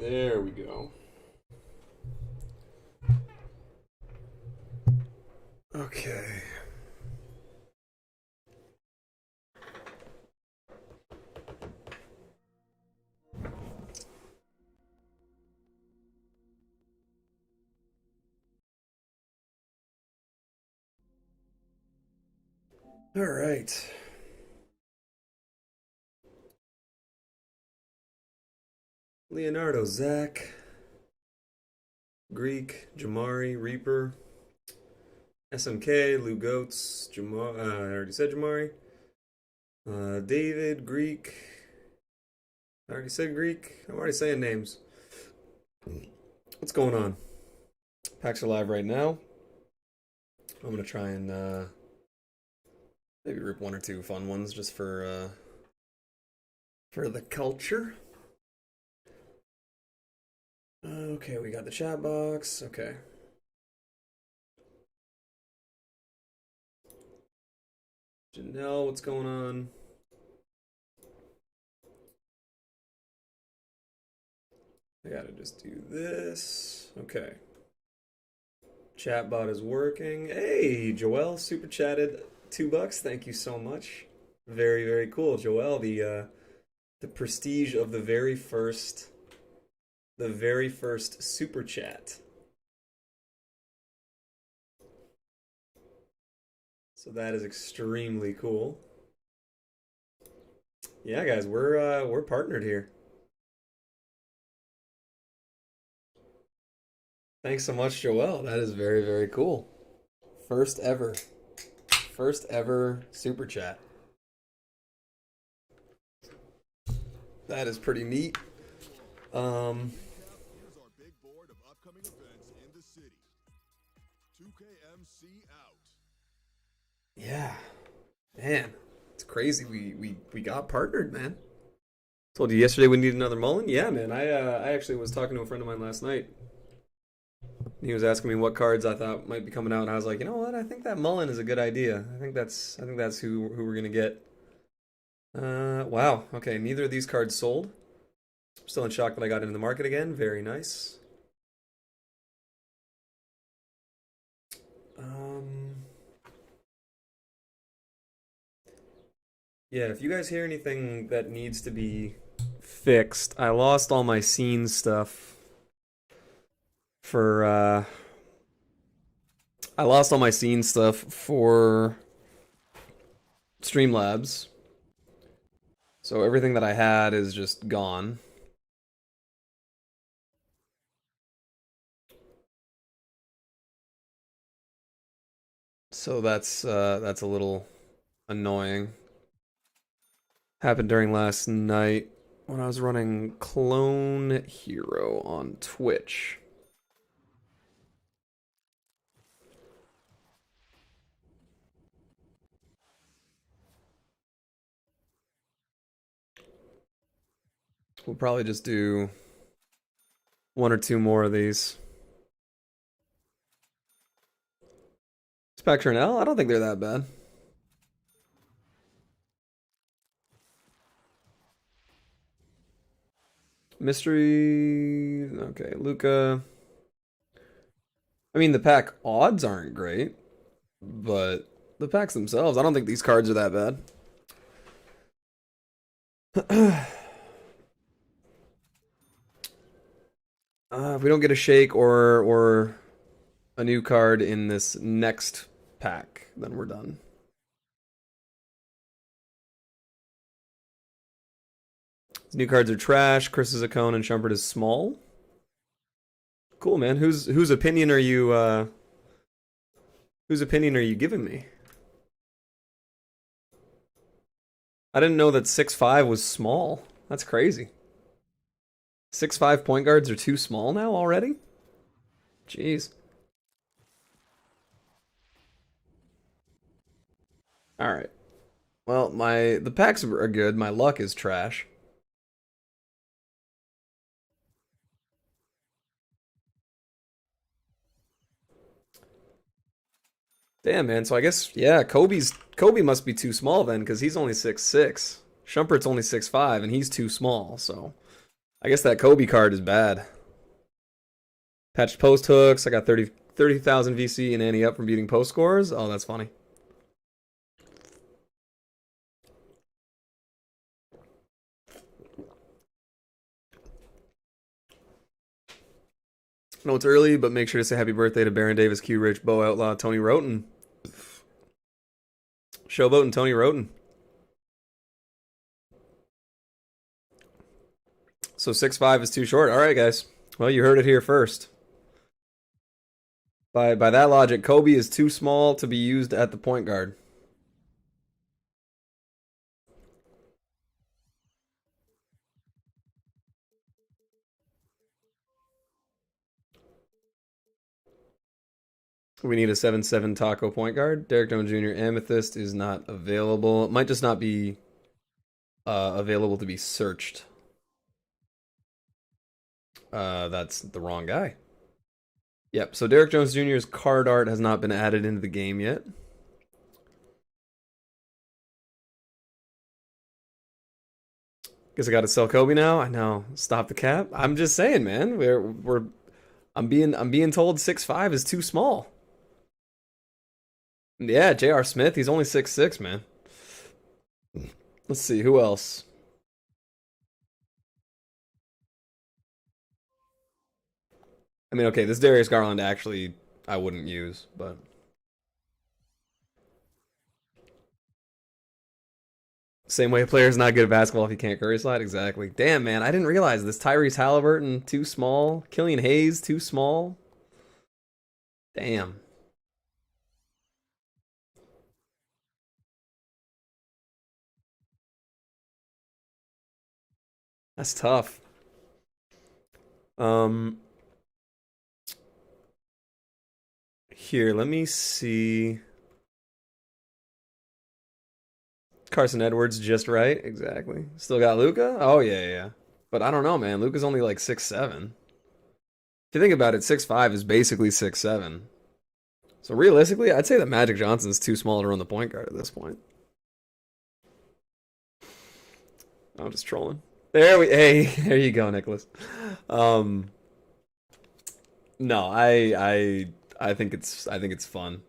There we go. Okay. All right. Leonardo, Zach, Greek, Jamari, Reaper, SMK, Lou Goats, Jamar. I already said Jamari. David, Greek. I already said Greek. I'm already saying names. What's going on? Packs are live right now. I'm gonna try and maybe rip one or two fun ones just for the culture. Okay, we got the chat box. Okay. Janelle, what's going on? I gotta just do this. Okay. Chatbot is working. Hey, Joel super chatted $2. Thank you so much. Very, very cool. Joel, the prestige of the very first super chat. So that is extremely cool. Yeah, guys, we're partnered here. Thanks so much, Joel. That is very, very cool. First ever super chat. That is pretty neat. Here's our big board of upcoming events in the city. 2KMC out. Yeah. Man, it's crazy. We got partnered, man. Told you yesterday we need another Mullen. Yeah, man. I actually was talking to a friend of mine last night. He was asking me what cards I thought might be coming out, and I was like, you know what? I think that Mullen is a good idea. I think that's who we're gonna get. Wow. Okay, neither of these cards sold. I'm still in shock that I got into the market again. Very nice. Yeah, if you guys hear anything that needs to be fixed, I lost all my scene stuff for I lost all my scene stuff for Streamlabs. So everything that I had is just gone. So that's a little annoying. Happened during last night when I was running Clone Hero on Twitch. We'll probably just do one or two more of these. Spectre and L? I don't think they're that bad. Mystery. Okay, Luca. I mean, the pack odds aren't great, but the packs themselves, I don't think these cards are that bad. If we don't get a shake or a new card in this next pack, then we're done. These new cards are trash. Chris is a cone and Shumpert is small. Cool, man. Whose opinion are you giving me? I didn't know that 6'5" was small. That's crazy. 6'5" point guards are too small now already? Jeez. Alright. Well, the packs are good. My luck is trash. Damn, man. So I guess, yeah, Kobe must be too small then, because he's only 6'6". Shumpert's only 6'5", and he's too small, so I guess that Kobe card is bad. Patched post hooks. I got 30,000 VC and Annie up from beating post scores. Oh, that's funny. I know it's early, but make sure to say happy birthday to Baron Davis, Q Rich, Bo Outlaw, Tony Roten. Showboat and Tony Roten. So 6'5" is too short. All right, guys. Well, you heard it here first. By that logic, Kobe is too small to be used at the point guard. We need a 7'7" taco point guard. Derek Jones Jr. Amethyst is not available. It might just not be available to be searched. That's the wrong guy. Yep, so Derek Jones Jr.'s card art has not been added into the game yet. Guess I got to sell Kobe now. I know. Stop the cap. I'm just saying, man. I'm being told 6'5" is too small. Yeah, J.R. Smith. He's only 6'6", man. Let's see who else. I mean, okay, this Darius Garland actually I wouldn't use, but same way a player's not good at basketball if he can't curry slide. Exactly. Damn, man, I didn't realize this. Tyrese Halliburton too small. Killian Hayes too small. Damn. That's tough. Um, Here, let me see. Carson Edwards just right, exactly. Still got Luca? Oh yeah, yeah. But I don't know, man. Luca's only like 6'7". If you think about it, 6'5" is basically 6'7". So realistically, I'd say that Magic Johnson's too small to run the point guard at this point. I'm just trolling. Hey, there you go, Nicholas. Um, no, I think it's fun.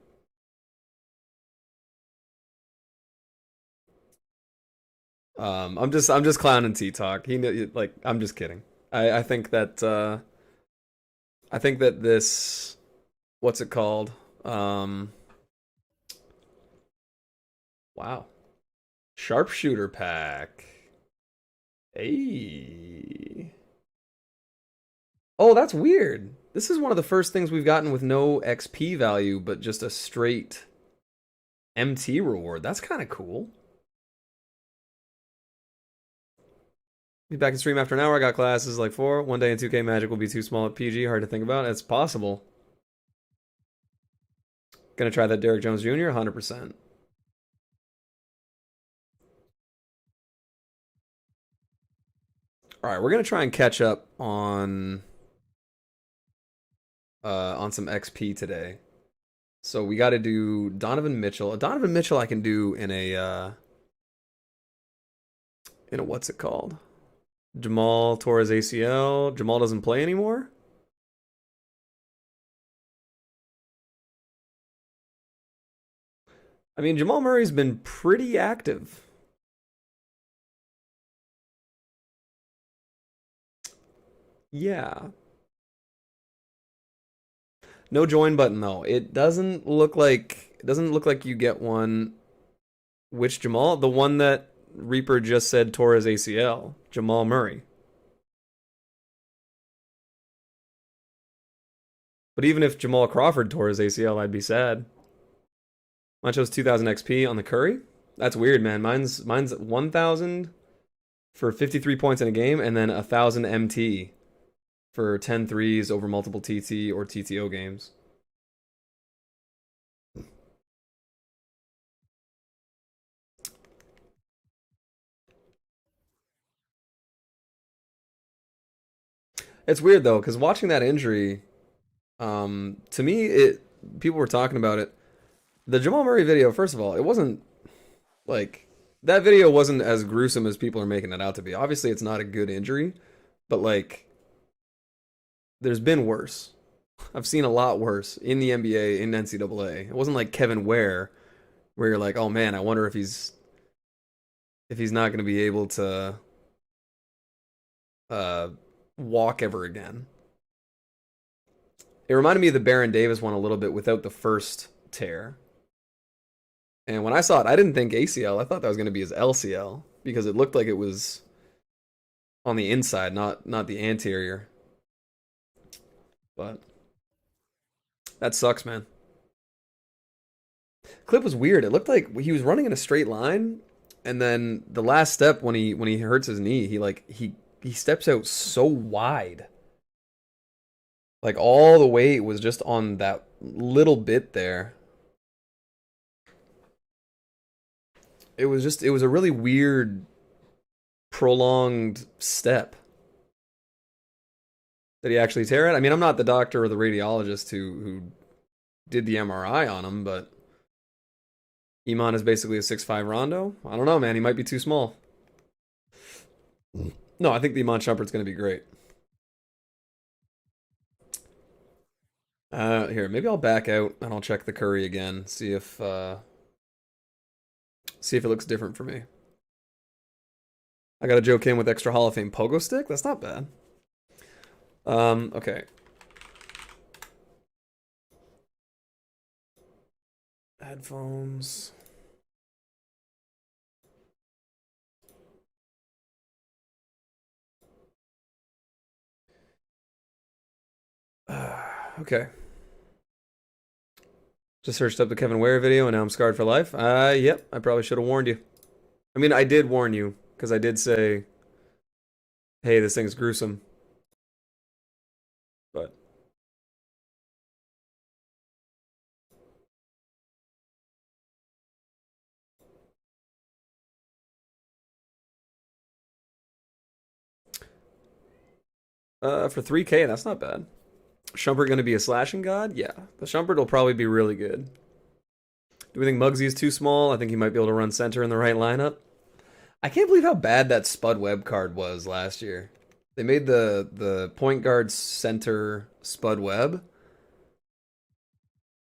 I'm just clowning T Talk. Like I'm just kidding. I think that this what's it called? Um, wow, sharpshooter pack. Hey. Oh, that's weird. This is one of the first things we've gotten with no XP value, but just a straight MT reward. That's kind of cool. Be back in stream after an hour. I got classes like 4. One day in 2K Magic will be too small at PG. Hard to think about. It's possible. Gonna try that Derek Jones Jr. 100%. All right, we're gonna try and catch up on some XP today. So we got to do Donovan Mitchell. Donovan Mitchell I can do in a what's it called? Jamal tore his ACL. Jamal doesn't play anymore. I mean, Jamal Murray's been pretty active. Yeah. No join button though. It doesn't look like you get one. Which Jamal? The one that Reaper just said tore his ACL. Jamal Murray. But even if Jamal Crawford tore his ACL, I'd be sad. Mine shows 2,000 XP on the Curry. That's weird, man. Mine's 1,000 for 53 points in a game, and then 1,000 MT for 10 threes over multiple TT or TTO games. It's weird though, because watching that injury, to me, people were talking about it. The Jamal Murray video, first of all, it wasn't like that video wasn't as gruesome as people are making it out to be. Obviously, it's not a good injury, but like there's been worse. I've seen a lot worse in the NBA, in NCAA. It wasn't like Kevin Ware, where you're like, oh man, I wonder if he's not going to be able to uh, walk ever again. It reminded me of the Baron Davis one a little bit without the first tear. And when I saw it, I didn't think ACL. I thought that was going to be his LCL because it looked like it was on the inside, not the anterior. But that sucks, man. Clip was weird. It looked like he was running in a straight line, and then the last step when he hurts his knee, he steps out so wide. Like all the weight was just on that little bit there. It was a really weird prolonged step. Did he actually tear it? I mean, I'm not the doctor or the radiologist who did the MRI on him, but Iman is basically a 6'5" Rondo. I don't know, man. He might be too small. No, I think the Iman Shumpert's going to be great. Here, maybe I'll back out and I'll check the Curry again. See if it looks different for me. I got a Joe Kim with extra Hall of Fame pogo stick. That's not bad. Okay. Headphones. Okay. Just searched up the Kevin Ware video and now I'm scarred for life. Yep. I probably should have warned you. I mean, I did warn you because I did say, "Hey, this thing's gruesome." But for 3K, that's not bad. Shumpert going to be a slashing god? Yeah, the Shumpert will probably be really good. Do we think Muggsy is too small? I think he might be able to run center in the right lineup. I can't believe how bad that Spud Webb card was last year. They made the point guard center Spud Webb,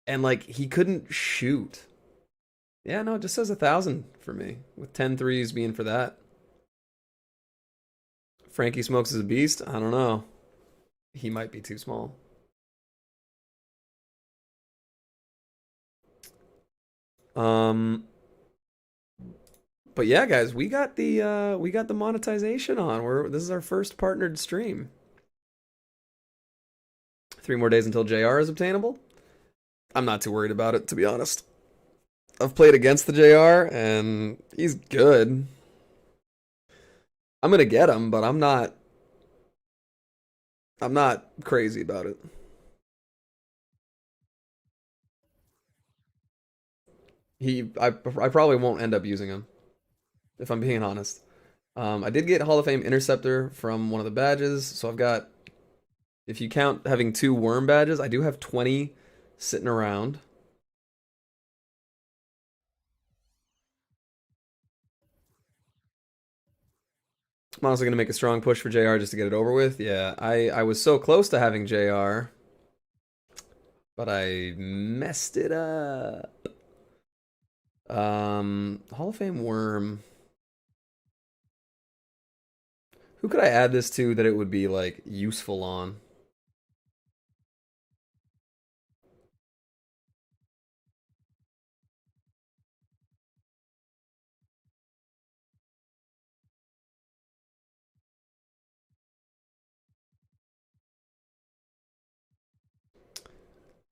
and like he couldn't shoot. Yeah, no, it just says 1,000 for me, with 10 threes being for that. Frankie Smokes is a beast? I don't know. He might be too small. Um, but yeah, guys, we got the monetization on. This is our first partnered stream. 3 more days until JR is obtainable. I'm not too worried about it, to be honest. I've played against the JR and he's good. I'm gonna get him, but I'm not crazy about it. I probably won't end up using him, if I'm being honest. I did get Hall of Fame Interceptor from one of the badges, so I've got, if you count having 2 worm badges, I do have 20 sitting around. I'm honestly gonna make a strong push for JR just to get it over with. Yeah, I was so close to having JR, but I messed it up. Hall of Fame worm. Who could I add this to that it would be like useful on?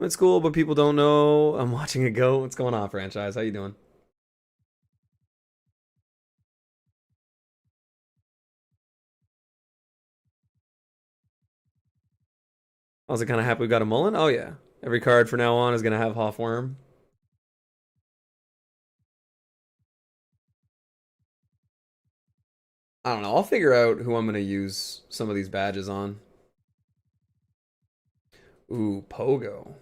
It's cool, but people don't know I'm watching it go. What's going on, franchise? How you doing? I was kind of happy we got a Mullen. Oh yeah, every card from now on is gonna have Hoffworm. I don't know. I'll figure out who I'm gonna use some of these badges on. Ooh, Pogo.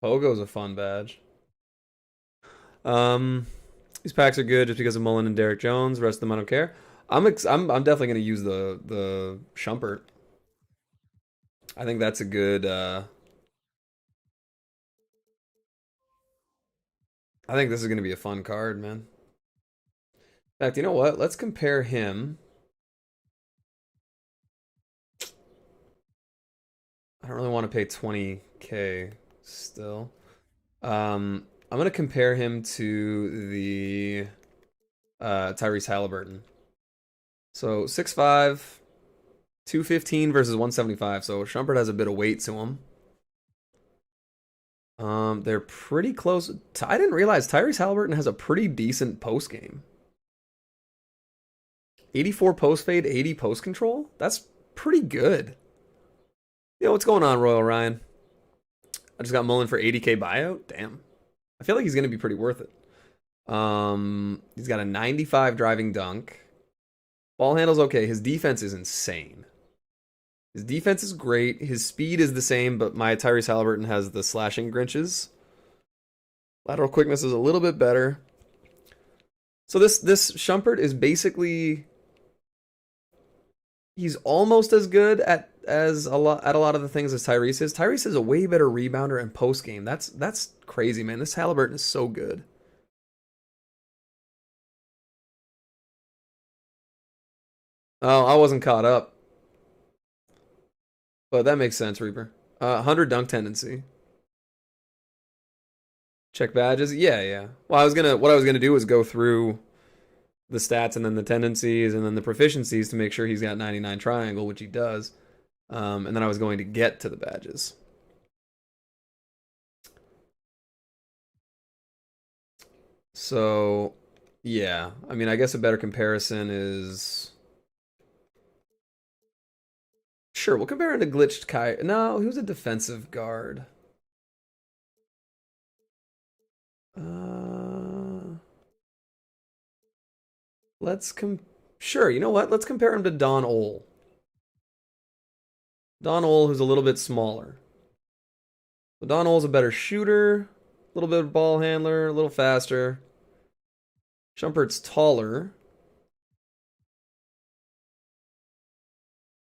Pogo's a fun badge. Um, these packs are good just because of Mullen and Derek Jones. The rest of them I don't care. I'm definitely gonna use the Shumpert. I think that's a good. I think this is gonna be a fun card, man. In fact, you know what? Let's compare him. I don't really want to pay 20K still. I'm gonna compare him to the Tyrese Halliburton. So 6'5", 215 versus 175. So Shumpert has a bit of weight to him. They're pretty close. I didn't realize Tyrese Halliburton has a pretty decent post game. 84 post fade, 80 post control. That's pretty good. Yo, what's going on, Royal Ryan? I just got Mullen for 80K buyout. Damn. I feel like he's gonna be pretty worth it. He's got a 95 driving dunk. Ball handle's okay. His defense is insane. His defense is great. His speed is the same, but my Tyrese Halliburton has the slashing Grinches. Lateral quickness is a little bit better. So this Shumpert is basically, he's almost as good at a lot of the things as Tyrese is. Tyrese is a way better rebounder and post game. That's crazy, man. This Halliburton is so good. Oh, I wasn't caught up. But that makes sense, Reaper. 100 dunk tendency. Check badges. Yeah, yeah. Well, what I was gonna do was go through the stats and then the tendencies and then the proficiencies to make sure he's got 99 triangle, which he does. And then I was going to get to the badges. So, yeah. I mean, I guess a better comparison is, sure, we'll compare him to Glitched Kai. No, he was a defensive guard. Let's Sure, you know what? Let's compare him to Don Ole. Don Ole, who's a little bit smaller. So Don Ole's a better shooter, a little bit of ball handler, a little faster. Shumpert's taller.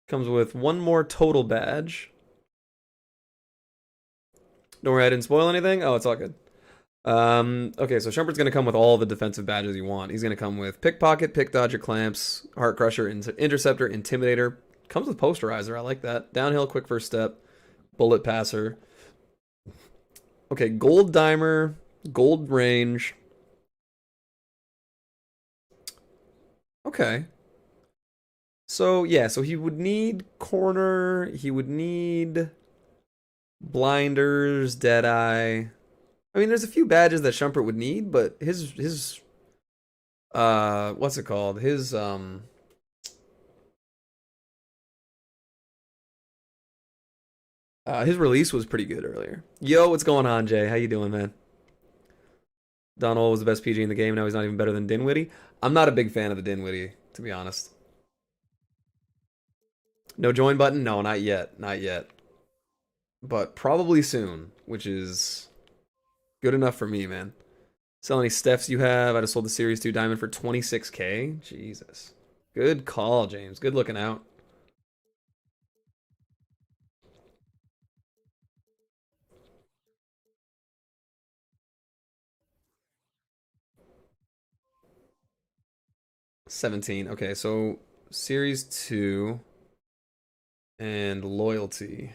Comes with one more total badge. Don't worry, I didn't spoil anything. Oh, it's all good. Okay, so Shumpert's going to come with all the defensive badges you want. He's going to come with Pickpocket, Pick Dodger, Clamps, Heart Crusher, Interceptor, Intimidator. Comes with Posterizer. I like that. Downhill, Quick First Step, Bullet Passer. Okay, Gold Dimer, Gold Range. Okay. So, yeah, so he would need corner. He would need blinders, Deadeye. I mean, there's a few badges that Shumpert would need, but his what's it called? His release was pretty good earlier. Yo, what's going on, Jay? How you doing, man? Donald was the best PG in the game. Now he's not even better than Dinwiddie. I'm not a big fan of the Dinwiddie, to be honest. No join button? No, not yet. Not yet. But probably soon, which is good enough for me, man. Sell any Stephs you have. I just sold the Series 2 Diamond for 26K. Jesus. Good call, James. Good looking out. $17. Okay, so Series 2 and Loyalty.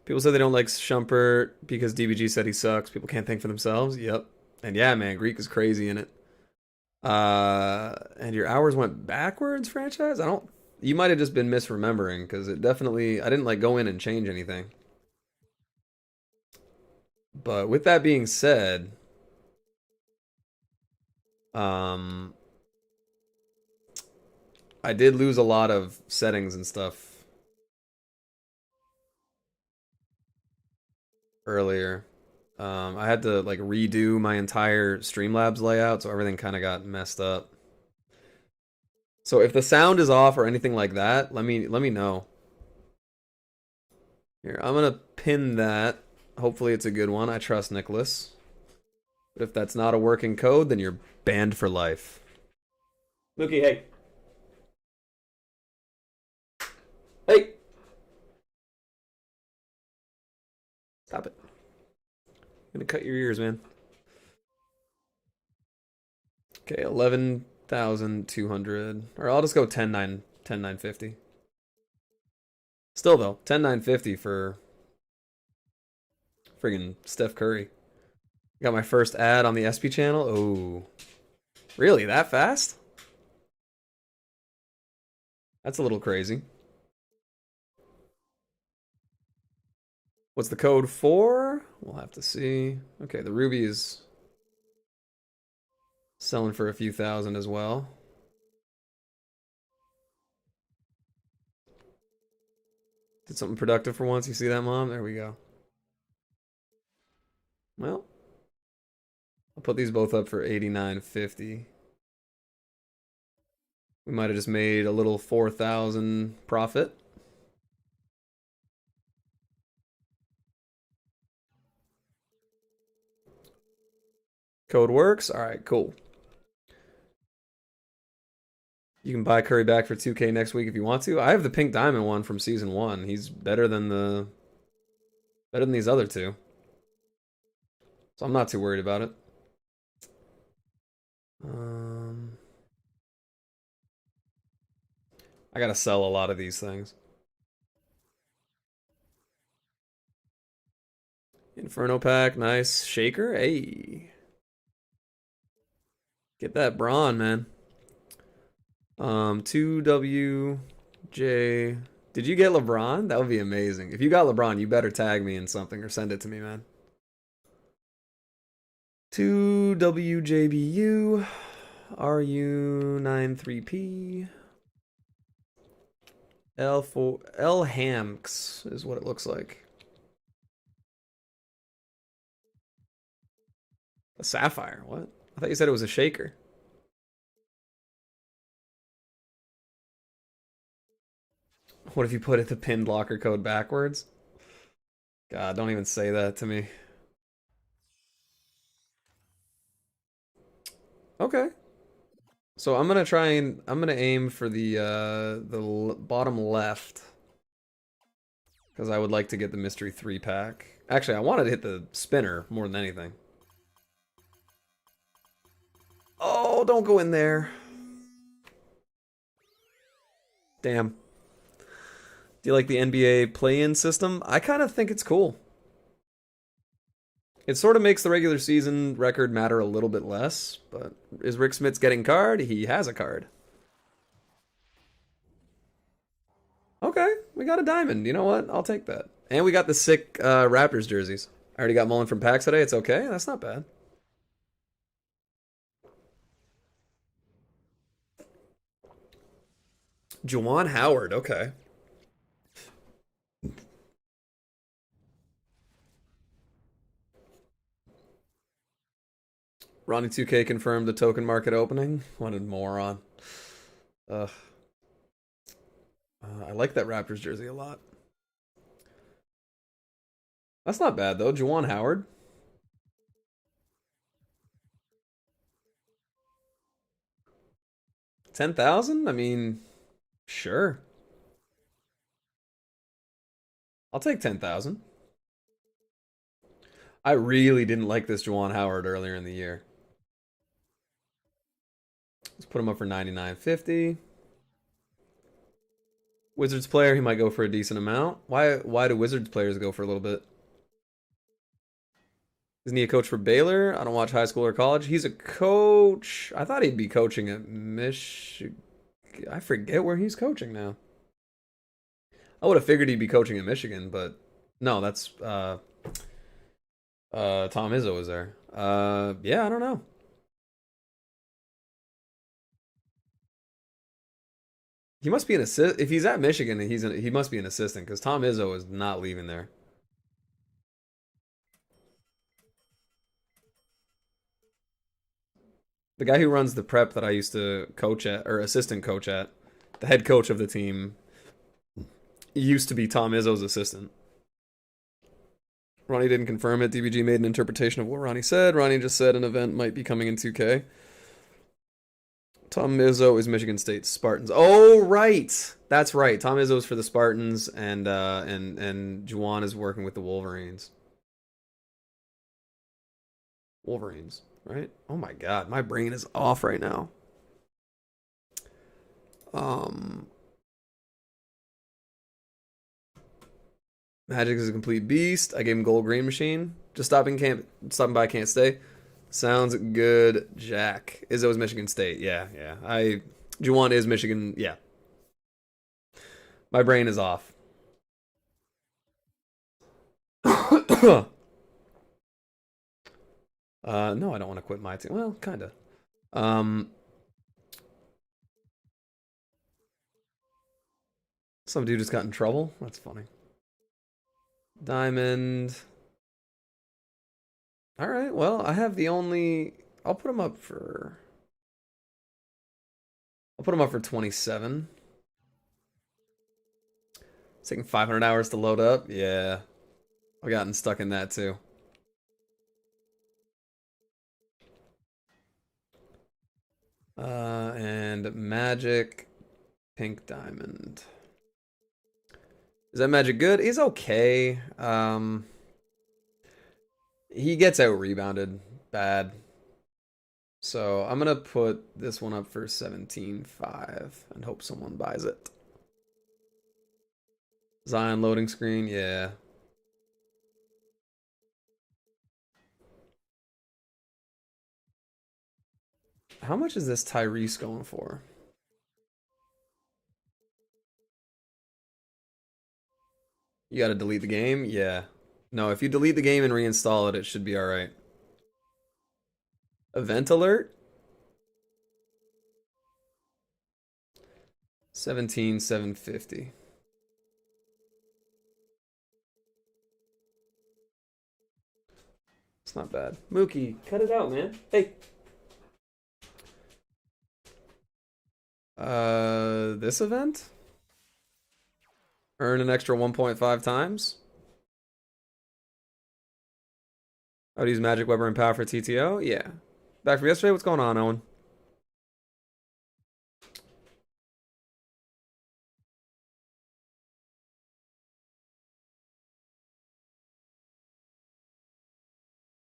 People say they don't like Shumpert because DBG said he sucks. People can't think for themselves. Yep. And yeah, man, Greek is crazy in it. And your hours went backwards, franchise? I don't. You might have just been misremembering because it definitely. I didn't like go in and change anything. But with that being said, um, I did lose a lot of settings and stuff earlier. I had to like redo my entire Streamlabs layout, so everything kind of got messed up. So if the sound is off or anything like that, let me know. Here, I'm gonna pin that. Hopefully it's a good one. I trust Nicholas. But if that's not a working code, then you're banned for life. Mookie, hey. Hey! Stop it. I'm gonna cut your ears, man. Okay, 11,200. Or I'll just go 10,950. Still though, 10,950 for friggin' Steph Curry. Got my first ad on the SP channel. Oh, really? That fast? That's a little crazy. What's the code for? We'll have to see. Okay, the Ruby is selling for a few thousand as well. Did something productive for once. You see that, Mom? There we go. Well, I'll put these both up for 89.50. We might have just made a little 4,000 profit. Code works. All right, cool. You can buy Curry back for 2K next week if you want to. I have the pink diamond one from season 1. He's better than these other two. So I'm not too worried about it. I gotta sell a lot of these things. Inferno pack, nice. Shaker, hey. Get that brawn, man. 2WJ. Did you get LeBron? That would be amazing. If you got LeBron, you better tag me in something or send it to me, man. 2WJBU. RU93P. L Hamks is what it looks like. A sapphire, what? I thought you said it was a shaker. What if you put it the pinned locker code backwards? God, don't even say that to me. Okay. So I'm gonna aim for the bottom left because I would like to get the mystery 3-pack. Actually, I wanted to hit the spinner more than anything. Oh, don't go in there. Damn. Do you like the NBA play-in system? I kind of think it's cool. It sort of makes the regular season record matter a little bit less, but is Rick Smits getting card? He has a card. Okay, we got a diamond. You know what? I'll take that. And we got the sick Raptors jerseys. I already got Mullen from packs today. It's okay. That's not bad. Juwan Howard. Okay. Ronnie 2K confirmed the token market opening. What a moron. Ugh. I like that Raptors jersey a lot. That's not bad though. Juwan Howard. 10,000? I mean, sure. I'll take 10,000. I really didn't like this Juwan Howard earlier in the year. Let's put him up for 99.50. Wizards player, he might go for a decent amount. Why do Wizards players go for a little bit? Isn't he a coach for Baylor? I don't watch high school or college. He's a coach. I thought he'd be coaching at Michigan. I forget where he's coaching now. I would have figured he'd be coaching at Michigan, but no, that's Tom Izzo was there. Yeah, I don't know. He must be an assist. If he's at Michigan, he must be an assistant because Tom Izzo is not leaving there. The guy who runs the prep that I used to coach at, or assistant coach at, the head coach of the team, used to be Tom Izzo's assistant. Ronnie didn't confirm it. DBG made an interpretation of what Ronnie said. Ronnie just said an event might be coming in 2K. Tom Izzo is Michigan State Spartans. Oh, right. That's right. Tom Izzo's for the Spartans, and Juwan is working with the Wolverines. Wolverines, right? Oh my God, my brain is off right now. Magic is a complete beast. I gave him gold green machine. Just stopping by can't stay. Sounds good, Jack. Izzo is Michigan State. Yeah. Juwan is Michigan. Yeah. My brain is off. No, I don't want to quit my team. Well, kind of. Some dude just got in trouble. That's funny. Diamond. All right. Well, I have the only. I'll put him up for 27. It's taking 500 hours to load up. Yeah. I've gotten stuck in that too. And Magic Pink Diamond. Is that Magic good? He's okay. He gets out rebounded bad. So I'm gonna put this one up for 17.5 and hope someone buys it. Zion loading screen, yeah. How much is this Tyrese going for? You gotta delete the game? Yeah. No, if you delete the game and reinstall it, it should be alright. Event alert? 17,750. It's not bad. Mookie, cut it out, man. Hey. This event? Earn an extra 1.5 times? I would use Magic, Weber, and Power for TTO? Yeah. Back from yesterday? What's going on, Owen?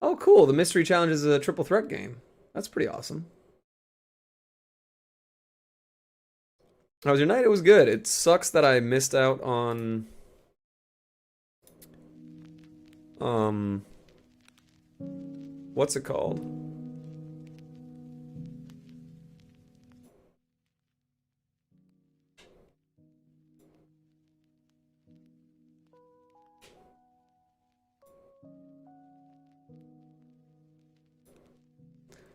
Oh, cool. The Mystery Challenge is a triple threat game. That's pretty awesome. How was your night? It was good. It sucks that I missed out on what's it called?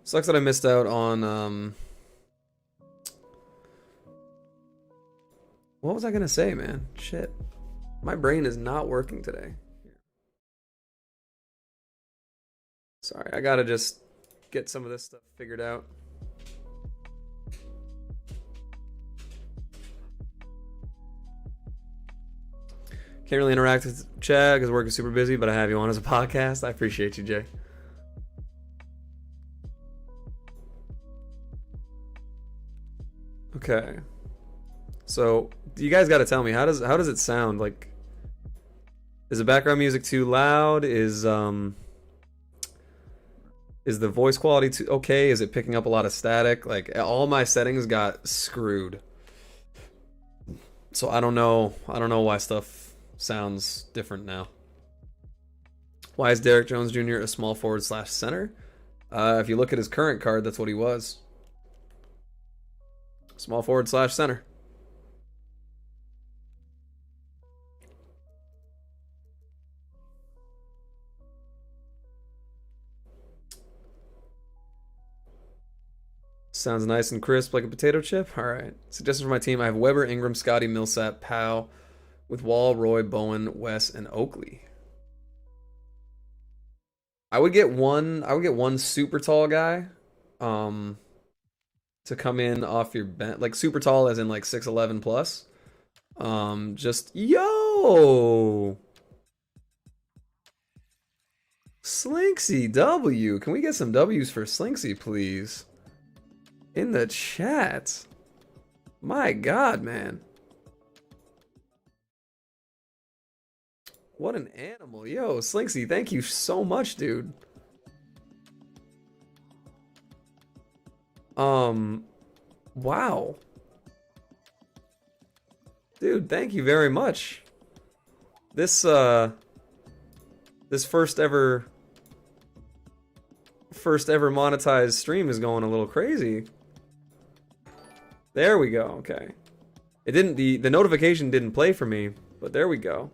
Sucks that I missed out on what was I gonna say, man? Shit. My brain is not working today. Sorry, I gotta just get some of this stuff figured out. Can't really interact with Chad because work is super busy, but I have you on as a podcast. I appreciate you, Jay. Okay. So, you guys got to tell me how does it sound? Like, is the background music too loud? Is the voice quality too okay? Is it picking up a lot of static? Like, all my settings got screwed. So I don't know why stuff sounds different now. Why is Derek Jones Jr. a small forward / center? If you look at his current card, that's what he was. Small forward / center. Sounds nice and crisp like a potato chip. All right. Suggestions for my team. I have Weber, Ingram, Scotty, Millsap, Powell, with Wall, Roy, Bowen, Wes, and Oakley. I would get one super tall guy to come in off your bench, like super tall as in like 6'11 plus. Just yo. Slinksy W. Can we get some W's for Slinksy, please? In the chat. My God, man. What an animal. Yo, Slinksy, thank you so much, dude. Wow. Dude, thank you very much. This first ever monetized stream is going a little crazy. There we go. Okay. It didn't the notification didn't play for me, but there we go.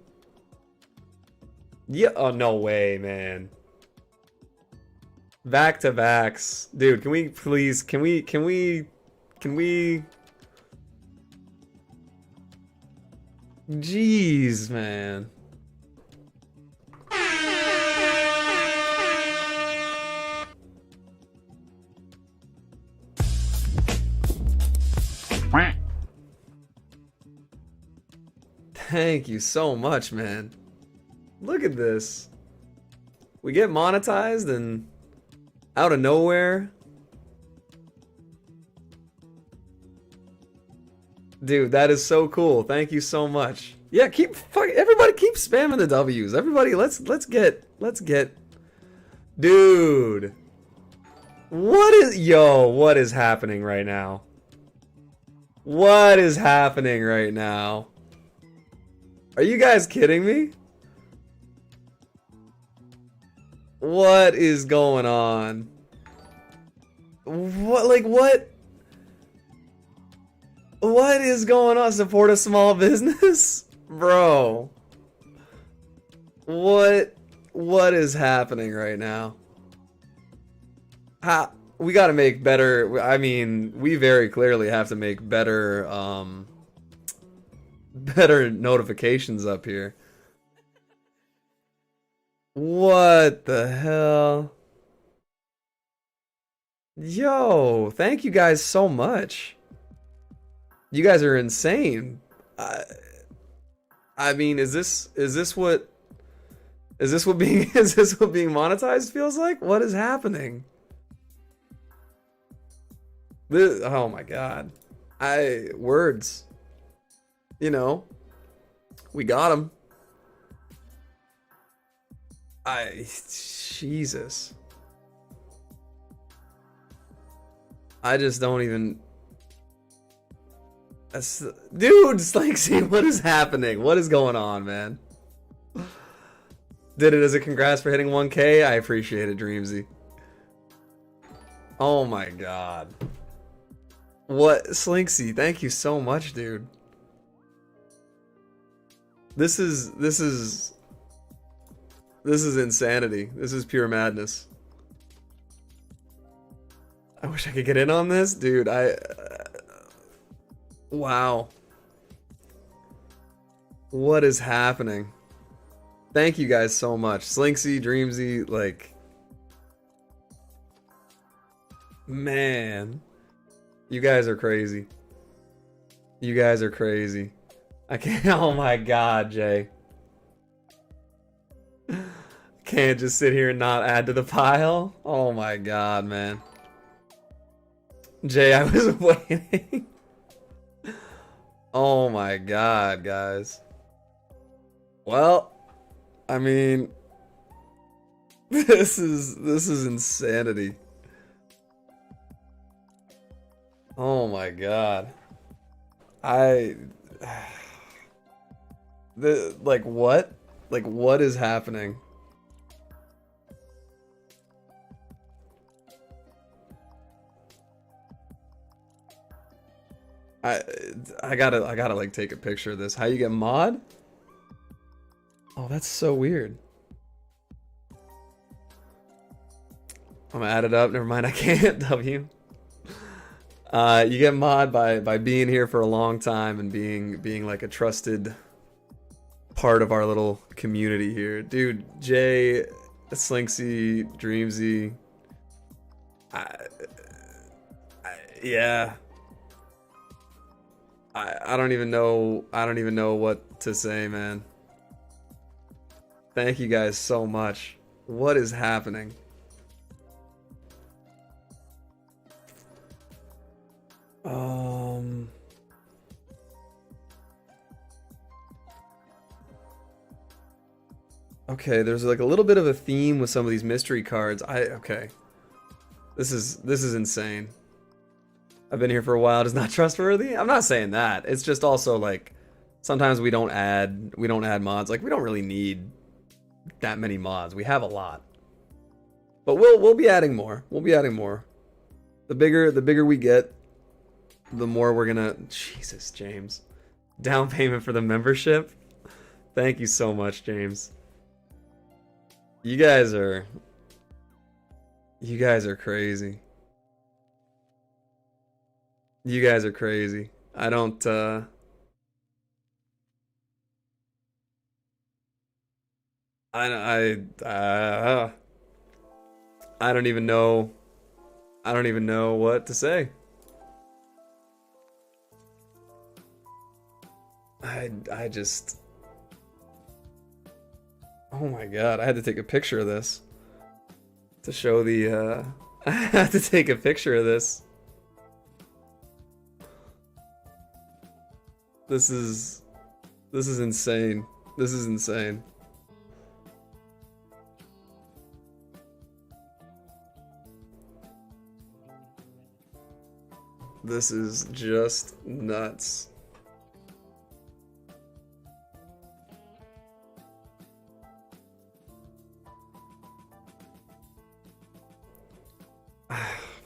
Yeah, oh no way, man. Back to backs. Dude, can we please can we Jeez, man. Thank you so much, man. Look at this. We get monetized and out of nowhere. Dude, that is so cool. Thank you so much. Yeah, everybody keep spamming the W's. Everybody, let's get dude. What is happening right now? What is happening right now? Are you guys kidding me? What is going on? What is going on? Support a small business? Bro. What is happening right now? We gotta make better, I mean, we very clearly have to make better, better notifications up here. What the hell? Yo, thank you guys so much. You guys are insane. I mean, is this what being monetized feels like? What is happening? Oh my God. Words. You know, we got him. Jesus. I just don't even. Dude, Slanksy, what is happening? What is going on, man? Did it as a congrats for hitting 1K? I appreciate it, Dreamsy. Oh my God. What, Slinksy? Thank you so much, dude. This is insanity. This is pure madness. I wish I could get in on this, dude. Wow. What is happening? Thank you guys so much. Slinksy, Dreamsy, like, man. You guys are crazy. You guys are crazy. I can't. Oh my God, Jay. Can't just sit here and not add to the pile. Oh my God, man. Jay, I was waiting. Oh my God, guys. Well, I mean, this is insanity. Oh my God. Like what? Like what is happening? I gotta like take a picture of this. How you get mod? Oh, that's so weird. I'm gonna add it up. Never mind, I can't. W. You get mod by being here for a long time and being like a trusted part of our little community here. Dude, Jay, Slinksy, Dreamsy. Yeah. I don't even know what to say, man. Thank you guys so much. What is happening? Okay, there's like a little bit of a theme with some of these mystery cards. Okay. This is insane. I've been here for a while. It's not trustworthy. I'm not saying that. It's just also like sometimes we don't add mods. Like we don't really need that many mods. We have a lot. But we'll be adding more. We'll be adding more. The bigger we get, the more we're gonna. Jesus, James. Down payment for the membership. Thank you so much, James. You guys are crazy. You guys are crazy. I don't I don't even know. I don't even know what to say. I just. Oh my god! I had to take a picture of this to show the. I had to take a picture of this. This is insane. This is insane. This is just nuts.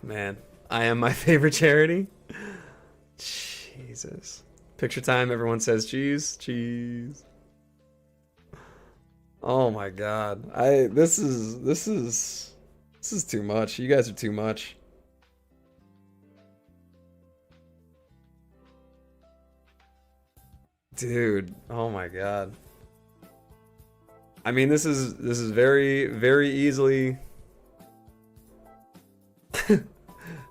Man, I am my favorite charity. Jesus. Picture time, everyone says cheese. Cheese. Oh my god. This is too much. You guys are too much. Dude, oh my god. I mean, this is very, very easily.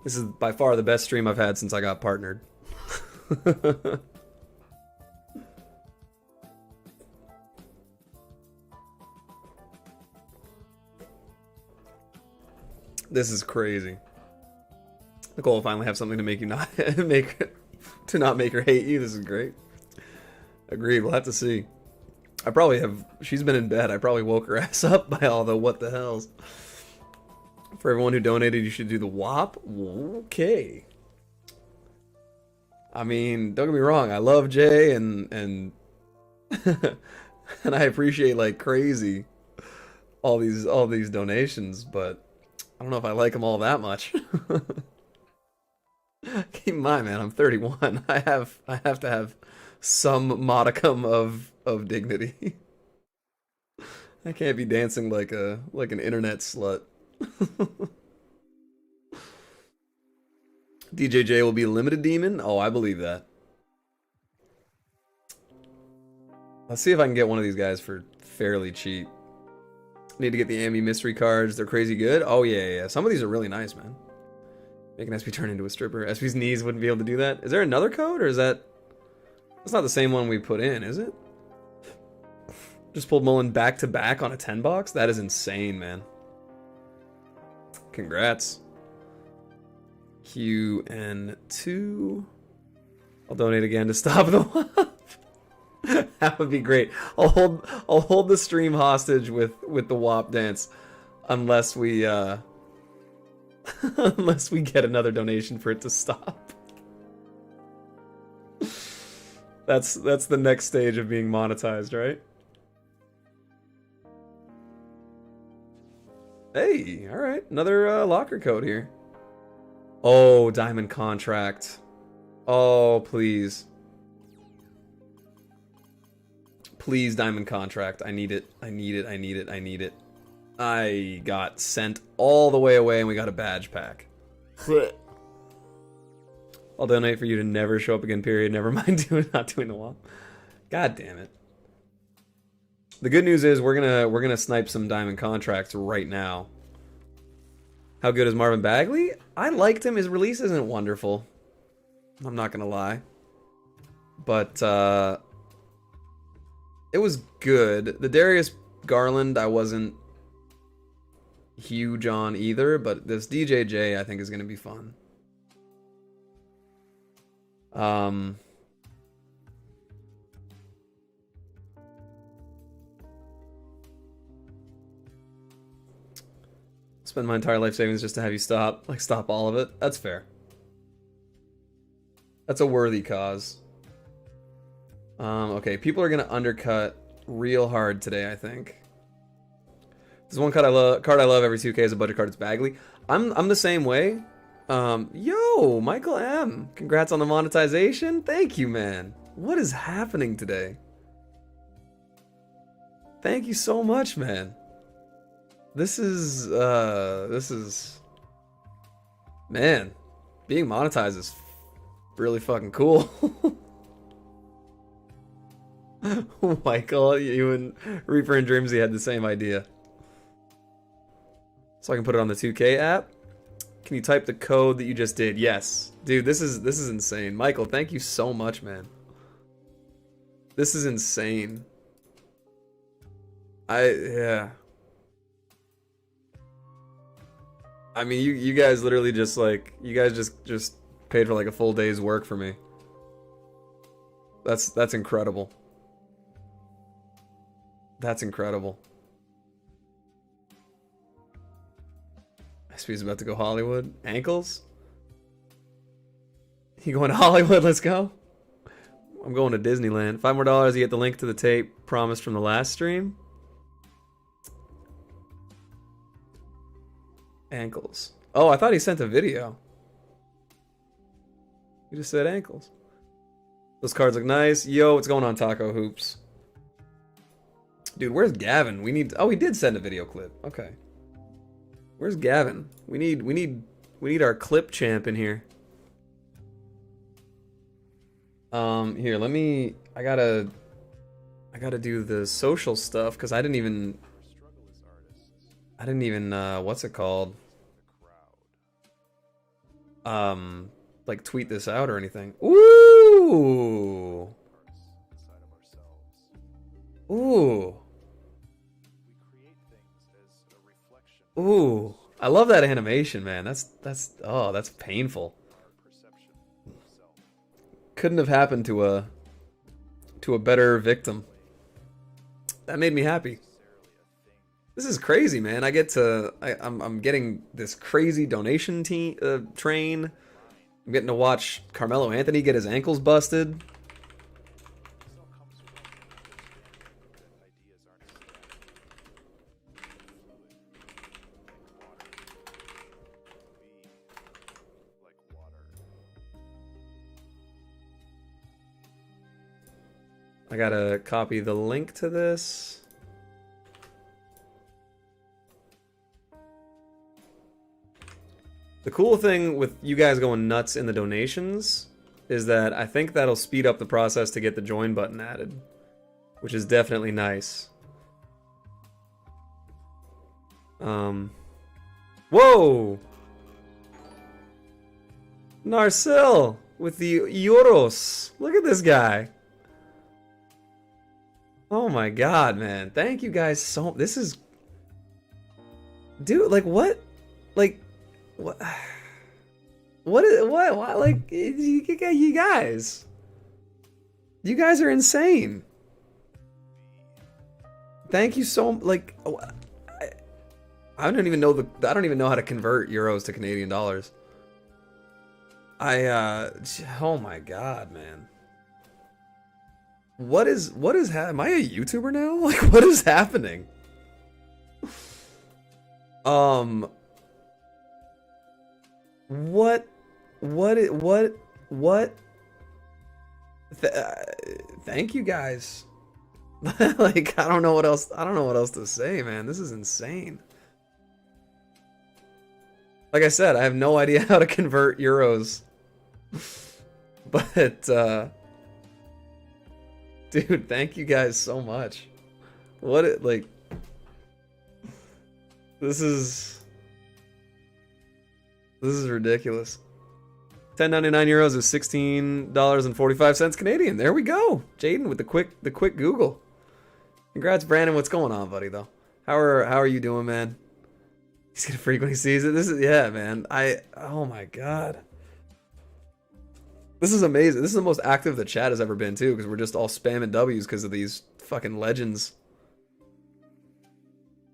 This is by far the best stream I've had since I got partnered. This is crazy. Nicole will finally have something to make you not not make her hate you. This is great. Agreed. We'll have to see. I probably have. She's been in bed. I probably woke her ass up by all the what the hells. For everyone who donated, you should do the WAP. Okay. I mean, don't get me wrong. I love Jay and and I appreciate like crazy all these donations, but I don't know if I like them all that much. Keep in mind, man, I'm 31. I have to have some modicum of dignity. I can't be dancing like an internet slut. DJJ will be a limited demon? Oh, I believe that. Let's see if I can get one of these guys for fairly cheap. Need to get the Ambi mystery cards. They're crazy good. Oh, yeah. Some of these are really nice, man. Make an SP turn into a stripper. SP's knees wouldn't be able to do that. Is there another code, or is that... That's not the same one we put in, is it? Just pulled Mullen back to back on a 10 box? That is insane, man. Congrats. QN2. I'll donate again to stop the WAP. That would be great. I'll hold the stream hostage with the WAP dance unless we unless we get another donation for it to stop. That's the next stage of being monetized, right? Hey, all right, another locker code here. Oh, diamond contract. Oh, please. Please, diamond contract. I need it. I need it. I need it. I need it. I got sent all the way away and we got a badge pack. I'll donate for you to never show up again, period. Never mind not doing the wall. God damn it. The good news is we're gonna snipe some diamond contracts right now. How good is Marvin Bagley? I liked him. His release isn't wonderful. I'm not gonna lie. But it was good. The Darius Garland, I wasn't huge on either, but this DJJ I think is going to be fun. Spend my entire life savings just to have you stop all of it. That's fair. That's a worthy cause. Okay, people are gonna undercut real hard today, I think. There's one card I love every 2K is a budget card. It's Bagley. I'm the same way. Yo, Michael M. Congrats on the monetization. Thank you, man. What is happening today? Thank you so much, man. This is man, being monetized is really fucking cool. Michael, you and Reaper and Dreamsy had the same idea. So I can put it on the 2K app. Can you type the code that you just did? Yes. Dude, this is insane. Michael, thank you so much, man. This is insane. Yeah. I mean, you guys literally just like, you guys just paid for like a full day's work for me. That's incredible. That's incredible. SP's about to go Hollywood. Ankles? You going to Hollywood? Let's go. I'm going to Disneyland. $5 more, you get the link to the tape promised from the last stream. Ankles. Oh, I thought he sent a video. He just said ankles. Those cards look nice. Yo, what's going on, Taco Hoops? Dude, where's Gavin? We need... Oh, he did send a video clip. Okay. Where's Gavin? We need our clip champ in here. Here, let me... I gotta do the social stuff, because I didn't even... what's it called? Like tweet this out or anything. Ooh! Ooh! Ooh! I love that animation, man. That's painful. Couldn't have happened to a better victim. That made me happy. This is crazy, man. I'm getting this crazy donation train. I'm getting to watch Carmelo Anthony get his ankles busted. I gotta copy the link to this. The cool thing with you guys going nuts in the donations is that I think that'll speed up the process to get the join button added, which is definitely nice. Whoa! Narcel with the euros. Look at this guy. Oh my god, man. Thank you guys so... This is... Dude, like, what? Like... What? What? Like, you guys are insane. Thank you so, like, I don't even know how to convert euros to Canadian dollars. Oh my god, man. What is am I a YouTuber now? Like, what is happening? What? Thank you guys. Like, I don't know what else to say, man. This is insane. Like I said, I have no idea how to convert euros. But dude, thank you guys so much. This is ridiculous. 10.99 euros is $16.45 Canadian. There we go. Jaden with the quick Google. Congrats, Brandon. What's going on, buddy? Though, how are you doing, man? He's gonna freak when he sees it. This is, yeah, man. Oh my god. This is amazing. This is the most active the chat has ever been too, because we're just all spamming W's because of these fucking legends.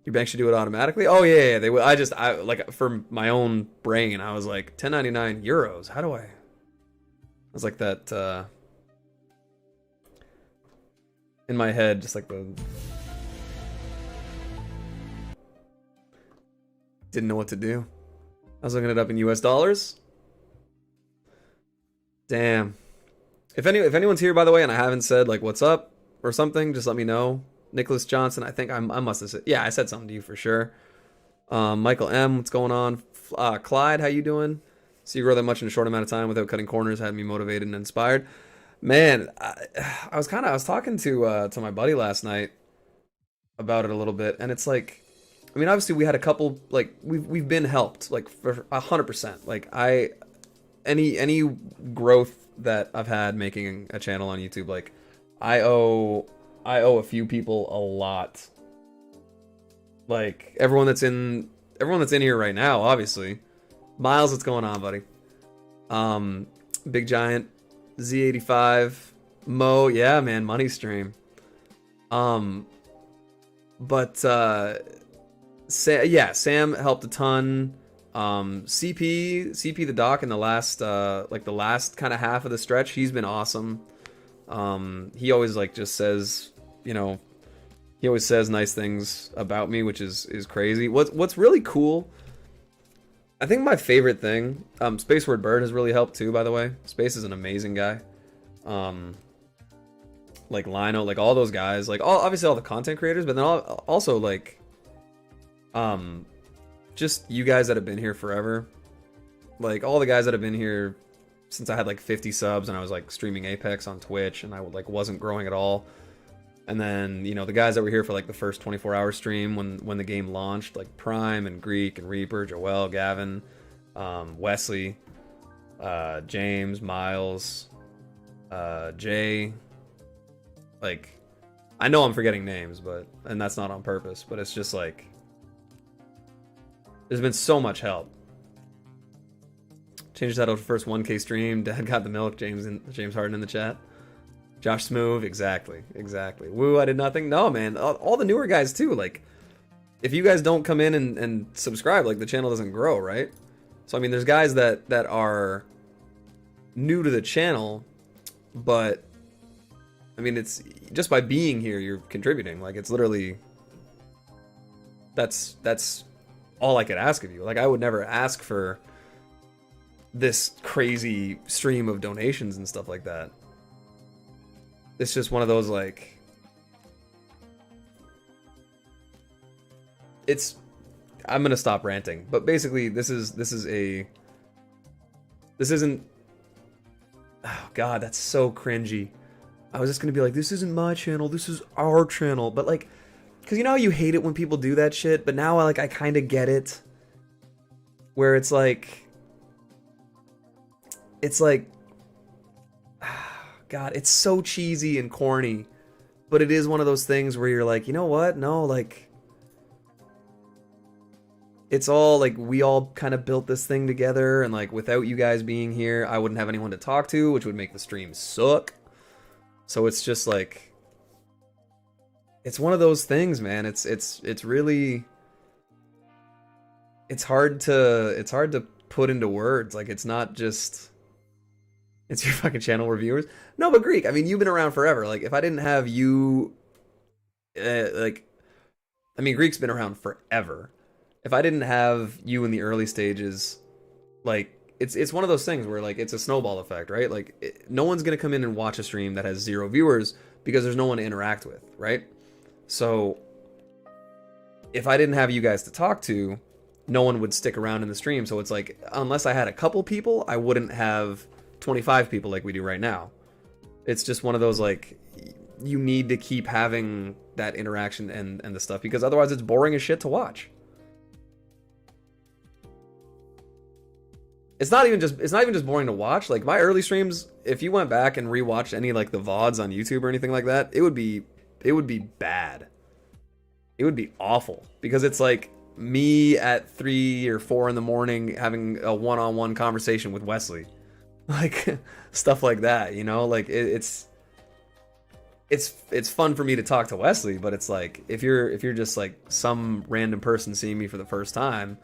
Your bank should do it automatically. Oh yeah, they will. I like for my own brain, I was like 10.99 euros. How do I? I was like that in my head, just like the. Didn't know what to do. I was looking it up in US dollars. Damn. If anyone's here, by the way, and I haven't said like what's up or something, just let me know. Nicholas Johnson, I think I must have said, yeah, I said something to you for sure. Michael M, what's going on? Clyde, how you doing? So you grow that much in a short amount of time without cutting corners had me motivated and inspired. Man, I was talking to my buddy last night about it a little bit, and it's like, I mean, obviously we had a couple, like we've been helped, like for 100%. Like any growth that I've had making a channel on YouTube, like I owe a few people a lot. Like everyone that's in here right now, obviously. Miles, what's going on, buddy? Big Giant, Z85, Mo, yeah, man, money stream. Sam helped a ton. CP the doc in the last the last kind of half of the stretch, he's been awesome. He always like just says, you know, he always says nice things about me, which is crazy. What's really cool, I think my favorite thing, Spaceward Bird has really helped too, by the way. Space is an amazing guy. Like Lino, like all those guys, like obviously all the content creators, but then also like just you guys that have been here forever. Like all the guys that have been here since I had like 50 subs and I was like streaming Apex on Twitch and I like wasn't growing at all. And then, you know, the guys that were here for like the first 24-hour stream when the game launched, like Prime and Greek and Reaper, Joel, Gavin, Wesley, James, Miles, Jay. Like, I know I'm forgetting names, and that's not on purpose, but it's just like, there's been so much help. Changed that out for first 1K stream. Dad got the milk. James Harden in the chat. Josh Smoove, exactly. Woo, I did nothing. No, man, all the newer guys too. Like, if you guys don't come in and subscribe, like the channel doesn't grow, right? So I mean, there's guys that are new to the channel, but I mean, it's just by being here, you're contributing. Like, it's literally that's all I could ask of you. Like, I would never ask for this crazy stream of donations and stuff like that. It's just one of those, like, I'm gonna stop ranting, but basically this isn't, oh god, that's so cringy. I was just gonna be like, this isn't my channel, this is our channel, but like, because you know how you hate it when people do that shit, but now I kind of get it, where it's like, God, it's so cheesy and corny, but it is one of those things where you're like, you know what? No, like, it's all like, we all kind of built this thing together, and like, without you guys being here, I wouldn't have anyone to talk to, which would make the stream suck. So it's just like, it's one of those things, man. It's really, it's hard to put into words. Like, it's not just, it's your fucking channel reviewers. No, but Greek, I mean, you've been around forever. Like, if I didn't have you, like, I mean, Greek's been around forever. If I didn't have you in the early stages, like, it's one of those things where, like, it's a snowball effect, right? Like, no one's going to come in and watch a stream that has 0 viewers because there's no one to interact with, right? So, if I didn't have you guys to talk to, no one would stick around in the stream. So it's like, unless I had a couple people, I wouldn't have 25 people like we do right now. It's just one of those, like, you need to keep having that interaction and the stuff, because otherwise it's boring as shit to watch. It's not even just boring to watch. Like, my early streams, if you went back and rewatched any, like, the VODs on YouTube or anything like that, it would be bad. It would be awful, because it's like, me at 3 or 4 in the morning having a one-on-one conversation with Wesley. Like, stuff like that, you know? Like, it's fun for me to talk to Wesley, but it's like, if you're just like some random person seeing me for the first time,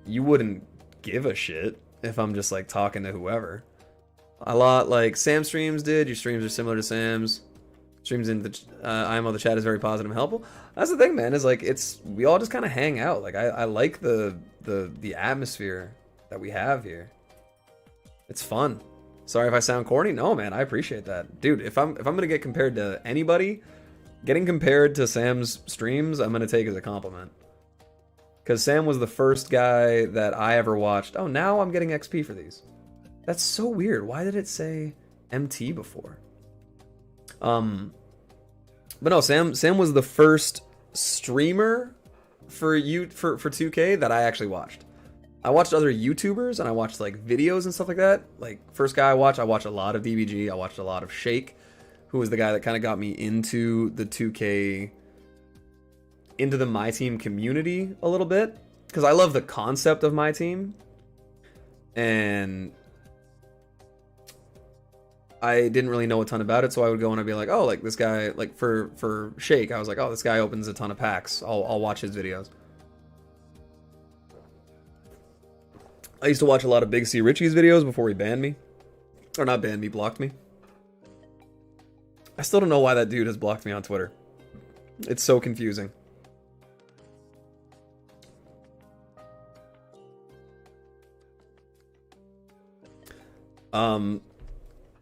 you wouldn't give a shit if I'm just like talking to whoever. A lot like Sam streams did. Your streams are similar to Sam's. Streams in the IMO, the chat is very positive and helpful. That's the thing, man, is like we all just kind of hang out. Like I like the atmosphere that we have here. It's fun. Sorry if I sound corny. No, man, I appreciate that. Dude, if I'm gonna get compared to anybody, getting compared to Sam's streams, I'm gonna take as a compliment. Because Sam was the first guy that I ever watched. Oh, now I'm getting XP for these. That's so weird. Why did it say MT before? But no, Sam was the first streamer for 2K that I actually watched. I watched other YouTubers and I watched like videos and stuff like that. Like first guy I watched a lot of DBG. I watched a lot of Shake, who was the guy that kind of got me into the 2K, into the MyTEAM community a little bit, because I love the concept of MyTEAM. And I didn't really know a ton about it, so I would go and I'd be like, oh, like this guy, like for Shake, I was like, oh, this guy opens a ton of packs. I'll watch his videos. I used to watch a lot of Big C Richie's videos before he banned me. Or not banned me, blocked me. I still don't know why that dude has blocked me on Twitter. It's so confusing.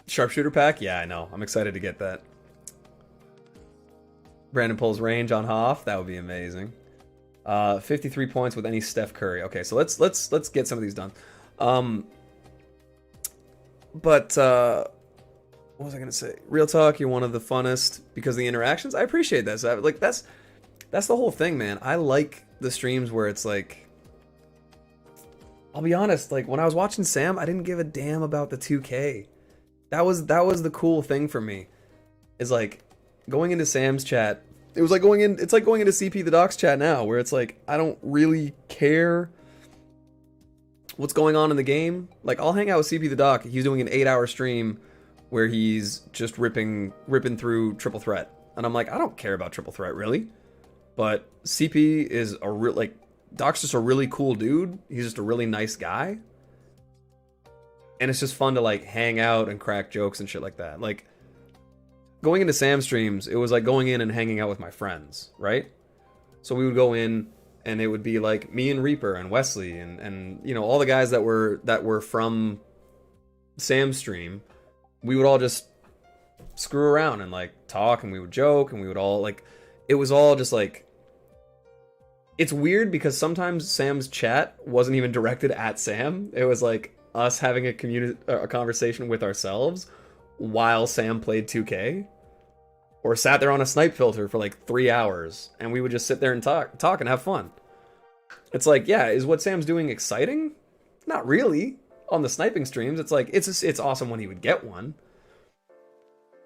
Sharpshooter pack? Yeah, I know. I'm excited to get that. Brandon pulls range on Hoff. That would be amazing. 53 points with any Steph Curry. Okay, so let's get some of these done. But what was I gonna say? Real talk, you're one of the funnest because of the interactions. I appreciate that. So, like that's the whole thing, man. I like the streams where it's like, I'll be honest, like when I was watching Sam, I didn't give a damn about the 2K. That was the cool thing for me. Is like going into Sam's chat. It's like going into CP the Doc's chat now, where it's like I don't really care what's going on in the game. Like I'll hang out with CP the Doc. He's doing an 8-hour stream where he's just ripping through Triple Threat, and I'm like, I don't care about Triple Threat really, but CP is a real, like, Doc's just a really cool dude. He's just a really nice guy, and it's just fun to like hang out and crack jokes and shit like that. Like going into Sam streams, it was like going in and hanging out with my friends, right? So we would go in and it would be like me and Reaper and Wesley and you know all the guys that were from Sam's stream. We would all just screw around and like talk, and we would joke, and we would all like, it was all just like, it's weird because sometimes Sam's chat wasn't even directed at Sam. It was like us having a conversation with ourselves while Sam played 2K, or sat there on a snipe filter for like 3 hours, and we would just sit there and talk and have fun. It's like, yeah, is what Sam's doing exciting? Not really. On the sniping streams, it's like it's awesome when he would get one,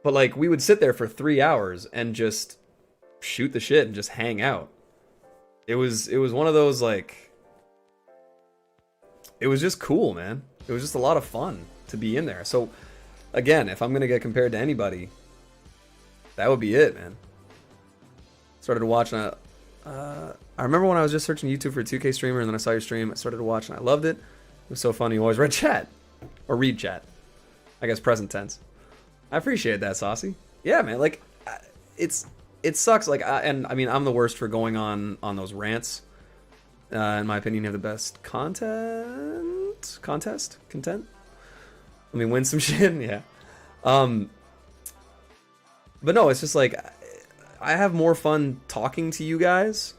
but like we would sit there for 3 hours and just shoot the shit and just hang out. It was one of those, like, it was just cool, man. It was just a lot of fun to be in there. So again, if I'm gonna get compared to anybody, that would be it, man. Started watching I remember when I was just searching YouTube for a 2K streamer, and then I saw your stream. I started to watch and I loved it. It was so funny. You always read chat. Or read chat. I guess present tense. I appreciate that, Saucy. Yeah, man. Like, it sucks. Like, I mean, I'm the worst for going on those rants. In my opinion, you have the best content? Content? Let me win some shit. Yeah. But no, it's just like, I have more fun talking to you guys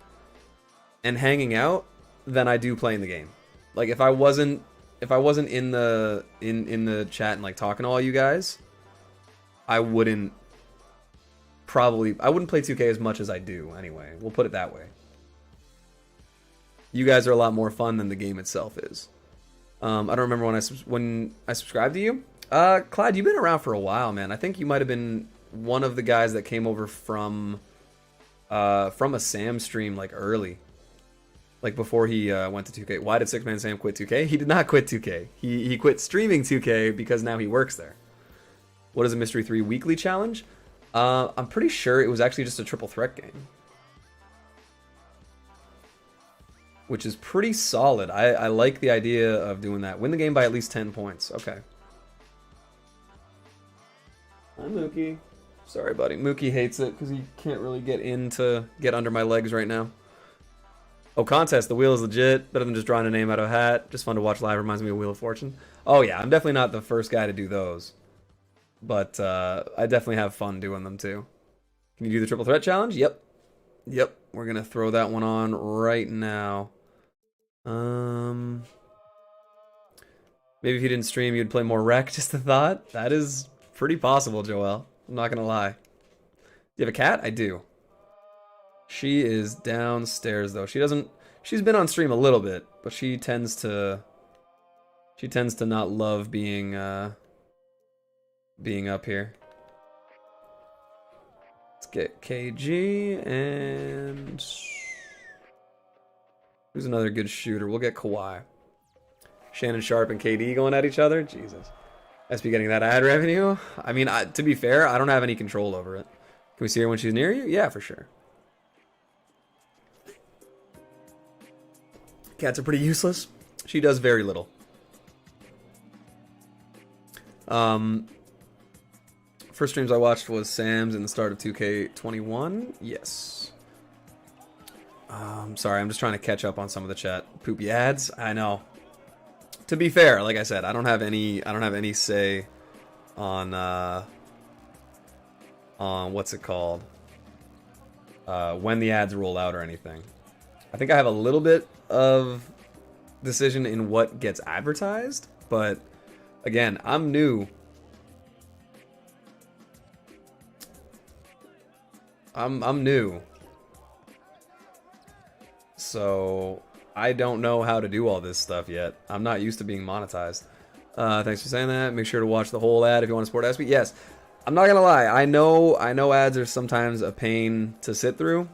and hanging out than I do playing the game. Like if I wasn't in the chat and like talking to all you guys, I wouldn't play 2K as much as I do anyway. We'll put it that way. You guys are a lot more fun than the game itself is. I don't remember when I subscribed to you. Clyde, you've been around for a while, man. I think you might have been one of the guys that came over from a Sam stream like early. Like before he went to 2K. Why did Six Man Sam quit 2K? He did not quit 2K. He quit streaming 2K because now he works there. What is a Mystery 3 weekly challenge? I'm pretty sure it was actually just a triple threat game, which is pretty solid. I like the idea of doing that. Win the game by at least 10 points. Okay. Hi, Mookie. Sorry, buddy. Mookie hates it because he can't really get under my legs right now. Oh, contest. The wheel is legit. Better than just drawing a name out of a hat. Just fun to watch live. Reminds me of Wheel of Fortune. Oh, yeah. I'm definitely not the first guy to do those. But I definitely have fun doing them, too. Can you do the triple threat challenge? Yep. Yep. We're going to throw that one on right now. Maybe if you didn't stream, you'd play more Rec. Just a thought. That is pretty possible, Joel. I'm not going to lie. Do you have a cat? I do. She is downstairs though. She's been on stream a little bit, but she tends to not love being up here. Let's get KG and who's another good shooter? We'll get Kawhi. Shannon Sharp and KD going at each other? Jesus. SB getting that ad revenue? I mean, to be fair, I don't have any control over it. Can we see her when she's near you? Yeah, for sure. Cats are pretty useless. She does very little. First streams I watched was Sam's in the start of 2K21. Yes. Sorry, I'm just trying to catch up on some of the chat. Poopy ads. I know. To be fair, like I said, I don't have any say on what's it called? When the ads roll out or anything. I think I have a little bit of decision in what gets advertised, but again, I'm new. I'm new. So I don't know how to do all this stuff yet. I'm not used to being monetized. Thanks for saying that. Make sure to watch the whole ad if you want to support SB. Yes. I'm not gonna lie. I know ads are sometimes a pain to sit through,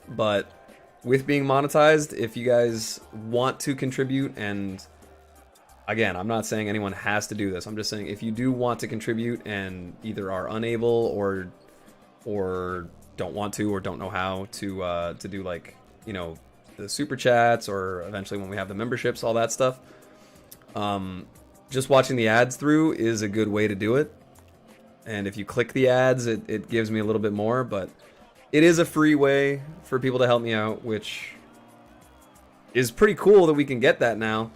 but with being monetized, if you guys want to contribute, and again, I'm not saying anyone has to do this. I'm just saying if you do want to contribute and either are unable or don't want to or don't know how to do, like, you know, the super chats or eventually when we have the memberships, all that stuff. Just watching the ads through is a good way to do it. And if you click the ads, it gives me a little bit more, but it is a free way for people to help me out, which is pretty cool that we can get that now.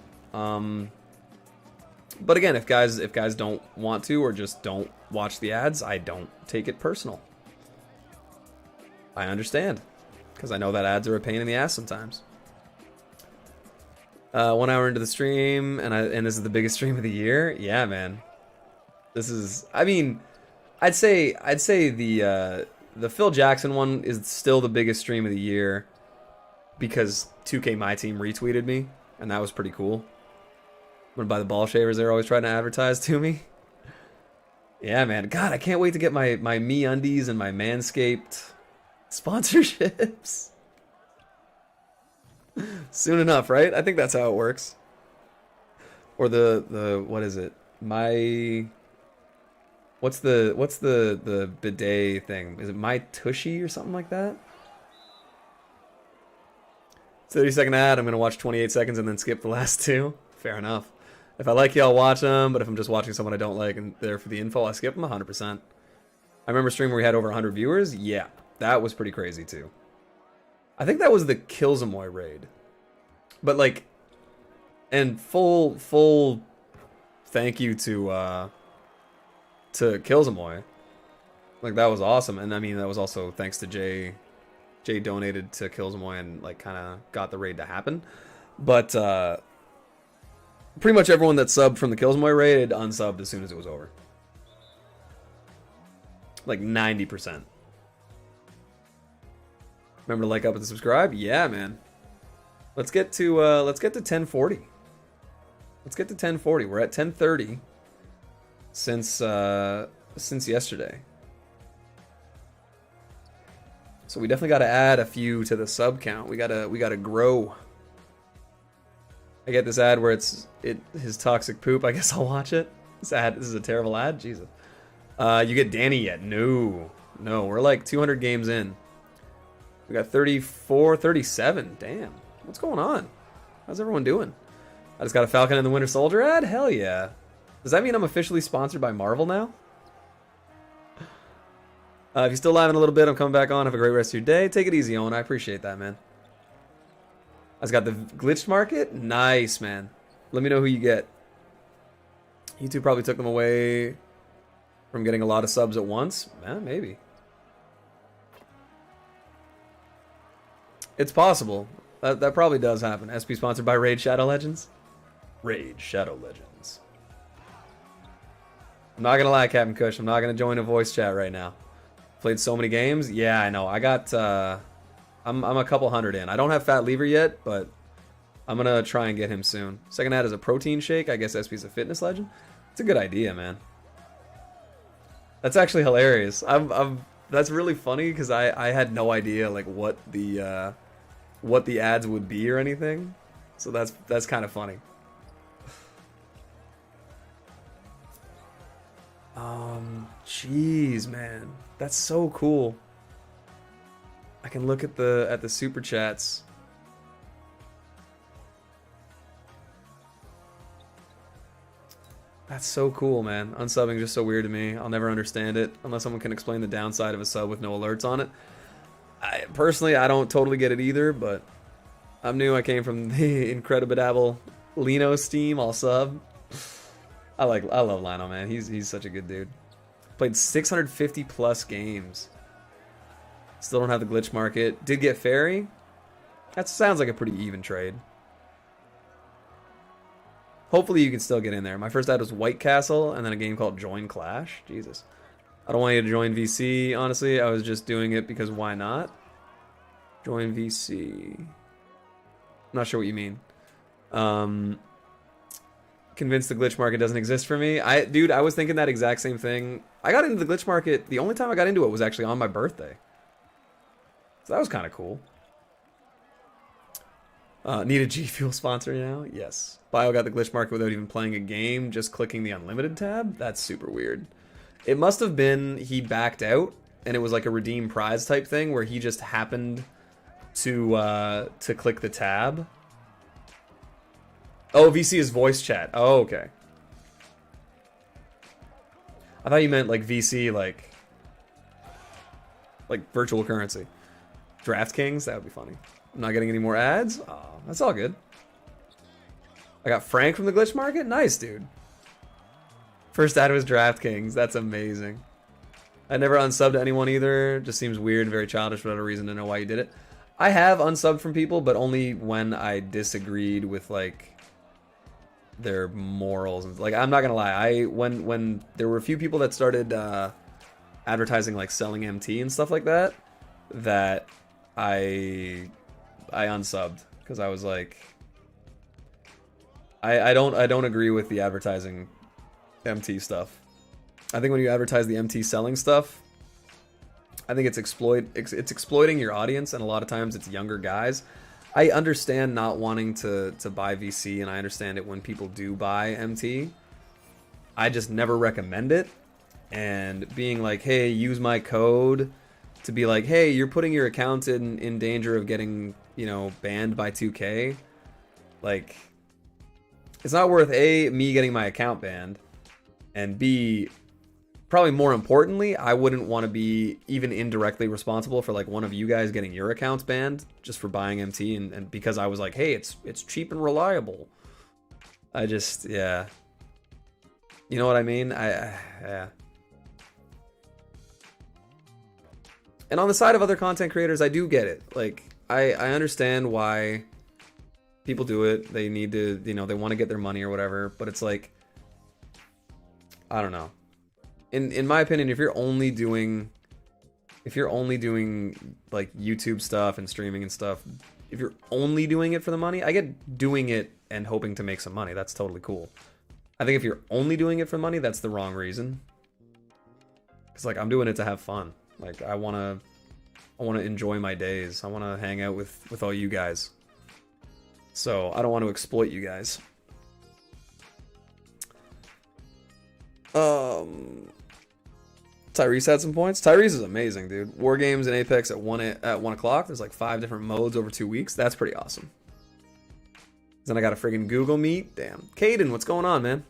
But again, if guys don't want to or just don't watch the ads, I don't take it personal. I understand, because I know that ads are a pain in the ass sometimes. 1 hour into the stream, and this is the biggest stream of the year. Yeah, man. This is, I mean, I'd say the Phil Jackson one is still the biggest stream of the year because 2K MyTEAM retweeted me, and that was pretty cool. I'm gonna buy the ball shavers they're always trying to advertise to me. Yeah, man. God, I can't wait to get my MeUndies and my Manscaped sponsorships. Soon enough, right? I think that's how it works. Or the what is it? What's the bidet thing? Is it My Tushy or something like that? 30-second ad. I'm gonna watch 28 seconds and then skip the last two. Fair enough. If I like you, I'll watch them. But if I'm just watching someone I don't like and there for the info, I skip them 100%. I remember a stream where we had over 100 viewers. Yeah, that was pretty crazy too. I think that was the Killzamoy raid. But like, and full thank you to Killzamoy. Like, that was awesome. And I mean, that was also thanks to Jay. Jay donated to Killzamoy and like kind of got the raid to happen. But pretty much everyone that subbed from the Killzamoy raid unsubbed as soon as it was over. Like 90%. Remember to like, up, and subscribe? Yeah, man. Let's get to 1040. Let's get to 1040. We're at 1030 since yesterday. So we definitely got to add a few to the sub count. We gotta grow. I get this ad where it's his toxic poop. I guess I'll watch it. This is a terrible ad. Jesus. You get Danny yet? No. We're like 200 games in. We got 34, 37. Damn. What's going on? How's everyone doing? I just got a Falcon and the Winter Soldier ad? Hell yeah. Does that mean I'm officially sponsored by Marvel now? If you're still live in a little bit, I'm coming back on. Have a great rest of your day. Take it easy, Owen. I appreciate that, man. I just got the glitched market. Nice, man. Let me know who you get. YouTube probably took them away from getting a lot of subs at once. Maybe. It's possible. That probably does happen. SP sponsored by Raid Shadow Legends. Raid Shadow Legends. I'm not gonna lie, Captain Kush. I'm not gonna join a voice chat right now. Played so many games. Yeah, I know. I got. I'm a couple hundred in. I don't have Fat Lever yet, but I'm gonna try and get him soon. Second ad is a protein shake. I guess SP's a fitness legend. It's a good idea, man. That's actually hilarious. That's really funny because I had no idea like what the ads would be or anything. So that's kind of funny. Jeez, man, that's so cool. I can look at the super chats. That's so cool, man. Unsubbing is just so weird to me. I'll never understand it unless someone can explain the downside of a sub with no alerts on it. Personally, I don't totally get it either, but I'm new. I came from the Incredibidable Lino Steam. I'll sub. I love Lino, man. He's such a good dude. Played 650 plus games. Still don't have the glitch market. Did get Fairy. That sounds like a pretty even trade. Hopefully you can still get in there. My first ad was White Castle and then a game called Join Clash. Jesus. I don't want you to join VC, honestly. I was just doing it because why not? Join VC. I'm not sure what you mean. Convinced the glitch market doesn't exist for me. Dude, I was thinking that exact same thing. I got into the glitch market. The only time I got into it was actually on my birthday. So that was kind of cool. Need a G Fuel sponsor now? Yes. Bio got the glitch market without even playing a game, just clicking the unlimited tab? That's super weird. It must have been he backed out, and it was like a redeem prize type thing where he just happened to click the tab. Oh, VC is voice chat. Oh, okay. I thought you meant like VC, like virtual currency. DraftKings? That would be funny. I'm not getting any more ads? Oh, that's all good. I got Frank from the glitch market? Nice, dude. First ad was DraftKings. That's amazing. I never unsubbed to anyone either. Just seems weird and very childish without a reason to know why you did it. I have unsubbed from people, but only when I disagreed with like their morals. And like, I'm not gonna lie, when there were a few people that started advertising like selling MT and stuff like that, that I unsubbed because I was like, I don't agree with the advertising MT stuff. I think when you advertise the MT selling stuff, I think it's exploiting your audience, and a lot of times it's younger guys. I understand not wanting to buy VC, and I understand it when people do buy MT. I just never recommend it. And being like, hey, use my code, to be like, hey, you're putting your account in danger of getting, you know, banned by 2K. Like, it's not worth A, me getting my account banned, and B, probably more importantly, I wouldn't want to be even indirectly responsible for like one of you guys getting your accounts banned just for buying MT, and because I was like, hey, it's cheap and reliable. I just, yeah. You know what I mean? Yeah. And on the side of other content creators, I do get it. Like, I understand why people do it. They need to, you know, they want to get their money or whatever. But it's like, I don't know. In my opinion, if you're only doing like YouTube stuff and streaming and stuff, if you're only doing it for the money, I get doing it and hoping to make some money. That's totally cool. I think if you're only doing it for money, that's the wrong reason. Because like, I'm doing it to have fun. Like, I want I want to enjoy my days. I want to hang out with all you guys. So I don't want to exploit you guys. Tyrese had some points. Tyrese is amazing, dude. War games and Apex at 1 o'clock. There's like 5 different modes over 2 weeks. That's pretty awesome. Then I got a friggin' Google Meet. Damn. Caden, what's going on, man?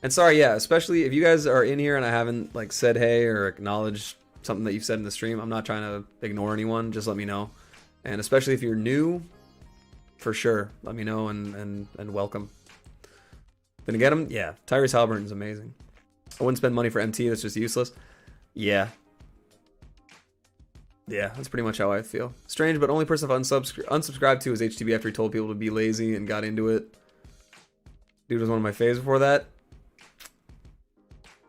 And sorry, yeah, especially if you guys are in here and I haven't like said hey or acknowledged something that you've said in the stream. I'm not trying to ignore anyone. Just let me know. And especially if you're new, for sure, let me know and welcome. Gonna get him? Yeah. Tyrese Halliburton's amazing. I wouldn't spend money for MT. That's just useless. Yeah. Yeah, that's pretty much how I feel. Strange, but only person I've unsubscribed to is HTB after he told people to be lazy and got into it. Dude was one of my faves before that.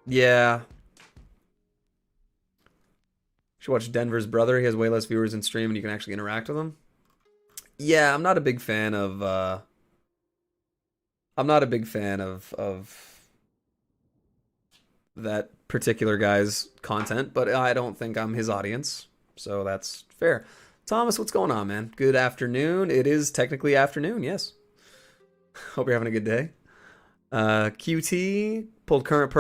Yeah. Should watch Denver's brother. He has way less viewers in stream and you can actually interact with him. Yeah, I'm not a big fan of that particular guy's content, but I don't think I'm his audience, so that's fair. Thomas, what's going on, man? Good afternoon. It is technically afternoon, yes. Hope you're having a good day. QT pulled current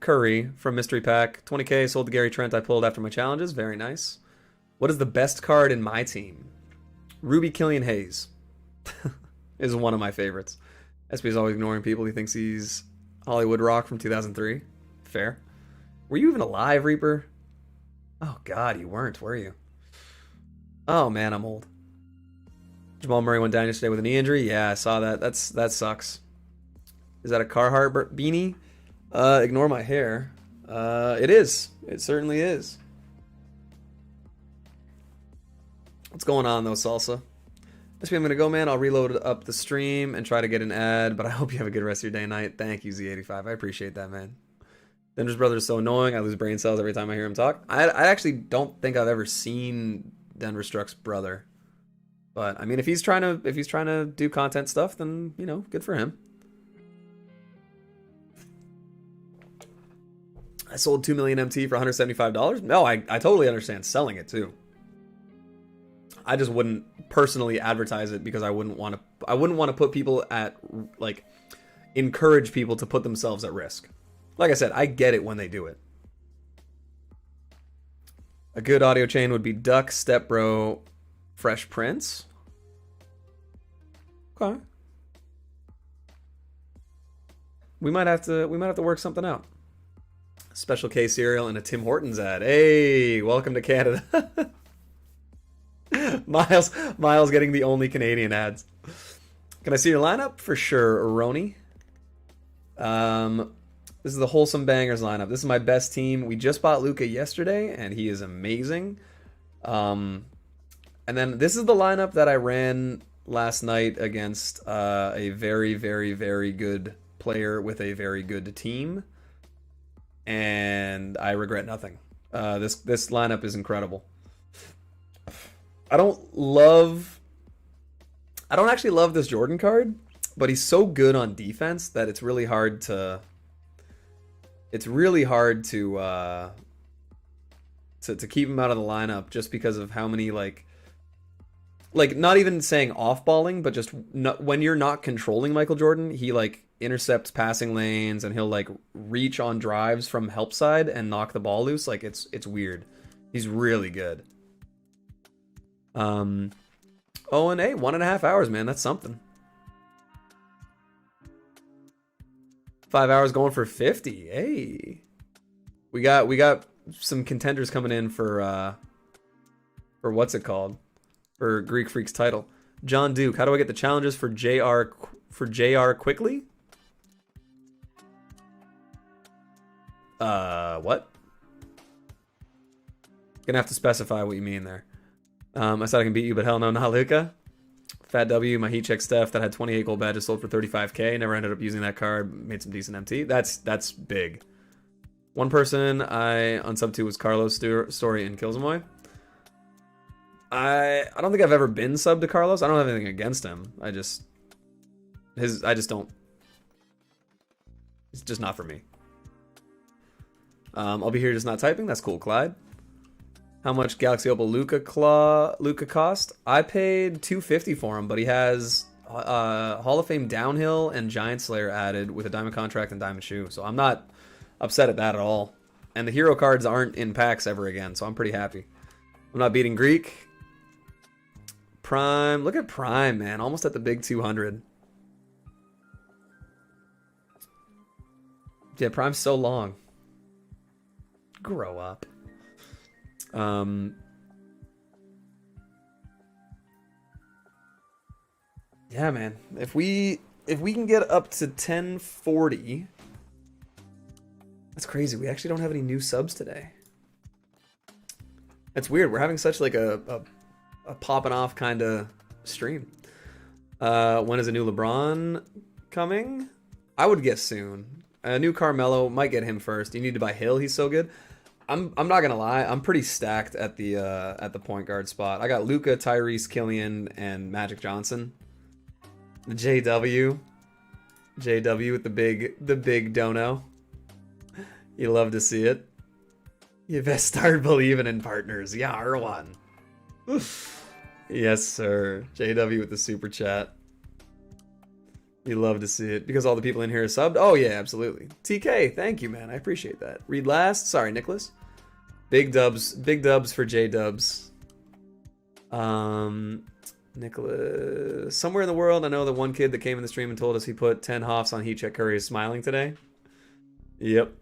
Curry from Mystery Pack. 20k sold to Gary Trent. I pulled after my challenges. Very nice. What is the best card in my team? Ruby Killian Hayes is one of my favorites. SP's always ignoring people. He thinks he's Hollywood Rock from 2003. Fair. Were you even alive, Reaper? Oh God, you weren't, were you? Oh man, I'm old. Jamal Murray went down yesterday with a knee injury. Yeah, I saw that. That sucks. Is that a Carhartt beanie? Ignore my hair. It is. It certainly is. What's going on though, Salsa? This way I'm gonna go, man. I'll reload up the stream and try to get an ad, but I hope you have a good rest of your day and night. Thank you, Z85. I appreciate that, man. Denver's brother is so annoying. I lose brain cells every time I hear him talk. I actually don't think I've ever seen Denver Struck's brother. But I mean, if he's trying to do content stuff, then you know, good for him. I sold 2 million MT for $175. No, I totally understand selling it too. I just wouldn't personally advertise it because I wouldn't want to put people at like encourage people to put themselves at risk. Like I said, I get it when they do it. A good audio chain would be Duck, Step Bro, Fresh Prince. Okay. We might have to work something out. Special K cereal and a Tim Hortons ad. Hey, welcome to Canada. Miles getting the only Canadian ads. Can I see your lineup? For sure, Roni. This is the Wholesome Bangers lineup. This is my best team. We just bought Luka yesterday, and he is amazing. And then this is the lineup that I ran last night against a very, very, very good player with a very good team. And I regret nothing. This lineup is incredible. I don't actually love this Jordan card, but he's so good on defense that it's really hard to keep him out of the lineup just because of how many like not even saying off balling, but just when you're not controlling Michael Jordan, he like intercepts passing lanes and he'll like reach on drives from help side and knock the ball loose. Like it's weird. He's really good. And hey, 1.5 hours, man. That's something. 5 hours going for 50. Hey, we got some contenders coming in for what's it called? For Greek Freak's title. John Duke, how do I get the challenges for JR quickly? What? Gonna have to specify what you mean there. I said I can beat you, but hell no, not Luka. Fat W, my heat check Steph that had 28 gold badges sold for 35k. Never ended up using that card. Made some decent MT. That's big. One person I unsubbed to was Carlos Story in Killsamoy. I don't think I've ever been subbed to Carlos. I don't have anything against him. I just don't. It's just not for me. I'll be here just not typing. That's cool, Clyde. How much Galaxy Opal Luca cost? I paid $250 for him, but he has Hall of Fame Downhill and Giant Slayer added with a Diamond Contract and Diamond Shoe. So I'm not upset at that at all. And the hero cards aren't in packs ever again, so I'm pretty happy. I'm not beating Greek. Prime. Look at Prime, man. Almost at the big 200. Yeah, Prime's so long. Grow up. Yeah, man. If we can get up to 1040, that's crazy. We actually don't have any new subs today. It's weird. We're having such like a popping off kind of stream. When is a new LeBron coming? I would guess soon. A new Carmelo, might get him first. You need to buy Hill. He's so good. I'm not gonna lie. I'm pretty stacked at the point guard spot. I got Luka, Tyrese, Killian, and Magic Johnson. The JW with the big dono. You love to see it. You best start believing in partners. Yeah, R1. Yes, sir. JW with the super chat. You love to see it because all the people in here are subbed. Oh yeah, absolutely. TK, thank you, man. I appreciate that. Read last. Sorry, Nicholas. Big dubs for J Dubs. Nicholas. Somewhere in the world, I know the one kid that came in the stream and told us he put 10 hoffs on Heat Check Curry is smiling today. Yep.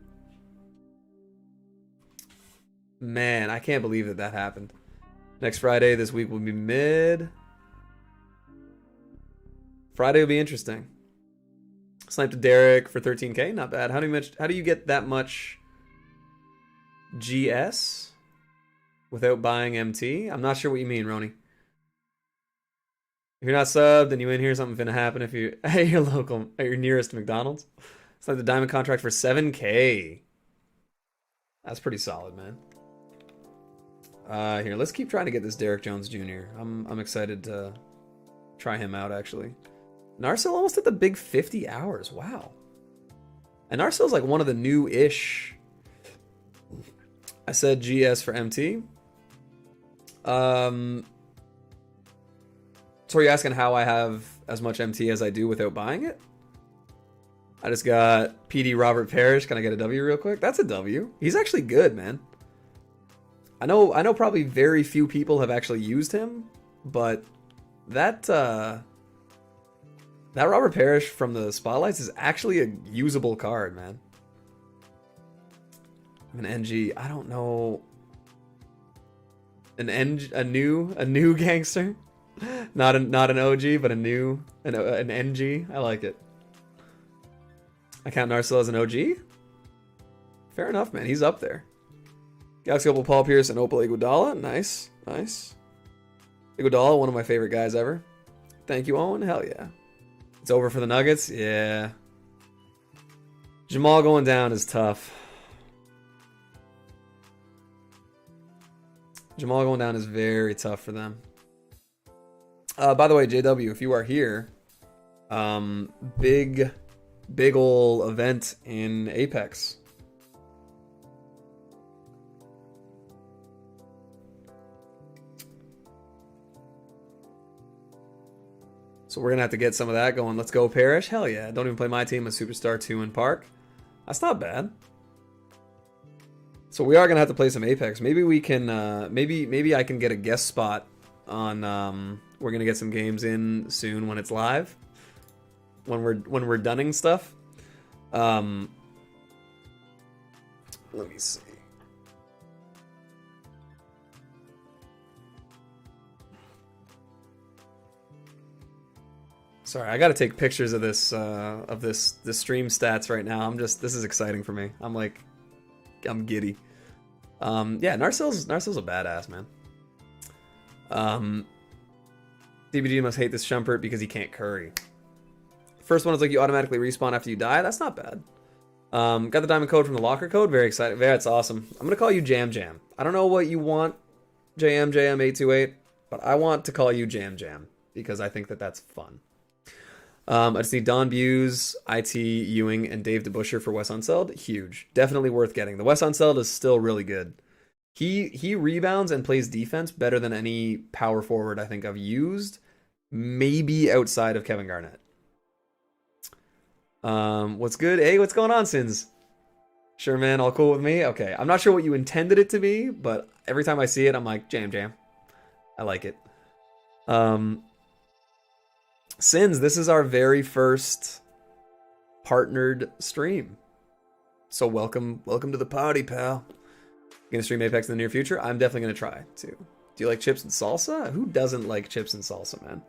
Man, I can't believe that happened. Next Friday, this week will be mid. Friday will be interesting. Sniped to Derek for 13k, not bad. How do you get that much GS without buying MT? I'm not sure what you mean, Roni. If you're not subbed and you in here, something's gonna happen if you at your nearest McDonald's. It's like the diamond contract for 7k. That's pretty solid, man. Here, let's keep trying to get this Derek Jones Jr. I'm excited to try him out, actually. Narcel almost at the big 50 hours. Wow. And Narcel's like one of the new-ish. I said GS for MT. So are you asking how I have as much MT as I do without buying it? I just got PD Robert Parrish. Can I get a W real quick? That's a W. He's actually good, man. I know probably very few people have actually used him, but that Robert Parrish from the Spotlights is actually a usable card, man. An NG, I don't know. A new gangster? Not an OG, but an NG. I like it. I count Narcel as an OG? Fair enough, man. He's up there. Galaxy Opal Paul Pierce and Opal Iguodala. Nice. Nice. Iguodala, one of my favorite guys ever. Thank you, Owen. Hell yeah. It's over for the Nuggets? Yeah. Jamal going down is tough. Jamal going down is very tough for them. By the way, JW, if you are here, big ol' event in Apex. So we're going to have to get some of that going. Let's go, Parrish. Hell yeah. Don't even play my team, a Superstar 2 in Park. That's not bad. So we are going to have to play some Apex. Maybe we can, maybe I can get a guest spot on, we're going to get some games in soon when it's live. When we're dunning stuff. Let me see. Sorry, I got to take pictures of this the stream stats right now. This is exciting for me. I'm giddy. Yeah, Narcel's a badass, man. DBG must hate this Shumpert because he can't curry. First one is like you automatically respawn after you die. That's not bad. Got the diamond code from the locker code. Very excited. That's awesome. I'm gonna call you Jam Jam. I don't know what you want, JM828, but I want to call you Jam Jam because I think that's fun. I just need Don Buse, IT Ewing, and Dave DeBuscher for Wes Unseld. Huge. Definitely worth getting. The Wes Unseld is still really good. He rebounds and plays defense better than any power forward I think I've used, maybe outside of Kevin Garnett. What's good? Hey, what's going on, Sins? Sure, man. All cool with me? Okay. I'm not sure what you intended it to be, but every time I see it, I'm like, jam. I like it. Sins, this is our very first partnered stream. So welcome to the party, pal. Gonna stream Apex in the near future? I'm definitely gonna try to. Do you like chips and salsa? Who doesn't like chips and salsa, man?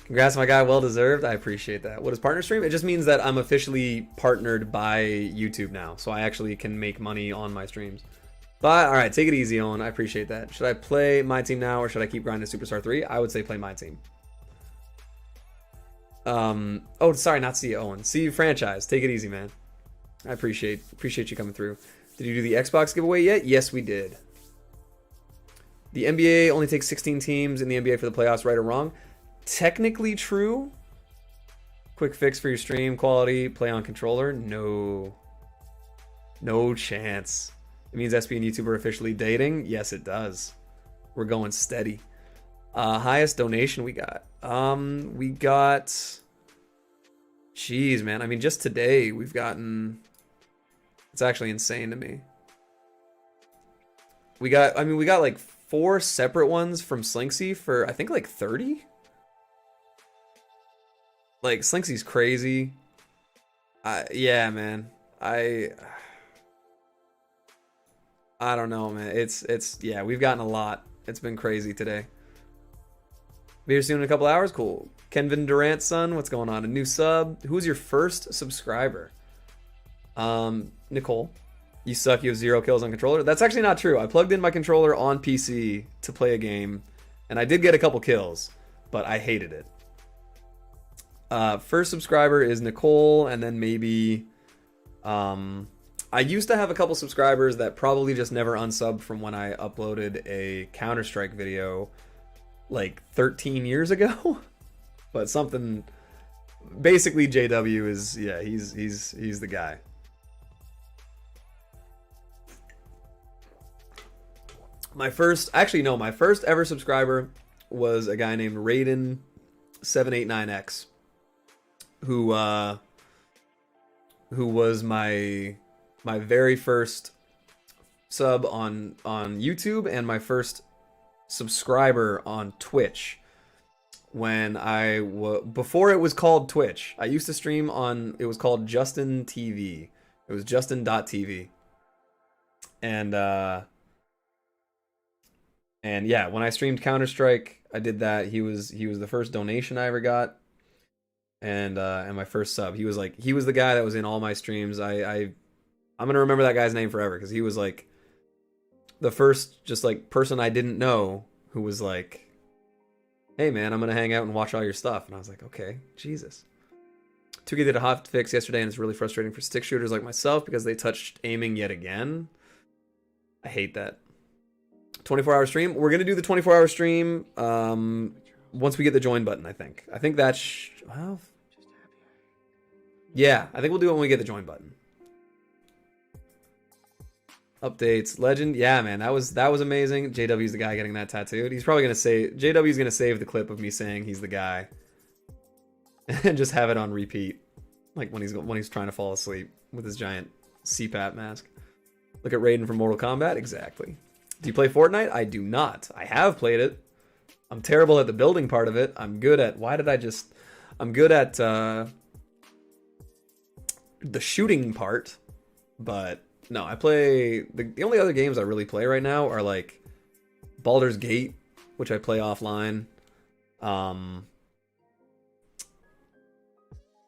Congrats, my guy. Well deserved. I appreciate that. What is partner stream? It just means that I'm officially partnered by YouTube now, so I actually can make money on my streams. But all right, take it easy, Owen. I appreciate that. Should I play my team now, or should I keep grinding Superstar 3? I would say play my team. Oh, sorry, not see you, Owen. See you, franchise. Take it easy, man. I appreciate you coming through. Did you do the Xbox giveaway yet? Yes, we did. The NBA only takes 16 teams in the NBA for the playoffs, right or wrong? Technically true. Quick fix for your stream quality. Play on controller. No chance. It means SP and YouTube are officially dating. Yes, it does. We're going steady. Highest donation we got. Jeez, man. I mean, just today we've gotten. It's actually insane to me. We got like 4 separate ones from Slinksy for I think like 30. Like, Slinksy's crazy. Yeah, man. I don't know, man. It's yeah, we've gotten a lot. It's been crazy today. Be here soon in a couple hours. Cool. Kenvin Durant's son, what's going on? A new sub. Who's your first subscriber? Nicole. You suck. You have 0 kills on controller. That's actually not true. I plugged in my controller on PC to play a game, and I did get a couple kills, but I hated it. First subscriber is Nicole, and then maybe I used to have a couple subscribers that probably just never unsubbed from when I uploaded a Counter-Strike video like 13 years ago. But something basically JW is, yeah, he's the guy. My first ever subscriber was a guy named Raiden789X. Who was my very first sub on YouTube and my first subscriber on Twitch when before it was called Twitch. I used to stream on, it was called Justin TV. It was Justin.tv. And yeah, when I streamed Counter-Strike, I did that. He was the first donation I ever got. And my first sub. He was the guy that was in all my streams. I'm gonna remember that guy's name forever because he was like the first just like person I didn't know who was like, hey man, I'm gonna hang out and watch all your stuff. And I was like, okay, Jesus. 2K did a hot fix yesterday, and it's really frustrating for stick shooters like myself because they touched aiming yet again. I hate that. 24-hour stream. We're gonna do the 24-hour stream once we get the join button. I think that's well. Yeah, I think we'll do it when we get the join button. Updates, legend. Yeah, man, that was amazing. JW's the guy getting that tattooed. He's probably gonna say JW's gonna save the clip of me saying he's the guy, and just have it on repeat, like when he's trying to fall asleep with his giant CPAP mask. Look at Raiden from Mortal Kombat. Exactly. Do you play Fortnite? I do not. I have played it. I'm terrible at the building part of it. I'm good at the shooting part, but no, I play the only other games I really play right now are like Baldur's Gate, which I play offline,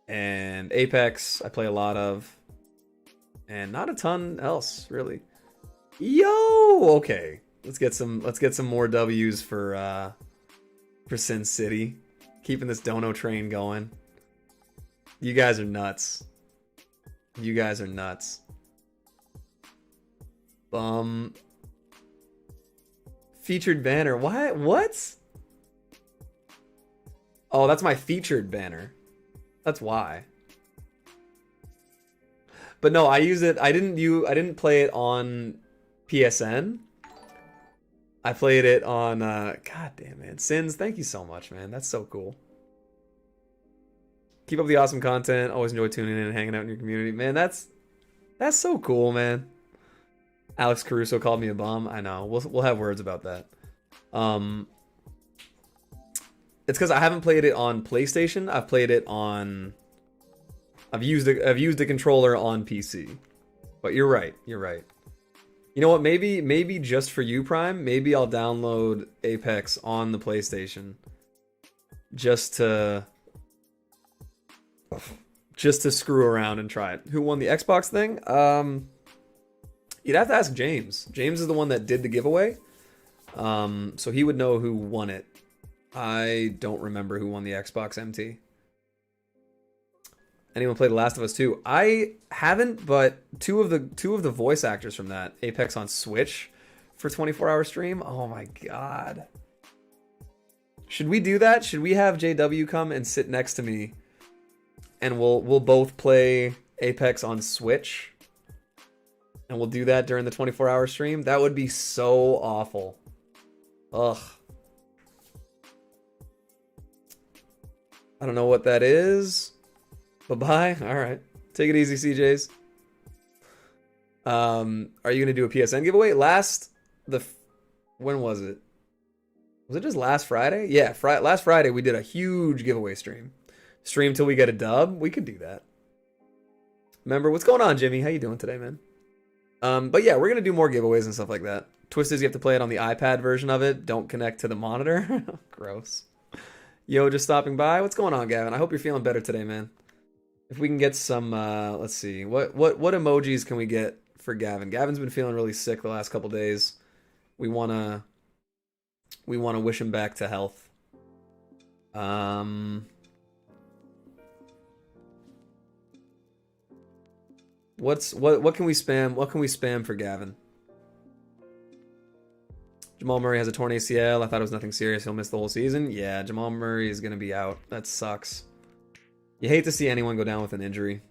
and Apex I play a lot of, and not a ton else really. Yo, okay, let's get some more W's for for Sin City. Keeping this dono train going. You guys are nuts. You guys are nuts. Featured banner. What? Oh, that's my featured banner. That's why. But no, I use it. I didn't play it on PSN. I played it on God damn it. Sins, thank you so much, man. That's so cool. Keep up the awesome content. Always enjoy tuning in and hanging out in your community. Man, that's so cool, man. Alex Caruso called me a bum. I know. We'll have words about that. It's because I haven't played it on PlayStation. I've played it on. I've used a controller on PC. But you're right. You're right. You know what? Maybe just for you, Prime. Maybe I'll download Apex on the PlayStation. Just to screw around and try it. Who won the Xbox thing? You'd have to ask James. James is the one that did the giveaway. So he would know who won it. I don't remember who won the Xbox MT. Anyone play The Last of Us 2? I haven't, but two of the voice actors from that, Apex on Switch for 24-hour stream. Oh my god. Should we do that? Should we have JW come and sit next to me and we'll both play Apex on Switch? And we'll do that during the 24-hour stream? That would be so awful. Ugh. I don't know what that is. Bye-bye. All right. Take it easy, CJs. Are you going to do a PSN giveaway? When was it? Was it just last Friday? Yeah, last Friday we did a huge giveaway stream. Stream till we get a dub. We could do that. Remember, what's going on, Jimmy? How you doing today, man? But yeah, we're going to do more giveaways and stuff like that. Twist is you have to play it on the iPad version of it. Don't connect to the monitor. Gross. Yo, just stopping by. What's going on, Gavin? I hope you're feeling better today, man. If we can get some, let's see. What emojis can we get for Gavin? Gavin's been feeling really sick the last couple days. We wanna wish him back to health. What can we spam? What can we spam for Gavin? Jamal Murray has a torn ACL. I thought it was nothing serious. He'll miss the whole season. Yeah, Jamal Murray is gonna be out. That sucks. You hate to see anyone go down with an injury.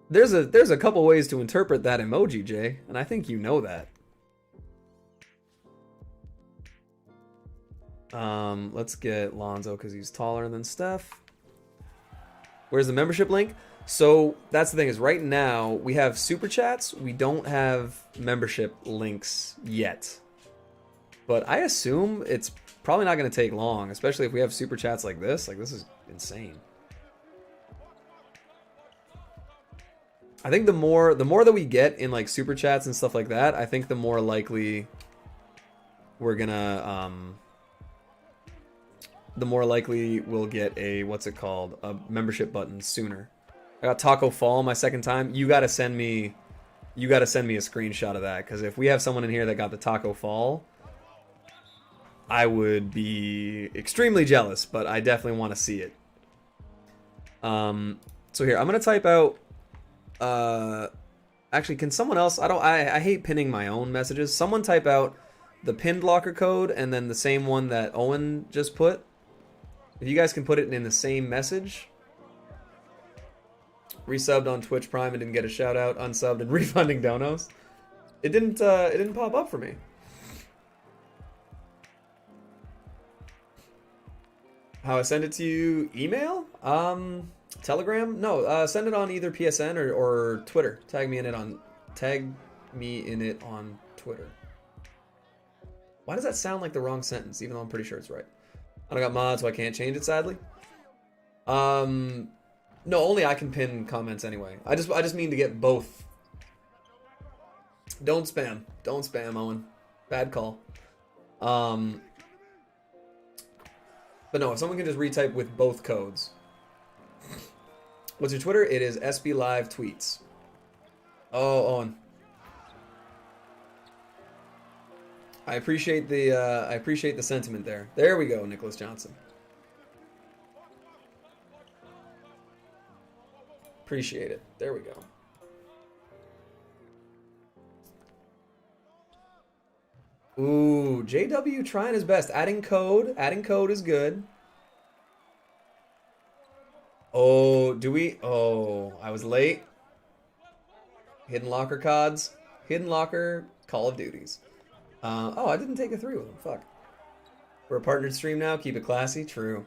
There's a couple ways to interpret that emoji, Jay, and I think you know that. Let's get Lonzo because he's taller than Steph. Where's the membership link? So that's the thing is right now we have super chats. We don't have membership links yet. But I assume it's probably not going to take long, especially if we have super chats like this. Like, this is insane. I think the more that we get in like super chats and stuff like that, I think the more likely we're gonna the more likely we'll get a a membership button sooner. I got Taco Fall my second time. You gotta send me a screenshot of that, because if we have someone in here that got the Taco Fall, I would be extremely jealous, but I definitely want to see it. So here, I'm gonna type out. Actually, can someone else? I hate pinning my own messages. Someone type out the pinned locker code and then the same one that Owen just put. If you guys can put it in the same message. Resubbed on Twitch Prime and didn't get a shout out. Unsubbed and refunding donos. It didn't pop up for me. How I send it to you? Email? Telegram? No, send it on either PSN or Twitter. Tag me in it on Twitter. Why does that sound like the wrong sentence, even though I'm pretty sure it's right? I don't got mods, so I can't change it, sadly. No, only I can pin comments anyway. I just mean to get both. Don't spam, Owen. Bad call. But no, if someone can just retype with both codes. What's your Twitter? It is SB Live Tweets. Oh, Owen. I appreciate the sentiment there. There we go, Nicholas Johnson. Appreciate it. There we go. Ooh, JW trying his best. Adding code is good. Oh, do we? Oh, I was late. Hidden locker CODs. Hidden locker Call of Duties. Oh, I didn't take a 3 with him. Fuck. We're a partnered stream now. Keep it classy. True.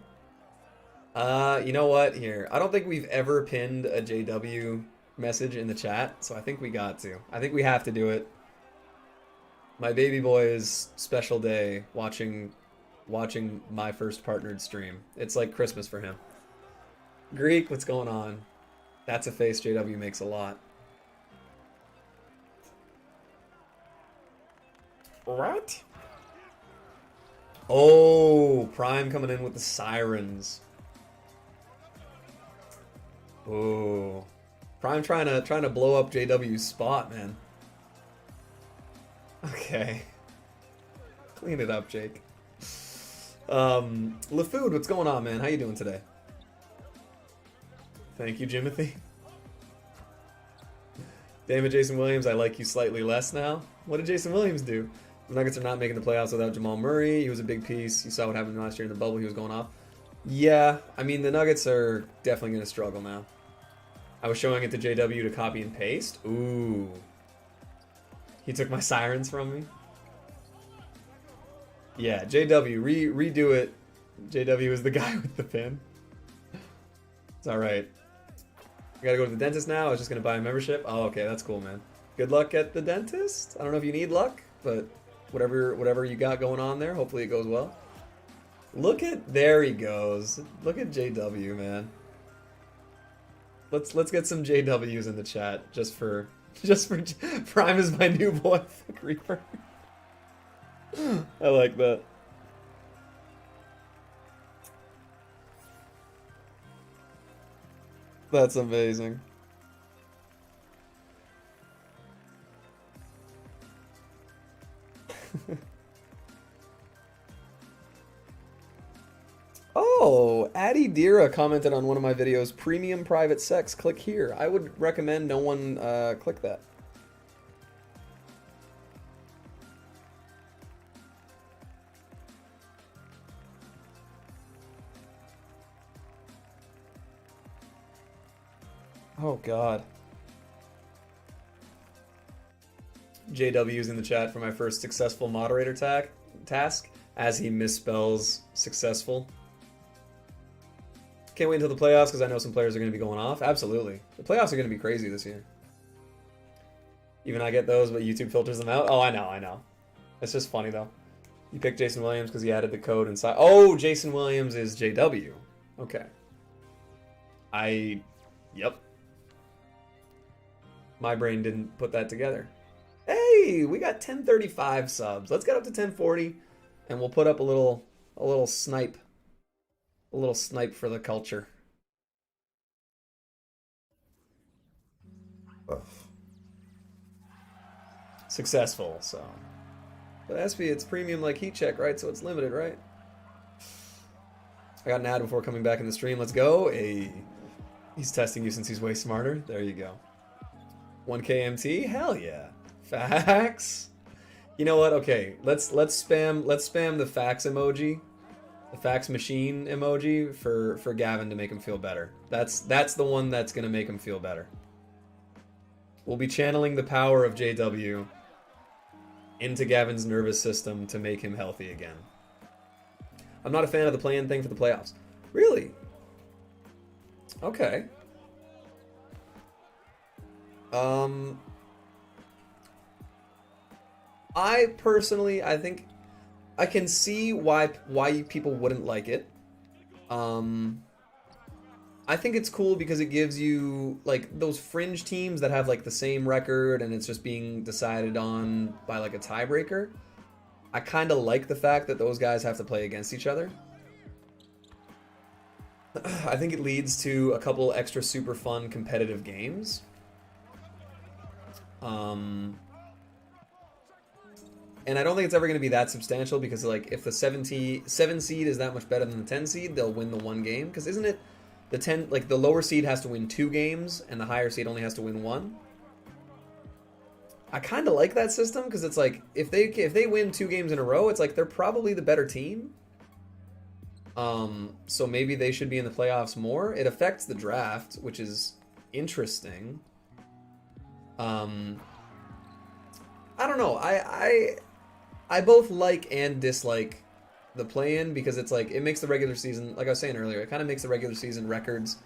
You know what? Here. I don't think we've ever pinned a JW message in the chat, so I think we got to. I think we have to do it. My baby boy's special day watching my first partnered stream. It's like Christmas for him. Greek, what's going on? That's a face JW makes a lot. What? Oh, Prime coming in with the sirens. Oh, Prime trying to blow up JW's spot, man. Okay, clean it up, Jake. LaFood, what's going on, man? How you doing today? Thank you, Jimothy. Damn it, Jason Williams, I like you slightly less now. What did Jason Williams do? The Nuggets are not making the playoffs without Jamal Murray. He was a big piece. You saw what happened last year in the bubble. He was going off. Yeah, I mean, the Nuggets are definitely going to struggle now. I was showing it to JW to copy and paste. Ooh. He took my sirens from me. Yeah, JW, redo it. JW is the guy with the pin. It's alright. I gotta go to the dentist now. I was just gonna buy a membership. Oh, okay, that's cool, man. Good luck at the dentist. I don't know if you need luck, but whatever you got going on there, hopefully it goes well. There he goes. Look at JW, man. Let's get some JWs in the chat just for Prime is my new boy. Fuck Reaper. I like that. That's amazing. Oh, Addy Dira commented on one of my videos, premium private sex, click here. I would recommend no one click that. Oh god. JW's in the chat for my first successful moderator task as he misspells successful. Can't wait until the playoffs because I know some players are going to be going off. Absolutely. The playoffs are going to be crazy this year. Even I get those, but YouTube filters them out. Oh, I know. It's just funny, though. You picked Jason Williams because he added the code inside. Oh, Jason Williams is JW. Okay. Yep. My brain didn't put that together. Hey, we got 1035 subs. Let's get up to 1040, and we'll put up a little snipe. A little snipe for the culture. Ugh. Successful, so. But SP, it's premium like Heat Check, right? So it's limited, right? I got an ad before coming back in the stream. Let's go. Hey, he's testing you since he's way smarter. There you go. 1K MT? Hell yeah. Facts. You know what? Okay, let's spam the fax emoji. The fax machine emoji for Gavin to make him feel better. That's the one that's gonna make him feel better. We'll be channeling the power of JW into Gavin's nervous system to make him healthy again. I'm not a fan of the play-in thing for the playoffs. Really? Okay. I personally, I think I can see why people wouldn't like it. I think it's cool because it gives you like those fringe teams that have like the same record and it's just being decided on by like a tiebreaker. I kind of like the fact that those guys have to play against each other. I think it leads to a couple extra super fun competitive games. And I don't think it's ever going to be that substantial because, like, if the 7 seed is that much better than the 10 seed, they'll win the one game. Because isn't it the 10, like, the lower seed has to win 2 games and the higher seed only has to win 1? I kind of like that system because it's like, if they win 2 games in a row, it's like they're probably the better team. So maybe they should be in the playoffs more. It affects the draft, which is interesting. I don't know. I both like and dislike the play-in because it's like it makes the regular season, like I was saying earlier, it kind of makes the regular season records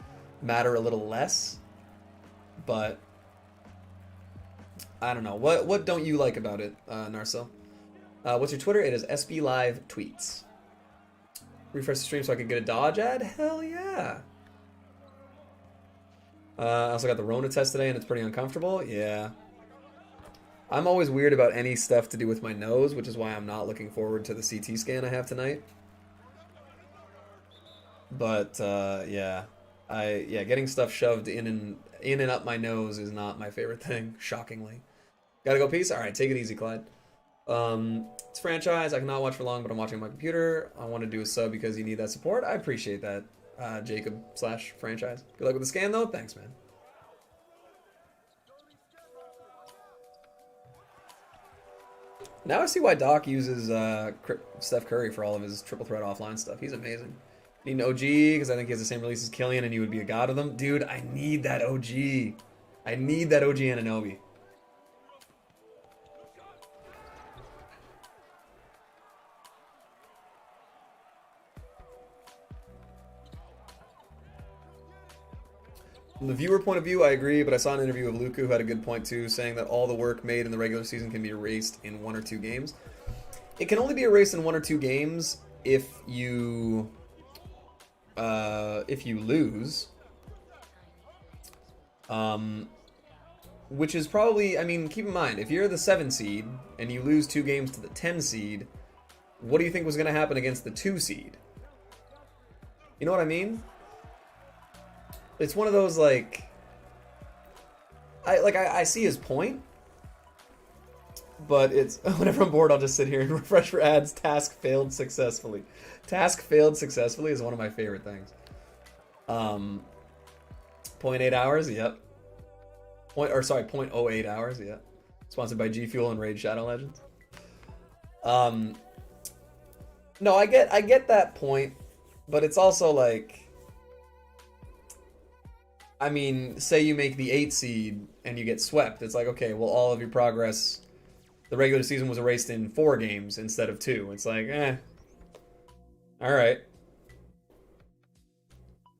matter a little less. But I don't know. What don't you like about it, Narcel? What's your Twitter? It is SB Live Tweets. Refresh the stream so I can get a Dodge ad? Hell yeah. I also got the Rona test today and it's pretty uncomfortable. Yeah. I'm always weird about any stuff to do with my nose, which is why I'm not looking forward to the CT scan I have tonight. But yeah, getting stuff shoved in and up my nose is not my favorite thing. Shockingly. Gotta go peace. All right, take it easy, Clyde. It's franchise. I cannot watch for long, but I'm watching on my computer. I want to do a sub because you need that support. I appreciate that, Jacob/franchise. Good luck with the scan though. Thanks, man. Now I see why Doc uses Steph Curry for all of his triple threat offline stuff. He's amazing. Need an OG because I think he has the same release as Killian and he would be a god of them. Dude, I need that OG. I need that OG Anunoby. From the viewer point of view, I agree, but I saw an interview of Luku who had a good point too, saying that all the work made in the regular season can be erased in 1 or 2 games. It can only be erased in 1 or 2 games if you lose. Which is probably, I mean, keep in mind, if you're the 7 seed and you lose 2 games to the 10 seed, what do you think was going to happen against the 2 seed? You know what I mean? It's one of those, like, I see his point, but it's, whenever I'm bored, I'll just sit here and refresh for ads. Task failed successfully. Task failed successfully is one of my favorite things. 0.8 hours, yep. 0.08 hours, yeah. Sponsored by G Fuel and Raid Shadow Legends. No, I get that point, but it's also like, I mean, say you make the 8 seed and you get swept. It's like, okay, well, all of your progress, the regular season was erased in 4 games instead of 2. It's like, all right.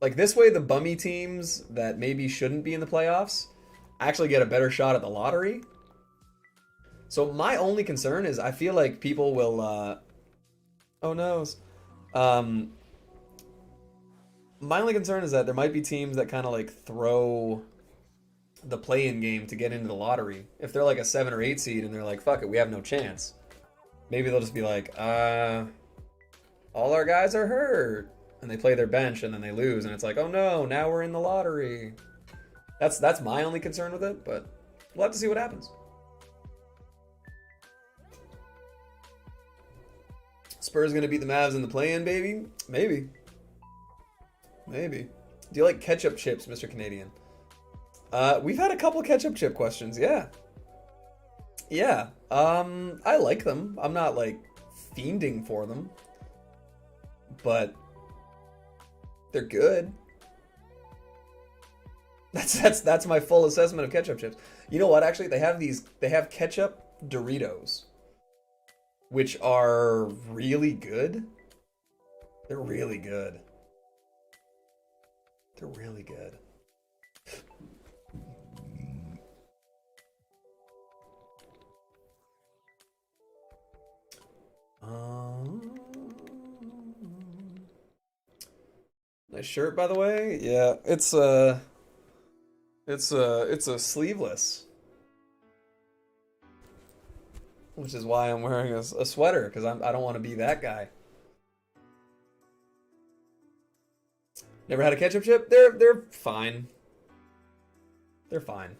Like, this way, the bummy teams that maybe shouldn't be in the playoffs actually get a better shot at the lottery. So my only concern is I feel like people will, oh no. My only concern is that there might be teams that kind of like throw the play-in game to get into the lottery. If they're like a 7 or 8 seed and they're like, fuck it, we have no chance. Maybe they'll just be like, all our guys are hurt. And they play their bench and then they lose. And it's like, oh no, now we're in the lottery. That's my only concern with it, but we'll have to see what happens. Spurs gonna beat the Mavs in the play-in, baby? Maybe. Maybe. Do you like ketchup chips, Mr. Canadian? We've had a couple ketchup chip questions, yeah. Yeah. I like them. I'm not like fiending for them. But they're good. That's my full assessment of ketchup chips. You know what, actually? They have ketchup Doritos, which are really good. They're really good. They're really good. Nice shirt, by the way. Yeah, it's a sleeveless, which is why I'm wearing a sweater, because I don't want to be that guy. Never had a ketchup chip? They're fine. They're fine.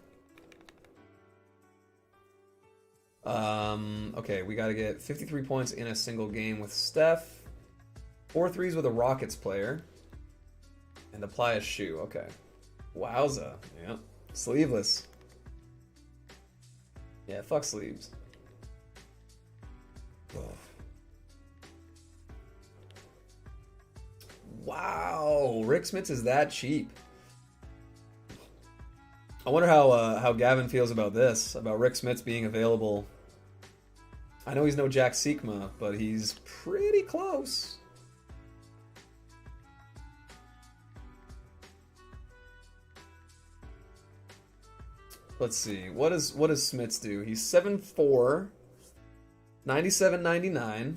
Okay, we got to get 53 points in a single game with Steph. 4 threes with a Rockets player. And apply a shoe. Okay. Wowza. Yeah. Sleeveless. Yeah, fuck sleeves. Ugh. Wow, Rick Smits is that cheap. I wonder how Gavin feels about this, about Rick Smits being available. I know he's no Jack Sikma, but he's pretty close. Let's see. What does Smits do? He's 7'4", 97.99.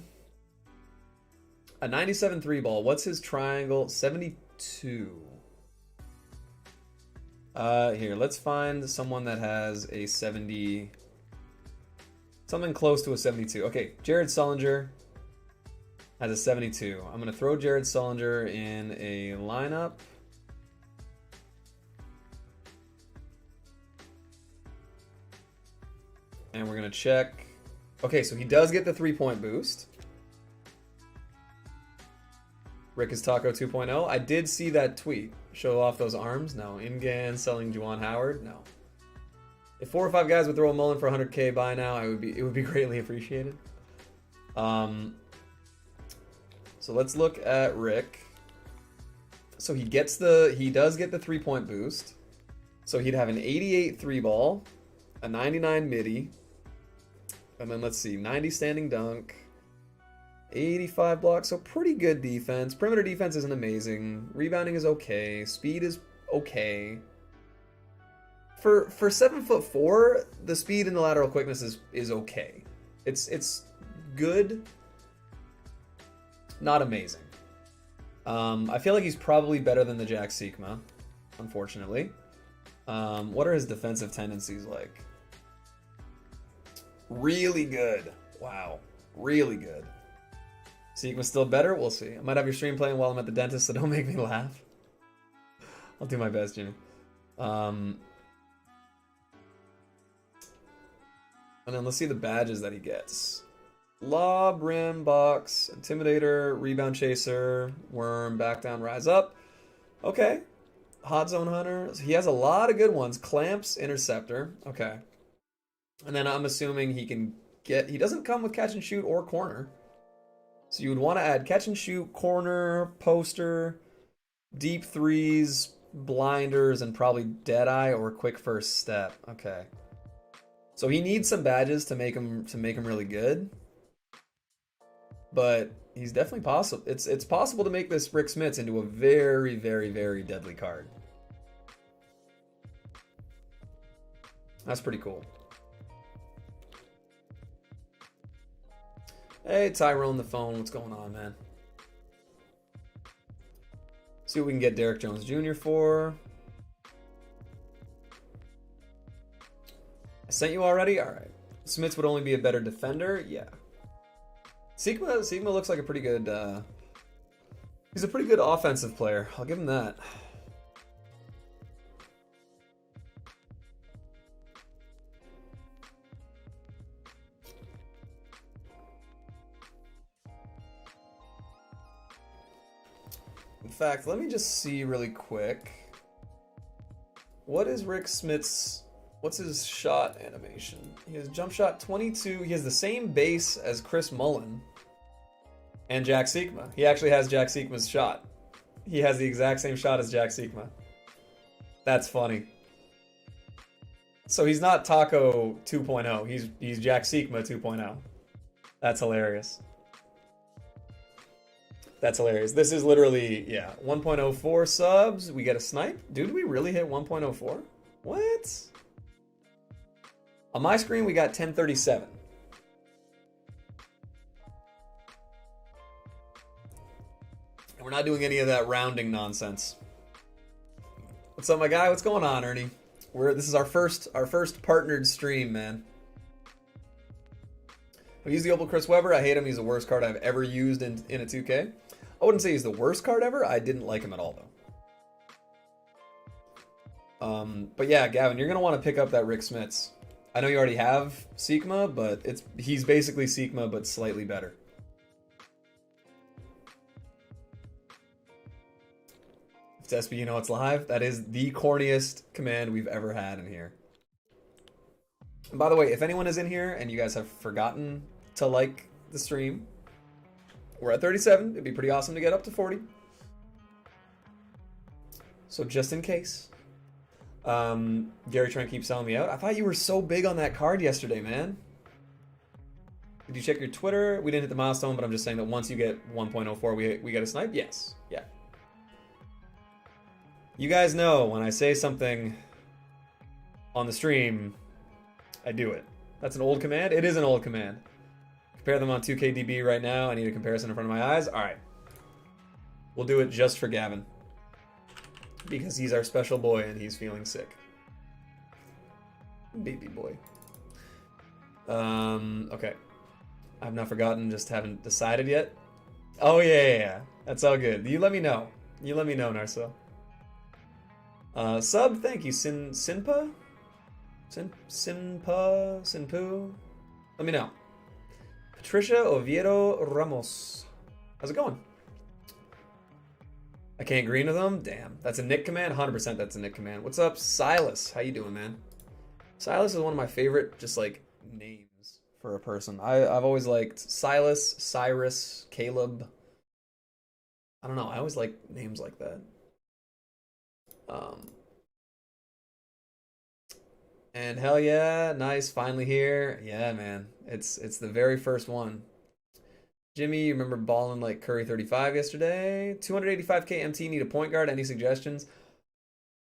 A 97 3 ball. What's his triangle? 72. Here, let's find someone that has a 70. Something close to a 72. Okay, Jared Sullinger has a 72. I'm going to throw Jared Sullinger in a lineup. And we're going to check. Okay, so he does get the 3-point boost. Rick is Taco 2.0. I did see that tweet. Show off those arms. No. Ingan selling Juwan Howard. No. If 4 or 5 guys would throw a Mullen for 100K by now, it would be greatly appreciated. So let's look at Rick. So he does get the 3-point boost. So he'd have an 88 3 ball, a 99 midi, and then let's see, 90 standing dunk. 85 blocks, so pretty good defense. Perimeter defense isn't amazing. Rebounding is okay. Speed is okay. For 7'4", the speed and the lateral quickness is okay. It's good, not amazing. I feel like he's probably better than the Jack Sikma, unfortunately. What are his defensive tendencies like? Really good. Wow, really good. Sikma's still better? We'll see. I might have your stream playing while I'm at the dentist, so don't make me laugh. I'll do my best, Jimmy. And then let's see the badges that he gets. Lob, rim, box, intimidator, rebound chaser, worm, back down, rise up. Okay. Hot zone hunter. He has a lot of good ones. Clamps, interceptor. Okay. And then I'm assuming he doesn't come with catch and shoot or corner. So you would want to add catch and shoot, corner, poster, deep threes, blinders, and probably deadeye or quick first step. Okay. So he needs some badges to make him really good. But he's definitely possible. It's possible to make this Rick Smits into a very, very, very deadly card. That's pretty cool. Hey, Tyrone the phone. What's going on, man? See what we can get Derek Jones Jr. for. I sent you already? Alright. Smits would only be a better defender? Yeah. Sigma looks like a pretty good... he's a pretty good offensive player. I'll give him that. In fact, let me just see really quick. What is Rick Smits? What's his shot animation? He has jump shot 22. He has the same base as Chris Mullen and Jack Sikma. He actually has Jack Sikma's shot. He has the exact same shot as Jack Sikma. That's funny. So he's not Taco 2.0. He's Jack Sikma 2.0. That's hilarious. That's hilarious. This is literally, yeah, 1.04 subs. We get a snipe. Dude, we really hit 1.04? What? On my screen, we got 1037. And we're not doing any of that rounding nonsense. What's up, my guy? What's going on, Ernie? This is our first partnered stream, man. I've used the Opal Chris Webber. I hate him. He's the worst card I've ever used in a 2K. I wouldn't say he's the worst card ever. I didn't like him at all, though. But yeah, Gavin, you're going to want to pick up that Rick Smits. I know you already have Sigma, but he's basically Sigma, but slightly better. If it's SB, you know it's live. That is the corniest command we've ever had in here. And by the way, if anyone is in here and you guys have forgotten to like the stream, we're at 37. It'd be pretty awesome to get up to 40. So just in case. Gary trying to keep selling me out. I thought you were so big on that card yesterday, man. Did you check your Twitter? We didn't hit the milestone, but I'm just saying that once you get 1.04, we get a snipe? Yes. Yeah. You guys know when I say something on the stream, I do it. That's an old command? It is an old command. Compare them on 2KDB right now. I need a comparison in front of my eyes. All right. We'll do it just for Gavin. Because he's our special boy and he's feeling sick. Baby boy. Okay. I've not forgotten, just haven't decided yet. Oh, yeah. That's all good. You let me know. You let me know, Narso. Sub, thank you. Sinpa? Sinpu? Let me know. Patricia Oviedo Ramos. How's it going? I can't green with them? Damn. That's a Nick command? 100% that's a Nick command. What's up, Silas? How you doing, man? Silas is one of my favorite, just like, names for a person. I've always liked Silas, Cyrus, Caleb. I don't know. I always like names like that. And hell yeah, nice, finally here. Yeah, man. It's the very first one. Jimmy, you remember balling like Curry 35 yesterday? 285k MT, need a point guard. Any suggestions?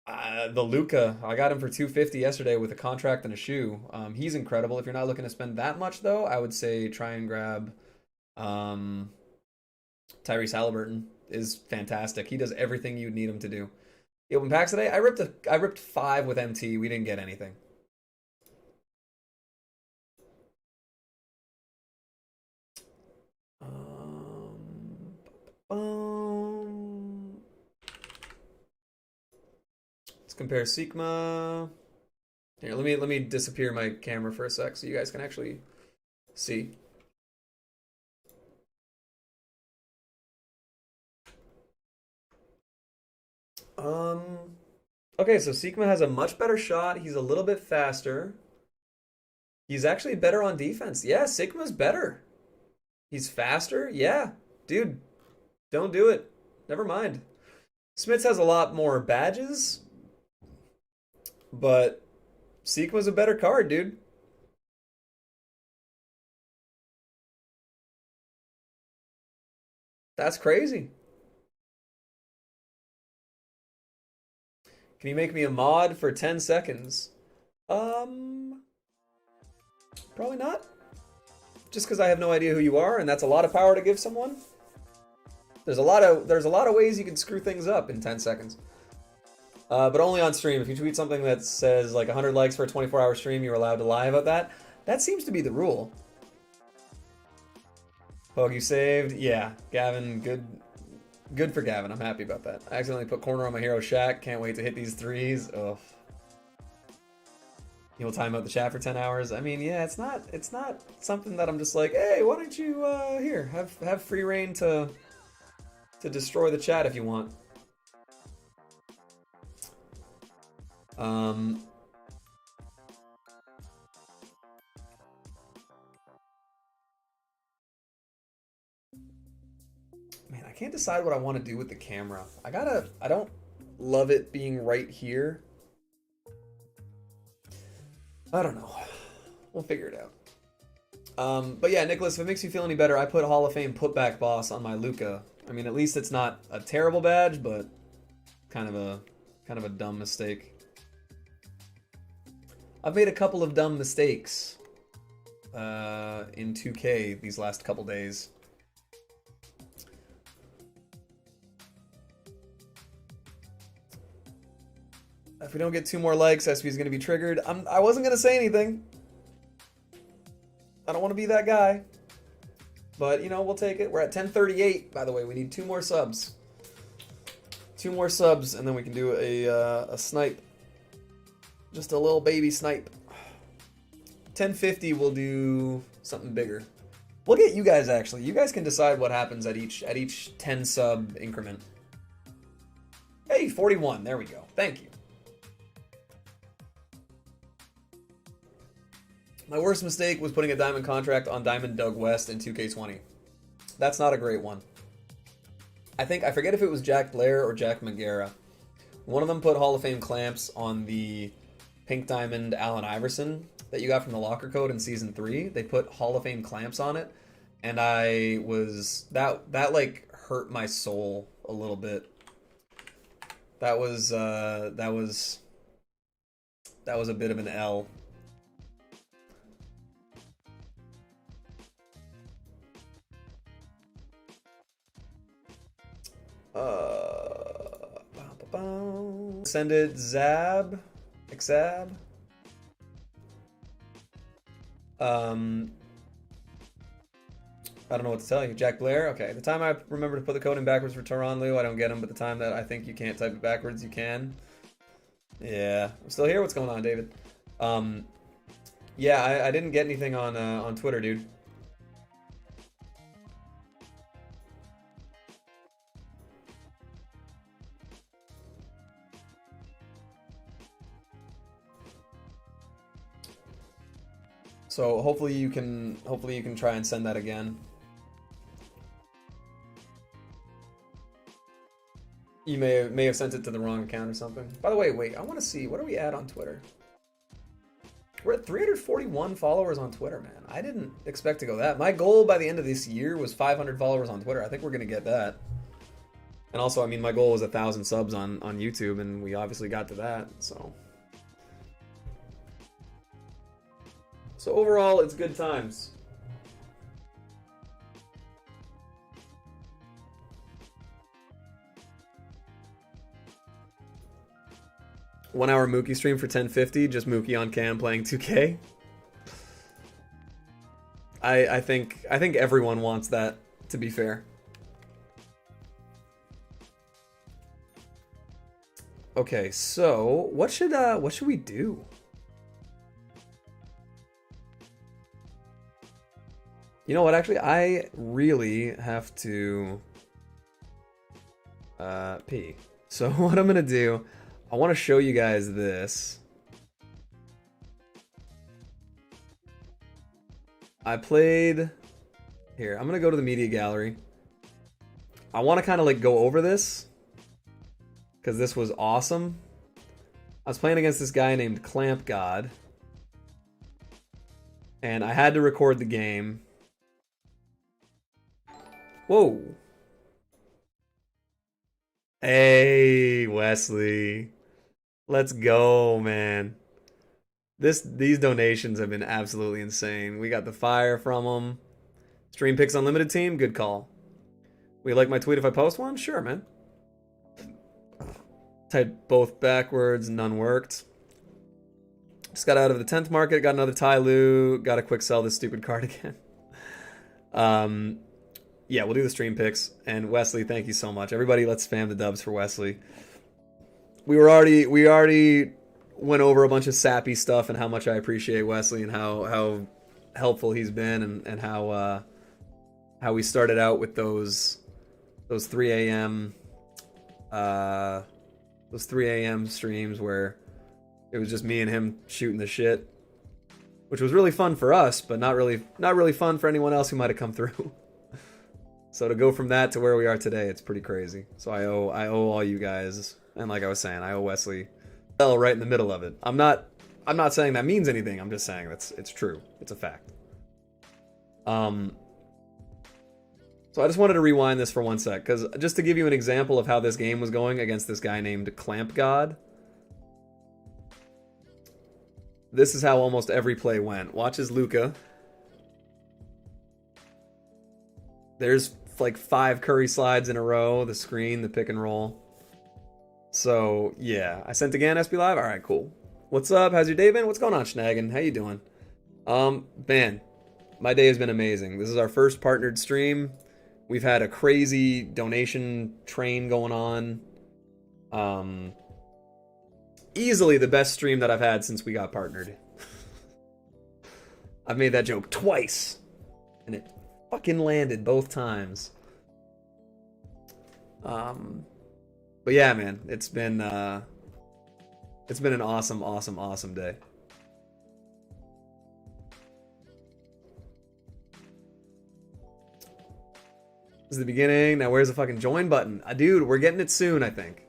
The Luka. I got him for 250 yesterday with a contract and a shoe. He's incredible. If you're not looking to spend that much, though, I would say try and grab Tyrese Halliburton. Is fantastic. He does everything you'd need him to do. The open packs today, I ripped 5 with MT. We didn't get anything. Let's compare Sigma. Here, let me disappear my camera for a sec so you guys can actually see. Okay, so Sigma has a much better shot. He's a little bit faster. He's actually better on defense. Yeah, Sigma's better. He's faster? Yeah. Dude, don't do it. Never mind. Smits has a lot more badges, but Sigma's a better card, dude. That's crazy. Can you make me a mod for 10 seconds? Probably not. Just because I have no idea who you are, and that's a lot of power to give someone. There's a lot of ways you can screw things up in 10 seconds. But only on stream. If you tweet something that says like 100 likes for a 24-hour stream, you're allowed to lie about that. That seems to be the rule. Pog, you saved? Yeah, Gavin, good for Gavin. I'm happy about that. I accidentally put corner on my hero Shaq. Can't wait to hit these threes. Ugh. You'll time out the chat for 10 hours. I mean, yeah, it's not something that I'm just like, hey, why don't you here have free reign to destroy the chat if you want. Man, I can't decide what I want to do with the camera. I don't love it being right here. I don't know. We'll figure it out. But yeah, Nicholas, if it makes you feel any better, I put Hall of Fame putback boss on my Luka. I mean, at least it's not a terrible badge, but kind of a dumb mistake. I've made a couple of dumb mistakes in 2K these last couple days. If we don't get 2 more likes, SB is going to be triggered. I wasn't going to say anything. I don't want to be that guy. But, you know, we'll take it. We're at 10:38, by the way. We need 2 more subs. 2 more subs, and then we can do a snipe. Just a little baby snipe. 1050 we'll do something bigger. We'll get you guys actually. You guys can decide what happens at each 10 sub increment. Hey, 41. There we go. Thank you. My worst mistake was putting a diamond contract on Diamond Doug West in 2K20. That's not a great one. I forget if it was Jack Blair or Jack McGarrah. One of them put Hall of Fame clamps on the Pink Diamond Allen Iverson that you got from the locker code in Season 3. They put Hall of Fame clamps on it, and that like hurt my soul a little bit. That was a bit of an L. Send it Xab. I don't know what to tell you. Jack Blair? Okay. The time I remember to put the code in backwards for Taranlu, I don't get him, but the time that I think you can't type it backwards, you can. Yeah. I'm still here? What's going on, David? Yeah, I didn't get anything on Twitter, dude. So hopefully you can try and send that again. You may have sent it to the wrong account or something. By the way, wait, I want to see, what are we at on Twitter? We're at 341 followers on Twitter, man. I didn't expect to go that. My goal by the end of this year was 500 followers on Twitter. I think we're going to get that. And also, I mean, my goal was 1,000 subs on YouTube, and we obviously got to that, so. So overall, it's good times. One-hour Mookie stream for 1050, just Mookie on cam playing 2K. I think everyone wants that, to be fair. Okay, so what should we do? You know what, actually, I really have to pee. So what I'm gonna do, I want to show you guys this. I played... Here, I'm gonna go to the media gallery. I want to kind of like go over this, because this was awesome. I was playing against this guy named Clamp God, and I had to record the game. Whoa. Hey, Wesley. Let's go, man. These donations have been absolutely insane. We got the fire from them. Stream Picks Unlimited team, good call. We like my tweet if I post one? Sure, man. Typed both backwards, none worked. Just got out of the 10th market, got another Ty Lue, got to quick sell this stupid card again. Yeah, we'll do the stream picks. And Wesley, thank you so much. Everybody, let's spam the dubs for Wesley. We already went over a bunch of sappy stuff and how much I appreciate Wesley and how helpful he's been and how we started out with those 3 a.m. Those 3 a.m. streams where it was just me and him shooting the shit, which was really fun for us, but not really fun for anyone else who might have come through. So to go from that to where we are today, it's pretty crazy. So I owe all you guys, and like I was saying, I owe Wesley right in the middle of it. I'm not saying that means anything. I'm just saying it's true. It's a fact. So I just wanted to rewind this for one sec, because just to give you an example of how this game was going against this guy named Clamp God. This is how almost every play went. Watch as Luka. There's like 5 Curry slides in a row, the screen, the pick and roll. So yeah, I sent again, SB Live. All right, cool. What's up? How's your day been? What's going on, Schnaggin? How you doing? Man, my day has been amazing. This is our first partnered stream. We've had a crazy donation train going on. Easily the best stream that I've had since we got partnered. I've made that joke twice, and it fucking landed both times. But yeah, man, it's been an awesome, awesome, awesome day. This is the beginning. Now where's the fucking join button? Dude, we're getting it soon, I think.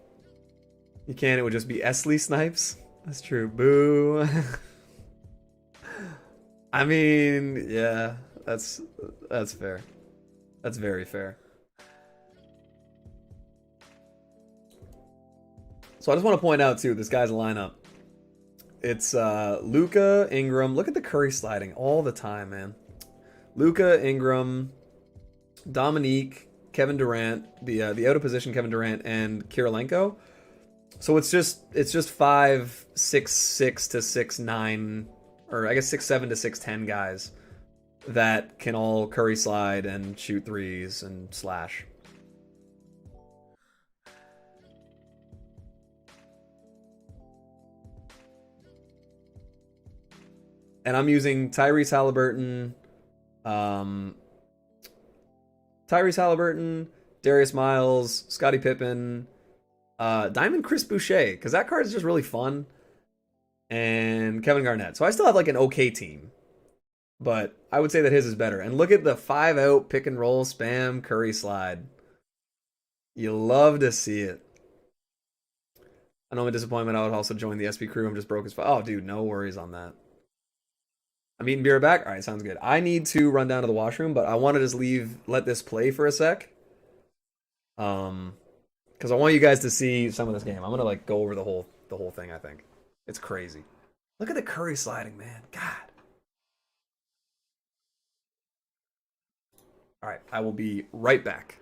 You can, it would just be Esley Snipes. That's true. Boo. I mean, yeah, that's fair. That's very fair. So I just want to point out too, this guy's lineup. It's Luka, Ingram. Look at the Curry sliding all the time, man. Luka, Ingram, Dominique, Kevin Durant, the out of position Kevin Durant, and Kirilenko. So it's just 5'6'6" to 6'9", or I guess 6'7" to 6'10" guys that can all Curry slide and shoot threes and slash. And I'm using Tyrese Halliburton, Darius Miles, Scottie Pippen, Diamond Chris Boucher, because that card is just really fun, and Kevin Garnett. So I still have like an okay team, but I would say that his is better. And look at the 5-out pick and roll spam Curry slide. You love to see it. I know my disappointment. I would also join the SP crew. I'm just broke as fuck. Oh, dude, no worries on that. I'm eating beer back. All right, sounds good. I need to run down to the washroom, but I want to just let this play for a sec. Because I want you guys to see some of this game. I'm gonna like go over the whole thing. I think it's crazy. Look at the Curry sliding, man. God. All right, I will be right back.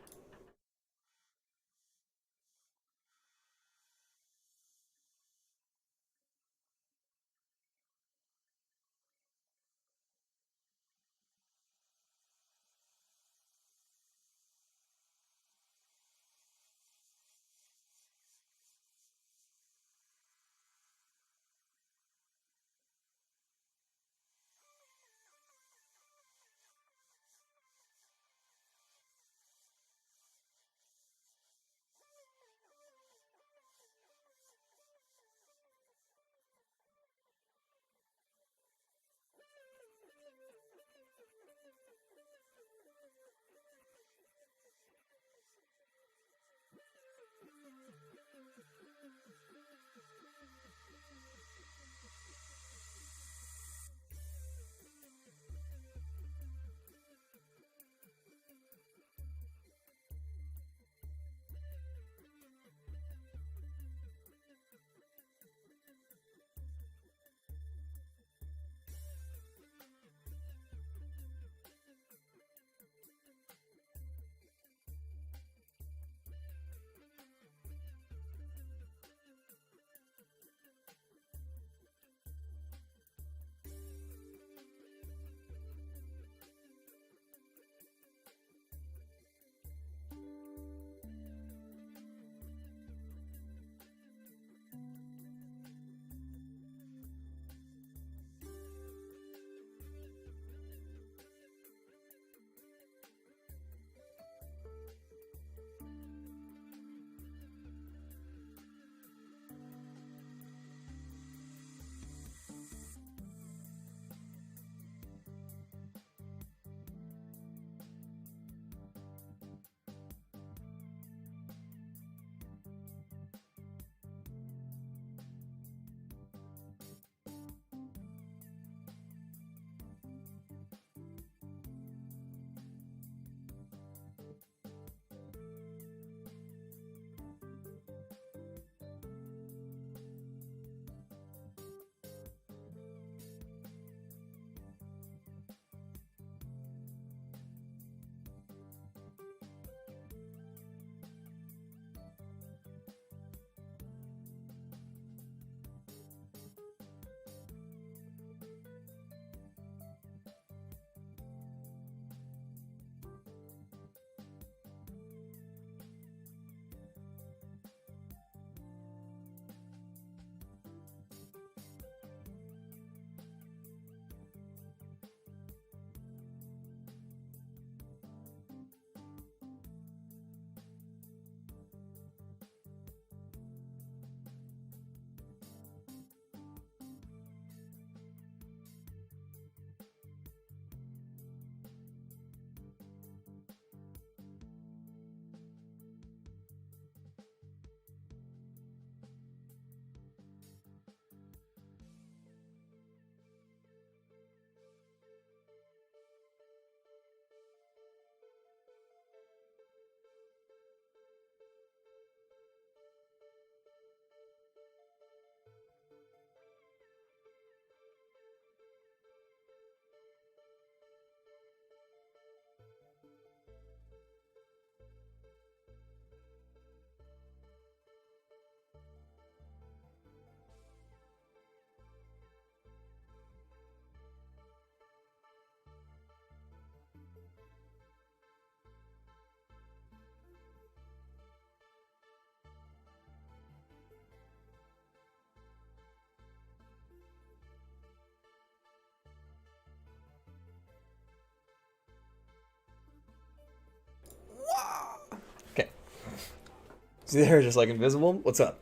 See, they're just like invisible. What's up?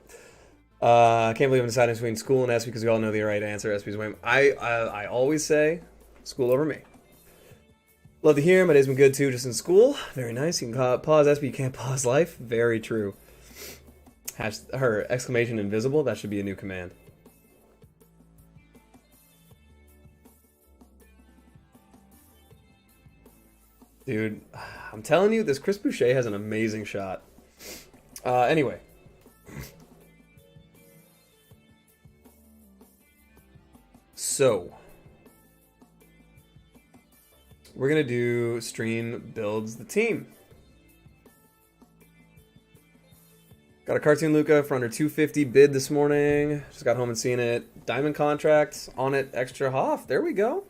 I can't believe I'm deciding between school and SP because we all know the right answer. SP's way. I always say school over me. Love to hear. My day's been good too, just in school. Very nice. You can pause SP. You can't pause life. Very true. Her exclamation invisible. That should be a new command. Dude, I'm telling you, this Chris Boucher has an amazing shot. Anyway. So. We're going to do Stream Builds the Team. Got a Cartoon Luca for under 250 bid this morning. Just got home and seen it. Diamond contract on it, extra Hoff. There we go.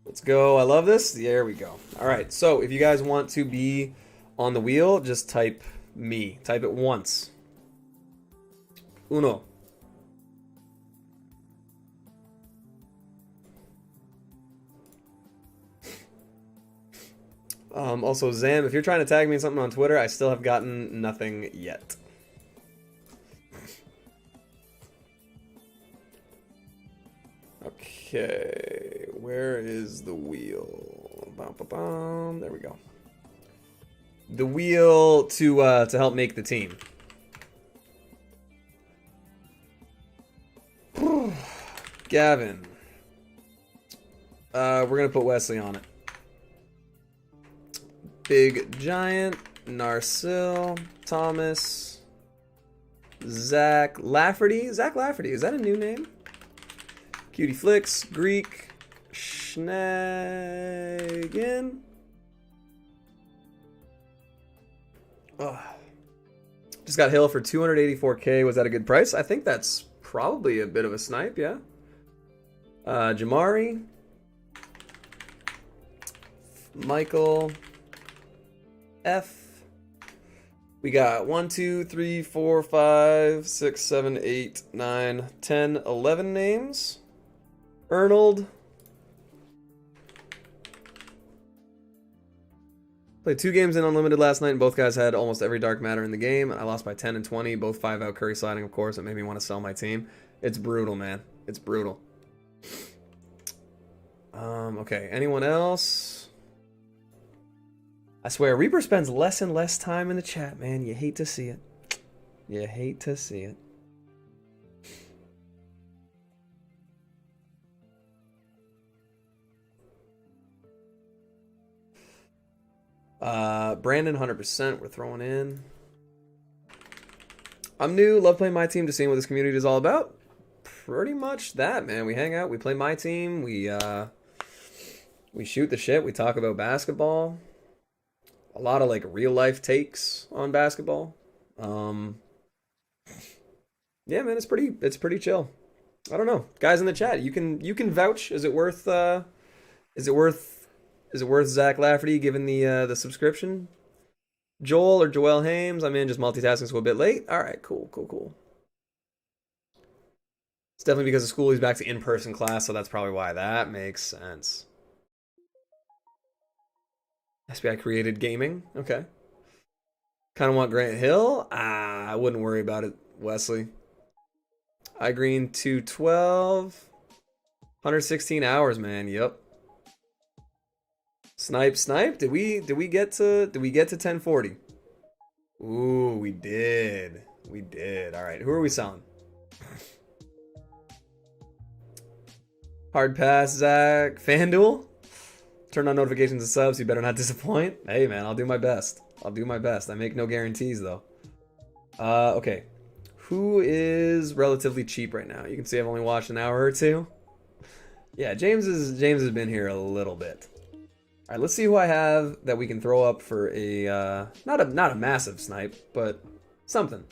Let's go. I love this. There we go. All right. So if you guys want to be on the wheel, just type me. Type it once. Uno. Also, Zam, if you're trying to tag me in something on Twitter, I still have gotten nothing yet. Okay, where is the wheel? There we go. The wheel to help make the team. Gavin. We're gonna put Wesley on it. Big Giant, Narsil, Thomas, Zach Lafferty. Zach Lafferty, is that a new name? Cutie Flicks, Greek, Schnagen. Oh. Just got Hill for 284K. Was that a good price? I think that's probably a bit of a snipe, yeah. Jamari, Michael, F. We got 1, 2, 3, 4, 5, 6, 7, 8, 9, 10, 11 names. Arnold. Played 2 games in Unlimited last night, and both guys had almost every dark matter in the game. I lost by 10 and 20, both 5-out Curry sliding, of course. It made me want to sell my team. It's brutal, man. It's brutal. Okay, anyone else? I swear, Reaper spends less and less time in the chat, man. You hate to see it. You hate to see it. Brandon, 100%. We're throwing in. I'm new. Love playing my team. Just seeing what this community is all about. Pretty much that, man. We hang out. We play my team. We shoot the shit. We talk about basketball. A lot of like real life takes on basketball. Yeah, man, it's pretty chill. I don't know, guys in the chat. You can vouch. Is it worth Zach Lafferty giving the subscription? Joel or Joel Hames? I'm in, just multitasking, so a bit late. All right, cool. It's definitely because of school. He's back to in-person class, so that's probably why. That makes sense. SBI created gaming. Okay. Kind of want Grant Hill. I wouldn't worry about it, Wesley. I green 212. 116 hours, man. Yep. Snipe. Did we get to 1040? Ooh, we did. All right. Who are we selling? Hard pass, Zach. FanDuel? Turn on notifications and subs. You better not disappoint. Hey, man, I'll do my best. I make no guarantees, though. Okay. Who is relatively cheap right now? You can see I've only watched an hour or two. Yeah, James has been here a little bit. All right, let's see who I have that we can throw up for a not a massive snipe, but something.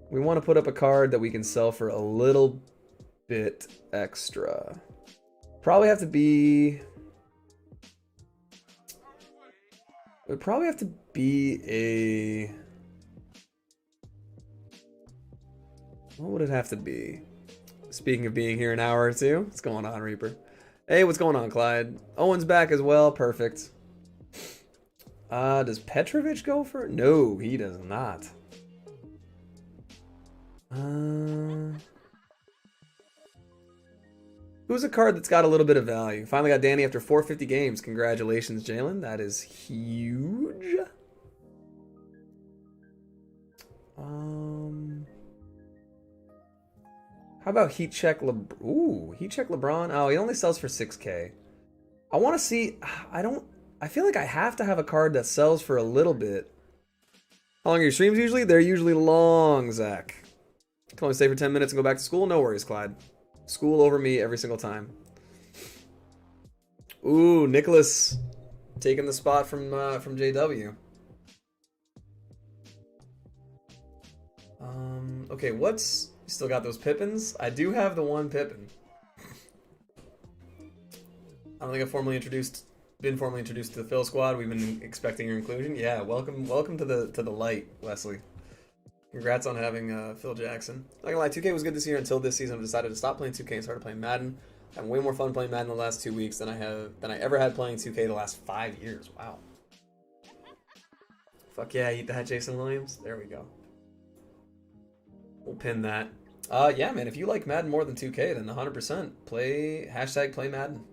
We want to put up a card that we can sell for a little bit extra. Probably have to be. It would probably have to be a. What would it have to be? Speaking of being here an hour or two, what's going on, Reaper? Hey, what's going on, Clyde? Owen's back as well. Perfect. Does Petrovic go for? No, he does not. Who's a card that's got a little bit of value? Finally got Danny after 450 games. Congratulations, Jalen. That is huge. How about Heat Check Ooh, Heat Check LeBron. Oh, he only sells for 6K. I want to see. I feel like I have to have a card that sells for a little bit. How long are your streams usually? They're usually long, Zach. Can only stay for 10 minutes and go back to school? No worries, Clyde. School over me every single time. Ooh, Nicholas taking the spot from JW. Okay, what's... You still got those Pippins? I do have the one Pippin. I don't think I've been formally introduced to the Phil squad. We've been expecting your inclusion. Yeah, welcome to the light, Wesley. Congrats on having Phil Jackson. Not gonna lie, 2K was good this year until this season. I decided to stop playing 2K and started playing Madden. Having way more fun playing Madden the last 2 weeks than I ever had playing 2K the last 5 years. Wow. Fuck yeah, eat that, Jason Williams. There we go. We'll pin that. Yeah, man, if you like Madden more than 2K, then 100% play #play Madden.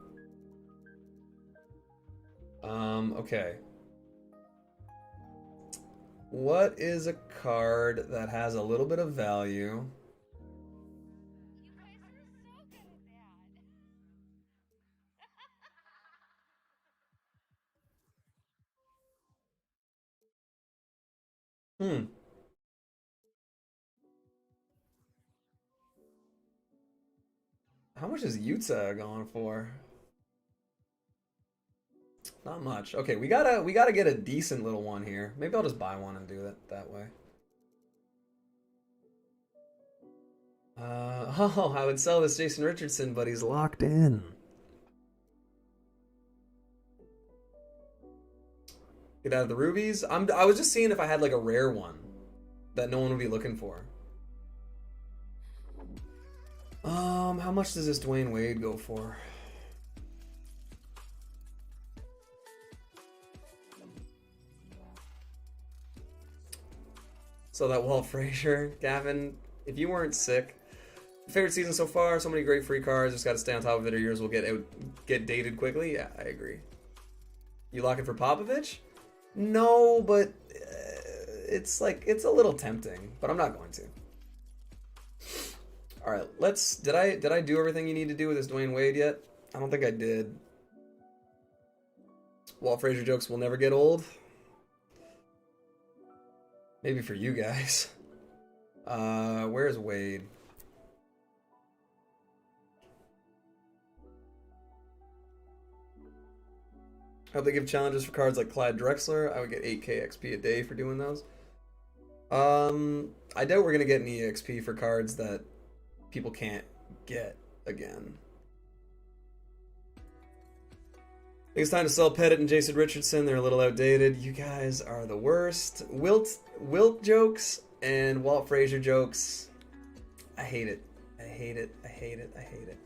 Okay. What is a card that has a little bit of value? How much is Utah going for? Not much. Okay, we gotta get a decent little one here. Maybe I'll just buy one and do it that way. Oh, I would sell this Jason Richardson, but he's locked in. Get out of the rubies. I was just seeing if I had like a rare one that no one would be looking for. How much does this Dwayne Wade go for? So that Walt Frazier, Gavin, if you weren't sick, favorite season so far, so many great free cards, just gotta stay on top of it or yours will get dated quickly. Yeah, I agree. You locking for Popovich? No, but it's a little tempting, but I'm not going to. All right, did I do everything you need to do with this Dwayne Wade yet? I don't think I did. Walt Frazier jokes will never get old. Maybe for you guys. Where's Wade? I hope they give challenges for cards like Clyde Drexler. I would get 8K XP a day for doing those. I doubt we're gonna get any XP for cards that people can't get again. I think it's time to sell Pettit and Jason Richardson. They're a little outdated. You guys are the worst. Wilt jokes and Walt Frazier jokes. I hate it. I hate it. I hate it. I hate it.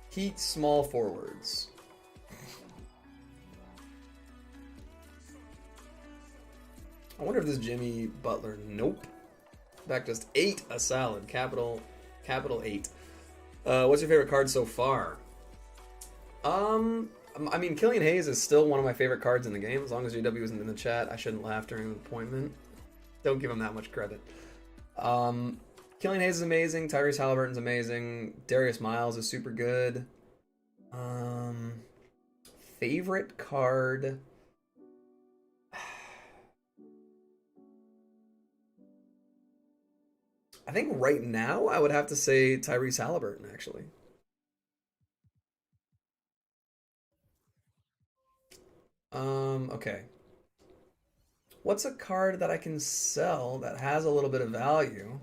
Heat small forwards. I wonder if this Jimmy Butler. Nope. Back just ate a salad. Capital 8. What's your favorite card so far? I mean, Killian Hayes is still one of my favorite cards in the game. As long as JW isn't in the chat, I shouldn't laugh during the appointment. Don't give him that much credit. Killian Hayes is amazing. Tyrese Halliburton's amazing. Darius Miles is super good. Favorite card. I think right now I would have to say Tyrese Halliburton, actually. Okay. What's a card that I can sell that has a little bit of value?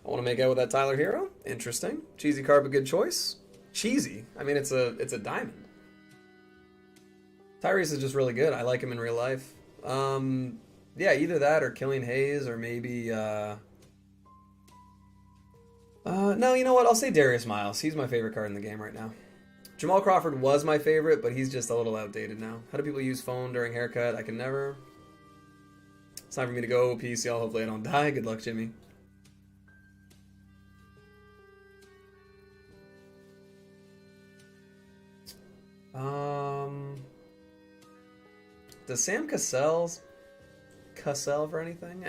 I want to make out with that Tyler Hero. Interesting. Cheesy card, a good choice. Cheesy. I mean, it's a diamond. Tyrese is just really good. I like him in real life. Yeah, either that or Killing Hayes or maybe. No, you know what? I'll say Darius Miles. He's my favorite card in the game right now. Jamal Crawford was my favorite, but he's just a little outdated now. How do people use phone during haircut? I can never. It's time for me to go. Peace, y'all. Hopefully I don't die. Good luck, Jimmy. Does Sam Cassell for anything?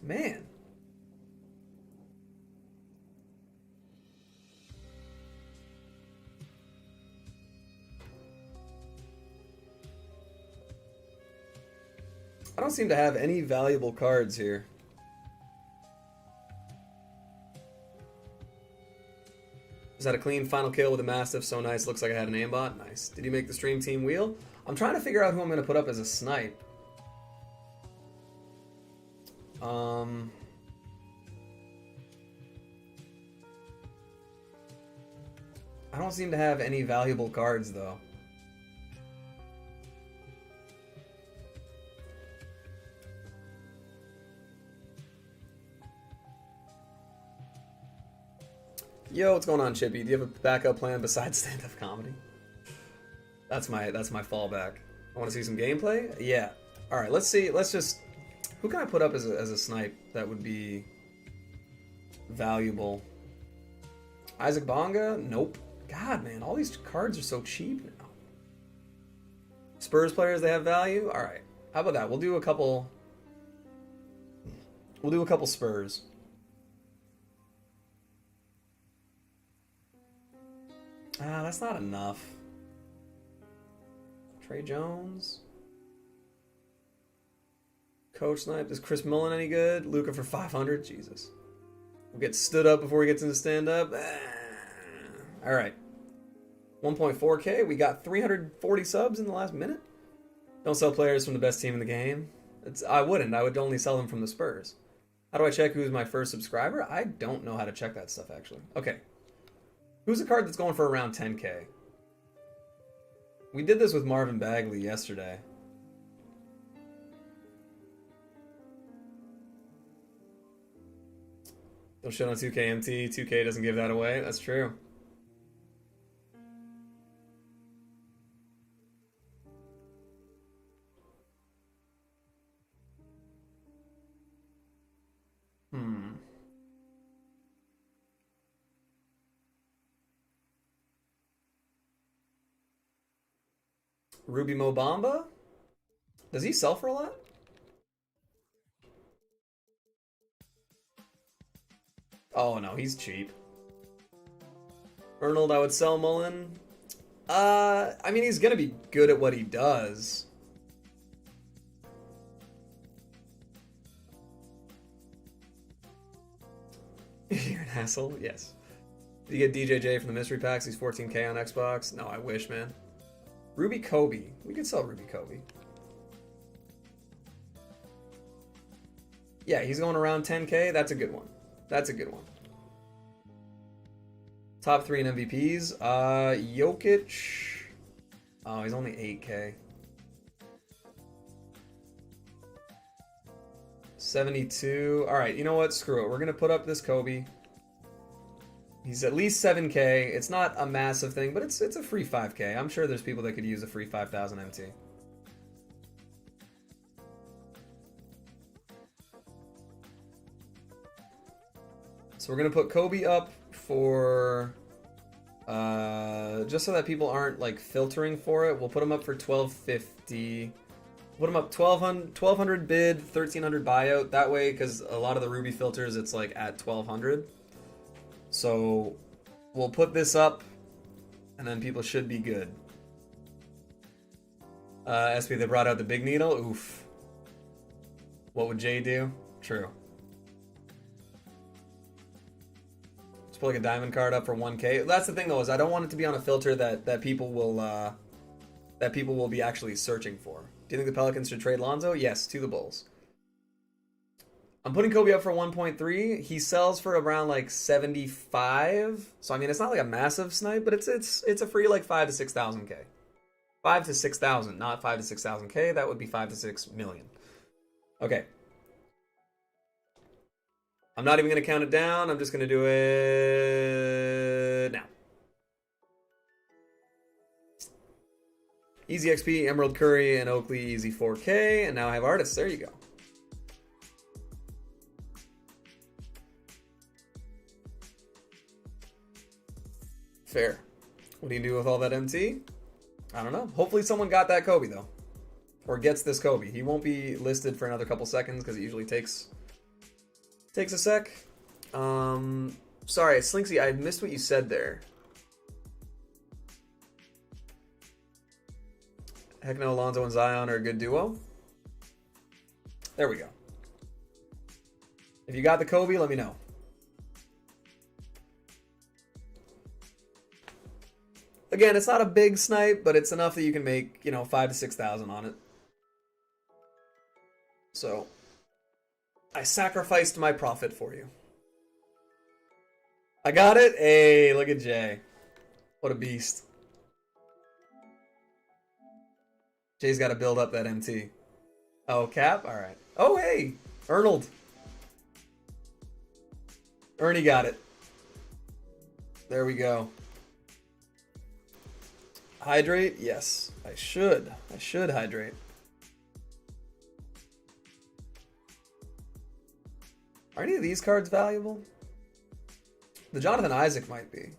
Man. I don't seem to have any valuable cards here. Is that a clean final kill with a Mastiff? So nice. Looks like I had an aimbot. Nice. Did he make the stream team wheel? I'm trying to figure out who I'm going to put up as a snipe. I don't seem to have any valuable cards, though. Yo, what's going on, Chippy? Do you have a backup plan besides stand-up comedy? That's my fallback. I want to see some gameplay? Yeah. Alright, let's see. Let's just... Who can I put up as a snipe that would be valuable? Isaac Bonga? Nope. God, man, all these cards are so cheap now. Spurs players, they have value? Alright. How about that? We'll do a couple Spurs. That's not enough. Trey Jones. Coach Snipe. Is Chris Mullen any good? Luca for 500? Jesus. We'll get stood up before he gets into stand-up. Alright. 1.4k. We got 340 subs in the last minute. Don't sell players from the best team in the game. I wouldn't. I would only sell them from the Spurs. How do I check who's my first subscriber? I don't know how to check that stuff, actually. Okay. Who's a card that's going for around 10k? We did this with Marvin Bagley yesterday. Don't shit on 2K MT. 2K doesn't give that away. That's true. Ruby Mobamba? Does he sell for a lot? Oh no, he's cheap. Arnold, I would sell Mullen. I mean, he's gonna be good at what he does. You're an asshole? Yes. Did you get DJJ from the mystery packs? He's 14k on Xbox. No, I wish, man. Ruby Kobe. We could sell Ruby Kobe. Yeah, he's going around 10k. That's a good one. That's a good one. Top 3 in MVPs. Jokic. Oh, he's only 8k. 72. Alright, you know what? Screw it. We're going to put up this Kobe. He's at least 7k. It's not a massive thing, but it's a free 5k. I'm sure there's people that could use a free 5,000 MT. So we're going to put Kobe up for... just so that people aren't like filtering for it, we'll put him up for 1250. Put him up 1200 bid, 1300 buyout. That way, because a lot of the Ruby filters, it's like at 1200. So we'll put this up, and then people should be good. SP, they brought out the big needle. Oof. What would Jay do? True. Let's put like a diamond card up for 1k. That's the thing though, is I don't want it to be on a filter that people will that people will be actually searching for. Do you think the Pelicans should trade Lonzo? Yes, to the Bulls. I'm putting Kobe up for 1.3. He sells for around like 75. So I mean, it's not like a massive snipe, but it's a free like 5 to 6,000 K. 5 to 6,000, not 5 to 6,000 K. That would be 5 to 6 million. Okay. I'm not even going to count it down. I'm just going to do it now. Easy XP, Emerald Curry, and Oakley Easy 4K. And now I have artists. There you go. Fair. What do you do with all that MT? I don't know. Hopefully someone got that Kobe, though. Or gets this Kobe. He won't be listed for another couple seconds because it usually takes a sec. Sorry, Slinksy, I missed what you said there. Heck no, Alonzo and Zion are a good duo. There we go. If you got the Kobe, let me know. Again, it's not a big snipe, but it's enough that you can make, 5 to 6,000 on it. So, I sacrificed my profit for you. I got it? Hey, look at Jay. What a beast. Jay's got to build up that MT. Oh, Cap? All right. Oh, hey, Arnold. Ernie got it. There we go. Hydrate? Yes, I should. I should hydrate. Are any of these cards valuable? The Jonathan Isaac might be.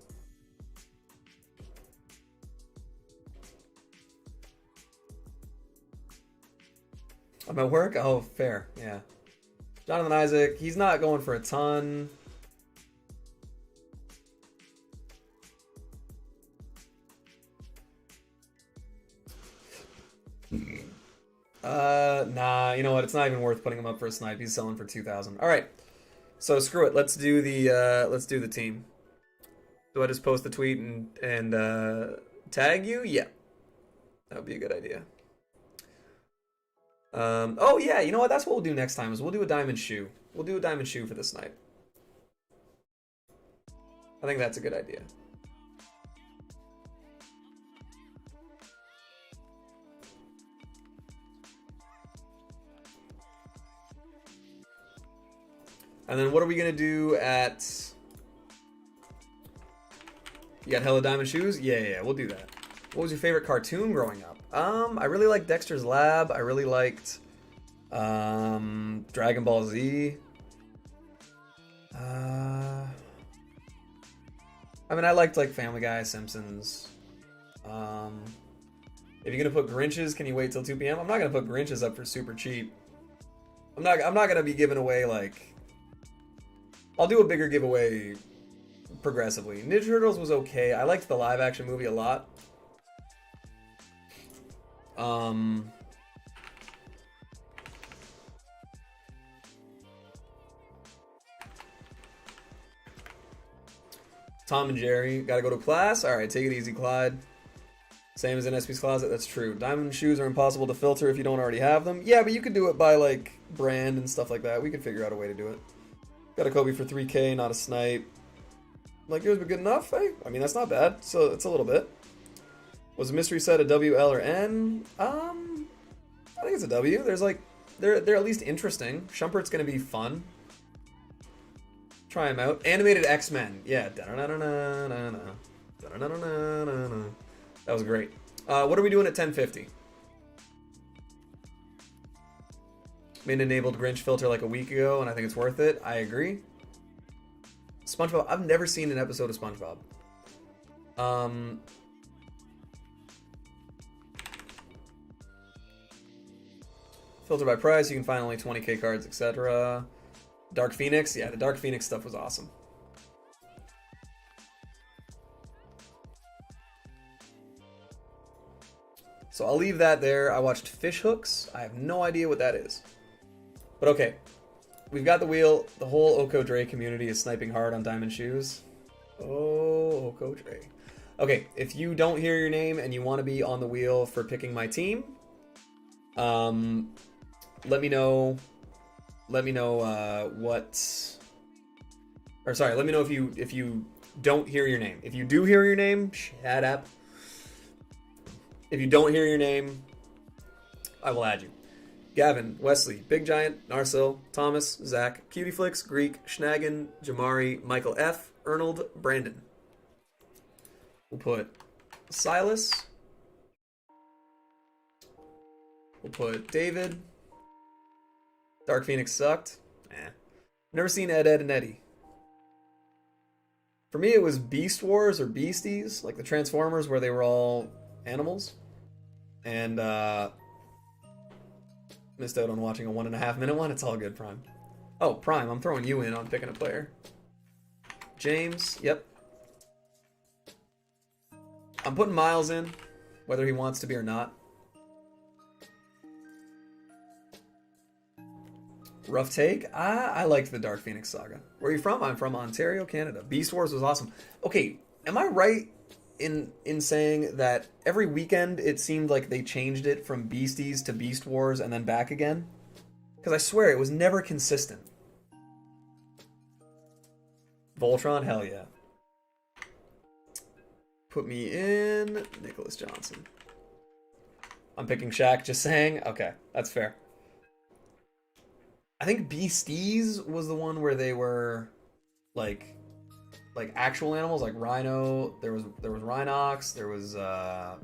I'm at work? Oh, fair. Yeah. Jonathan Isaac, he's not going for a ton. Nah, you know what? It's not even worth putting him up for a snipe. He's selling for 2,000. All right. So screw it. Let's do the team. Do I just post the tweet and tag you? Yeah. That would be a good idea. Oh yeah, you know what? That's what we'll do next time is we'll do a diamond shoe. We'll do a diamond shoe for the snipe. I think that's a good idea. And then what are we gonna do at? You got hella diamond shoes? Yeah, we'll do that. What was your favorite cartoon growing up? I really liked Dexter's Lab. I really liked Dragon Ball Z. I mean, I liked like Family Guy, Simpsons. If you're gonna put Grinches, can you wait till 2 p.m.? I'm not gonna put Grinches up for super cheap. I'm not gonna be giving away like. I'll do a bigger giveaway progressively. Ninja Turtles was okay. I liked the live action movie a lot. Tom and Jerry, gotta go to class? Alright, take it easy, Clyde. Same as in SP's closet, that's true. Diamond shoes are impossible to filter if you don't already have them. Yeah, but you could do it by like brand and stuff like that. We could figure out a way to do it. Got a Kobe for 3K, not a snipe. Like yours be good enough, eh? I mean, that's not bad. So it's a little bit. Was a mystery set a W, L, or N? I think it's a W. There's like, they're at least interesting. Shumpert's gonna be fun. Try them out. Animated X-Men. Yeah. That was great. What are we doing at 10:50? Min-enabled Grinch filter like a week ago, and I think it's worth it. I agree. SpongeBob. I've never seen an episode of SpongeBob. Filter by price. You can find only 20K cards, etc. Dark Phoenix. Yeah, the Dark Phoenix stuff was awesome. So I'll leave that there. I watched Fish Hooks. I have no idea what that is. But okay. We've got the wheel. The whole Oko Dre community is sniping hard on diamond shoes. Oh, Oko Dre. Okay, if you don't hear your name and you want to be on the wheel for picking my team, let me know. Let me know what. Or sorry, let me know if you don't hear your name. If you do hear your name, shut up. If you don't hear your name, I will add you. Gavin, Wesley, Big Giant, Narsil, Thomas, Zach, Cutieflix, Greek, Schnagen, Jamari, Michael F, Arnold, Brandon. We'll put Silas. We'll put David. Dark Phoenix sucked. Never seen Ed, Ed, and Eddie. For me, it was Beast Wars or Beasties, like the Transformers where they were all animals. And missed out on watching a 1.5 minute one. It's all good, Prime. Oh, Prime, I'm throwing you in on picking a player. James, yep. I'm putting Miles in, whether he wants to be or not. Rough take. I liked the Dark Phoenix saga. Where are you from? I'm from Ontario, Canada. Beast Wars was awesome. Okay, am I right in saying that every weekend it seemed like they changed it from Beasties to Beast Wars and then back again? Because I swear it was never consistent. Voltron, hell yeah. Put me in Nicholas Johnson. I'm picking Shaq, just saying. Okay, that's fair. I think Beasties was the one where they were like actual animals, like Rhino. There was Rhinox. There was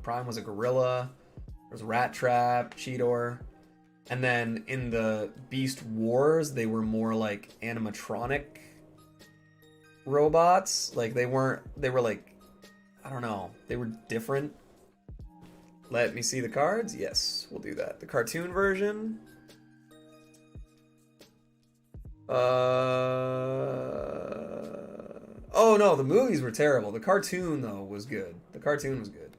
Prime was a gorilla. There was Rat Trap, Cheetor, and then in the Beast Wars they were more like animatronic robots. Like they were like, I don't know. They were different. Let me see the cards. Yes, we'll do that. The cartoon version. Oh no, the movies were terrible. The cartoon though was good. The cartoon was good.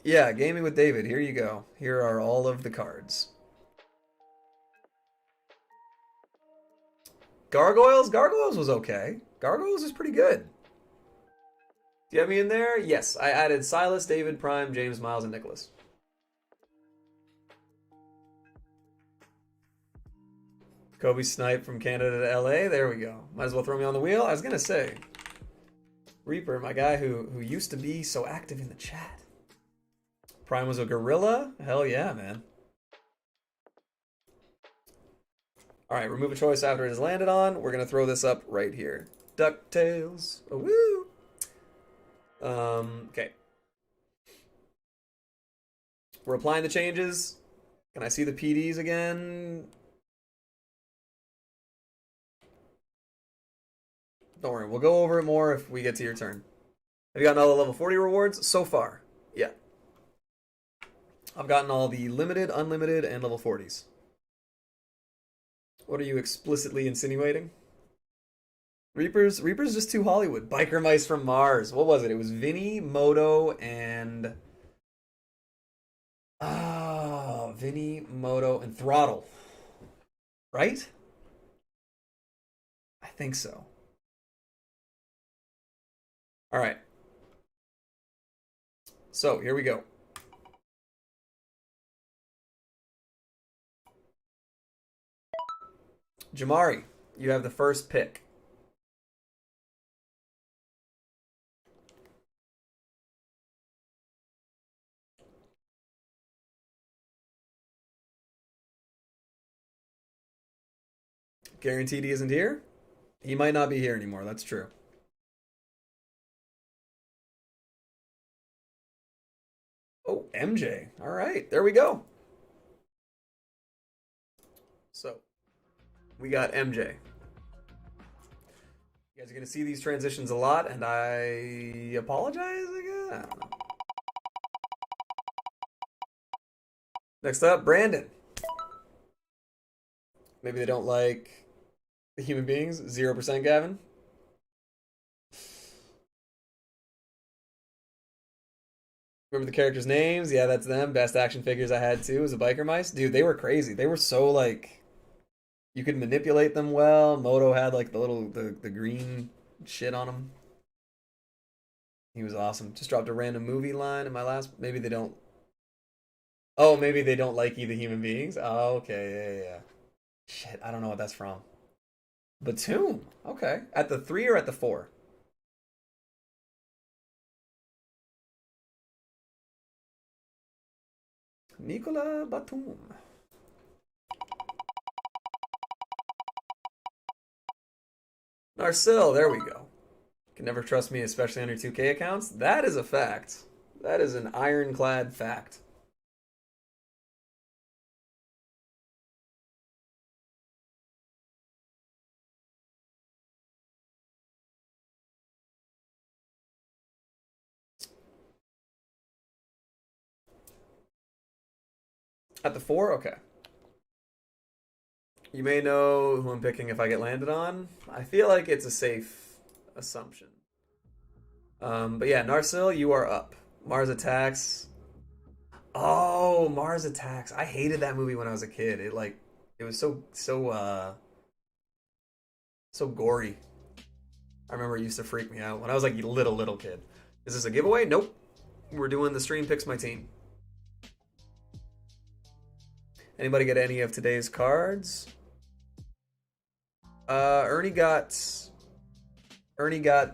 Yeah, gaming with David. Here you go. Here are all of the cards. Gargoyles? Gargoyles was okay. Gargoyles was pretty good. Do you have me in there? Yes, I added Silas, David, Prime, James, Miles, and Nicholas. Kobe Snipe from Canada to LA. There we go. Might as well throw me on the wheel. I was gonna say, Reaper, my guy who used to be so active in the chat. Prime was a gorilla. Hell yeah, man. All right, remove a choice after it is landed on. We're gonna throw this up right here. DuckTales. Oh, woo. Okay. We're applying the changes. Can I see the PDs again? Don't worry, we'll go over it more if we get to your turn. Have you gotten all the level 40 rewards? So far, yeah. I've gotten all the limited, unlimited, and level 40s. What are you explicitly insinuating? Reaper's just too Hollywood. Biker Mice from Mars. What was it? It was Vinny, Moto, and... Vinny, Moto, and Throttle. Right? I think so. All right. So, here we go. Jamari, you have the first pick. Guaranteed he isn't here? He might not be here anymore, that's true. Oh, MJ. All right, there we go. So, we got MJ. You guys are going to see these transitions a lot, and I apologize, I guess? I don't know. Next up, Brandon. Maybe they don't like the human beings. 0% Gavin. Remember the characters' names? Yeah, that's them. Best action figures I had too was the Biker Mice. Dude, they were crazy. They were so like, you could manipulate them well. Moto had like the little the green shit on him. He was awesome. Just dropped a random movie line in my last. Maybe they don't. Oh, maybe they don't like either human beings. Oh, okay, yeah. Shit, I don't know what that's from. Batum. Okay, at the 3 or at the 4? Nicola Batum. Narcil, there we go. Can never trust me, especially on your 2K accounts. That is a fact. That is an ironclad fact. At the 4? Okay. You may know who I'm picking if I get landed on. I feel like it's a safe assumption. But yeah, Narcil, you are up. Mars Attacks. Oh, Mars Attacks. I hated that movie when I was a kid. It was so gory. I remember it used to freak me out when I was like a little kid. Is this a giveaway? Nope. We're doing the stream picks my team. Anybody get any of today's cards? Ernie got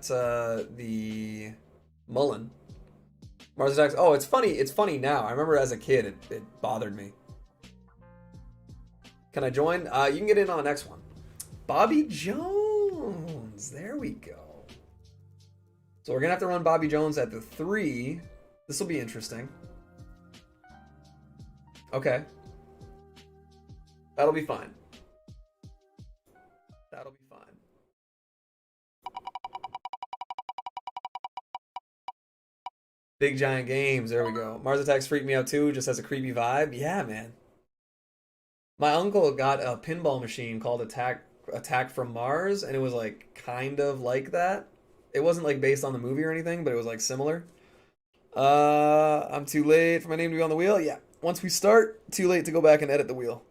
the Mullen. Mars Attacks. Oh, it's funny. It's funny now. I remember as a kid, it bothered me. Can I join? You can get in on the next one. Bobby Jones. There we go. So we're gonna have to run Bobby Jones at the 3. This will be interesting. Okay. That'll be fine. That'll be fine. Big Giant Games. There we go. Mars Attacks freak me out too, just has a creepy vibe. Yeah, man. My uncle got a pinball machine called Attack from Mars, and it was like kind of like that. It wasn't like based on the movie or anything, but it was like similar. I'm too late for my name to be on the wheel. Yeah. Once we start, too late to go back and edit the wheel.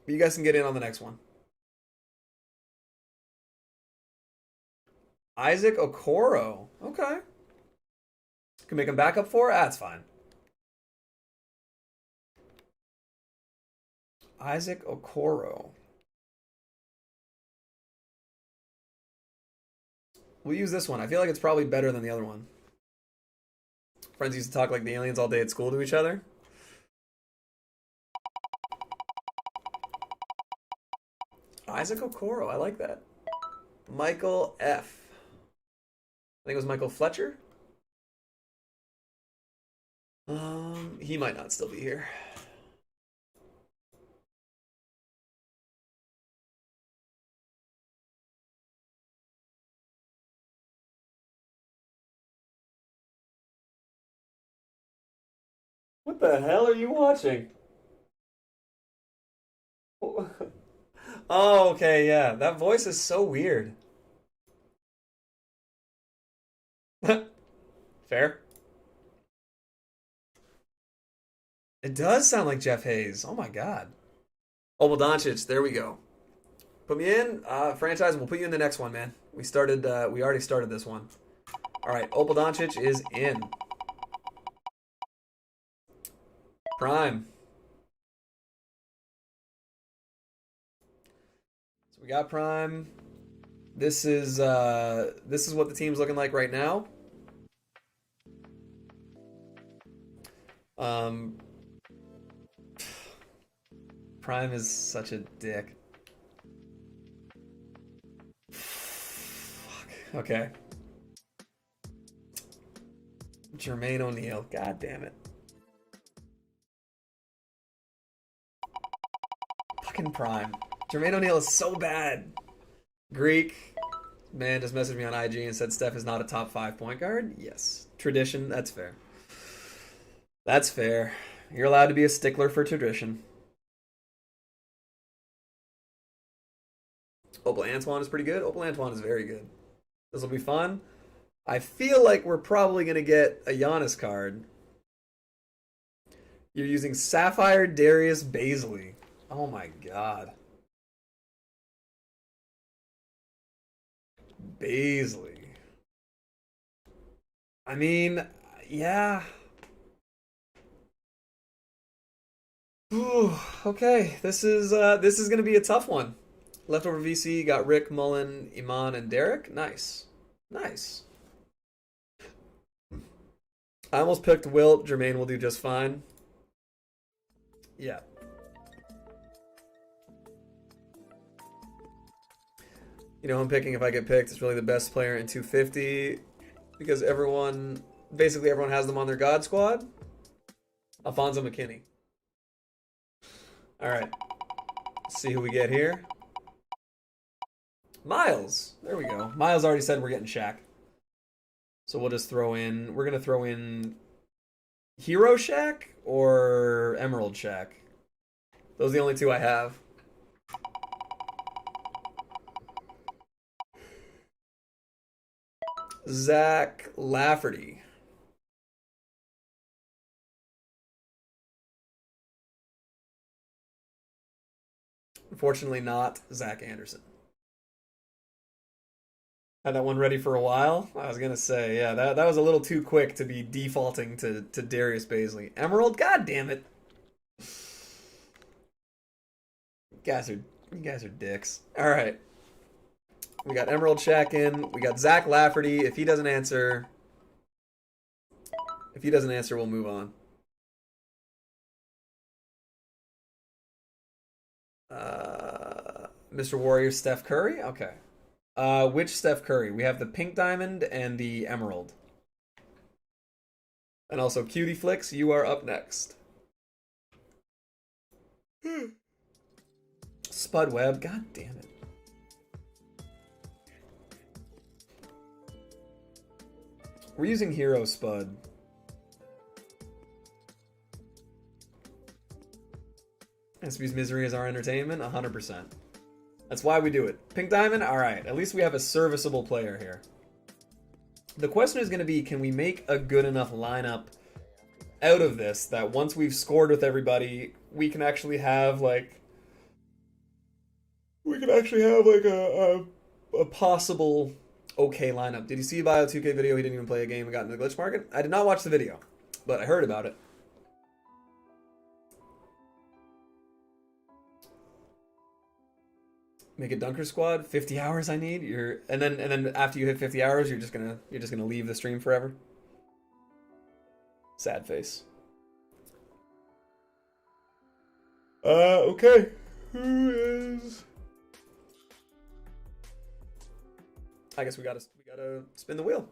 But you guys can get in on the next one. Isaac Okoro. Okay. Can make him back up 4? That's fine. Isaac Okoro. We'll use this one. I feel like it's probably better than the other one. Friends used to talk like the aliens all day at school to each other. Isaac Okoro. I like that. Michael F. I think it was Michael Fletcher. He might not still be here. What the hell are you watching? Oh, okay, yeah. That voice is so weird. Fair. It does sound like Jeff Hayes. Oh my God. Opal Doncic, there we go. Put me in, franchise, and we'll put you in the next one, man. We already started this one. All right, Opal Doncic is in. Prime. So we got Prime. This is what the team's looking like right now. Prime is such a dick. Fuck. Okay. Jermaine O'Neal. God damn it. Fucking Prime. Jermaine O'Neal is so bad. Greek. Man just messaged me on IG and said Steph is not a top 5 point guard. Yes. Tradition. That's fair. That's fair. You're allowed to be a stickler for tradition. Opal Antoine is pretty good. Opal Antoine is very good. This will be fun. I feel like we're probably going to get a Giannis card. You're using Sapphire Darius Baisley. Oh my God. Baisley. I mean, yeah. Ooh, okay, this is gonna be a tough one. Leftover VC got Rick, Mullen, Iman, and Derek. Nice, nice. I almost picked Wilt. Jermaine will do just fine. Yeah. You know, I'm picking if I get picked. It's really the best player in 250 because basically everyone has them on their God squad. Alfonso McKinney. All right. Let's see who we get here. Miles. There we go. Miles already said we're getting Shaq. So we'll just throw in. We're gonna throw in Hero Shaq or Emerald Shaq. Those are the only two I have. Zach Lafferty. Unfortunately, not Zach Anderson. Had that one ready for a while. I was gonna say, yeah, that was a little too quick to be defaulting to Darius Baisley. Emerald, god damn it. You guys are dicks. Alright. We got Emerald Shack in. We got Zach Lafferty. If he doesn't answer, we'll move on. Mr. Warrior, Steph Curry? Okay. Which Steph Curry? We have the pink diamond and the emerald. And also Cutie Flicks, you are up next. Spud Webb, god damn it. We're using Hero Spud. SB's Misery is our entertainment, 100%. That's why we do it. Pink Diamond? Alright, at least we have a serviceable player here. The question is going to be, can we make a good enough lineup out of this that once we've scored with everybody, we can actually have, like... a possible okay lineup. Did you see Bio 2K video? He didn't even play a game and got into the glitch market? I did not watch the video, but I heard about it. Make a dunker squad. 50 hours I need. And then after you hit 50 hours, you're just gonna leave the stream forever. Sad face. Okay. Who is? I guess we gotta spin the wheel.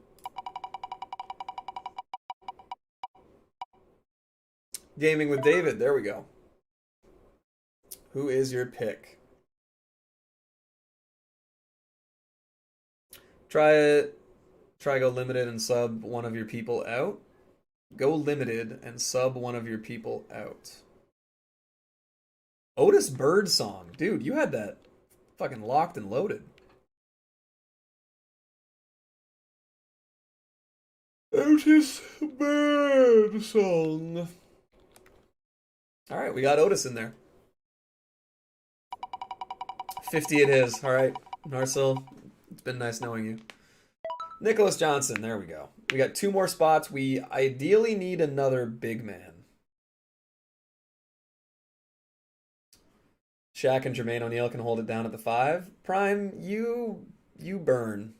Gaming with David. There we go. Who is your pick? Try it. Try go limited and sub one of your people out. Go limited and sub one of your people out. Otis Birdsong. Dude, you had that fucking locked and loaded. Otis Birdsong. Alright, we got Otis in there. 50 it is. Alright, Narsil. It's been nice knowing you. Nicholas Johnson, there we go. We got 2 more spots. We ideally need another big man. Shaq and Jermaine O'Neal can hold it down at the 5. Prime, you burn.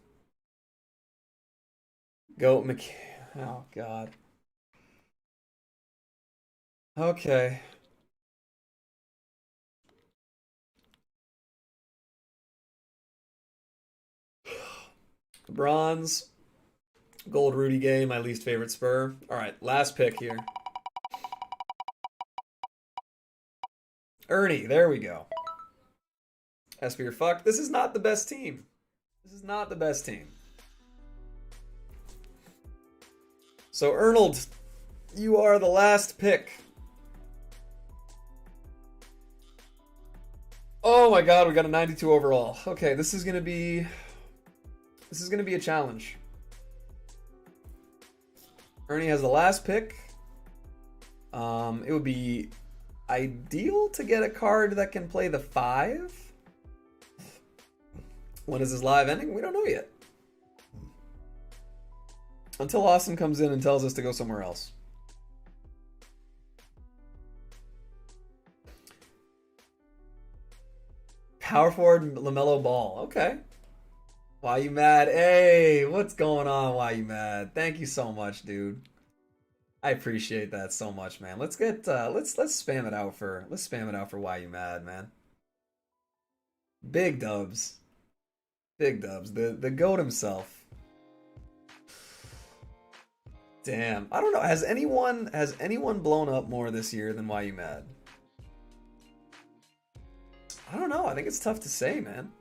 Go oh god. Okay. Bronze. Gold Rudy Gay, my least favorite Spur. Alright, last pick here. Ernie, there we go. As for your fuck, this is not the best team. This is not the best team. So, Arnold, you are the last pick. Oh my god, we got a 92 overall. Okay, this is gonna be a challenge. Ernie has the last pick. It would be ideal to get a card that can play the 5. When is this live ending? We don't know yet. Until Austin comes in and tells us to go somewhere else. Power forward LaMelo Ball. Okay. Why you mad? Hey, what's going on? Why you mad? Thank you so much, dude. I appreciate that so much, man. Let's get let's spam it out for why you mad, man. Big dubs. Big dubs. The goat himself. Damn. I don't know. Has anyone blown up more this year than Why You Mad? I don't know. I think it's tough to say, man.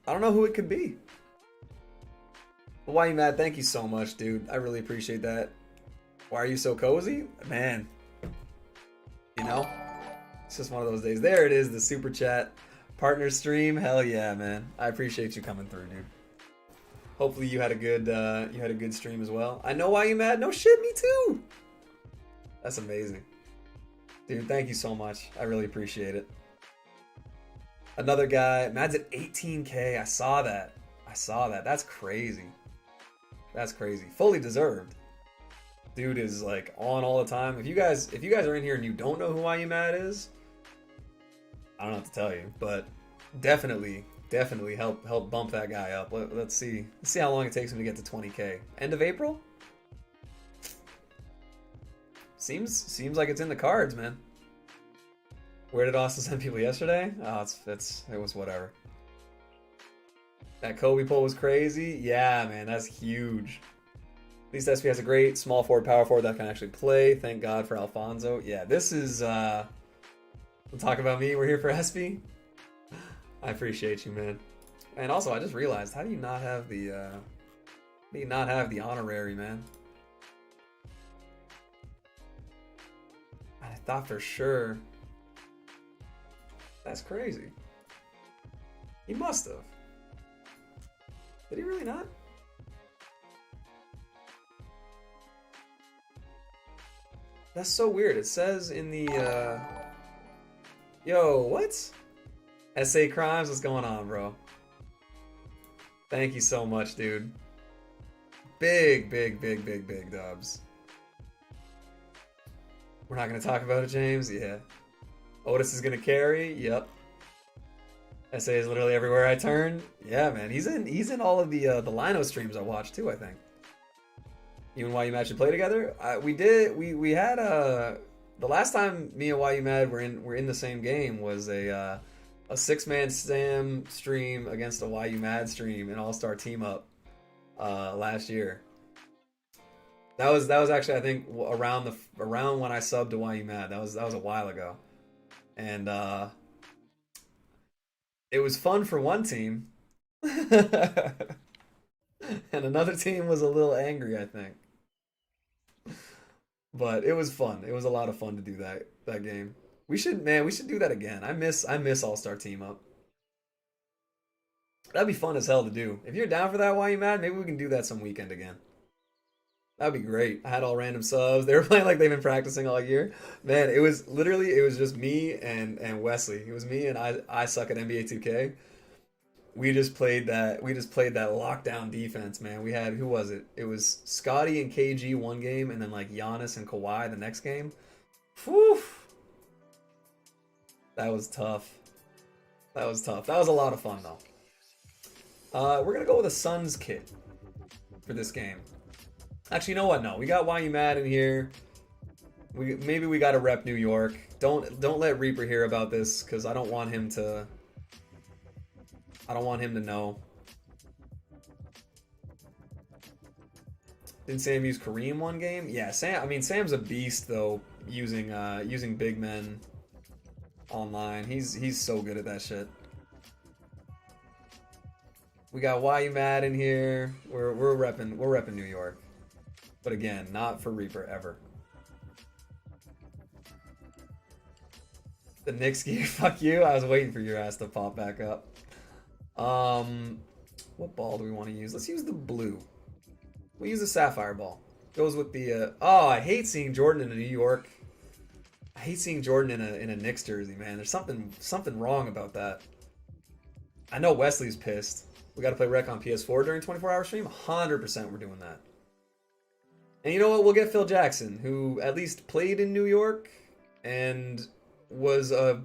I don't know who it could be. But Why You Mad? Thank you so much, dude. I really appreciate that. Why are you so cozy? Man. You know? It's just one of those days. There it is, the super chat. Partner stream. Hell yeah, man. I appreciate you coming through, dude. Hopefully you had a good stream as well. I know Why You Mad. No shit, me too. That's amazing. Dude, thank you so much. I really appreciate it. Another guy, Mad's at 18K. I saw that. That's crazy. That's crazy. Fully deserved. Dude is like on all the time. If you guys are in here and you don't know who Why You Mad is, I don't know what to tell you, but definitely help bump that guy up. Let's see how long it takes him to get to 20K. End of April? Seems like it's in the cards, man. Where did Austin send people yesterday? Oh, it was whatever. That Kobe pull was crazy. Yeah, man, that's huge. At least SP has a great small forward, power forward that can actually play. Thank God for Alfonso. Yeah, this is we'll talk about me. We're here for SP. I appreciate you, man. And also, I just realized, how do you not have the honorary, man? I thought for sure. That's crazy. He must have. Did he really not? That's so weird. It says in the yo, what? SA Crimes, what's going on, bro? Thank you so much, dude. Big dubs. We're not gonna talk about it, James? Yeah. Otis is gonna carry? Yep. SA is literally everywhere I turn. Yeah, man. He's in all of the Lino streams I watch too, I think. You and Why You Mad should play together? We had the last time me and Why You Mad were in the same game was a 6-man Sam stream against a Why You Mad stream, an all-star team up last year. That was actually, I think, around when I subbed to Why You Mad. That was a while ago. And it was fun for one team. And another team was a little angry, I think. But it was fun. It was a lot of fun to do that game. We should do that again. I miss All-Star Team Up. That'd be fun as hell to do. If you're down for that, Why You Mad? Maybe we can do that some weekend again. That'd be great. I had all random subs. They were playing like they've been practicing all year. Man, it was just me and Wesley. It was me and I suck at NBA 2K. We just played that lockdown defense, man. We had, who was it? It was Scotty and KG one game, and then like Giannis and Kawhi the next game. Whew. That was tough. That was a lot of fun though. We're gonna go with a Suns kit for this game. Actually, you know what? No, we got Why You Mad in here. Maybe we got to rep New York. Don't let Reaper hear about this because I don't want him to. I don't want him to know. Didn't Sam use Kareem one game? Yeah, Sam. I mean, Sam's a beast though. Using big men online. He's so good at that shit. We got Why You Mad in here. We're repping New York. But again, not for Reaper ever. The Knicks gear, fuck you. I was waiting for your ass to pop back up. What ball do we want to use? Let's use the blue. We'll use the sapphire ball. Goes with the oh, I hate seeing Jordan in a New York. I hate seeing Jordan in a Knicks jersey, man. There's something wrong about that. I know Wesley's pissed. We got to play Rec on PS4 during 24-hour stream. 100% we're doing that. And you know what? We'll get Phil Jackson, who at least played in New York and was a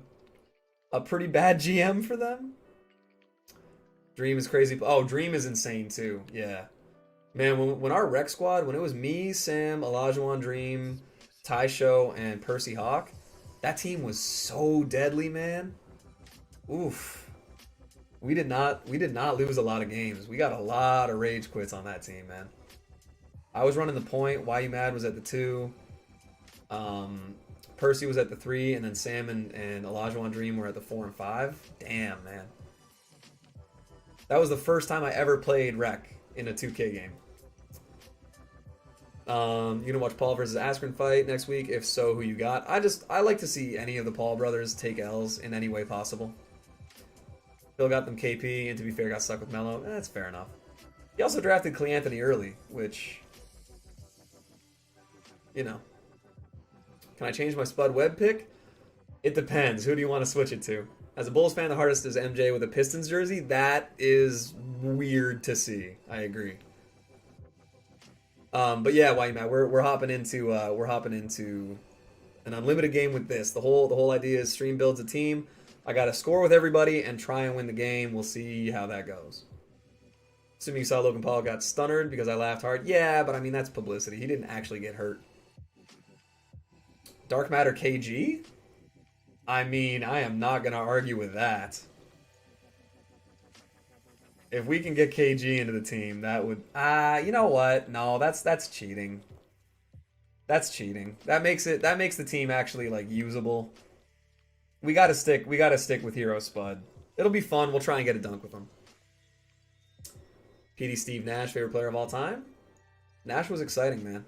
pretty bad GM for them. Dream is crazy. Oh, Dream is insane too. Yeah. Man, when our rec squad, when it was me, Sam, Olajuwon, Dream, Ty Show, and Percy Hawk, that team was so deadly, man. Oof. We did not lose a lot of games. We got a lot of rage quits on that team, man. I was running the point. Why You Mad was at the 2. Percy was at the 3, and then Sam and Olajuwon Dream were at the 4 and 5. Damn, man. That was the first time I ever played Rec in a 2K game. You gonna watch Paul versus Askren fight next week? If so, who you got? I like to see any of the Paul brothers take L's in any way possible. Phil got them KP, and to be fair, got stuck with Melo. That's fair enough. He also drafted Cle Anthony early, which, you know. Can I change my Spud Webb pick? It depends. Who do you want to switch it to? As a Bulls fan, the hardest is MJ with a Pistons jersey. That is weird to see. I agree. But yeah, why Matt? We're hopping into an unlimited game with this. The whole idea is stream builds a team. I got to score with everybody and try and win the game. We'll see how that goes. Assuming you saw Logan Paul got stunnered because I laughed hard. Yeah, but I mean that's publicity. He didn't actually get hurt. Dark Matter KG? I mean, I am not going to argue with that. If we can get KG into the team, that would... you know what? No, that's cheating. That's cheating. That makes the team actually, like, usable. We gotta stick with Hero Spud. It'll be fun. We'll try and get a dunk with him. PD Steve Nash, favorite player of all time? Nash was exciting, man.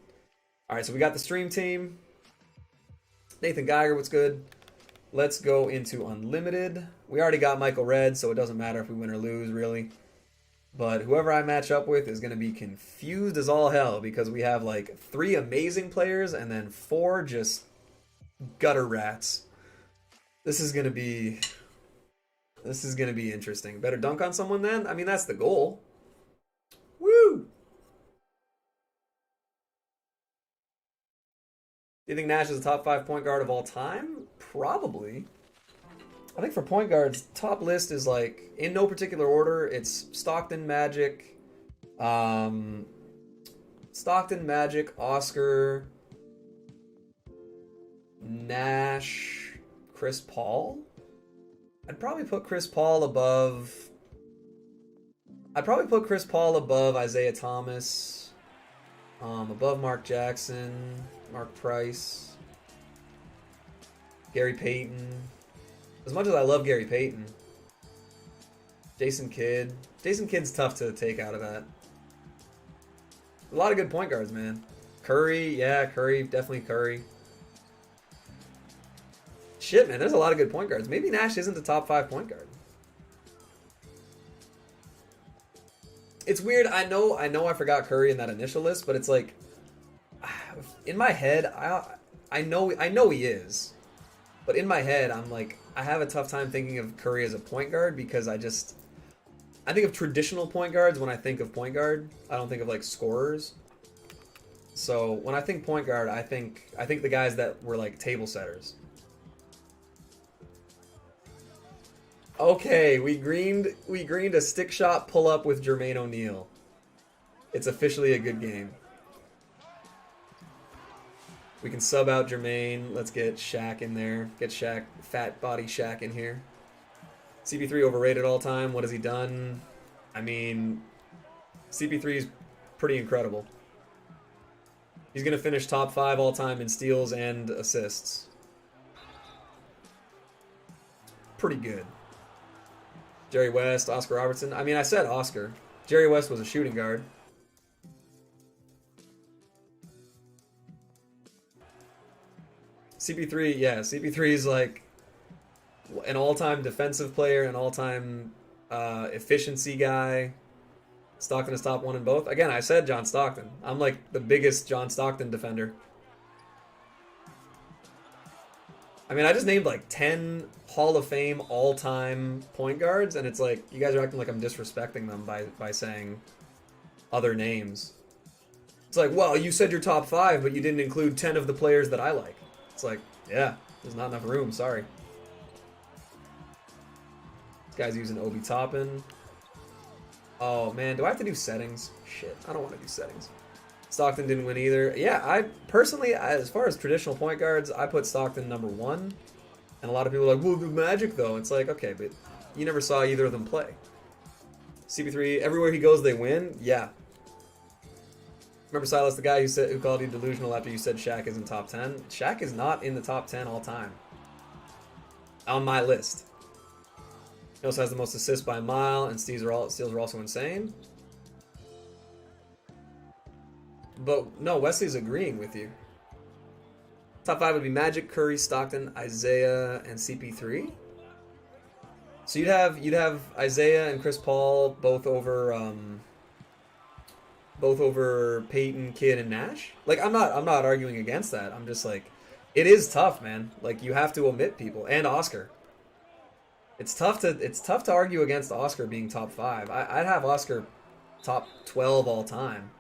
Alright, so we got the stream team. Nathan Geiger, what's good? Let's go into Unlimited. We already got Michael Red, so it doesn't matter if we win or lose, really. But whoever I match up with is going to be confused as all hell because we have like 3 amazing players and then 4 just gutter rats. This is going to be interesting. Better dunk on someone then? I mean, that's the goal. Woo! Do you think Nash is a top 5 point guard of all time? Probably. I think for point guards, top list is like, in no particular order, it's Stockton, Magic, Oscar, Nash, Chris Paul. I'd probably put Chris Paul above Isaiah Thomas, above Mark Jackson, Mark Price, Gary Payton. As much as I love Gary Payton, Jason Kidd. Jason Kidd's tough to take out of that. A lot of good point guards, man. Curry, yeah, Curry, definitely Curry. Shit, man, there's a lot of good point guards. Maybe Nash isn't the top 5 point guard. It's weird. I know I forgot Curry in that initial list, but it's like, in my head, I know he is. But in my head, I'm like, I have a tough time thinking of Curry as a point guard because I think of traditional point guards when I think of point guard. I don't think of like scorers. So when I think point guard, I think the guys that were like table setters. Okay, we greened a stick shot pull up with Jermaine O'Neal. It's officially a good game. We can sub out Jermaine. Let's get Shaq in there. Get Shaq, fat body Shaq in here. CP3 overrated all time. What has he done? I mean, CP3 is pretty incredible. He's going to finish top 5 all time in steals and assists. Pretty good. Jerry West, Oscar Robertson. I mean, I said Oscar. Jerry West was a shooting guard. CP3, yeah, CP3 is like an all-time defensive player, an all-time efficiency guy. Stockton is top 1 in both. Again, I said John Stockton. I'm like the biggest John Stockton defender. I mean, I just named like 10 Hall of Fame all-time point guards, and it's like, you guys are acting like I'm disrespecting them by saying other names. It's like, well, you said your top 5, but you didn't include 10 of the players that I like. It's like, yeah, there's not enough room, sorry. This guy's using Obi Toppin. Oh, man, do I have to do settings? Shit, I don't want to do settings. Stockton didn't win either. Yeah, I personally, as far as traditional point guards, I put Stockton number 1. And a lot of people are like, well, the Magic, though. It's like, okay, but you never saw either of them play. CP3, everywhere he goes, they win? Yeah. Remember Silas, the guy who called you delusional after you said Shaq isn't top 10? Shaq is not in the top 10 all time. On my list. He also has the most assists by a mile, and steals are also insane. But no, Wesley's agreeing with you. Top 5 would be Magic, Curry, Stockton, Isaiah, and CP3. So you'd have Isaiah and Chris Paul both over Peyton, Kidd, and Nash. Like I'm not arguing against that. I'm just like, it is tough, man. Like you have to omit people, and Oscar. It's tough to argue against Oscar being top 5. I'd have Oscar top 12 all time.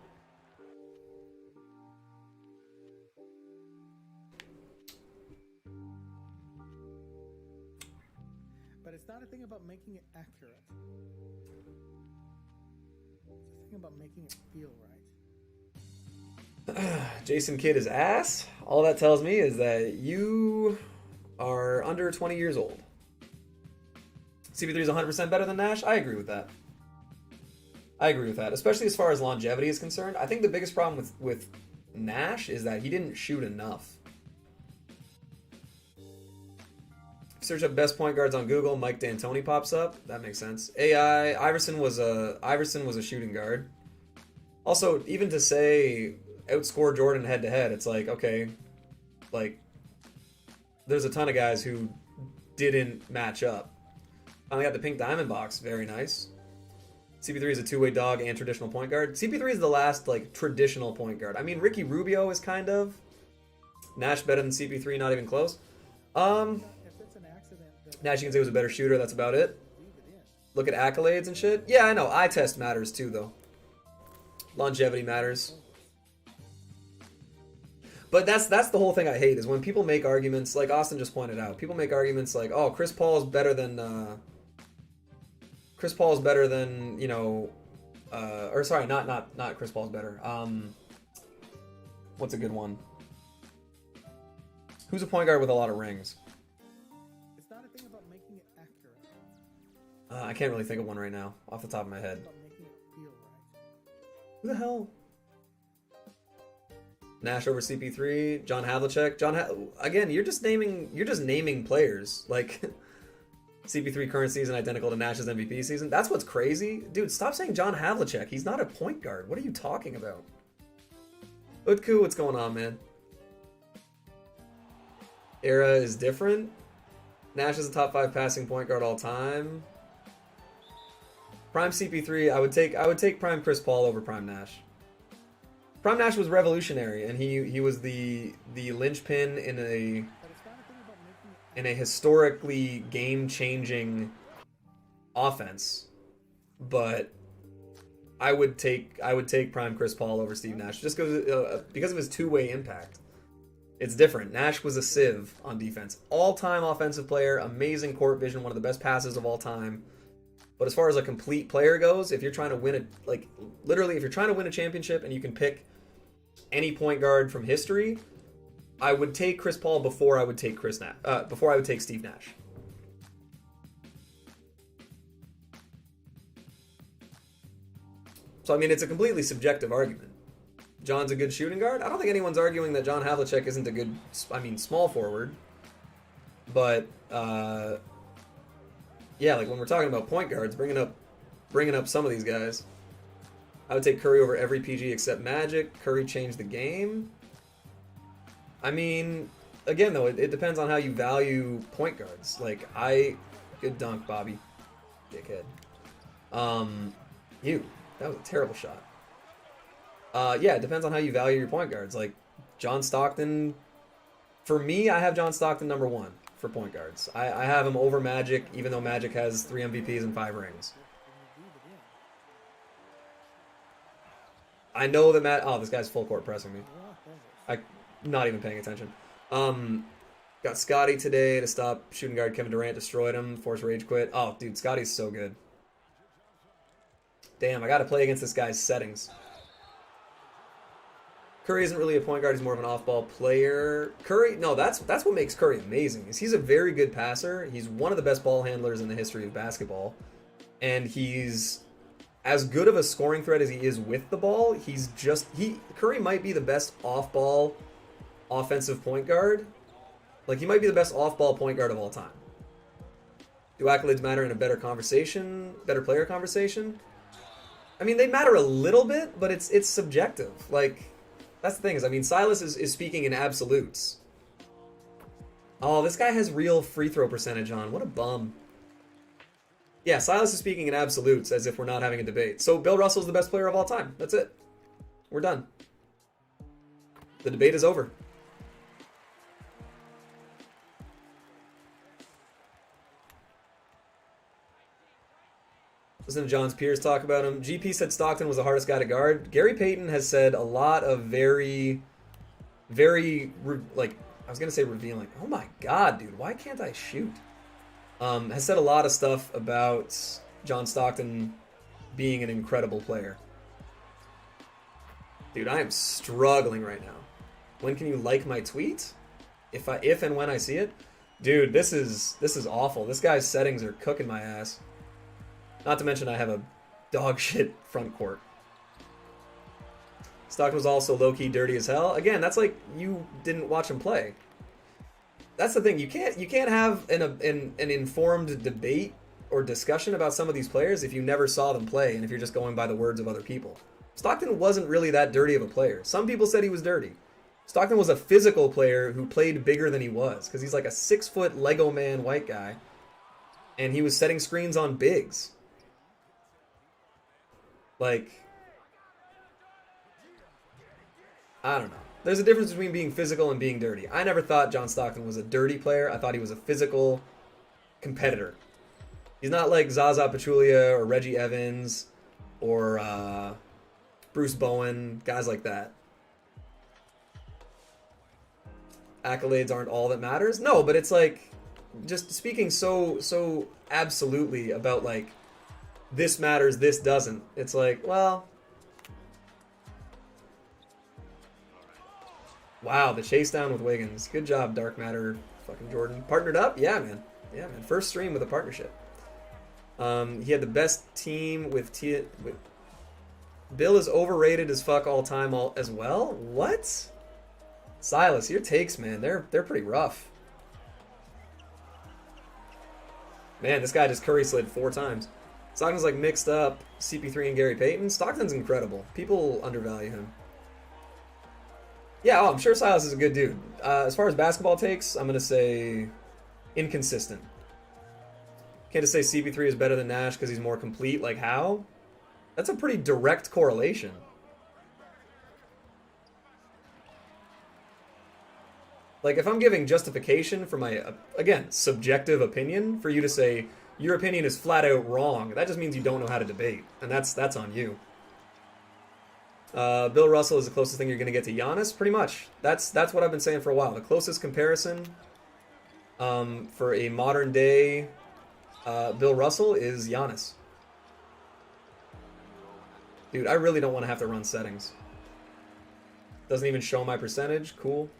But it's not a thing about making it accurate. It's a thing about making it feel right. Jason Kidd is ass. All that tells me is that you are under 20 years old. CP3 is 100% better than Nash. I agree with that. Especially as far as longevity is concerned. I think the biggest problem with Nash is that he didn't shoot enough. Search up best point guards on Google. Mike D'Antoni pops up. That makes sense. AI Iverson was a shooting guard. Also, even to say outscore Jordan head to head, it's like, okay, like there's a ton of guys who didn't match up. Finally got the pink diamond box. Very nice. CP3 is a two-way dog and traditional point guard. CP3 is the last like traditional point guard. I mean, Ricky Rubio is kind of. Nash better than CP3, not even close. Nash, you can say was a better shooter. That's about it. Look at accolades and shit. Yeah, I know. Eye test matters too, though. Longevity matters. But that's the whole thing I hate is when people make arguments like Austin just pointed out. People make arguments like, "Oh, Chris Paul is better than you know, or sorry, not Chris Paul's better. What's a good one? Who's a point guard with a lot of rings? It's not a thing about making it accurate. I can't really think of one right now off the top of my head. It's about making it feel right. Who the hell? Nash over CP3, John Havlicek. Again, you're just naming players. Like CP3 current season identical to Nash's MVP season. That's what's crazy. Dude, stop saying John Havlicek. He's not a point guard. What are you talking about? Utku, what's going on, man? Era is different. Nash is a top 5 passing point guard all time. Prime CP3, I would take Prime Chris Paul over Prime Nash. Prime Nash was revolutionary, and he was the linchpin in a historically game-changing offense. But I would take Prime Chris Paul over Steve Nash just because of his two-way impact. It's different. Nash was a sieve on defense. All-time offensive player, amazing court vision, one of the best passes of all time. But as far as a complete player goes, if you're trying to win if you're trying to win a championship and you can pick any point guard from history, I would take Chris Paul before I would take Steve Nash. So I mean, it's a completely subjective argument. John's a good shooting guard. I don't think anyone's arguing that John Havlicek isn't a good, small forward. But yeah, like when we're talking about point guards, bringing up some of these guys, I would take Curry over every PG except Magic. Curry changed the game. I mean, again though, it depends on how you value point guards. Like good dunk, Bobby, dickhead. That was a terrible shot. Yeah, it depends on how you value your point guards. Like John Stockton For me, I have John Stockton #1 for point guards. I have him over Magic, even though Magic has 3 MVPs and 5 rings. I know that oh, this guy's full court pressing me. I'm not even paying attention. Got Scotty today to stop shooting guard Kevin Durant, destroyed him, forced rage quit. Oh, dude, Scotty's so good. Damn, I got to play against this guy's settings. Curry isn't really a point guard, he's more of an off-ball player. Curry, no, that's what makes Curry amazing. Is he's a very good passer. He's one of the best ball handlers in the history of basketball. And he's as good of a scoring threat as he is with the ball. Curry might be the best off-ball offensive point guard. Like, he might be the best off-ball point guard of all time. Do accolades matter in a better player conversation? I mean, they matter a little bit, but it's subjective. Like, that's the thing is, I mean, Silas is speaking in absolutes. Oh, this guy has real free throw percentage on. What a bum. Yeah, Silas is speaking in absolutes, as if we're not having a debate. So Bill Russell's the best player of all time. That's it. We're done. The debate is over. Listen to John's peers talk about him. GP said Stockton was the hardest guy to guard. Gary Payton has said a lot of very, like, I was going to say revealing. Oh my god, dude, why can't I shoot? Has said a lot of stuff about John Stockton being an incredible player. Dude, I am struggling right now. When can you like my tweet? If and when I see it? Dude, this is awful. This guy's settings are cooking my ass. Not to mention I have a dog shit front court. Stockton was also low-key dirty as hell. Again, that's like you didn't watch him play. That's the thing. You can't have an informed debate or discussion about some of these players if you never saw them play and if you're just going by the words of other people. Stockton wasn't really that dirty of a player. Some people said he was dirty. Stockton was a physical player who played bigger than he was because he's like a 6-foot Lego man white guy, and he was setting screens on bigs. Like, I don't know. There's a difference between being physical and being dirty. I never thought John Stockton was a dirty player. I thought he was a physical competitor. He's not like Zaza Pachulia or Reggie Evans or Bruce Bowen, guys like that. Accolades aren't all that matters. No, but it's like just speaking so absolutely about like this matters, this doesn't. It's like, well, wow, the chase down with Wiggins. Good job, Dark Matter, fucking Jordan. Partnered up? Yeah, man. Yeah, man. First stream with a partnership. He had the best team with Bill is overrated as fuck all time as well? What? Silas, your takes, man, they're pretty rough. Man, this guy just curry slid 4 times. Stockton's like mixed up CP3 and Gary Payton. Stockton's incredible. People undervalue him. Yeah, I'm sure Silas is a good dude. As far as basketball takes, I'm going to say inconsistent. Can't just say CP3 is better than Nash because he's more complete. Like, how? That's a pretty direct correlation. Like, if I'm giving justification for my, again, subjective opinion, for you to say, your opinion is flat out wrong, that just means you don't know how to debate. And that's on you. Bill Russell is the closest thing you're going to get to Giannis, pretty much. That's what I've been saying for a while. The closest comparison for a modern day Bill Russell is Giannis. Dude, I really don't want to have to run settings. Doesn't even show my percentage. Cool.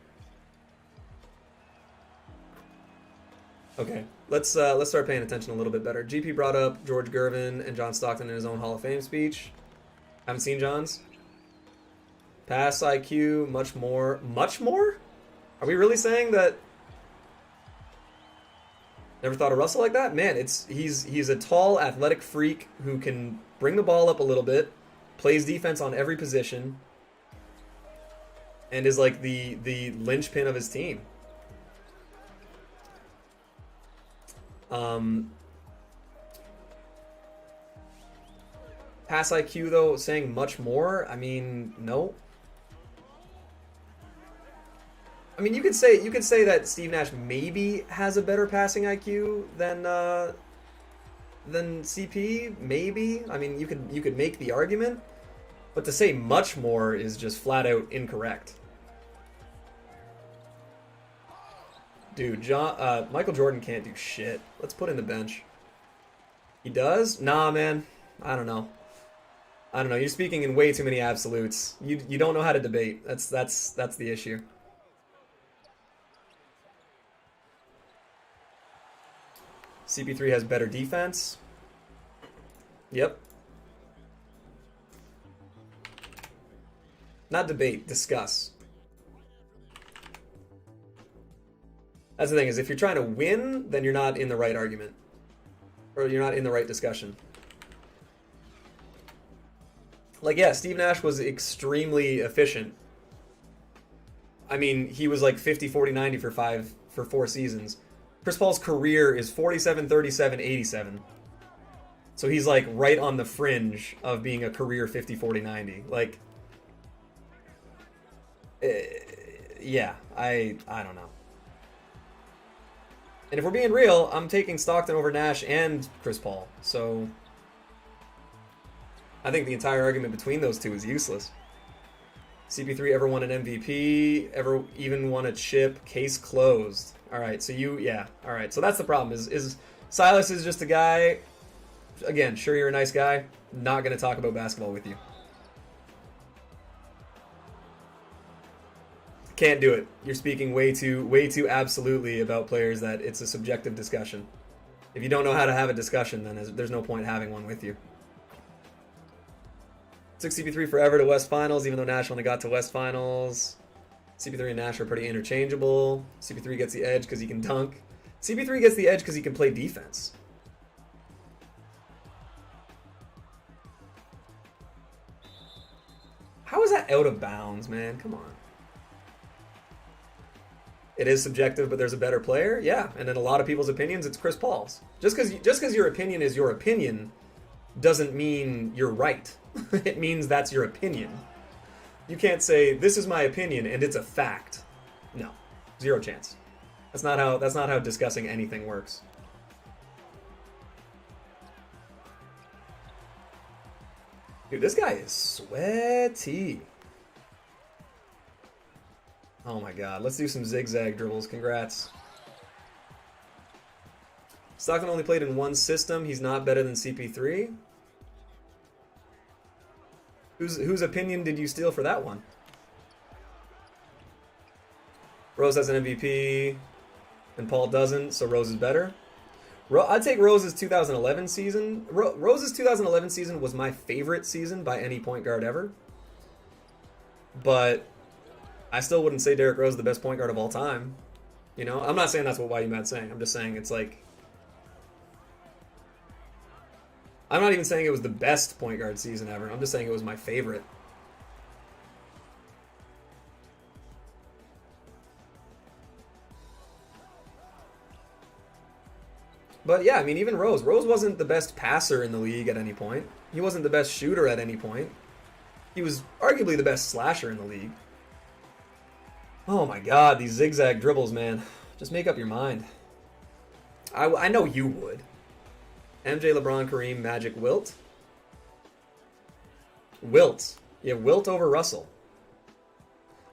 Okay, let's start paying attention a little bit better. GP brought up George Gervin and John Stockton in his own Hall of Fame speech. Haven't seen John's. Pass IQ, much more. Much more? Are we really saying that? Never thought of Russell like that? Man, he's a tall, athletic freak who can bring the ball up a little bit, plays defense on every position, and is like the linchpin of his team. Pass IQ, though, saying much more, I mean, no. I mean, you could say that Steve Nash maybe has a better passing IQ than CP. Maybe. I mean, you could make the argument, but to say much more is just flat out incorrect. Dude, Michael Jordan can't do shit. Let's put in the bench. He does? Nah, man. I don't know. You're speaking in way too many absolutes. You don't know how to debate. That's the issue. CP3 has better defense. Yep. Not debate, discuss. That's the thing, is if you're trying to win, then you're not in the right argument. Or you're not in the right discussion. Like, yeah, Steve Nash was extremely efficient. I mean, he was like 50, 40, 90 for 4 seasons. Chris Paul's career is 47, 37, 87. So he's like right on the fringe of being a career 50, 40, 90. Like, yeah, I don't know. And if we're being real, I'm taking Stockton over Nash and Chris Paul. So I think the entire argument between those two is useless. CP3 ever won an MVP, ever even won a chip, case closed. All right, so yeah. All right, so that's the problem. Is Silas is just a guy. Again, sure, you're a nice guy. Not going to talk about basketball with you. Can't do it. You're speaking way too absolutely about players that it's a subjective discussion. If you don't know how to have a discussion, then there's no point having one with you. Took CP3 forever to West Finals, even though Nash only got to West Finals. CP3 and Nash are pretty interchangeable. CP3 gets the edge because he can dunk. CP3 gets the edge because he can play defense. How is that out of bounds, man? Come on. It is subjective, but there's a better player? Yeah, and in a lot of people's opinions, it's Chris Paul's. Just because your opinion is your opinion doesn't mean you're right. It means that's your opinion. You can't say, this is my opinion, and it's a fact. No. Zero chance. That's not how discussing anything works. Dude, this guy is sweaty. Oh my god, let's do some zigzag dribbles. Congrats. Stockton only played in one system. He's not better than CP3. Whose opinion did you steal for that one? Rose has an MVP, and Paul doesn't, so Rose is better. I'd take Rose's 2011 season. Rose's 2011 season was my favorite season by any point guard ever. But I still wouldn't say Derrick Rose is the best point guard of all time. You know, I'm not saying that's what YUMAD's saying. I'm just saying it's like, I'm not even saying it was the best point guard season ever. I'm just saying it was my favorite. But yeah, I mean, even Rose. Rose wasn't the best passer in the league at any point. He wasn't the best shooter at any point. He was arguably the best slasher in the league. Oh my god, these zigzag dribbles, man. Just make up your mind. I know you would. MJ, LeBron, Kareem, Magic, Wilt. Wilt. Yeah, Wilt over Russell.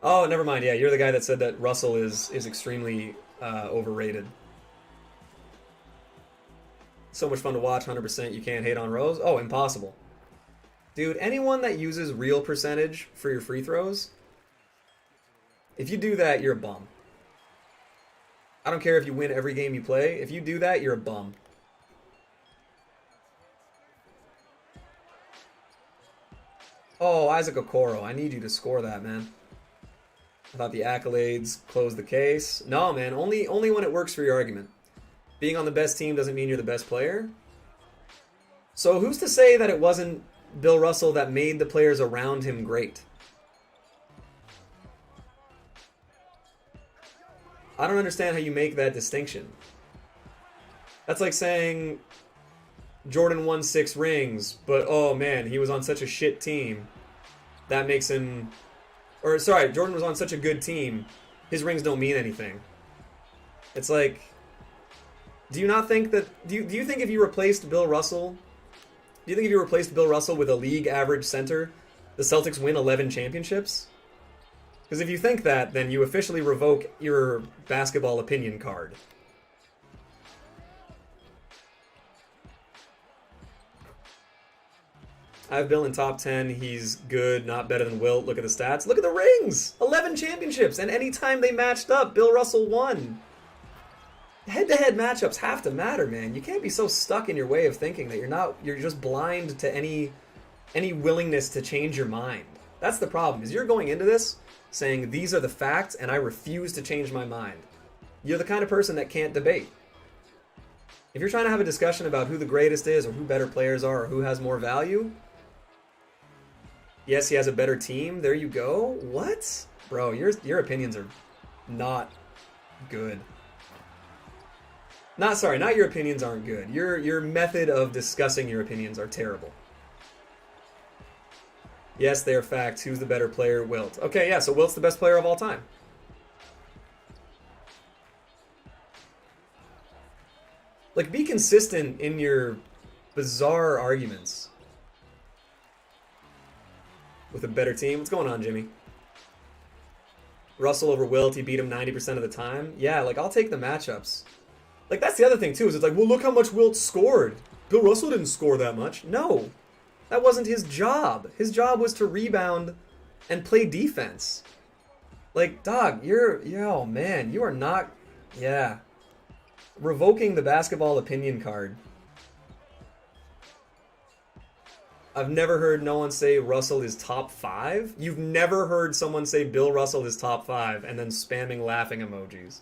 Oh, never mind. Yeah, you're the guy that said that Russell is extremely overrated. So much fun to watch, 100%. You can't hate on Rose. Oh, impossible. Dude, anyone that uses real percentage for your free throws, if you do that, you're a bum. I don't care if you win every game you play. If you do that, you're a bum. Oh, Isaac Okoro. I need you to score that, man. I thought the accolades closed the case. No, man. Only when it works for your argument. Being on the best team doesn't mean you're the best player. So who's to say that it wasn't Bill Russell that made the players around him great? I don't understand how you make that distinction. That's like saying Jordan won 6 rings, but oh man, he was on such a shit team. That makes him... Or sorry, Jordan was on such a good team his rings don't mean anything. It's like, do you not think that, do you think if you replaced Bill Russell, do you think if you replaced Bill Russell with a league average center, the Celtics win 11 championships? Because if you think that, then you officially revoke your basketball opinion card. I have Bill in top 10. He's good, not better than Wilt. Look at the stats. Look at the rings! 11 championships, and anytime they matched up, Bill Russell won. Head-to-head matchups have to matter, man. You can't be so stuck in your way of thinking that you're just blind to any willingness to change your mind. That's the problem, is you're going into this saying these are the facts and I refuse to change my mind. You're the kind of person that can't debate. If you're trying to have a discussion about who the greatest is or who better players are or who has more value, yes, he has a better team, there you go. What? Bro, your opinions are not good. Not your opinions aren't good. Your method of discussing your opinions are terrible. Yes, they are facts. Who's the better player? Wilt. Okay, yeah, so Wilt's the best player of all time. Like, be consistent in your bizarre arguments. With a better team. What's going on, Jimmy? Russell over Wilt, he beat him 90% of the time. Yeah, like, I'll take the matchups. Like, that's the other thing, too, is it's like, well, look how much Wilt scored. Bill Russell didn't score that much. No. That wasn't his job. His job was to rebound and play defense. Like, dog, oh man, you are not, yeah. Revoking the basketball opinion card. I've never heard no one say Russell is top 5. You've never heard someone say Bill Russell is top 5 and then spamming laughing emojis.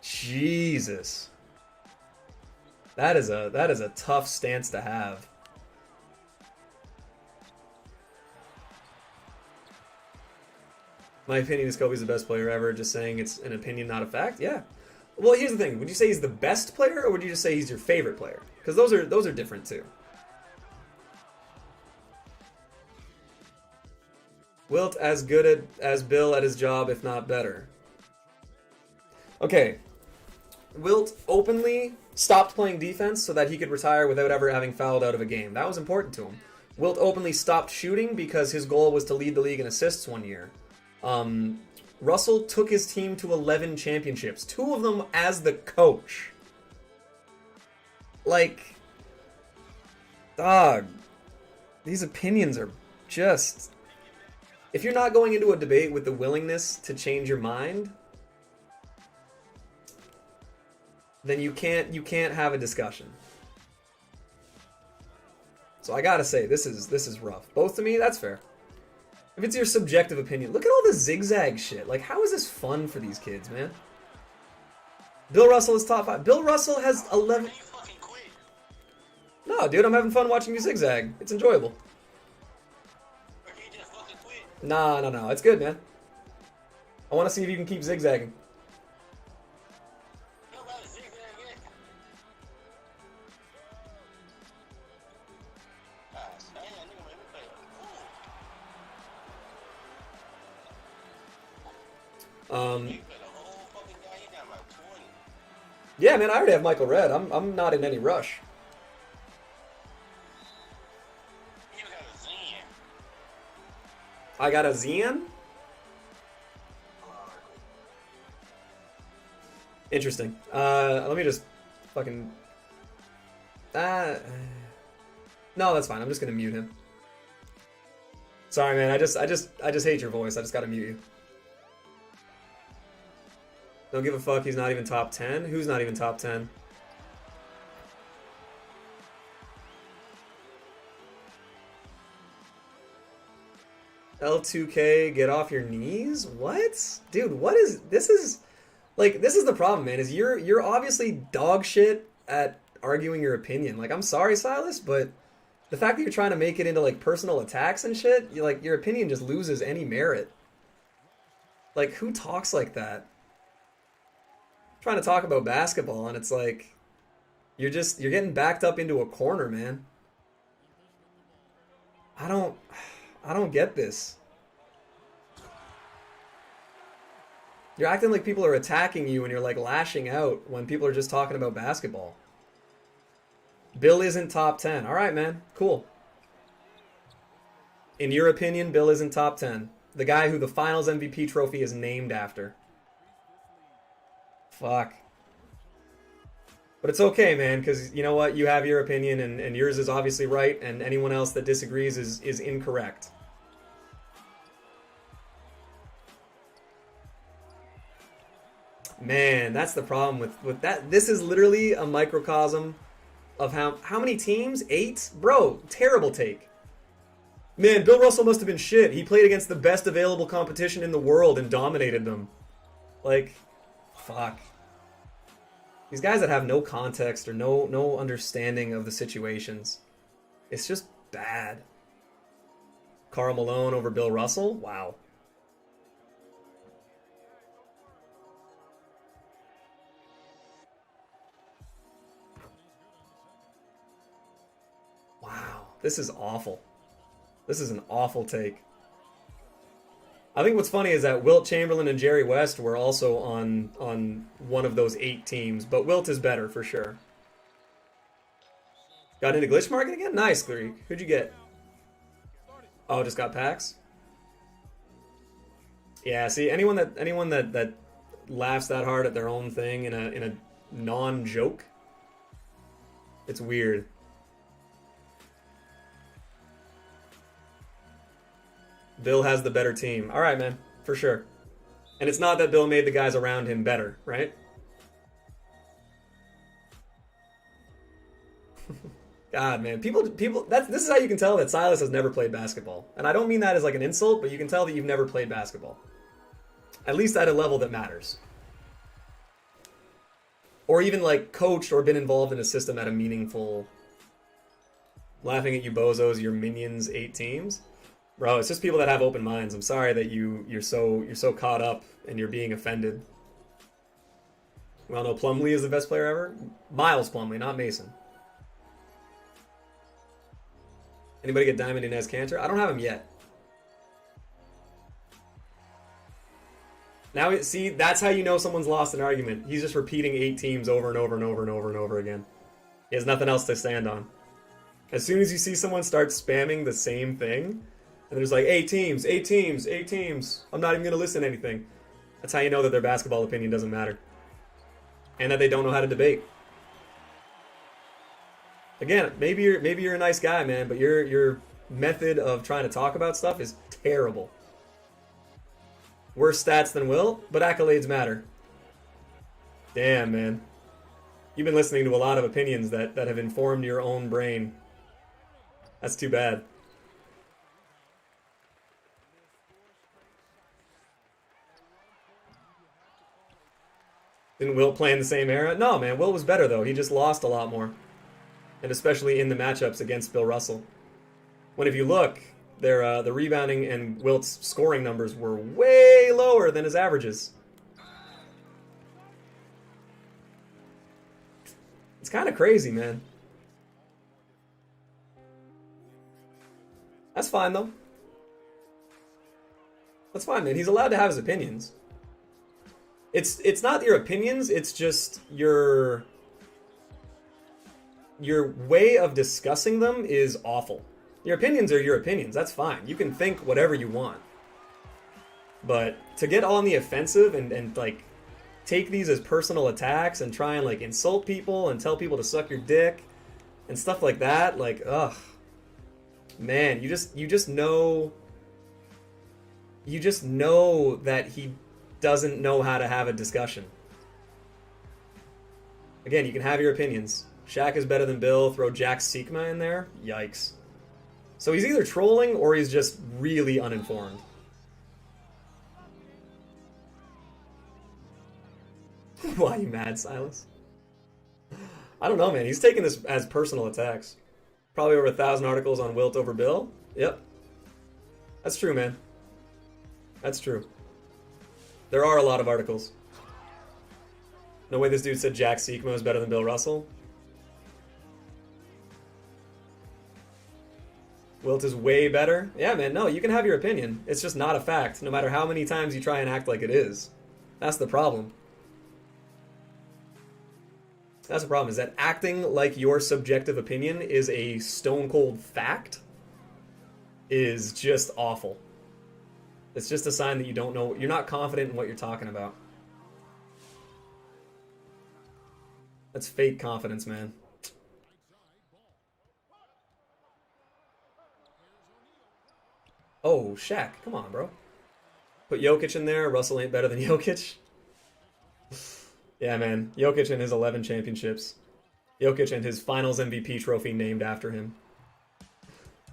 Jesus. That is a tough stance to have. My opinion is Kobe's the best player ever. Just saying it's an opinion, not a fact. Yeah. Well, here's the thing. Would you say he's the best player, or would you just say he's your favorite player? Because those are different too. Wilt as good as Bill at his job, if not better. Okay. Wilt openly stopped playing defense so that he could retire without ever having fouled out of a game. That was important to him. Wilt openly stopped shooting because his goal was to lead the league in assists one year. Russell took his team to 11 championships, 2 of them as the coach. Like, dog, these opinions are just... If you're not going into a debate with the willingness to change your mind, then you can't have a discussion. So I gotta say, this is rough. Both to me, that's fair. If it's your subjective opinion, look at all the zigzag shit. Like, how is this fun for these kids, man? Bill Russell is top 5. Bill Russell has 11... No, dude, I'm having fun watching you zigzag. It's enjoyable. No. It's good, man. I want to see if you can keep zigzagging. Yeah, man, I already have Michael Red. I'm not in any rush. I got a Zen? Interesting. Let me just fucking... No, that's fine. I'm just gonna mute him. Sorry, man. I just hate your voice. I just gotta mute you. Don't give a fuck. He's not even top 10. Who's not even top 10? L2K, get off your knees? What? Dude, what is... This is the problem, man, is you're obviously dog shit at arguing your opinion. Like, I'm sorry, Silas, but the fact that you're trying to make it into, like, personal attacks and shit, your opinion just loses any merit. Like, who talks like that? I'm trying to talk about basketball, and it's like... You're getting backed up into a corner, man. I don't get this. You're acting like people are attacking you and you're like lashing out when people are just talking about basketball. Bill isn't top 10. All right, man. Cool. In your opinion, Bill isn't top 10. The guy who the Finals MVP trophy is named after. Fuck. But it's okay, man, because you know what? You have your opinion, and yours is obviously right, and anyone else that disagrees is incorrect. Man, that's the problem with that. This is literally a microcosm of how many teams? 8? Bro, terrible take. Man, Bill Russell must have been shit. He played against the best available competition in the world and dominated them. Like, fuck. These guys that have no context or no understanding of the situations. It's just bad. Karl Malone over Bill Russell? Wow. Wow. This is awful. This is an awful take. I think what's funny is that Wilt Chamberlain and Jerry West were also on one of those 8 teams, but Wilt is better for sure. Got into glitch market again? Nice, Clarique. Who'd you get? Oh, just got packs? Yeah, see, anyone that laughs that hard at their own thing in a non-joke, it's weird. Bill has the better team. All right, man, for sure. And it's not that Bill made the guys around him better, right? God, man, people. This is how you can tell that Silas has never played basketball. And I don't mean that as like an insult, but you can tell that you've never played basketball. At least at a level that matters. Or even like coached or been involved in a system at a meaningful. Laughing at you bozos, your minions 8 teams. Bro, it's just people that have open minds. I'm sorry that you're so caught up and you're being offended. We all know Plumlee is the best player ever. Miles Plumlee, not Mason. Anybody get Diamond Inez Cantor? I don't have him yet. Now, see, that's how you know someone's lost an argument. He's just repeating 8 teams over and over and over and over and over again. He has nothing else to stand on. As soon as you see someone start spamming the same thing, and there's like 8 teams, 8 teams, 8 teams. I'm not even going to listen to anything. That's how you know that their basketball opinion doesn't matter. And that they don't know how to debate. Again, maybe you're a nice guy, man, but your method of trying to talk about stuff is terrible. Worse stats than Will, but accolades matter. Damn, man. You've been listening to a lot of opinions that have informed your own brain. That's too bad. Didn't Wilt play in the same era? No, man. Wilt was better, though. He just lost a lot more. And especially in the matchups against Bill Russell. When if you look, the rebounding and Wilt's scoring numbers were way lower than his averages. It's kind of crazy, man. That's fine, though. That's fine, man. He's allowed to have his opinions. It's not your opinions, it's just your way of discussing them is awful. Your opinions are your opinions, that's fine. You can think whatever you want. But to get on the offensive and like take these as personal attacks and try and like insult people and tell people to suck your dick and stuff like that, like, ugh. Man, you just know that he doesn't know how to have a discussion. Again, you can have your opinions. Shaq is better than Bill. Throw Jack Sikma in there. Yikes. So he's either trolling or he's just really uninformed. Why are you mad, Silas? I don't know, man. He's taking this as personal attacks. Probably over 1,000 articles on Wilt over Bill. Yep. That's true, man. That's true. There are a lot of articles. No way this dude said Jack Sikma is better than Bill Russell. Wilt is way better. Yeah, man, no, you can have your opinion. It's just not a fact, no matter how many times you try and act like it is. That's the problem. That's the problem, is that acting like your subjective opinion is a stone cold fact is just awful. It's just a sign that you don't know, you're not confident in what you're talking about. That's fake confidence, man. Oh, Shaq, come on, bro. Put Jokic in there. Russell ain't better than Jokic. Yeah, man. Jokic and his 11 championships. Jokic and his finals MVP trophy named after him.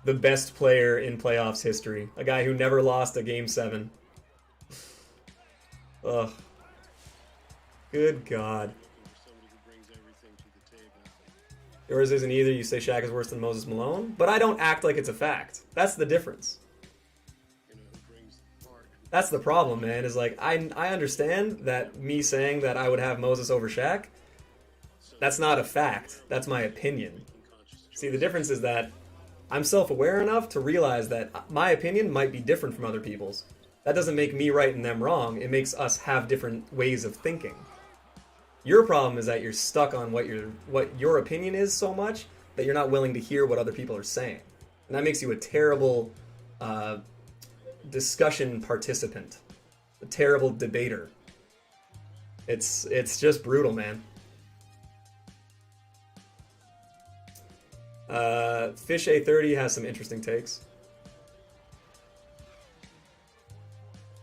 The best player in playoffs history. A guy who never lost a Game 7. Ugh. Good God. Yours isn't either. You say Shaq is worse than Moses Malone. But I don't act like it's a fact. That's the difference. That's the problem, man, is like, I understand that me saying that I would have Moses over Shaq, that's not a fact. That's my opinion. See, the difference is that I'm self-aware enough to realize that my opinion might be different from other people's. That doesn't make me right and them wrong. It makes us have different ways of thinking. Your problem is that you're stuck on what your opinion is so much that you're not willing to hear what other people are saying. And that makes you a terrible discussion participant, a terrible debater. It's just brutal, man. Fish A30 has some interesting takes.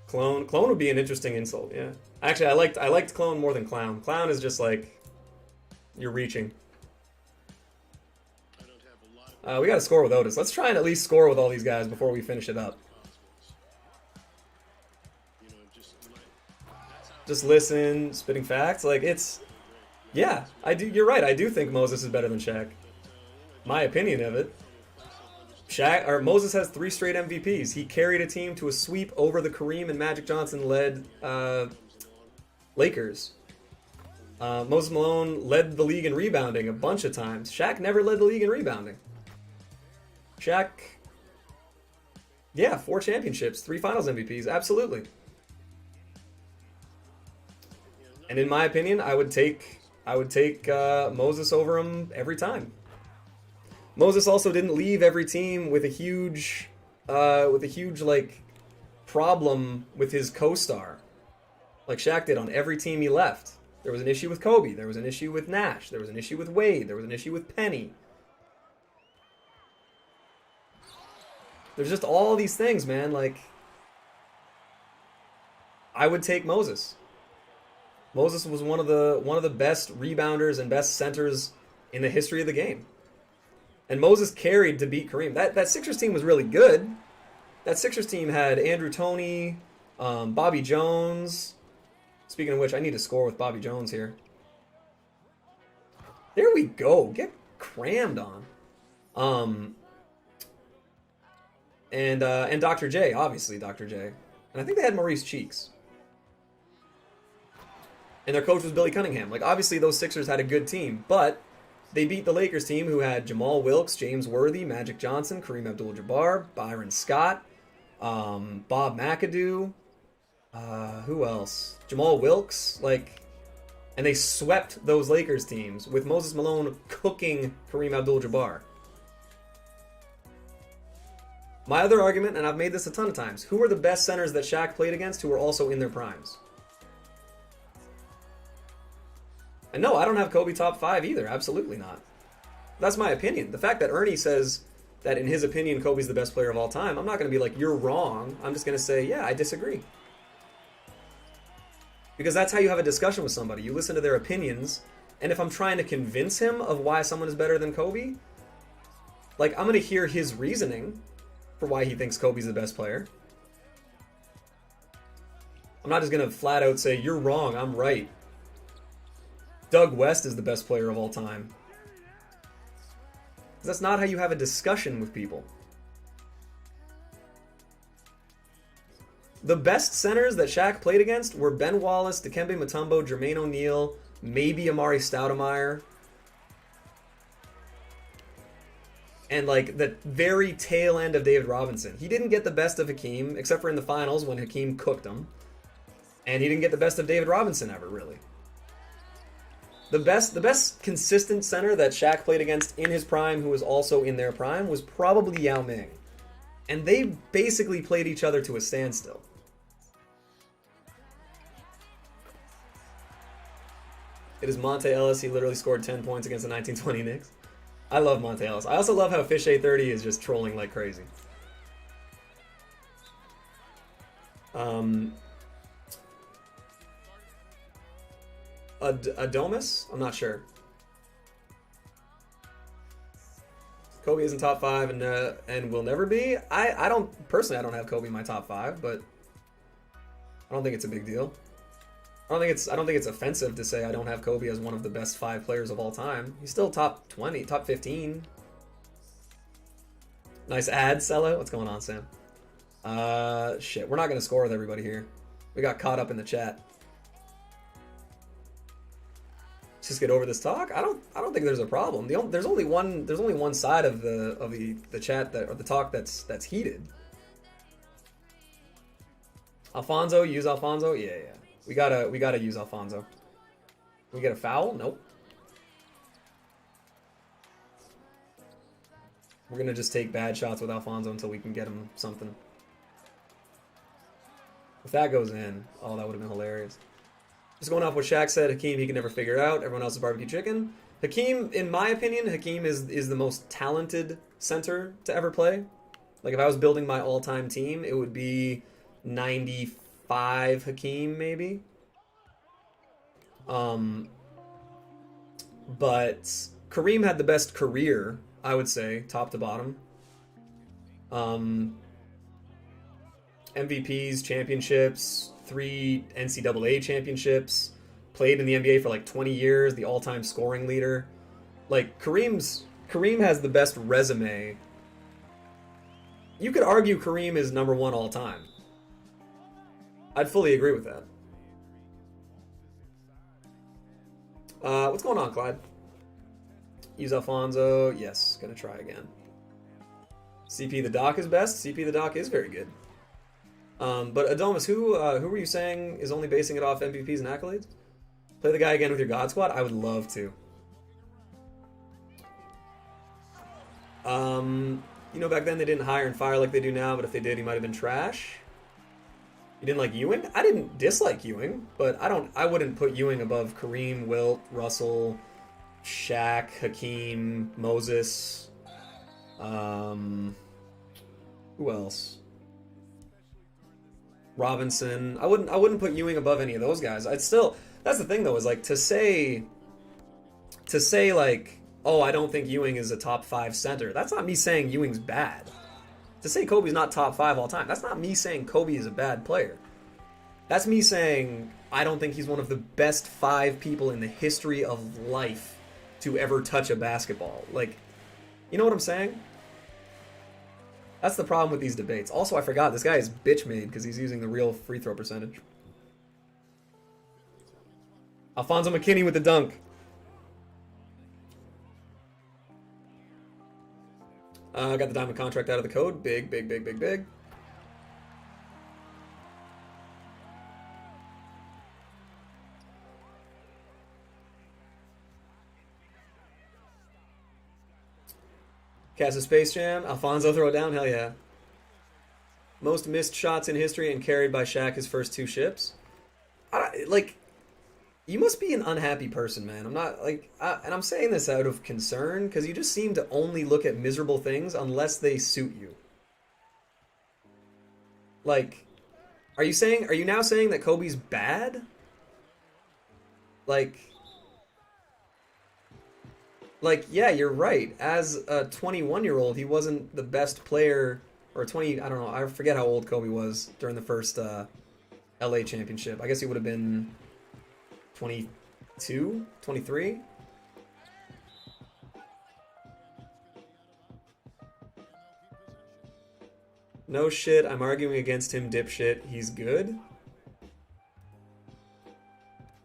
Clone would be an interesting insult, yeah. Actually, I liked Clone more than Clown. Clown is just like, you're reaching. We got to score with Otis. Let's try and at least score with all these guys before we finish it up. Just listen, spitting facts. Like, it's... Yeah, I do. You're right. I do think Moses is better than Shaq. My opinion of it. Moses has 3 straight MVPs. He carried a team to a sweep over the Kareem and Magic Johnson led Lakers. Moses Malone led the league in rebounding a bunch of times. Shaq never led the league in rebounding. Shaq, yeah, 4 championships, 3 finals MVPs, absolutely. And in my opinion, I would take Moses over him every time. Moses also didn't leave every team with a huge like problem with his co-star, like Shaq did on every team he left. There was an issue with Kobe. There was an issue with Nash. There was an issue with Wade. There was an issue with Penny. There's just all these things, man. Like, I would take Moses. Moses was one of the best rebounders and best centers in the history of the game. And Moses carried to beat Kareem. That Sixers team was really good. That Sixers team had Andrew Toney, Bobby Jones. Speaking of which, I need to score with Bobby Jones here. There we go. Get crammed on. And Dr. J, obviously Dr. J. And I think they had Maurice Cheeks. And their coach was Billy Cunningham. Like, obviously those Sixers had a good team, but they beat the Lakers team who had Jamal Wilkes, James Worthy, Magic Johnson, Kareem Abdul-Jabbar, Byron Scott, Bob McAdoo, who else? Jamal Wilkes, like, and they swept those Lakers teams with Moses Malone cooking Kareem Abdul-Jabbar. My other argument, and I've made this a ton of times, who are the best centers that Shaq played against who were also in their primes? And no, I don't have Kobe top 5 either. Absolutely not. That's my opinion. The fact that Ernie says that in his opinion Kobe's the best player of all time, I'm not going to be like, you're wrong. I'm just going to say, yeah, I disagree. Because that's how you have a discussion with somebody. You listen to their opinions, and if I'm trying to convince him of why someone is better than Kobe, like, I'm going to hear his reasoning for why he thinks Kobe's the best player. I'm not just going to flat out say, you're wrong, I'm right. Doug West is the best player of all time. That's not how you have a discussion with people. The best centers that Shaq played against were Ben Wallace, Dikembe Mutombo, Jermaine O'Neal, maybe Amari Stoudemire. And like the very tail end of David Robinson. He didn't get the best of Hakeem, except for in the finals when Hakeem cooked him. And he didn't get the best of David Robinson ever, really. The best consistent center that Shaq played against in his prime, who was also in their prime, was probably Yao Ming. And they basically played each other to a standstill. It is Monte Ellis. He literally scored 10 points against the 1920 Knicks. I love Monte Ellis. I also love how Fish830 is just trolling like crazy. Adomis? I'm not sure. Kobe isn't top 5 and will never be. I don't personally. I don't have Kobe in my top 5, but I don't think it's a big deal. I don't think it's offensive to say I don't have Kobe as one of the best 5 players of all time. He's still top 20, top 15. Nice ad, Cello. What's going on, Sam? Shit. We're not gonna score with everybody here. We got caught up in the chat. Let's just get over this talk. I don't think there's a problem. There's only one side of the chat or the talk that's heated. Alfonso, use Alfonso. Yeah. We gotta use Alfonso. We get a foul? Nope. We're gonna just take bad shots with Alfonso until we can get him something. If that goes in, oh, that would have been hilarious. Just going off what Shaq said, Hakeem he can never figure it out. Everyone else is barbecue chicken. Hakeem, in my opinion, Hakeem is the most talented center to ever play. Like if I was building my all-time team, it would be 95 Hakeem maybe. But Kareem had the best career, I would say, top to bottom. MVPs, championships, 3 NCAA championships, played in the NBA for like 20 years, the all-time scoring leader. Like Kareem has the best resume. You could argue Kareem is number 1 all time. I'd fully agree with that. What's going on, Clyde? Use Alfonso. Yes, gonna try again. CP the Doc is best. CP the Doc is very good. But Adomis, who were you saying is only basing it off MVPs and accolades? Play the guy again with your God Squad? I would love to. You know, back then they didn't hire and fire like they do now, but if they did, he might have been trash. You didn't like Ewing? I didn't dislike Ewing, but I wouldn't put Ewing above Kareem, Wilt, Russell, Shaq, Hakeem, Moses. Who else? Robinson. I wouldn't put Ewing above any of those guys. I'd still. That's the thing though, is like to say like, oh, I don't think Ewing is a top 5 center. That's not me saying Ewing's bad. To say Kobe's not top 5 all time, that's not me saying Kobe is a bad player. That's me saying I don't think he's one of the best 5 people in the history of life to ever touch a basketball. Like, you know what I'm saying? That's the problem with these debates. Also, I forgot, this guy is bitch made because he's using the real free throw percentage. Alfonso McKinney with the dunk. Got the diamond contract out of the code. Big. Cast a Space Jam. Alfonso throw it down. Hell yeah. Most missed shots in history and carried by Shaq his first 2 ships. You must be an unhappy person, man. I'm not, and I'm saying this out of concern, because you just seem to only look at miserable things unless they suit you. Like, are you now saying that Kobe's bad? Like, yeah, you're right. As a 21-year-old, he wasn't the best player, or 20, I don't know, I forget how old Kobe was during the first LA championship. I guess he would have been 22, 23. No shit, I'm arguing against him, dipshit. He's good.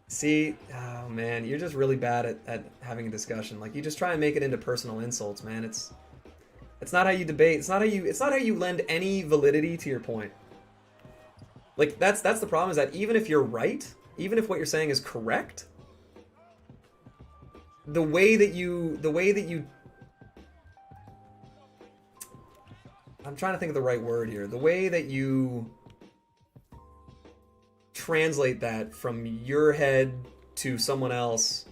See, oh man, you're just really bad at having a discussion. Like, you just try and make it into personal insults, man. It's not how you debate. It's not how you lend any validity to your point. Like that's the problem, is that even if you're right, even if what you're saying is correct, the way that you I'm trying to think of the right word here. The way that you translate that from your head to someone else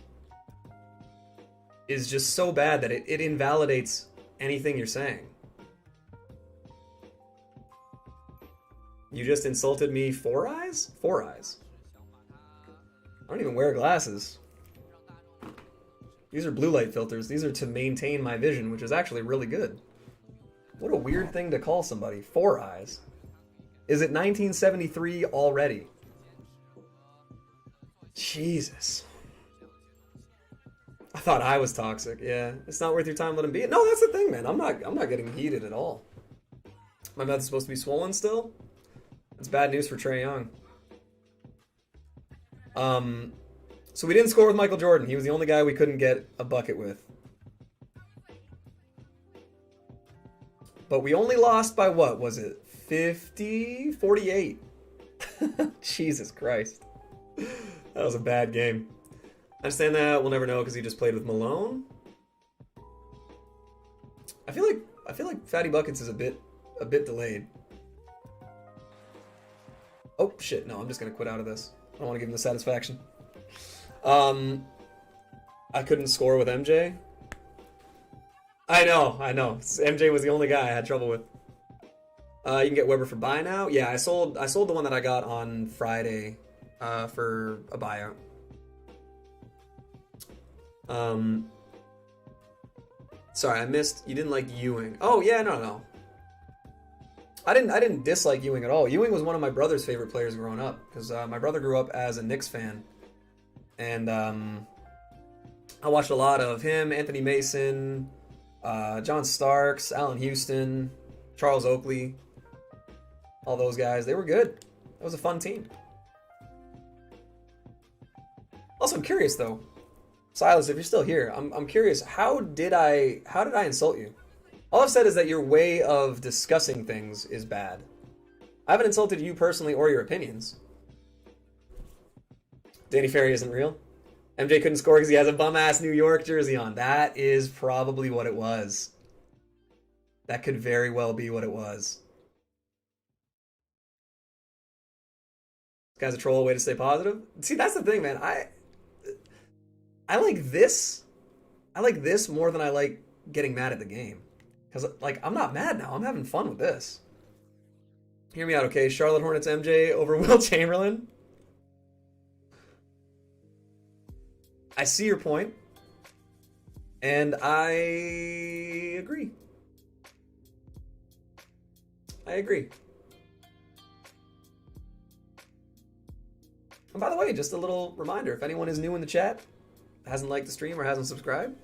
is just so bad that it invalidates anything you're saying. You just insulted me 4 eyes? 4 eyes. I don't even wear glasses. These are blue light filters. These are to maintain my vision, which is actually really good. What a weird thing to call somebody. 4 eyes. Is it 1973 already? Jesus. I thought I was toxic. Yeah, it's not worth your time. Let him be. No, that's the thing, man. I'm not getting heated at all. My mouth is supposed to be swollen still. That's bad news for Trae Young. So we didn't score with Michael Jordan. He was the only guy we couldn't get a bucket with. But we only lost by what was it? 50, 48. Jesus Christ. That was a bad game. I understand that. We'll never know because he just played with Malone. I feel like Fatty Buckets is a bit delayed. Oh shit, no, I'm just gonna quit out of this. I don't want to give him the satisfaction. I couldn't score with MJ. I know. MJ was the only guy I had trouble with. You can get Weber for buy now. Yeah, I sold the one that I got on Friday for a buyout. Sorry, I missed. You didn't like Ewing. Oh yeah, no. I didn't dislike Ewing at all. Ewing was one of my brother's favorite players growing up because my brother grew up as a Knicks fan, and I watched a lot of him, Anthony Mason, John Starks, Allen Houston, Charles Oakley, all those guys. They were good. It was a fun team. Also, I'm curious though, Silas, if you're still here, I'm curious. How did I insult you? All I've said is that your way of discussing things is bad. I haven't insulted you personally or your opinions. Danny Ferry isn't real. MJ couldn't score because he has a bum-ass New York jersey on. That is probably what it was. That could very well be what it was. This guy's a troll, way to stay positive. See, that's the thing, man. I like this. I like this more than I like getting mad at the game. Because, like, I'm not mad now. I'm having fun with this. Hear me out, okay? Charlotte Hornets MJ over Will Chamberlain. I see your point. And I agree. And by the way, just a little reminder. If anyone is new in the chat, hasn't liked the stream or hasn't subscribed,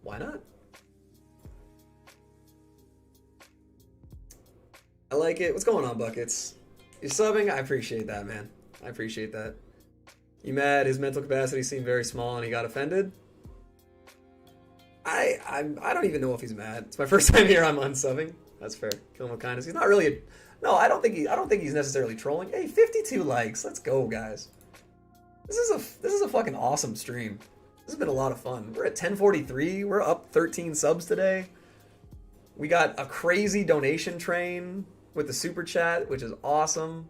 why not? I like it. What's going on, Buckets? You're subbing? I appreciate that, man. I appreciate that. You mad? His mental capacity seemed very small and he got offended? I don't even know if he's mad. It's my first time here. I'm unsubbing. That's fair. Kill him with kindness. He's not really no, I don't think he's necessarily trolling. Hey, 52 likes. Let's go, guys. This is a fucking awesome stream. This has been a lot of fun. We're at 1043. We're up 13 subs today. We got a crazy donation train with the super chat, which is awesome.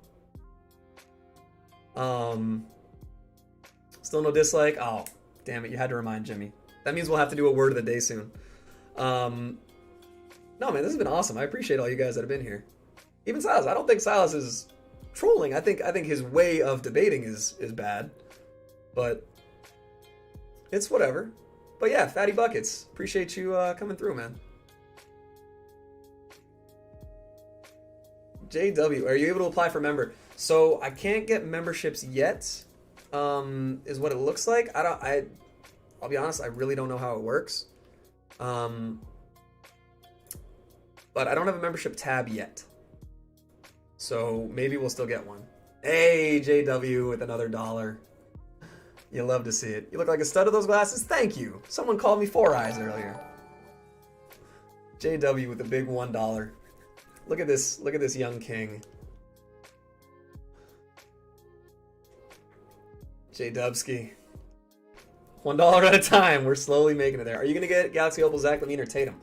Still no dislike. Oh, damn it! You had to remind Jimmy. That means we'll have to do a word of the day soon. No, man, this has been awesome. I appreciate all you guys that have been here. Even Silas. I don't think Silas is trolling. I think his way of debating is bad, but it's whatever. But yeah, Fatty Buckets. Appreciate you coming through, man. JW, are you able to apply for member? So I can't get memberships yet. Is what it looks like. I'll be honest, I really don't know how it works. But I don't have a membership tab yet. So maybe we'll still get one. Hey, JW with another $1. You love to see it. You look like a stud of those glasses. Thank you. Someone called me 4 eyes earlier. JW with a big $1. Look at this young king. J Dubsky. $1 at a time. We're slowly making it there. Are you going to get Galaxy Opal, Zach Levine, or Tatum?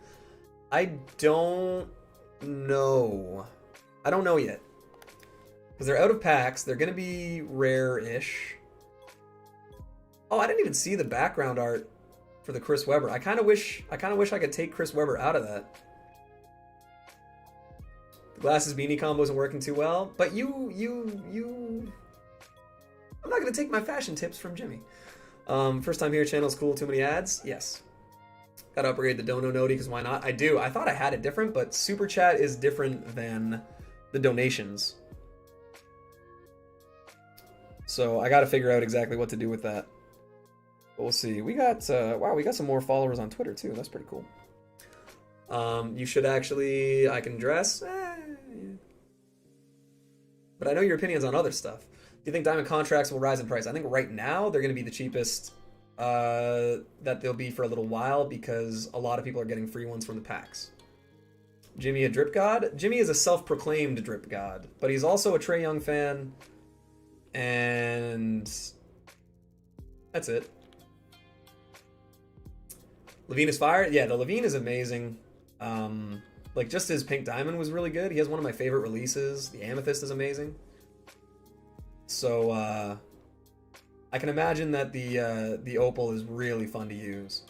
I don't know. I don't know yet. Because they're out of packs. They're going to be rare-ish. Oh, I didn't even see the background art for the Chris Webber. I kind of wish I could take Chris Webber out of that. The glasses beanie combo isn't working too well, but you I'm not going to take my fashion tips from Jimmy. First time here, channel's cool, too many ads? Yes. Gotta upgrade the Dono Noti, because why not? I do. I thought I had it different, but Super Chat is different than the donations. So I gotta figure out exactly what to do with that. But we'll see. We got, wow, we got some more followers on Twitter, too. That's pretty cool. You should actually, I can dress. But I know your opinions on other stuff. Do you think diamond contracts will rise in price? I think right now they're going to be the cheapest that they'll be for a little while because a lot of people are getting free ones from the packs. Jimmy a drip god? Jimmy is a self-proclaimed drip god, but he's also a Trae Young fan, and that's it. Levine is fire? Yeah, the Levine is amazing. Like, just his pink diamond was really good. He has one of my favorite releases. The amethyst is amazing. So, I can imagine that the opal is really fun to use.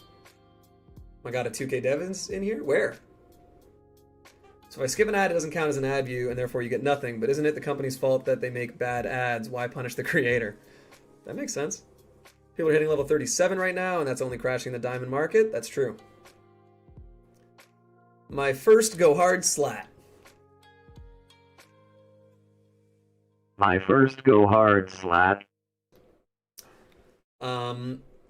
I got a 2K Devins in here? Where? So if I skip an ad, it doesn't count as an ad view, and therefore you get nothing. But isn't it the company's fault that they make bad ads? Why punish the creator? That makes sense. People are hitting level 37 right now, and that's only crashing the diamond market. That's true. My first go hard slat. My first go hard slat.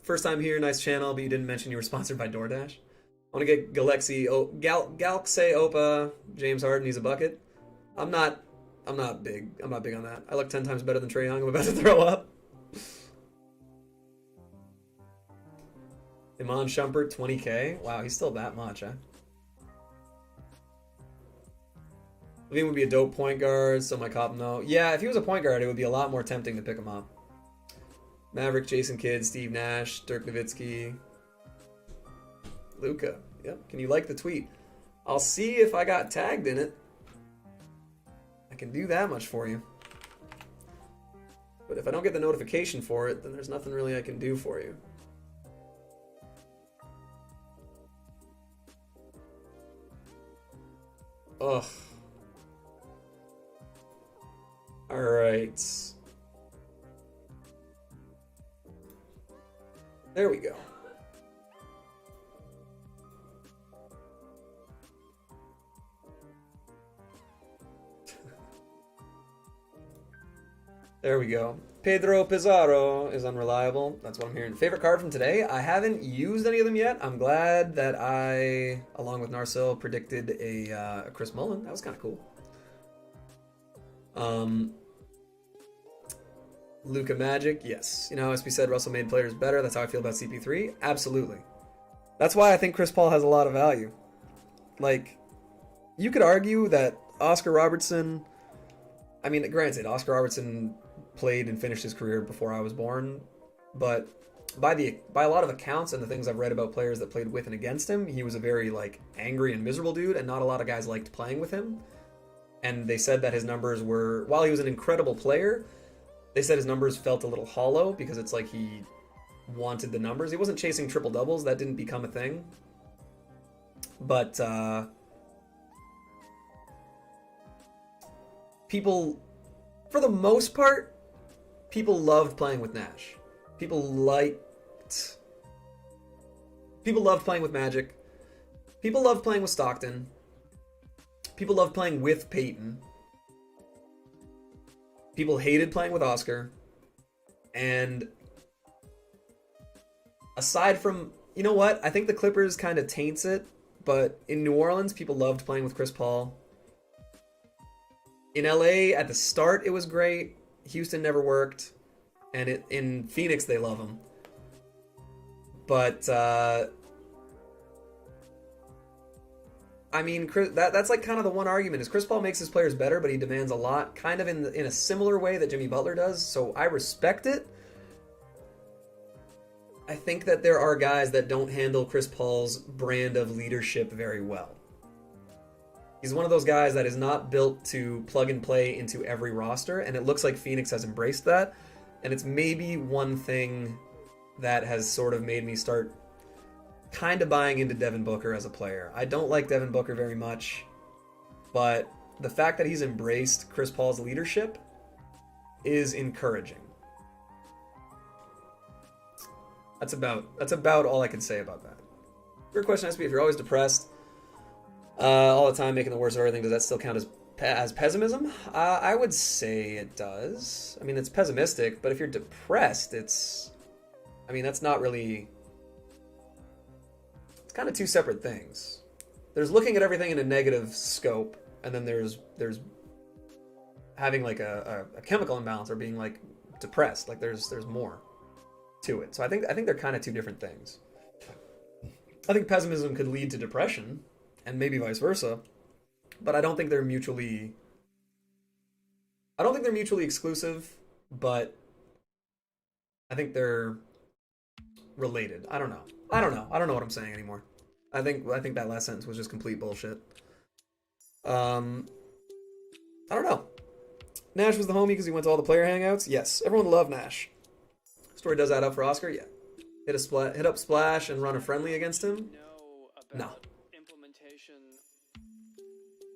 First time here, nice channel, but you didn't mention you were sponsored by DoorDash. I want to get Galaxy Galaxy Opa, James Harden, he's a bucket. I'm not big on that. I look 10 times better than Trae Young. I'm about to throw up. Iman Shumpert, 20k. Wow, he's still that much, huh? Levine would be a dope point guard, so my cop no. Yeah, if he was a point guard, it would be a lot more tempting to pick him up. Maverick, Jason Kidd, Steve Nash, Dirk Nowitzki, Luca. Yep. Can you like the tweet? I'll see if I got tagged in it. I can do that much for you. But if I don't get the notification for it, then there's nothing really I can do for you. Ugh. Alright. There we go. There we go. Pedro Pizarro is unreliable. That's what I'm hearing. Favorite card from today? I haven't used any of them yet. I'm glad that I, along with Narcil, predicted a Chris Mullin. That was kind of cool. Luka Magic, yes. You know how SB said Russell made players better? That's how I feel about CP3? Absolutely. That's why I think Chris Paul has a lot of value. Like, you could argue that Oscar Robertson... I mean, granted, Oscar Robertson played and finished his career before I was born, but by a lot of accounts and the things I've read about players that played with and against him, he was a very, like, angry and miserable dude, and not a lot of guys liked playing with him. And they said that his numbers were... While he was an incredible player... They said his numbers felt a little hollow because it's like he wanted the numbers. He wasn't chasing triple doubles. That didn't become a thing. But people, for the most part, people loved playing with Nash. People loved playing with Magic. People loved playing with Stockton. People loved playing with Peyton. People hated playing with Oscar. And aside from, you know what? I think the Clippers kind of taints it. But in New Orleans, people loved playing with Chris Paul. In LA, at the start, it was great. Houston never worked. And in Phoenix, they love him. But, I mean, that's like kind of the one argument is Chris Paul makes his players better, but he demands a lot, kind of in a similar way that Jimmy Butler does. So I respect it, I think that there are guys that don't handle Chris Paul's brand of leadership very well. He's one of those guys that is not built to plug and play into every roster, and it looks like Phoenix has embraced that. And it's maybe one thing that has sort of made me start kind of buying into Devin Booker as a player. I don't like Devin Booker very much, but the fact that he's embraced Chris Paul's leadership is encouraging. That's about all I can say about that. Your question has to be, if you're always depressed all the time, making the worst of everything, does that still count as pessimism? I would say it does. I mean, it's pessimistic, but if you're depressed, that's not really... It's kind of two separate things. There's looking at everything in a negative scope, and then there's having like a chemical imbalance or being like depressed. Like there's more to it. So I think they're kind of two different things. I think pessimism could lead to depression, and maybe vice versa, but I don't think they're mutually exclusive, but I think they're related. I don't know what I'm saying anymore. I think that last sentence was just complete bullshit. I don't know. Nash was the homie because he went to all the player hangouts. Yes, everyone loved Nash. Story does add up for Oscar. Yeah, hit up Splash and run a friendly against him. No.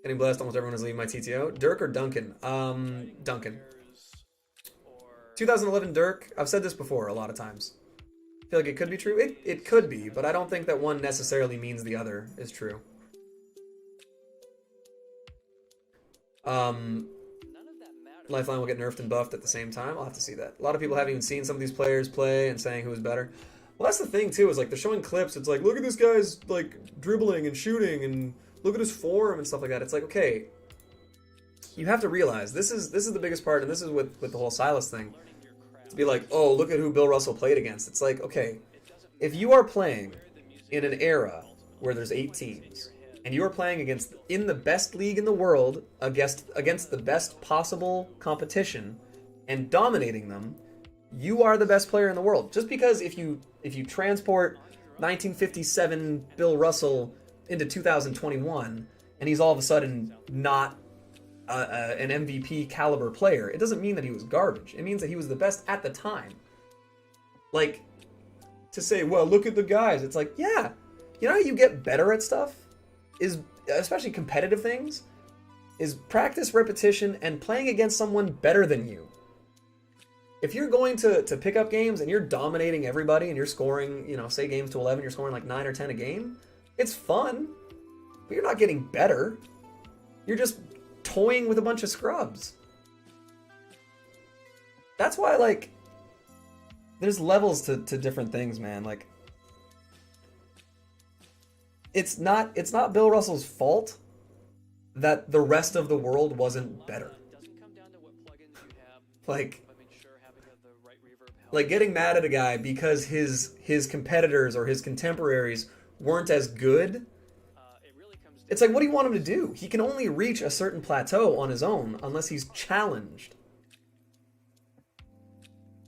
Getting blessed. Almost everyone is leaving my TTO. Dirk or Duncan? Duncan. 2011 Dirk. I've said this before a lot of times. I feel like it could be true. It could be, but I don't think that one necessarily means the other is true. Lifeline will get nerfed and buffed at the same time. I'll have to see that. A lot of people haven't even seen some of these players play and saying who is better. Well, that's the thing too, is like they're showing clips. It's like, look at this guy's like dribbling and shooting, and look at his form and stuff like that. It's like, okay, you have to realize this is the biggest part, and this is with the whole Silas thing. To be like, oh, look at who Bill Russell played against. It's like, okay, if you are playing in an era where there's 8 teams, and you are playing in the best league in the world against the best possible competition and dominating them, you are the best player in the world. Just because if you transport 1957 Bill Russell into 2021 and he's all of a sudden not an MVP caliber player, it doesn't mean that he was garbage. It means that he was the best at the time. Like, to say, well, look at the guys. It's like, yeah, you know how you get better at stuff? Is, especially competitive things, is practice, repetition, and playing against someone better than you. If you're going to pick up games and you're dominating everybody and you're scoring, say games to 11, you're scoring like 9 or 10 a game, it's fun, but you're not getting better. You're just toying with a bunch of scrubs. That's why, like, there's levels to different things, man. Like, it's not Bill Russell's fault that the rest of the world wasn't better. Like getting mad at a guy because his competitors or his contemporaries weren't as good. It's like, what do you want him to do? He can only reach a certain plateau on his own unless he's challenged.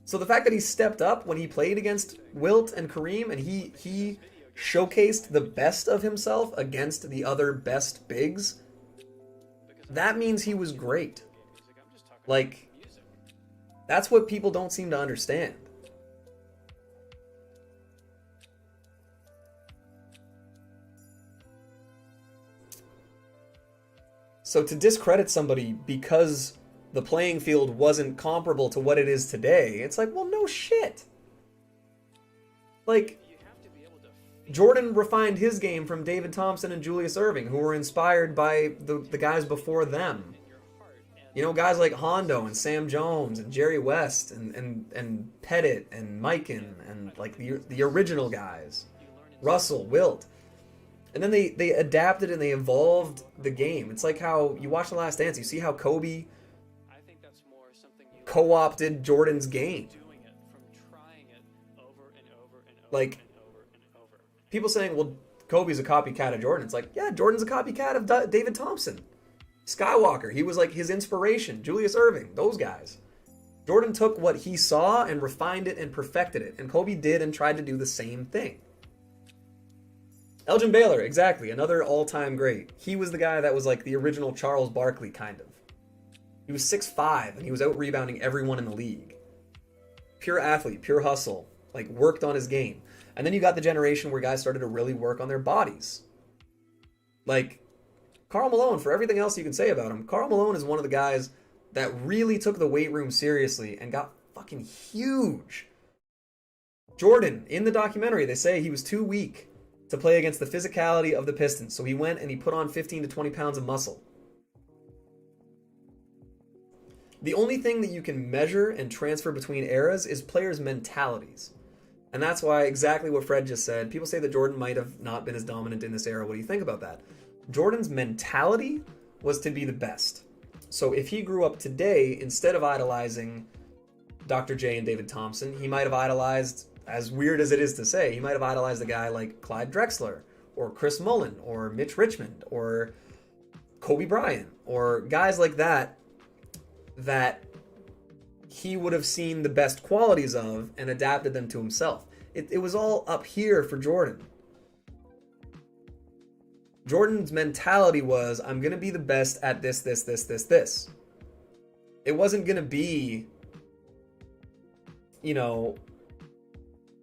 So the fact that he stepped up when he played against Wilt and Kareem and he showcased the best of himself against the other best bigs, that means he was great. Like, that's what people don't seem to understand. So to discredit somebody because the playing field wasn't comparable to what it is today, it's like, well, no shit. Like, Jordan refined his game from David Thompson and Julius Erving, who were inspired by the guys before them. Guys like Hondo and Sam Jones and Jerry West and Pettit and Mikan and like the original guys. Russell, Wilt. And then they adapted and they evolved the game. It's like how you watch The Last Dance. You see how Kobe co-opted Jordan's game. Like, people saying, well, Kobe's a copycat of Jordan. It's like, yeah, Jordan's a copycat of David Thompson. Skywalker, he was like his inspiration. Julius Erving, those guys. Jordan took what he saw and refined it and perfected it, and Kobe did and tried to do the same thing. Elgin Baylor, exactly, another all-time great. He was the guy that was like the original Charles Barkley, kind of. He was 6'5", and he was out-rebounding everyone in the league. Pure athlete, pure hustle, like worked on his game. And then you got the generation where guys started to really work on their bodies. Like, Karl Malone, for everything else you can say about him, Karl Malone is one of the guys that really took the weight room seriously and got fucking huge. Jordan, in the documentary, they say he was too weak to play against the physicality of the Pistons, so he went and he put on 15 to 20 pounds of muscle. The only thing that you can measure and transfer between eras is players' mentalities. And that's why exactly what Fred just said. People say that Jordan might have not been as dominant in this era. What do you think about that? Jordan's mentality was to be the best. So if he grew up today, instead of idolizing Dr. J and David Thompson, he might have idolized, as weird as it is to say, he might have idolized a guy like Clyde Drexler, or Chris Mullin, or Mitch Richmond, or Kobe Bryant, or guys like that, that he would have seen the best qualities of and adapted them to himself. It was all up here for Jordan. Jordan's mentality was, I'm going to be the best at this, this, this, this, this. It wasn't going to be, you know,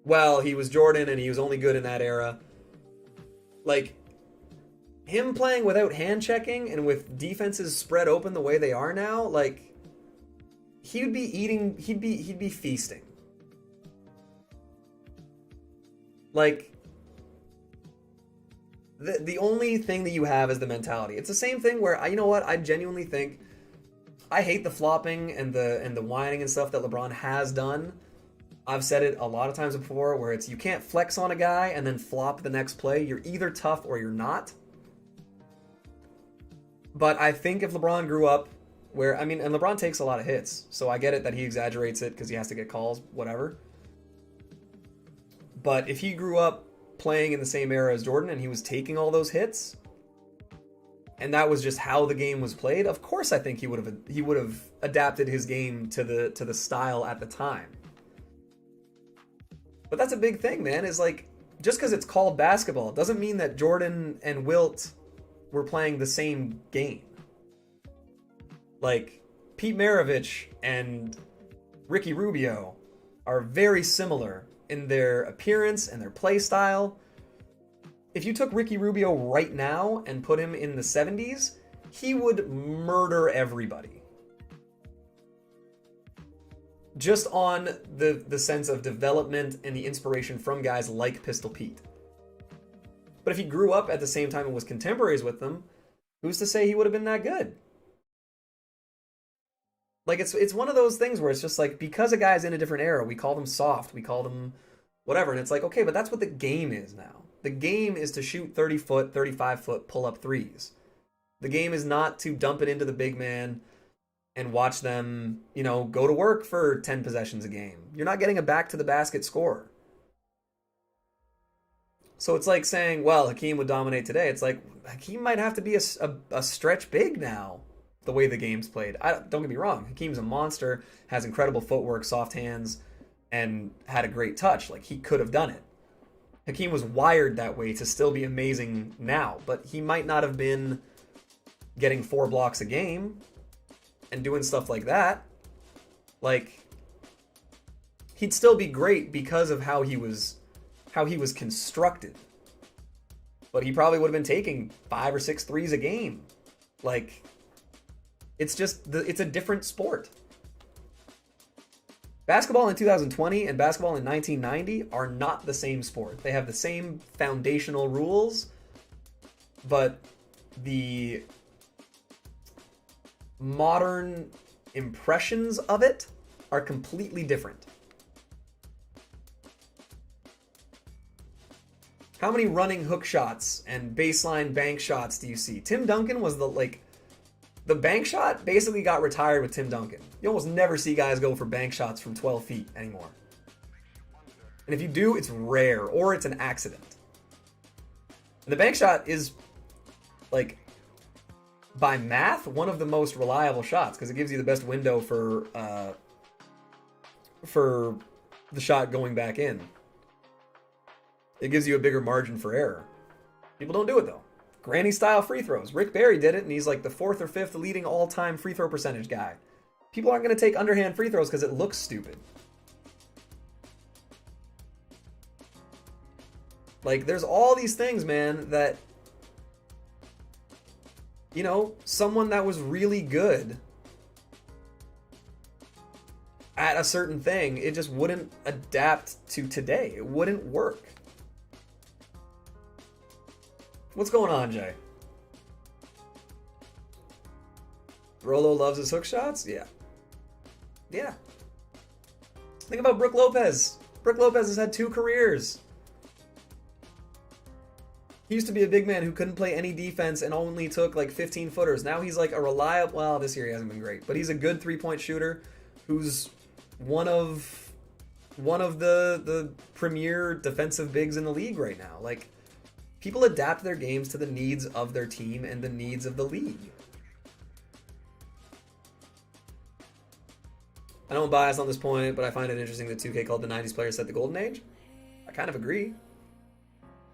well, he was Jordan and he was only good in that era. Like, him playing without hand checking and with defenses spread open the way they are now, like, he would be eating, he'd be feasting. Like, the only thing that you have is the mentality. It's the same thing where, you know what, I genuinely think, I hate the flopping and the whining and stuff that LeBron has done. I've said it a lot of times before, where it's, you can't flex on a guy and then flop the next play. You're either tough or you're not. But I think if LeBron grew up where, I mean, and LeBron takes a lot of hits, so I get it that he exaggerates it because he has to get calls, whatever. But if he grew up playing in the same era as Jordan and he was taking all those hits, and that was just how the game was played, of course I think he would have adapted his game to the style at the time. But that's a big thing, man, is like, just because it's called basketball doesn't mean that Jordan and Wilt were playing the same game. Like, Pete Maravich and Ricky Rubio are very similar in their appearance and their play style. If you took Ricky Rubio right now and put him in the 70s, he would murder everybody. Just on the sense of development and the inspiration from guys like Pistol Pete. But if he grew up at the same time and was contemporaries with them, who's to say he would have been that good? Like, it's one of those things where it's just like, because a guy's in a different era, we call them soft, we call them whatever, and it's like, okay, but that's what the game is now. The game is to shoot 30-foot, 35-foot pull-up threes. The game is not to dump it into the big man and watch them, you know, go to work for 10 possessions a game. You're not getting a back-to-the-basket score. So it's like saying, well, Hakeem would dominate today. It's like, Hakeem might have to be a stretch big now, the way the game's played. Don't get me wrong. Hakeem's a monster, has incredible footwork, soft hands, and had a great touch. Like, he could have done it. Hakeem was wired that way to still be amazing now, but he might not have been getting 4 blocks a game and doing stuff like that. Like, he'd still be great because of how he was constructed. But he probably would have been taking 5 or 6 threes a game. Like, it's a different sport. Basketball in 2020 and basketball in 1990 are not the same sport. They have the same foundational rules, but the modern impressions of it are completely different. How many running hook shots and baseline bank shots do you see? Tim Duncan was the bank shot basically got retired with Tim Duncan. You almost never see guys go for bank shots from 12 feet anymore. And if you do, it's rare, or it's an accident. And the bank shot is, like, by math, one of the most reliable shots, because it gives you the best window for for the shot going back in. It gives you a bigger margin for error. People don't do it though. Granny style free throws. Rick Barry did it, and he's like the 4th or 5th leading all-time free throw percentage guy. People aren't going to take underhand free throws because it looks stupid. Like, there's all these things, man, that, you know, someone that was really good at a certain thing, it just wouldn't adapt to today. It wouldn't work. What's going on, Jay? Rolo loves his hook shots? Yeah. Yeah. Think about Brook Lopez. Brook Lopez has had 2 careers. He used to be a big man who couldn't play any defense and only took like 15 footers. Now he's like a reliable, well, this year he hasn't been great, but he's a good 3-point shooter who's one of the premier defensive bigs in the league right now. Like, people adapt their games to the needs of their team and the needs of the league. I know I'm biased on this point, but I find it interesting that 2K called the 90s players set the golden age. I kind of agree.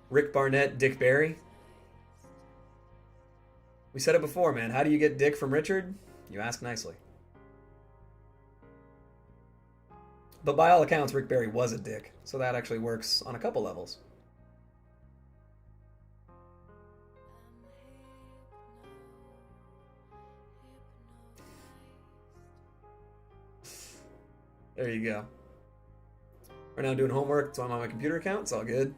Rick Barnett, Dick Barry. We said it before, man. How do you get Dick from Richard? You ask nicely. But by all accounts, Rick Barry was a dick, so that actually works on a couple levels. There you go. Right now I'm doing homework, so I'm on my computer account. It's all good.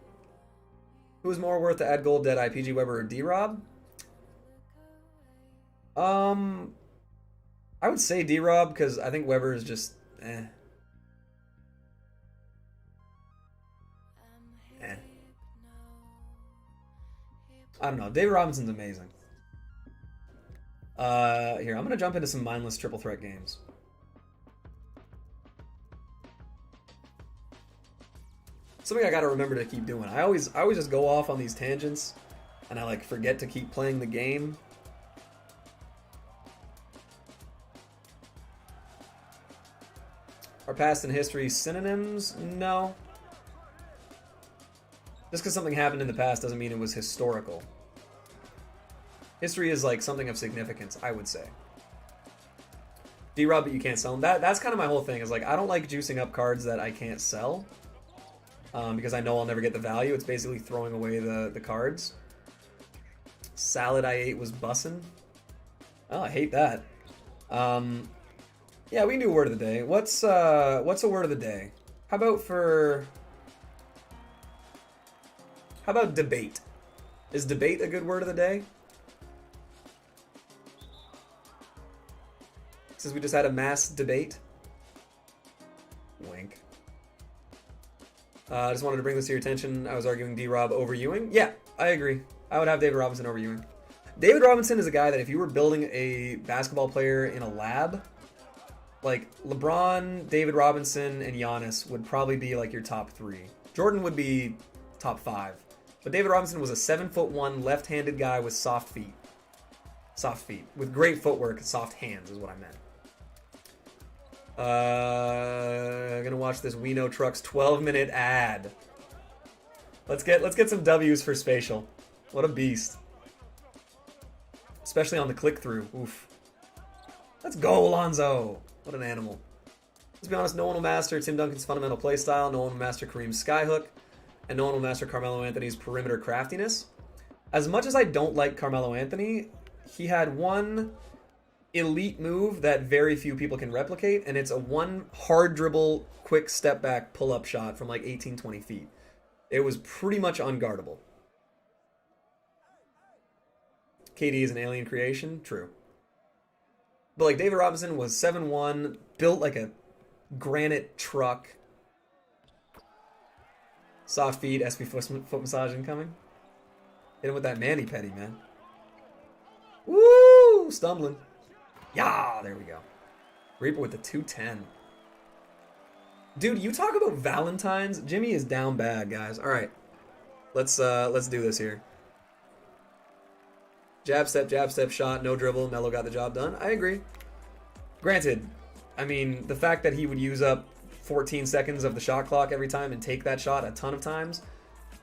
Who's more worth to add gold, Deadeye, PG Weber, or D-Rob? I would say D-Rob, because I think Weber is just, I don't know. David Robinson's amazing. Here, I'm going to jump into some mindless triple threat games. Something I gotta remember to keep doing. I always just go off on these tangents, and I like forget to keep playing the game. Are past and history synonyms? No. Just because something happened in the past doesn't mean it was historical. History is like something of significance, I would say. D-Rob, but you can't sell them. That's kind of my whole thing, is like, I don't like juicing up cards that I can't sell. Because I know I'll never get the value. It's basically throwing away the cards. Salad I ate was bussin'. Oh, I hate that. Yeah, we can do a word of the day. What's a word of the day? How about debate? Is debate a good word of the day? Since we just had a mass debate. Wink. I just wanted to bring this to your attention. I was arguing D-Rob over Ewing. Yeah, I agree. I would have David Robinson over Ewing. David Robinson is a guy that if you were building a basketball player in a lab, like LeBron, David Robinson, and Giannis would probably be like your top 3. Jordan would be top 5. But David Robinson was a 7'1" left-handed guy with soft feet. Soft feet. With great footwork, soft hands is what I meant. Gonna watch this We Know Trucks 12-minute ad. Let's get some W's for Spatial. What a beast. Especially on the click-through. Oof. Let's go, Alonzo. What an animal. Let's be honest, no one will master Tim Duncan's fundamental play style, no one will master Kareem's skyhook, and no one will master Carmelo Anthony's perimeter craftiness. As much as I don't like Carmelo Anthony, he had one elite move that very few people can replicate, and it's a one hard dribble, quick step back pull-up shot from like 18-20 feet. It was pretty much unguardable. KD is an alien creation? True. But like David Robinson was 7'1", built like a granite truck. Soft feed, SB foot massage incoming. Hit him with that mani-pedi, man. Woo! Stumbling. Yeah, there we go. Reaper with the 210. Dude, you talk about Valentine's. Jimmy is down bad, guys. All right, let's do this here. Jab step shot, no dribble. Melo got the job done. I agree. Granted, I mean the fact that he would use up 14 seconds of the shot clock every time and take that shot a ton of times.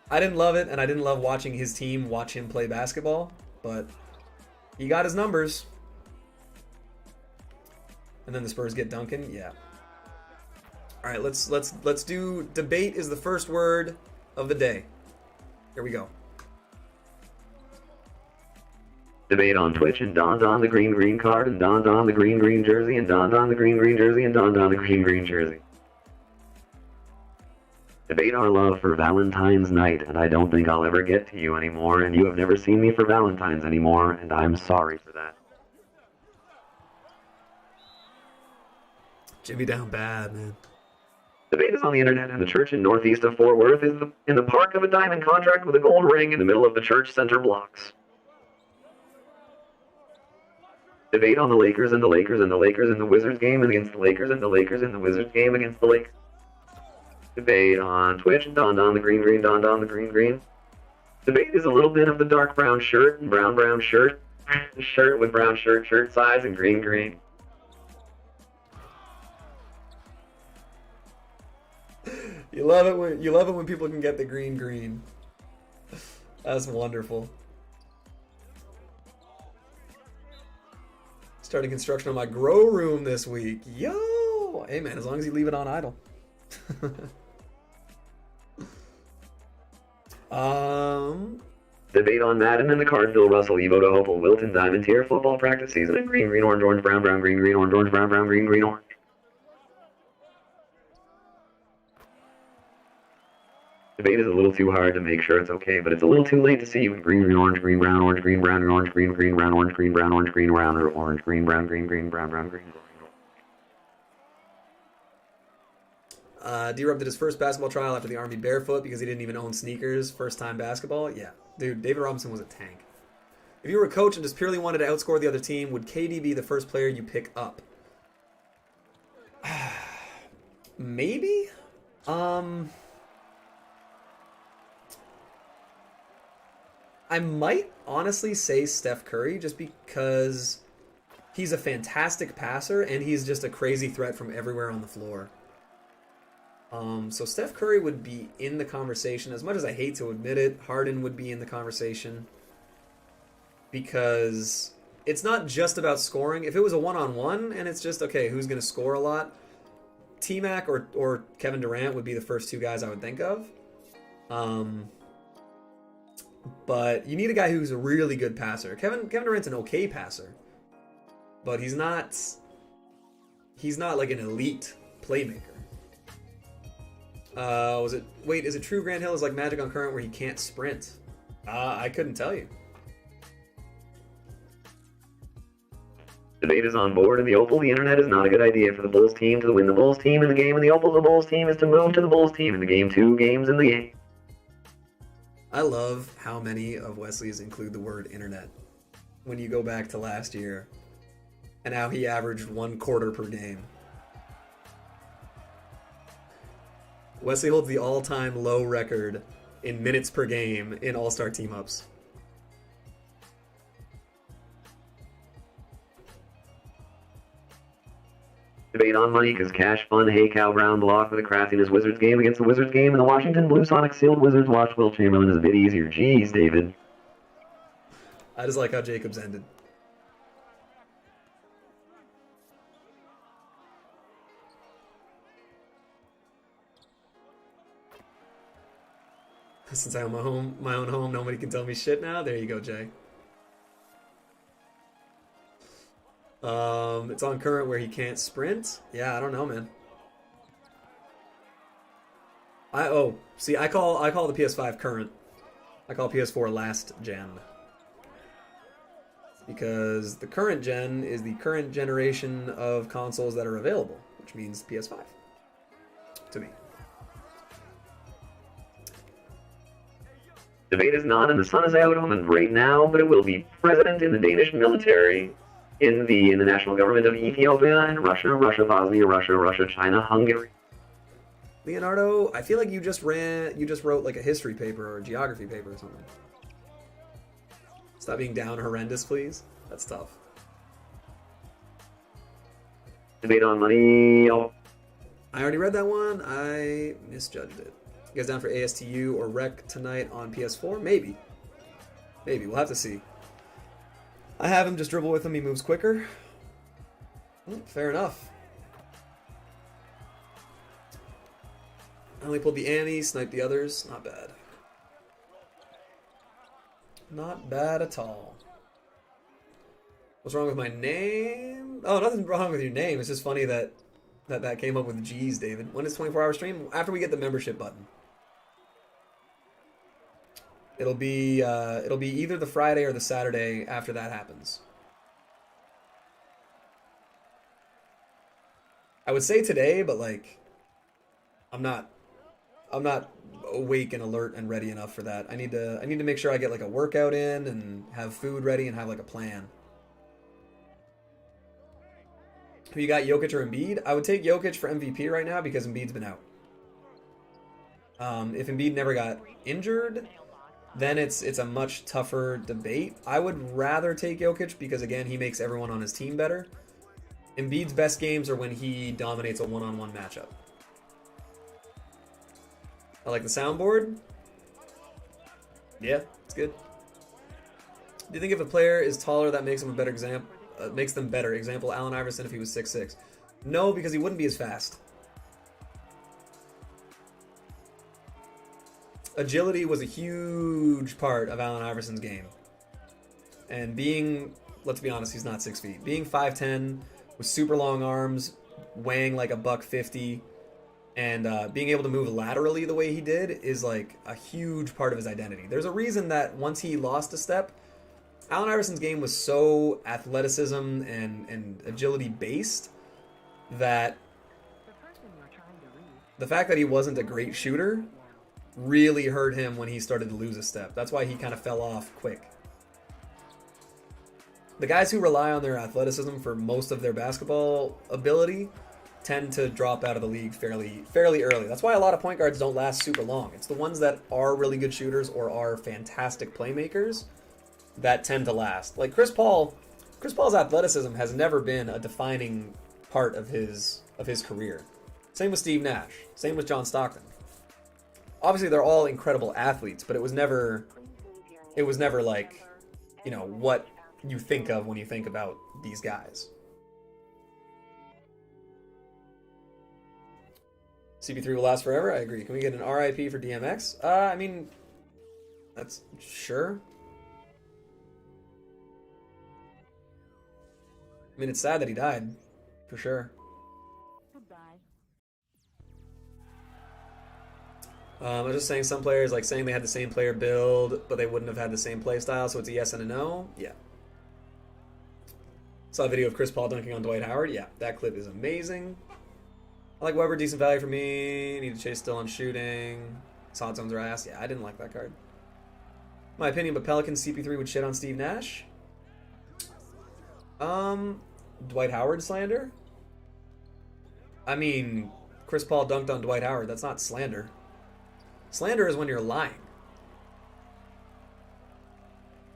I didn't love it, and I didn't love watching his team watch him play basketball, but he got his numbers. And then the Spurs get Duncan. Yeah. All right, let's do debate is the first word of the day. Here we go. Debate on Twitch and Don the green card and Don the green jersey and Don the green jersey and Don the green jersey. Debate our love for Valentine's night, and I don't think I'll ever get to you anymore, and you have never seen me for Valentine's anymore, and I'm sorry for that. Jimmy down bad, man. Debate is on the internet, and the church in northeast of Fort Worth is in the park of a diamond contract with a gold ring in the middle of the church center blocks. Debate on the Lakers and the Lakers and the Lakers in the Wizards game against the Lakers and the Lakers in the Wizards game against the Lakers. Debate on Twitch and Don the green Don the green. Debate is a little bit of the dark brown shirt and brown shirt with brown shirt size and green. You love it when people can get the green. That's wonderful. Starting construction on my grow room this week. Yo! Hey man, as long as you leave it on idle. Debate on Madden and the Cardinal Russell Evo to Opal Wilton Diamond Tier football practice season and green orange brown green orange brown green orange. Debate is a little too hard to make sure it's okay, but it's a little too late to see you in green orange brown orange green brown orange green brown orange green brown orange green brown or orange green brown green brown green. D-Rub did his first basketball trial after the Army barefoot because he didn't even own sneakers. First time basketball. Yeah, dude, David Robinson was a tank. If you were a coach and just purely wanted to outscore the other team, would KD be the first player you pick up? Maybe. I might honestly say Steph Curry just because he's a fantastic passer and he's just a crazy threat from everywhere on the floor. So Steph Curry would be in the conversation. As much as I hate to admit it, Harden would be in the conversation because it's not just about scoring. If it was a one-on-one and it's just, okay, who's going to score a lot? T-Mac or Kevin Durant would be the first two guys I would think of. But you need a guy who's a really good passer. Kevin Durant's an okay passer, but he's not like an elite playmaker. Is it true Grant Hill is like Magic on Current where he can't sprint? I couldn't tell you. Debate is on board and the Opal. The internet is not a good idea for the Bulls team to win the Bulls team in the game, and the Opal the Bulls team is to move to the Bulls team in the game 2 games in the game. I love how many of Wesley's include the word internet when you go back to last year and how he averaged 1 quarter per game. Wesley holds the all-time low record in minutes per game in All-Star team-ups. Debate on Monica's Cash Fund Hey Cow Brown block with a craftiness Wizards game against the Wizards game, and the Washington Blue Sonic sealed Wizards watch Will Chamberlain is a bit easier. Jeez, David. I just like how Jacobs ended. Since I own my own home, nobody can tell me shit now. There you go, Jay. It's on current where he can't sprint. Yeah, I don't know, man. I call the PS5 current. I call PS4 last gen. Because the current gen is the current generation of consoles that are available, which means PS5 to me. Debate is not, and the sun is out on it right now, but it will be president in the Danish military, in the national government of Ethiopia, and Russia, Bosnia, Russia, China, Hungary. Leonardo, I feel like you just wrote like a history paper or a geography paper or something. Stop being down horrendous, please. That's tough. Debate on money. I already read that one. I misjudged it. You guys down for ASTU or Rec tonight on PS4? Maybe. Maybe. We'll have to see. I have him. Just dribble with him. He moves quicker. Fair enough. I only pulled the Annie, sniped the others. Not bad. Not bad at all. What's wrong with my name? Oh, nothing's wrong with your name. It's just funny that came up with G's, David. When is 24-hour stream? After we get the membership button. It'll be either the Friday or the Saturday after that happens. I would say today, but like I'm not awake and alert and ready enough for that. I need to make sure I get like a workout in and have food ready and have like a plan. Who you got, Jokic or Embiid? I would take Jokic for MVP right now because Embiid's been out. If Embiid never got injured, then it's a much tougher debate. I would rather take Jokic because, again, he makes everyone on his team better. Embiid's best games are when he dominates a one-on-one matchup. I like the soundboard. Yeah, it's good. Do you think if a player is taller, that makes him a better example? Makes them better. Example, Allen Iverson if he was 6'6". No, because he wouldn't be as fast. Agility was a huge part of Allen Iverson's game. And being, let's be honest, he's not 6 feet. Being 5'10", with super long arms, weighing like a $150, and being able to move laterally the way he did is like a huge part of his identity. There's a reason that once he lost a step, Allen Iverson's game was so athleticism and agility based that the fact that he wasn't a great shooter really hurt him when he started to lose a step. That's why he kind of fell off quick. The guys who rely on their athleticism for most of their basketball ability tend to drop out of the league fairly early. That's why a lot of point guards don't last super long. It's the ones that are really good shooters or are fantastic playmakers that tend to last. Like Chris Paul's athleticism has never been a defining part of his career. Same with Steve Nash. Same with John Stockton. Obviously, they're all incredible athletes, but it was never like, you know, what you think of when you think about these guys. CP3 will last forever. I agree. Can we get an RIP for DMX? I mean, that's sure. I mean, it's sad that he died, for sure. I was just saying some players, like saying they had the same player build, but they wouldn't have had the same play style, so it's a yes and a no? Yeah. Saw a video of Chris Paul dunking on Dwight Howard. Yeah, that clip is amazing. I like Weber, decent value for me. Need to chase still on shooting. Solid zones are ass. Yeah, I didn't like that card. My opinion, but Pelicans CP3 would shit on Steve Nash. Dwight Howard slander? I mean, Chris Paul dunked on Dwight Howard. That's not slander. Slander is when you're lying.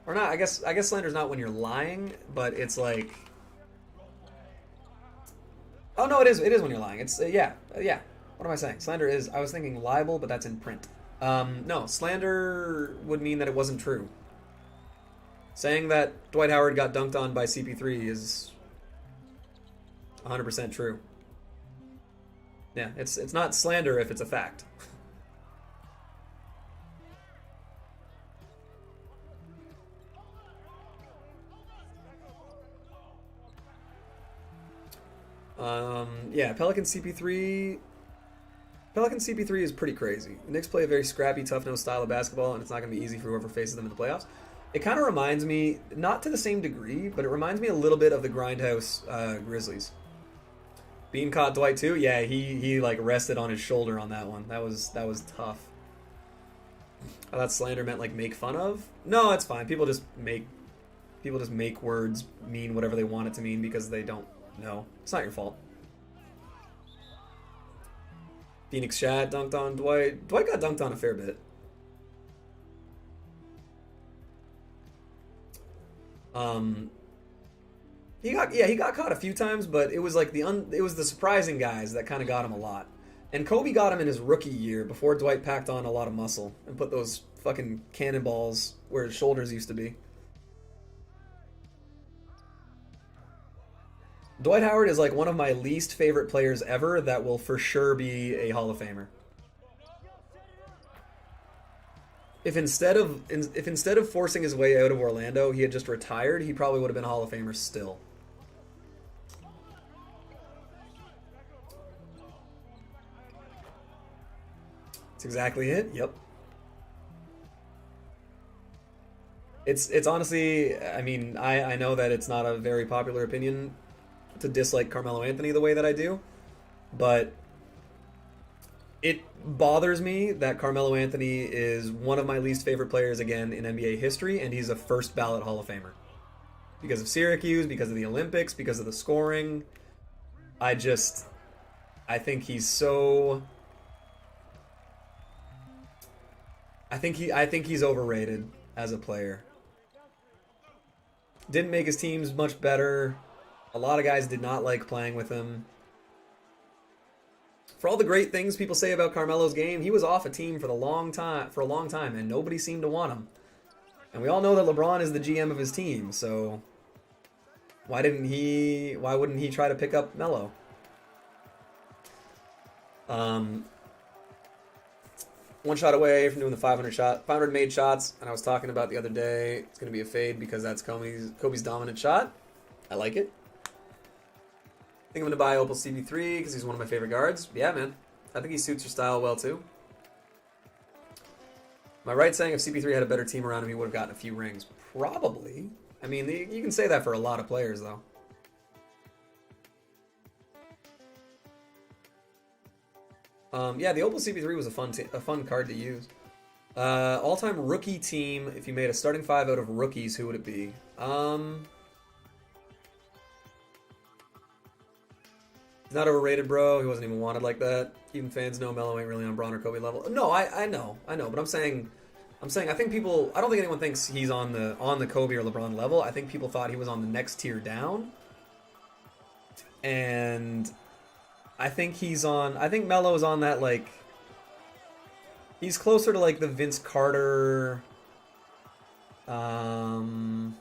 Or not, I guess slander is not when you're lying, but it's like... Oh, no, it is when you're lying. It's, yeah. What am I saying? Slander is, I was thinking libel, but that's in print. No, slander would mean that it wasn't true. Saying that Dwight Howard got dunked on by CP3 is 100% true. Yeah, it's not slander if it's a fact. Yeah, Pelican CP3 is pretty crazy. The Knicks play a very scrappy, tough-nosed style of basketball, and it's not going to be easy for whoever faces them in the playoffs. It kind of reminds me, not to the same degree, but it reminds me a little bit of the Grindhouse Grizzlies. Bean caught Dwight too. Yeah, he like rested on his shoulder on that one. That was tough. I thought slander meant like make fun of. No, it's fine. People just make words mean whatever they want it to mean because they don't know. It's not your fault. Phoenix Shad dunked on Dwight. Dwight got dunked on a fair bit. He got caught a few times, but it was like it was the surprising guys that kind of got him a lot. And Kobe got him in his rookie year before Dwight packed on a lot of muscle and put those fucking cannonballs where his shoulders used to be. Dwight Howard is like one of my least favorite players ever that will for sure be a Hall of Famer. If instead of forcing his way out of Orlando, he had just retired, he probably would have been a Hall of Famer still. That's exactly it. Yep. It's honestly, I mean, I know that it's not a very popular opinion to dislike Carmelo Anthony the way that I do, but it bothers me that Carmelo Anthony is one of my least favorite players again in NBA history, and he's a first ballot Hall of Famer. Because of Syracuse, because of the Olympics, because of the scoring. I think he's so... I think he's overrated as a player. Didn't make his teams much better. A lot of guys did not like playing with him. For all the great things people say about Carmelo's game, he was off a team for a long time, and nobody seemed to want him. And we all know that LeBron is the GM of his team, so why wouldn't he try to pick up Melo? One shot away from doing the 500 made shots, and I was talking about the other day, it's going to be a fade because that's Kobe's dominant shot. I like it. I think I'm going to buy Opal CB3 because he's one of my favorite guards. Yeah, man. I think he suits your style well, too. Am I right saying if CP3 had a better team around him, he would have gotten a few rings? Probably. I mean, you can say that for a lot of players, though. Yeah, the Opal CP3 was a fun card to use. All-time rookie team, if you made a starting five out of rookies, who would it be? He's not overrated, bro. He wasn't even wanted like that. Even fans know Melo ain't really on Bron or Kobe level. No, I know, but I'm saying, I think people. I don't think anyone thinks he's on the Kobe or LeBron level. I think people thought he was on the next tier down, and I think Melo is on that, like, he's closer to like the Vince Carter. Trying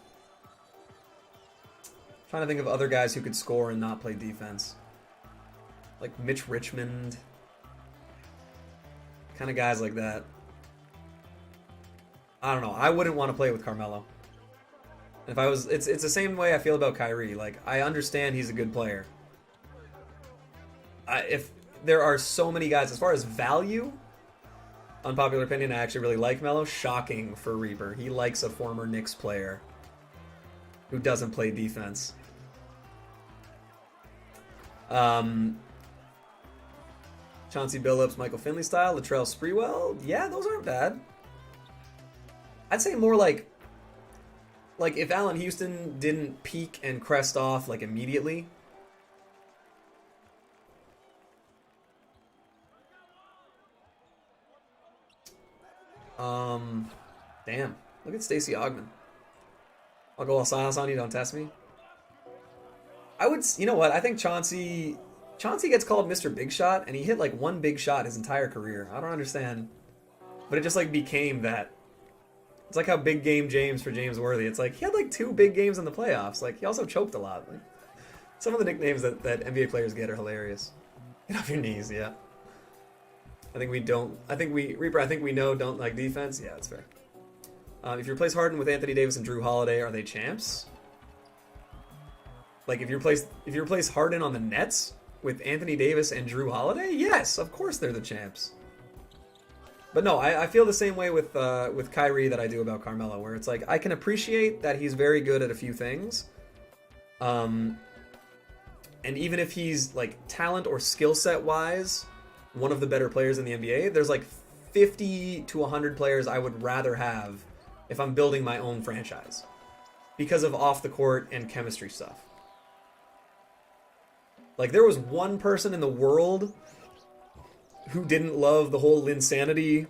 to think of other guys who could score and not play defense. Like Mitch Richmond. Kind of guys like that. I don't know. I wouldn't want to play with Carmelo. If I was, it's the same way I feel about Kyrie. Like, I understand he's a good player. If there are so many guys, as far as value, unpopular opinion, I actually really like Melo. Shocking for Reaper. He likes a former Knicks player who doesn't play defense. Chauncey Billups, Michael Finley style, Latrell Sprewell. Yeah, those aren't bad. I'd say more like if Allen Houston didn't peak and crest off like immediately. Damn. Look at Stacey Ogman. I'll go all silence on you, don't test me. You know what? I think Chauncey gets called Mr. Big Shot, and he hit like one big shot his entire career. I don't understand. But it just like became that. It's like how Big Game James for James Worthy. It's like he had like 2 big games in the playoffs. Like he also choked a lot. Like, some of the nicknames that NBA players get are hilarious. Get off your knees, yeah. Reaper, I think we know don't like defense. Yeah, that's fair. If you replace Harden with Anthony Davis and Drew Holiday, are they champs? Like if you replace Harden on the Nets with Anthony Davis and Drew Holiday, yes, of course they're the champs. But no, I feel the same way with Kyrie that I do about Carmelo, where it's like I can appreciate that he's very good at a few things, and even if he's like talent or skill set wise one of the better players in the NBA, there's like 50 to 100 players I would rather have if I'm building my own franchise because of off the court and chemistry stuff. Like there was one person in the world who didn't love the whole Linsanity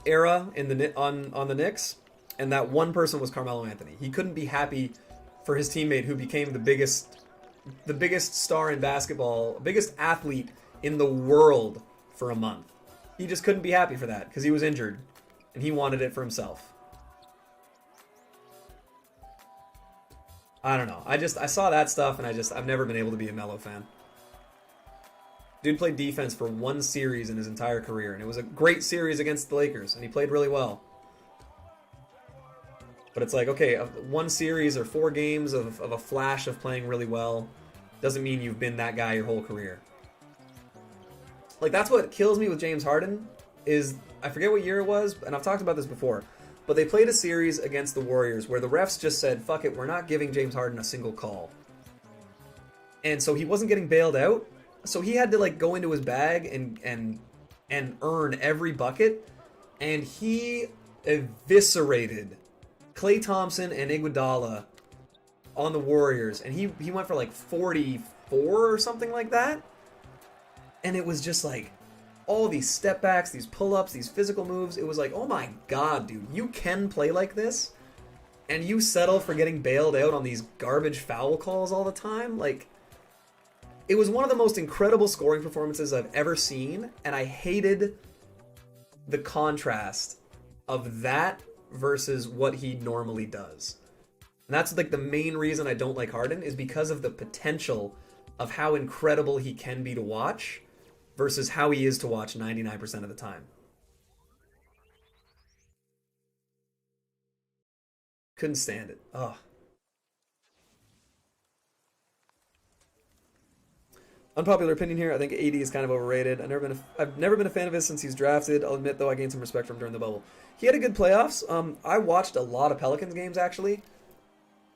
era in on the Knicks, and that one person was Carmelo Anthony. He couldn't be happy for his teammate who became the biggest star in basketball, biggest athlete in the world for a month. He just couldn't be happy for that because he was injured and he wanted it for himself. I don't know. I saw that stuff and I've never been able to be a Melo fan. Dude played defense for one series in his entire career, and it was a great series against the Lakers, and he played really well. But it's like, okay, one series or 4 games of a flash of playing really well doesn't mean you've been that guy your whole career. Like, that's what kills me with James Harden, is, I forget what year it was, and I've talked about this before, but they played a series against the Warriors where the refs just said, fuck it, we're not giving James Harden a single call. And so he wasn't getting bailed out, so he had to like go into his bag and earn every bucket, and he eviscerated Klay Thompson and Iguodala on the Warriors, and he went for like 44 or something like that. And it was just like all these step backs, these pull-ups, these physical moves. It was like, oh my god, dude, you can play like this, and you settle for getting bailed out on these garbage foul calls all the time. Like, it was one of the most incredible scoring performances I've ever seen, and I hated the contrast of that versus what he normally does. And that's like the main reason I don't like Harden, is because of the potential of how incredible he can be to watch versus how he is to watch 99% of the time. Couldn't stand it. Ugh. Unpopular opinion here. I think AD is kind of overrated. I've never been a fan of his since he's drafted. I'll admit, though, I gained some respect from him during the bubble. He had a good playoffs. I watched a lot of Pelicans games, actually.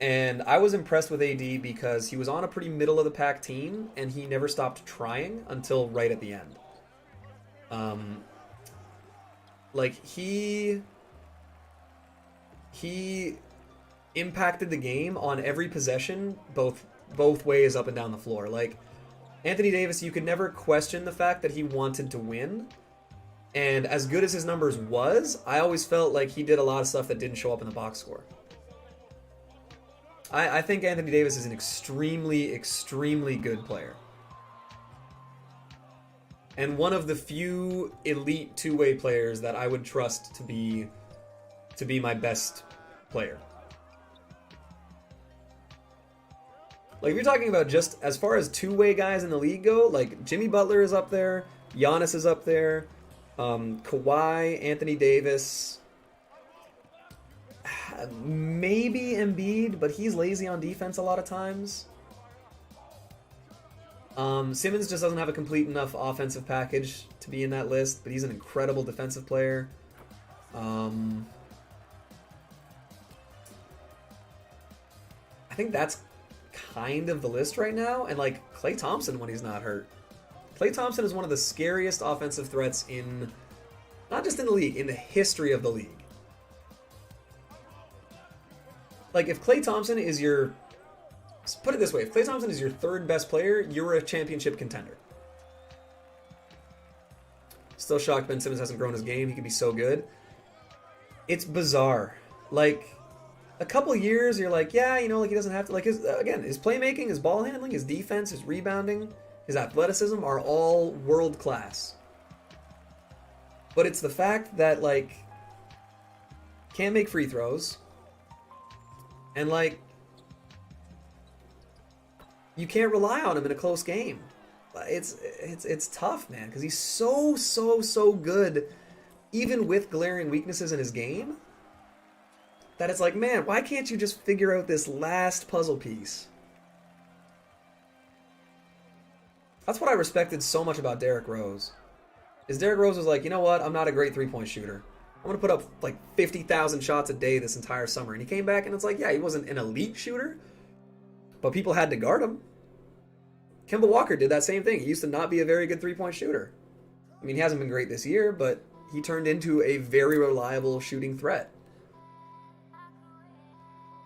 And I was impressed with AD because he was on a pretty middle-of-the-pack team, and he never stopped trying until right at the end. Like, he impacted the game on every possession, both ways up and down the floor. Like, Anthony Davis, you could never question the fact that he wanted to win. And as good as his numbers was, I always felt like he did a lot of stuff that didn't show up in the box score. I think Anthony Davis is an extremely, extremely good player. And one of the few elite two-way players that I would trust to be my best player. Like, if you're talking about just as far as two-way guys in the league go, like, Jimmy Butler is up there, Giannis is up there, Kawhi, Anthony Davis, maybe Embiid, but he's lazy on defense a lot of times. Simmons just doesn't have a complete enough offensive package to be in that list, but he's an incredible defensive player. I think that's kind of the list right now, and like Klay Thompson when he's not hurt. Klay Thompson is one of the scariest offensive threats in, not just in the league, in the history of the league. Like, if Klay Thompson is your, put it this way, if Klay Thompson is your third best player, you're a championship contender. Still shocked Ben Simmons hasn't grown his game. He could be so good. It's bizarre. Like, a couple years, you're like, yeah, you know, like, he doesn't have to, like, his playmaking, his ball handling, his defense, his rebounding, his athleticism are all world class. But it's the fact that, like, can't make free throws, and, like, you can't rely on him in a close game. It's tough, man, because he's so good, even with glaring weaknesses in his game, that it's like, man, why can't you just figure out this last puzzle piece? That's what I respected so much about Derrick Rose. Is Derrick Rose was like, you know what, I'm not a great three-point shooter. I'm going to put up like 50,000 shots a day this entire summer. And he came back and it's like, yeah, he wasn't an elite shooter, but people had to guard him. Kemba Walker did that same thing. He used to not be a very good three-point shooter. I mean, he hasn't been great this year, but he turned into a very reliable shooting threat.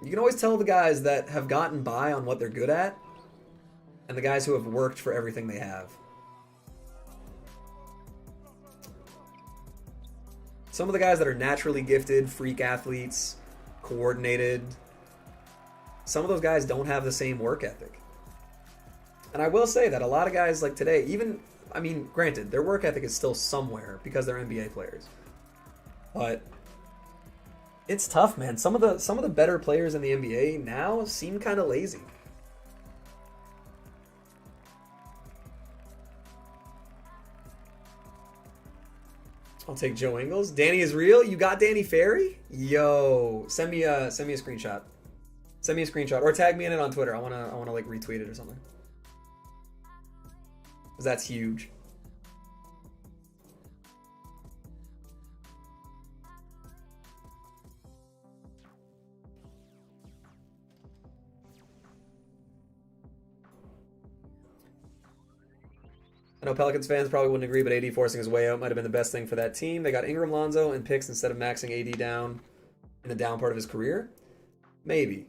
You can always tell the guys that have gotten by on what they're good at and the guys who have worked for everything they have. Some of the guys that are naturally gifted, freak athletes, coordinated, some of those guys don't have the same work ethic. And I will say that a lot of guys like today, even, I mean, granted, their work ethic is still somewhere because they're NBA players. But it's tough, man. Some of the better players in the NBA now seem kind of lazy. I'll take Joe Ingles. Danny is real. You got Danny Ferry? Yo, send me a screenshot. Send me a screenshot or tag me in it on Twitter. I wanna like retweet it or something. 'Cause that's huge. I know Pelicans fans probably wouldn't agree, but AD forcing his way out might have been the best thing for that team. They got Ingram, Lonzo, and picks instead of maxing AD down in the down part of his career. Maybe.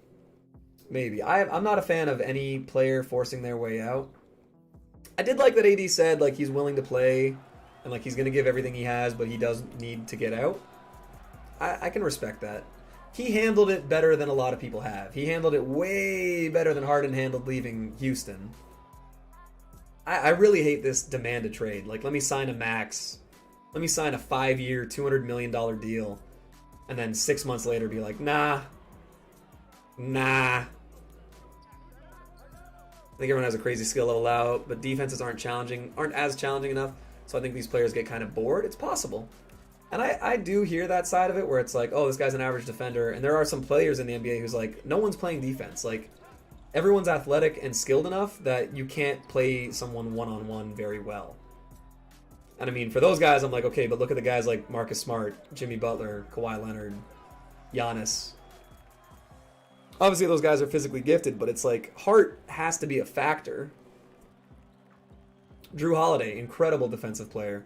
I'm not a fan of any player forcing their way out. I did like that AD said like he's willing to play and like he's going to give everything he has, but he does need to get out. I can respect that. He handled it better than a lot of people have. He handled it way better than Harden handled leaving Houston. I really hate this demand to trade. Like, let me sign a max. Let me sign a 5-year, $200 million deal. And then 6 months later be like, nah. I think everyone has a crazy skill level out, but defenses aren't as challenging enough. So I think these players get kind of bored. It's possible. And I do hear that side of it where it's like, oh, this guy's an average defender. And there are some players in the NBA who's like, no one's playing defense. Like, everyone's athletic and skilled enough that you can't play someone one-on-one very well. And I mean, for those guys, I'm like, okay, but look at the guys like Marcus Smart, Jimmy Butler, Kawhi Leonard, Giannis. Obviously, those guys are physically gifted, but it's like, heart has to be a factor. Drew Holiday, incredible defensive player.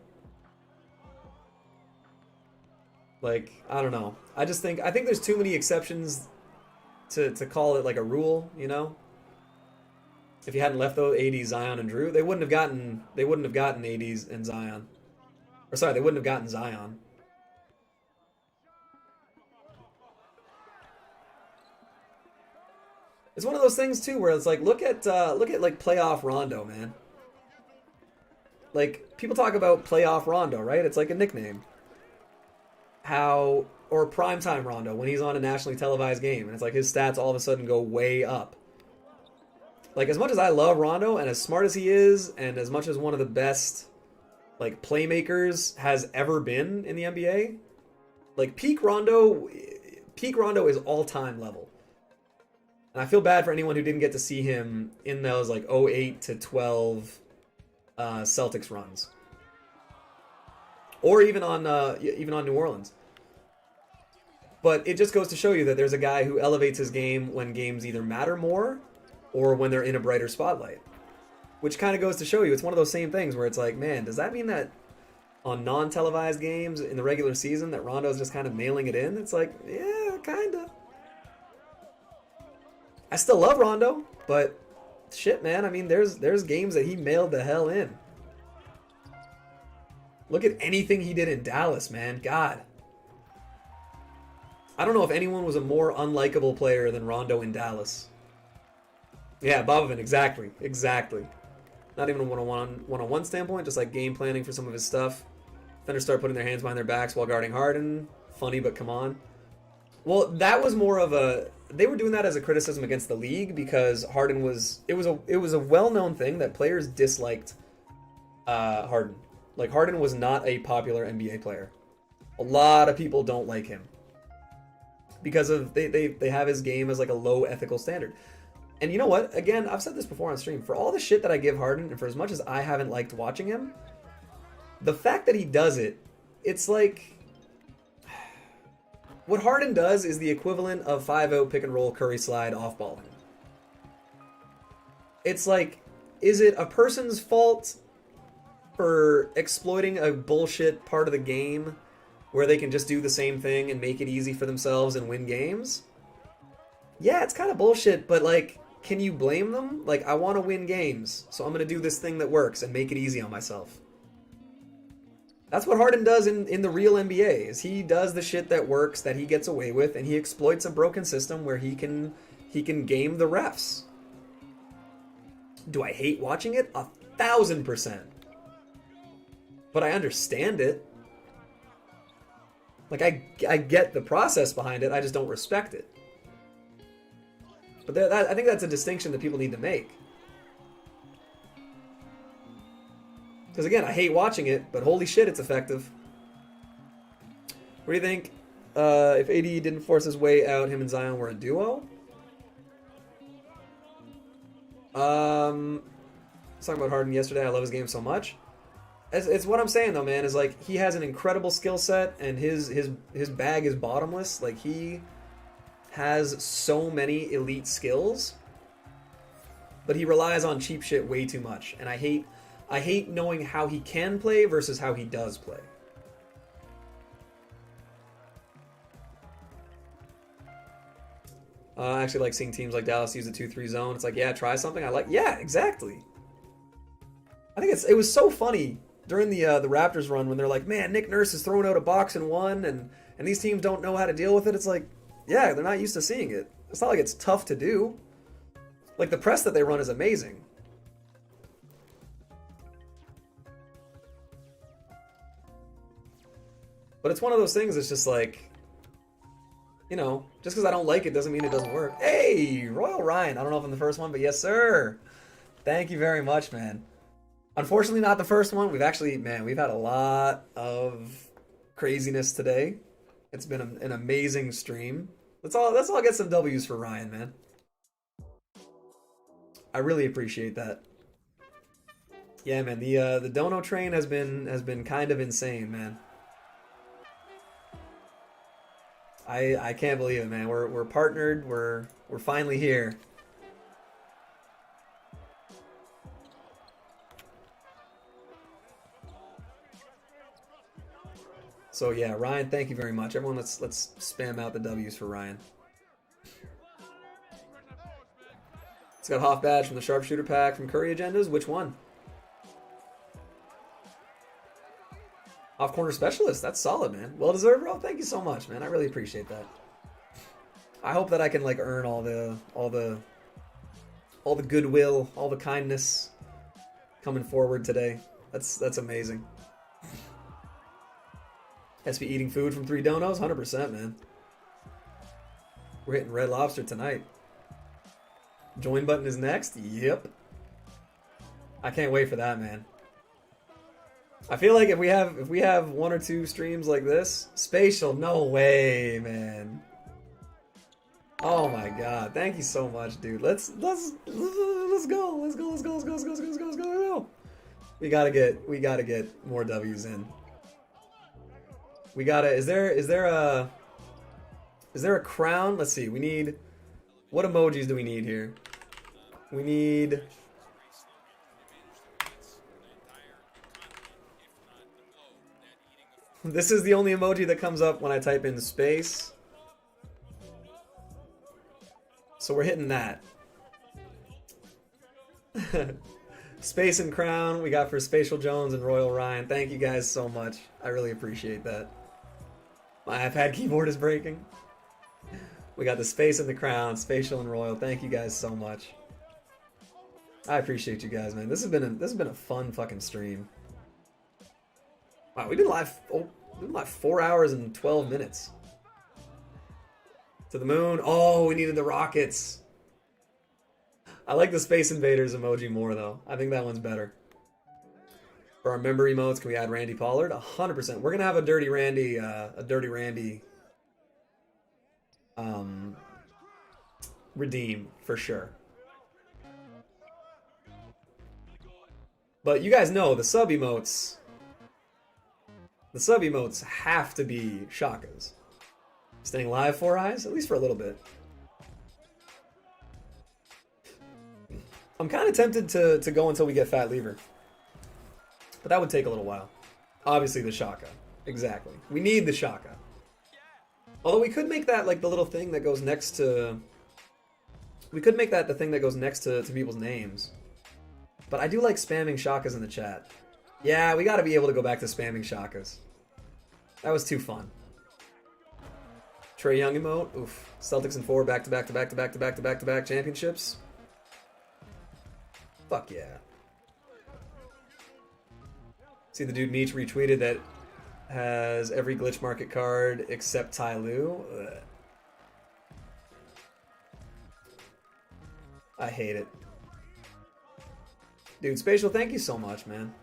Like, I don't know. I think there's too many exceptions to call it like a rule, you know? If you hadn't left those AD, Zion, and Drew, they wouldn't have gotten ADs and Zion. Or sorry, they wouldn't have gotten Zion. It's one of those things too where it's like look at like playoff Rondo, man. Like, people talk about playoff Rondo, right? It's like a nickname. Or primetime Rondo when he's on a nationally televised game, and it's like his stats all of a sudden go way up. Like, as much as I love Rondo and as smart as he is, and as much as one of the best like playmakers has ever been in the NBA, like peak Rondo is all-time level. And I feel bad for anyone who didn't get to see him in those like 08 to 12 Celtics runs, or even on New Orleans. But it just goes to show you that there's a guy who elevates his game when games either matter more or when they're in a brighter spotlight. Which kind of goes to show you, it's one of those same things where it's like, man, does that mean that on non-televised games in the regular season that Rondo's just kind of mailing it in? It's like, yeah, kind of. I still love Rondo, but shit, man, I mean, there's games that he mailed the hell in. Look at anything he did in Dallas, man. God. I don't know if anyone was a more unlikable player than Rondo in Dallas. Yeah, Bobovan, exactly. Not even a one-on-one standpoint, just like game planning for some of his stuff. Defenders start putting their hands behind their backs while guarding Harden. Funny, but come on. Well, that was more of a... They were doing that as a criticism against the league because Harden was... It was a well-known thing that players disliked Harden. Like, Harden was not a popular NBA player. A lot of people don't like him. Because of they have his game as like a low ethical standard. And you know what? Again, I've said this before on stream. For all the shit that I give Harden, and for as much as I haven't liked watching him, the fact that he does it, it's like... What Harden does is the equivalent of 5-0 pick and roll Curry slide off balling. It's like, is it a person's fault for exploiting a bullshit part of the game where they can just do the same thing and make it easy for themselves and win games? Yeah, it's kind of bullshit, but like, can you blame them? Like, I want to win games, so I'm going to do this thing that works and make it easy on myself. That's what Harden does in the real NBA, is he does the shit that works, that he gets away with, and he exploits a broken system where he can he can game the refs. Do I hate watching it? 1,000%. But I understand it. Like, I get the process behind it, I just don't respect it. But I think that's a distinction that people need to make. Because again, I hate watching it, but holy shit, it's effective. What do you think? If AD didn't force his way out, him and Zion were a duo? I was talking about Harden yesterday. I love his game so much. It's what I'm saying though, man. Is like he has an incredible skill set, and his bag is bottomless. Like he has so many elite skills, but he relies on cheap shit way too much. And I hate knowing how he can play versus how he does play. I actually like seeing teams like Dallas use the 2-3 zone. It's like, yeah, try something. Yeah, exactly. I think it was so funny during the Raptors run when they're like, man, Nick Nurse is throwing out a box and one, and these teams don't know how to deal with it. It's like, yeah, they're not used to seeing it. It's not like it's tough to do. Like, the press that they run is amazing. But it's one of those things that's just like, you know, just because I don't like it doesn't mean it doesn't work. Hey, Royal Ryan. I don't know if I'm the first one, but yes, sir. Thank you very much, man. Unfortunately, not the first one. We've had a lot of craziness today. It's been an amazing stream. Let's all get some W's for Ryan, man. I really appreciate that. Yeah, man. The dono train has been kind of insane, man. I can't believe it, man. We're partnered. We're finally here. So yeah, Ryan, thank you very much. Everyone, let's spam out the W's for Ryan. It's got Hoff badge from the Sharpshooter pack from Curry Agendas. Which one? Off corner specialist. That's solid, man. Well deserved, bro. Thank you so much, man. I really appreciate that. I hope that I can like earn all the goodwill, all the kindness coming forward today. That's amazing. SP eating food from 3 donos? 100%, man. We're hitting Red Lobster tonight. Join button is next? Yep. I can't wait for that, man. I feel like if we have 1 or 2 streams like this, Spatial, no way, man. Oh my god. Thank you so much, dude. Let's go. Let's go. We gotta get more W's in. We gotta. Is there a crown? Let's see. We need. What emojis do we need here? We need. This is the only emoji that comes up when I type in space. So we're hitting that. Space and crown we got for Spatial Jones and Royal Ryan. Thank you guys so much. I really appreciate that. My iPad keyboard is breaking. We got the space and the crown, Spatial and Royal. Thank you guys so much. I appreciate you guys, man. This has been a fun fucking stream. Wow, we did live 4 hours and 12 minutes. To the moon. Oh, we needed the rockets. I like the Space Invaders emoji more though. I think that one's better. For our member emotes, can we add Randy Pollard? 100%. We're gonna have a Dirty Randy redeem for sure. But you guys know the sub emotes. The sub emotes have to be Shakas. Staying live 4 eyes, at least for a little bit. I'm kind of tempted to go until we get Fat Lever. But that would take a little while. Obviously the Shaka. Exactly. We need the Shaka. Although we could make that like the little thing that goes next to... We could make that the thing that goes next to people's names. But I do like spamming Shakas in the chat. Yeah, we gotta be able to go back to spamming Shakas. That was too fun. Trae Young emote. Oof. Celtics in 4 back-to-back championships. Fuck yeah. See the dude Meech retweeted that has every glitch market card except Ty Lue. Ugh. I hate it. Dude, Spatial, thank you so much, man.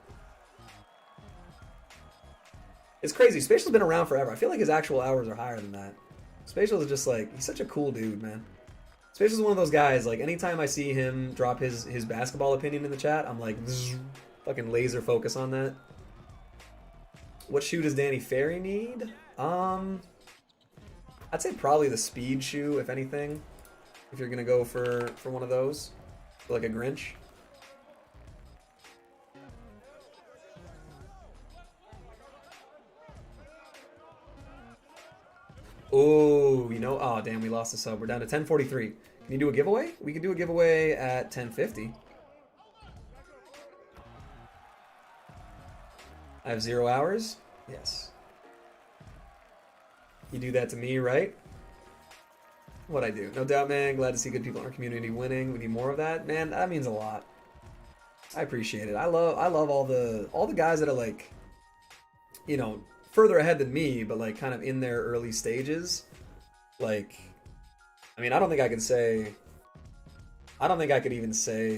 It's crazy. Spatial's been around forever. I feel like his actual hours are higher than that. Spatial is just like, he's such a cool dude, man. Spatial's one of those guys, like, anytime I see him drop his basketball opinion in the chat, I'm like, fucking laser focus on that. What shoe does Danny Ferry need? I'd say probably the speed shoe, if anything. If you're gonna go for one of those. For like a Grinch. Oh, you know, oh damn, we lost the sub. We're down to 10:43. Can you do a giveaway? We could do a giveaway at 10:50. I have 0 hours? Yes. You do that to me, right? What'd I do? No doubt, man. Glad to see good people in our community winning. We need more of that. Man, that means a lot. I appreciate it. I love all the guys that are like, you know, further ahead than me, but like kind of in their early stages. Like, I mean, I don't think I could even say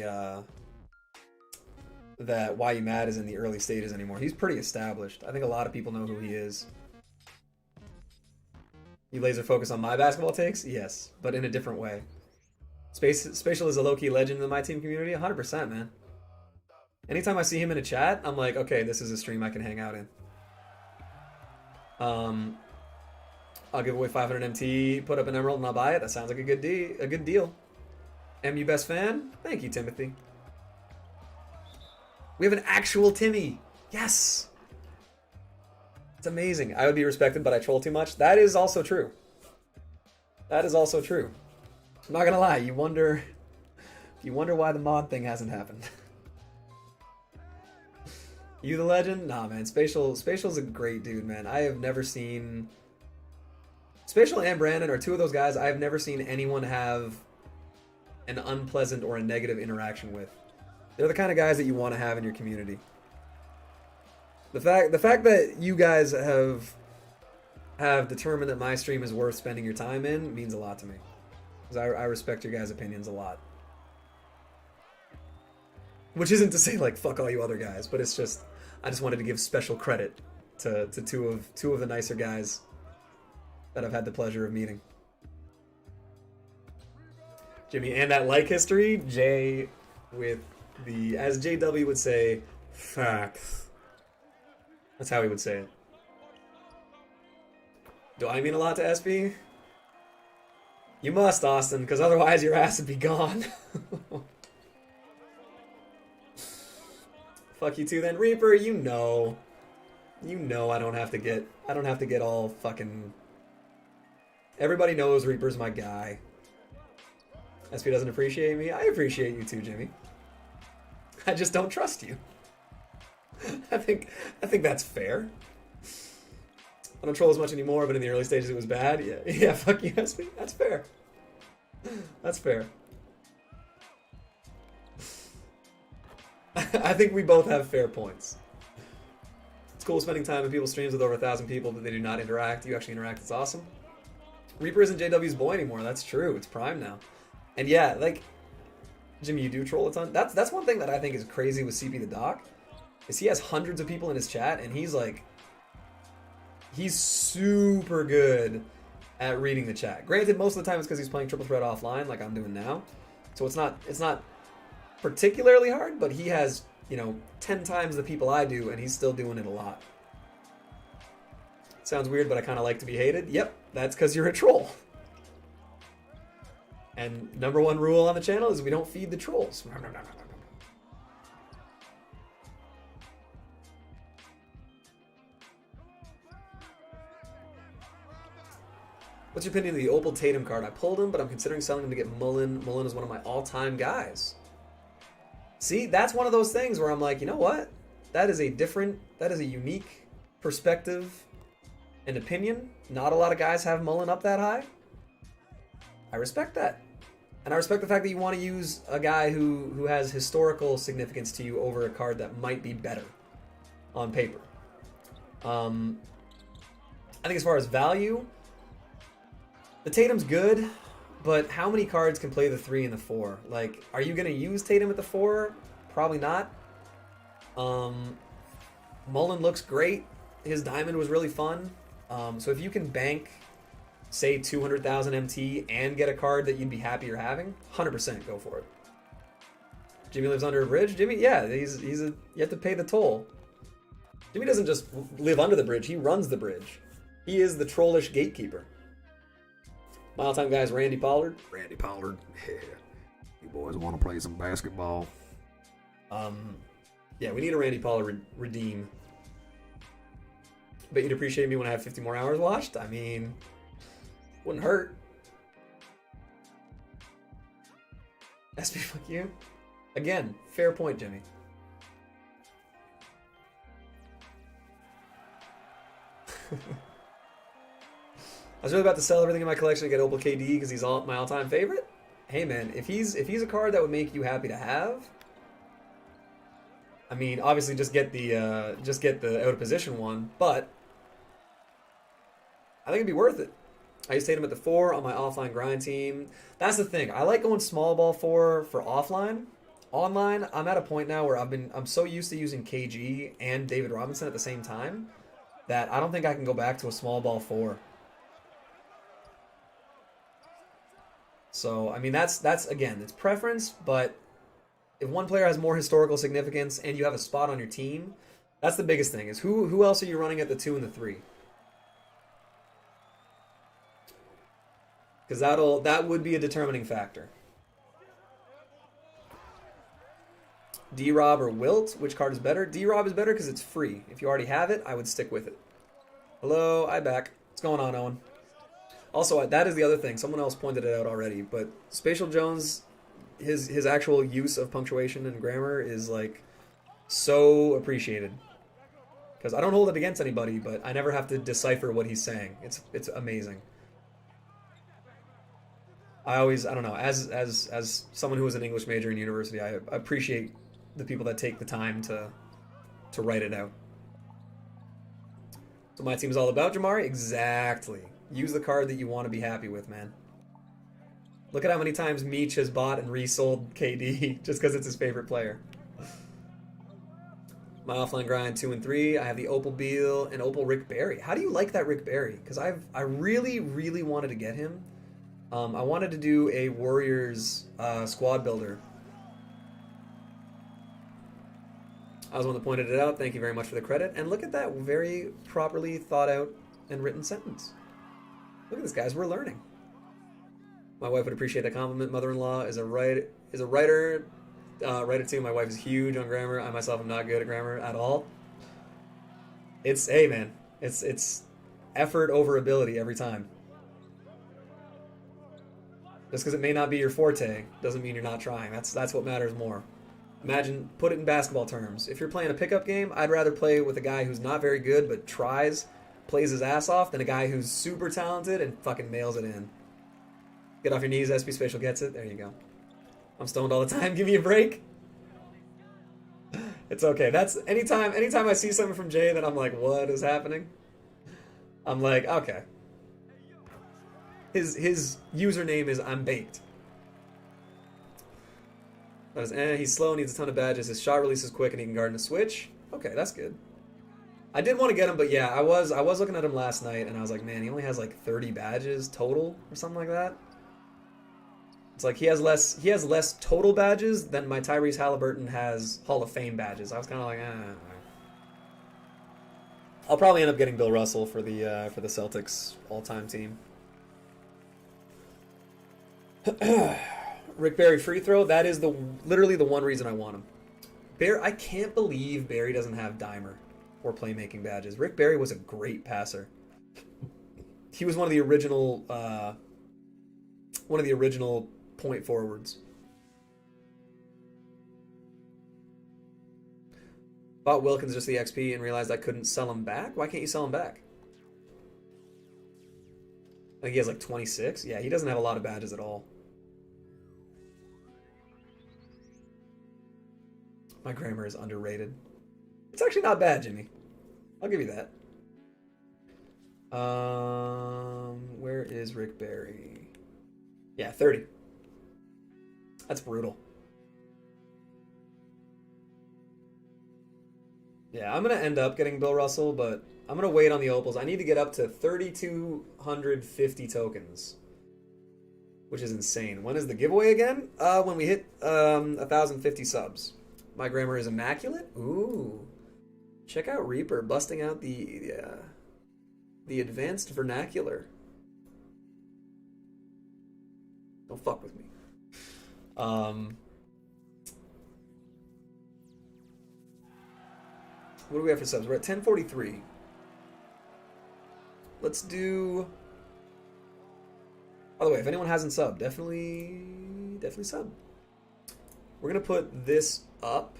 that Why You Mad is in the early stages anymore. He's pretty established. I think a lot of people know who he is. You laser focus on my basketball takes? Yes, but in a different way. Spatial is a low-key legend in the MyTEAM community? 100%, man. Anytime I see him in a chat, I'm like, okay, this is a stream I can hang out in. I'll give away 500 MT, put up an emerald, and I'll buy it. That sounds like a good deal. MU best fan? Thank you, Timothy. We have an actual Timmy. Yes. It's amazing. I would be respected, but I troll too much. That is also true. That is also true. I'm not gonna lie. You wonder why the mod thing hasn't happened. You the legend? Nah, man. Spatial's a great dude, man. I have never seen... Spatial and Brandon are two of those guys I have never seen anyone have an unpleasant or a negative interaction with. They're the kind of guys that you want to have in your community. The fact that you guys have determined that my stream is worth spending your time in means a lot to me. Because I respect your guys' opinions a lot. Which isn't to say like fuck all you other guys, but it's just I just wanted to give special credit to two of the nicer guys that I've had the pleasure of meeting. Jimmy, and that like history, Jay with the, as JW would say, facts. That's how he would say it. Do I mean a lot to SB? You must, Austin, because otherwise your ass would be gone. Fuck you too then, Reaper, you know I don't have to get all fucking... Everybody knows Reaper's my guy. SP doesn't appreciate me. I appreciate you too, Jimmy. I just don't trust you. I think that's fair. I don't troll as much anymore, but in the early stages it was bad. Yeah, fuck you, SP. That's fair. That's fair. I think we both have fair points. It's cool spending time in people's streams with over 1,000 people that they do not interact. You actually interact. It's awesome. Reaper isn't JW's boy anymore. That's true. It's Prime now. And yeah, like, Jimmy, you do troll a ton. That's one thing that I think is crazy with CP the Doc, is he has hundreds of people in his chat, and he's super good at reading the chat. Granted, most of the time it's because he's playing triple threat offline, like I'm doing now. So it's not particularly hard, but he has, 10 times the people I do, and he's still doing it a lot. Sounds weird, but I kind of like to be hated. Yep, that's because you're a troll. And #1 rule on the channel is we don't feed the trolls. What's your opinion of the Opal Tatum card? I pulled him, but I'm considering selling him to get Mullen. Mullen is one of my all-time guys. See, that's one of those things where I'm like, you know what? That is a unique perspective an opinion. Not a lot of guys have Mullen up that high. I respect that. And I respect the fact that you want to use a guy who has historical significance to you over a card that might be better on paper. I think as far as value, the Tatum's good, but how many cards can play the 3 and the 4? Like, are you going to use Tatum at the 4? Probably not. Mullen looks great. His diamond was really fun. So if you can bank, say, 200,000 MT and get a card that you'd be happier having, 100% go for it. Jimmy lives under a bridge? Jimmy, yeah, you have to pay the toll. Jimmy doesn't just live under the bridge, he runs the bridge. He is the trollish gatekeeper. Mile time guys, Randy Pollard. Randy Pollard. Yeah. You boys want to play some basketball? Yeah, we need a Randy Pollard redeem. Bet you'd appreciate me when I have 50 more hours watched? I mean, wouldn't hurt. SP, fuck you. Again, fair point, Jimmy. I was really about to sell everything in my collection to get Opal KD because he's my all-time favorite. Hey man, if he's a card that would make you happy to have, I mean, obviously just get the out of position one, but I think it'd be worth it. I used to hit him at the 4 on my offline grind team. That's the thing. I like going small ball 4 for offline. Online, I'm at a point now where I'm so used to using KG and David Robinson at the same time that I don't think I can go back to a small ball 4. So, I mean, that's again, it's preference, but if one player has more historical significance and you have a spot on your team, that's the biggest thing, is who else are you running at the 2 and the 3? Because that would be a determining factor. D-Rob or Wilt, which card is better? D-Rob is better because it's free. If you already have it, I would stick with it. Hello, I'm back. What's going on, Owen? Also, that is the other thing. Someone else pointed it out already, but Spatial Jones, his actual use of punctuation and grammar is like so appreciated. Because I don't hold it against anybody, but I never have to decipher what he's saying. It's amazing. I don't know, as someone who was an English major in university, I appreciate the people that take the time to write it out. So my team is all about, Jamari? Exactly. Use the card that you want to be happy with, man. Look at how many times Meech has bought and resold KD just because it's his favorite player. My offline grind 2 and 3. I have the Opal Beal and Opal Rick Barry. How do you like that Rick Barry? Because I really, really wanted to get him. I wanted to do a Warriors squad builder. I was the one that pointed it out. Thank you very much for the credit. And look at that very properly thought out and written sentence. Look at this, guys. We're learning. My wife would appreciate that compliment. Mother-in-law is a writer. Writer too. My wife is huge on grammar. I myself am not good at grammar at all. Hey man, it's effort over ability every time. Just because it may not be your forte doesn't mean you're not trying. That's what matters more. Imagine, put it in basketball terms. If you're playing a pickup game, I'd rather play with a guy who's not very good but tries, plays his ass off, than a guy who's super talented and fucking nails it in. Get off your knees, SP Spatial gets it. There you go. I'm stoned all the time. Give me a break. It's okay. That's anytime I see something from Jay that I'm like, what is happening? I'm like, okay. His username is I'm baked. He's slow, needs a ton of badges. His shot release is quick, and he can guard in a switch. Okay, that's good. I did want to get him, but yeah, I was looking at him last night, and I was like, man, he only has like 30 badges total or something like that. It's like he has less total badges than my Tyrese Halliburton has Hall of Fame badges. I was kind of like, I'll probably end up getting Bill Russell for the Celtics all-time team. Rick Barry free throw. That is literally the one reason I want him. I can't believe Barry doesn't have Dimer or playmaking badges. Rick Barry was a great passer. He was one of the original point forwards. Bought Wilkins just the XP and realized I couldn't sell him back. Why can't you sell him back? I think he has like 26. Yeah, he doesn't have a lot of badges at all. My grammar is underrated. It's actually not bad, Jimmy. I'll give you that. Where is Rick Barry? Yeah, 30. That's brutal. Yeah, I'm going to end up getting Bill Russell, but I'm going to wait on the Opals. I need to get up to 3,250 tokens, which is insane. When is the giveaway again? When we hit 1,050 subs. My grammar is immaculate? Ooh. Check out Reaper, busting out the advanced vernacular. Don't fuck with me. What do we have for subs? We're at 1043. Let's do... By the way, if anyone hasn't subbed, definitely sub. We're going to put this up.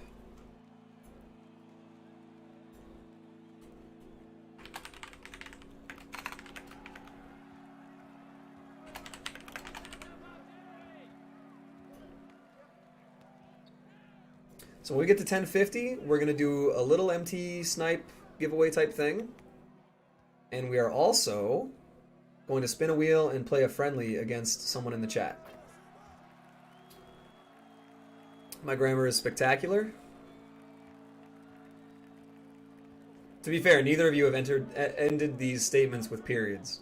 So when we get to 1050, we're going to do a little MT snipe giveaway type thing. And we are also going to spin a wheel and play a friendly against someone in the chat. My grammar is spectacular. To be fair, neither of you have ended these statements with periods.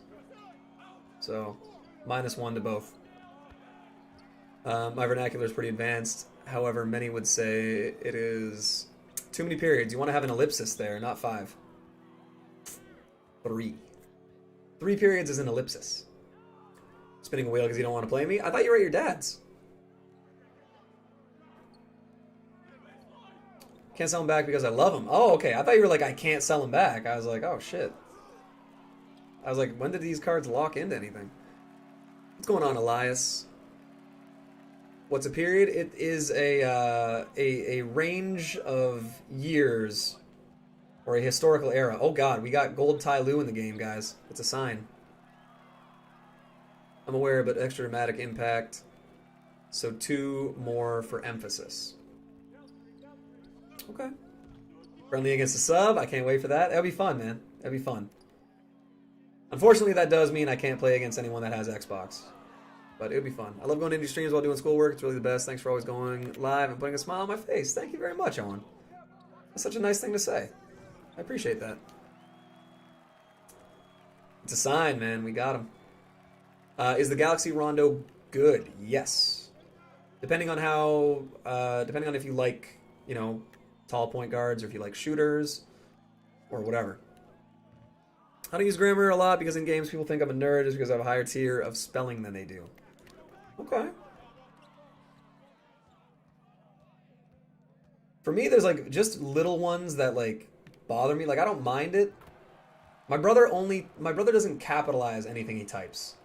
So, -1 to both. My vernacular is pretty advanced. However, many would say it is too many periods. You want to have an ellipsis there, not 5. 3. 3 periods is an ellipsis. Spinning a wheel because you don't want to play me? I thought you were at your dad's. Can't sell him back because I love him. Oh, okay. I thought you were like, I can't sell him back. I was like, oh, shit. I was like, when did these cards lock into anything? What's going on, Elias? What's a period? It is a range of years or a historical era. Oh god, we got gold Tai Lu in the game, guys. It's a sign. I'm aware, but extra dramatic impact. So 2 more for emphasis. Okay. Friendly against a sub. I can't wait for that. That'll be fun, man. That'll be fun. Unfortunately, that does mean I can't play against anyone that has Xbox. But it would be fun. I love going to indie streams while doing schoolwork. It's really the best. Thanks for always going live and putting a smile on my face. Thank you very much, Owen. That's such a nice thing to say. I appreciate that. It's a sign, man. We got him. Is the Galaxy Rondo good? Yes. Depending on how... depending on if you like, you know, tall point guards or if you like shooters or whatever. I don't use grammar a lot because in games people think I'm a nerd just because I have a higher tier of spelling than they do. Okay. For me, there's like just little ones that like bother me. Like I don't mind it. My brother doesn't capitalize anything he types.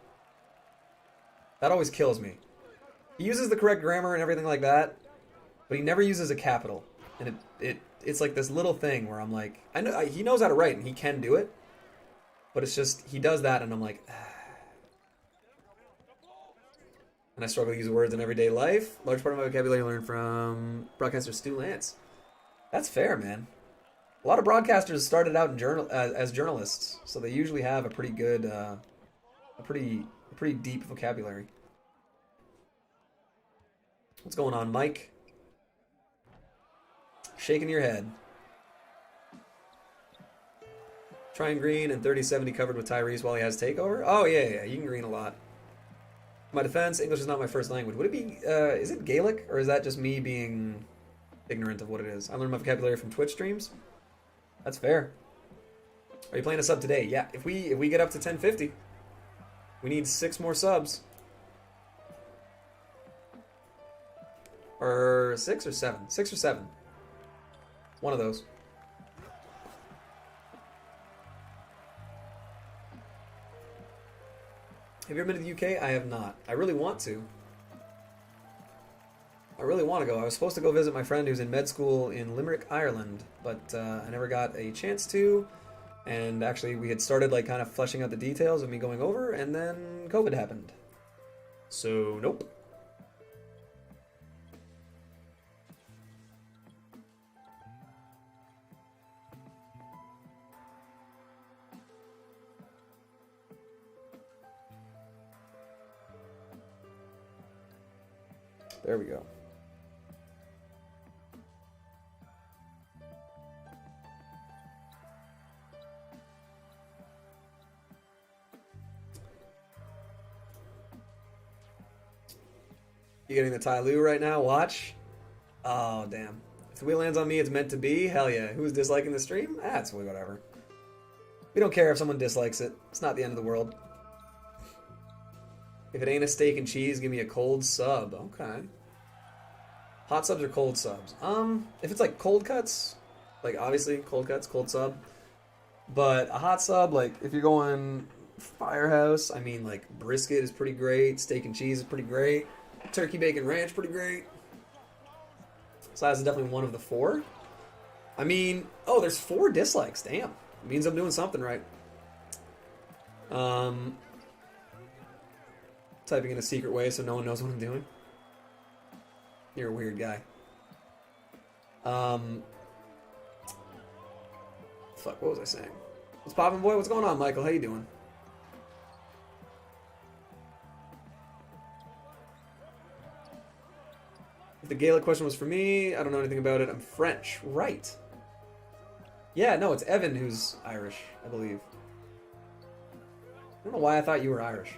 That always kills me. He uses the correct grammar and everything like that, but he never uses a capital. And it's like this little thing where I'm like, I know he knows how to write and he can do it, but it's just he does that and I'm like. And I struggle to use words in everyday life. Large part of my vocabulary I learned from broadcaster Stu Lance. That's fair, man. A lot of broadcasters started out in as journalists, so they usually have a pretty good, a pretty deep vocabulary. What's going on, Mike? Shaking your head. Trying green and 30-70 covered with Tyrese while he has takeover? Oh, yeah, you can green a lot. My defense, English is not my first language. Would it be, is it Gaelic? Or is that just me being ignorant of what it is? I learned my vocabulary from Twitch streams. That's fair. Are you playing a sub today? Yeah, if we get up to 1050, we need 6 more subs. Or 6 or 7? 6 or 7. One of those. Have you ever been to the UK? I have not. I really want to. I really want to go. I was supposed to go visit my friend who's in med school in Limerick, Ireland, but I never got a chance to. And actually, we had started like kind of fleshing out the details of me going over, and then COVID happened. So, nope. There we go. You getting the Tai Lu right now? Watch. Oh, damn. If the wheel lands on me, it's meant to be. Hell yeah. Who's disliking the stream? That's whatever. We don't care if someone dislikes it. It's not the end of the world. If it ain't a steak and cheese, give me a cold sub. Okay. Hot subs or cold subs? If it's like cold cuts, like obviously cold cuts, cold sub. But a hot sub, like if you're going Firehouse, I mean like brisket is pretty great, steak and cheese is pretty great, turkey bacon ranch pretty great. Size is definitely one of the four. I mean, oh, there's 4 dislikes. Damn, it means I'm doing something right. Typing in a secret way so no one knows what I'm doing. You're a weird guy. Fuck, what was I saying? What's poppin', boy? What's going on, Michael? How you doing? If the Gaelic question was for me, I don't know anything about it. I'm French. Right. Yeah, no, it's Evan who's Irish, I believe. I don't know why I thought you were Irish.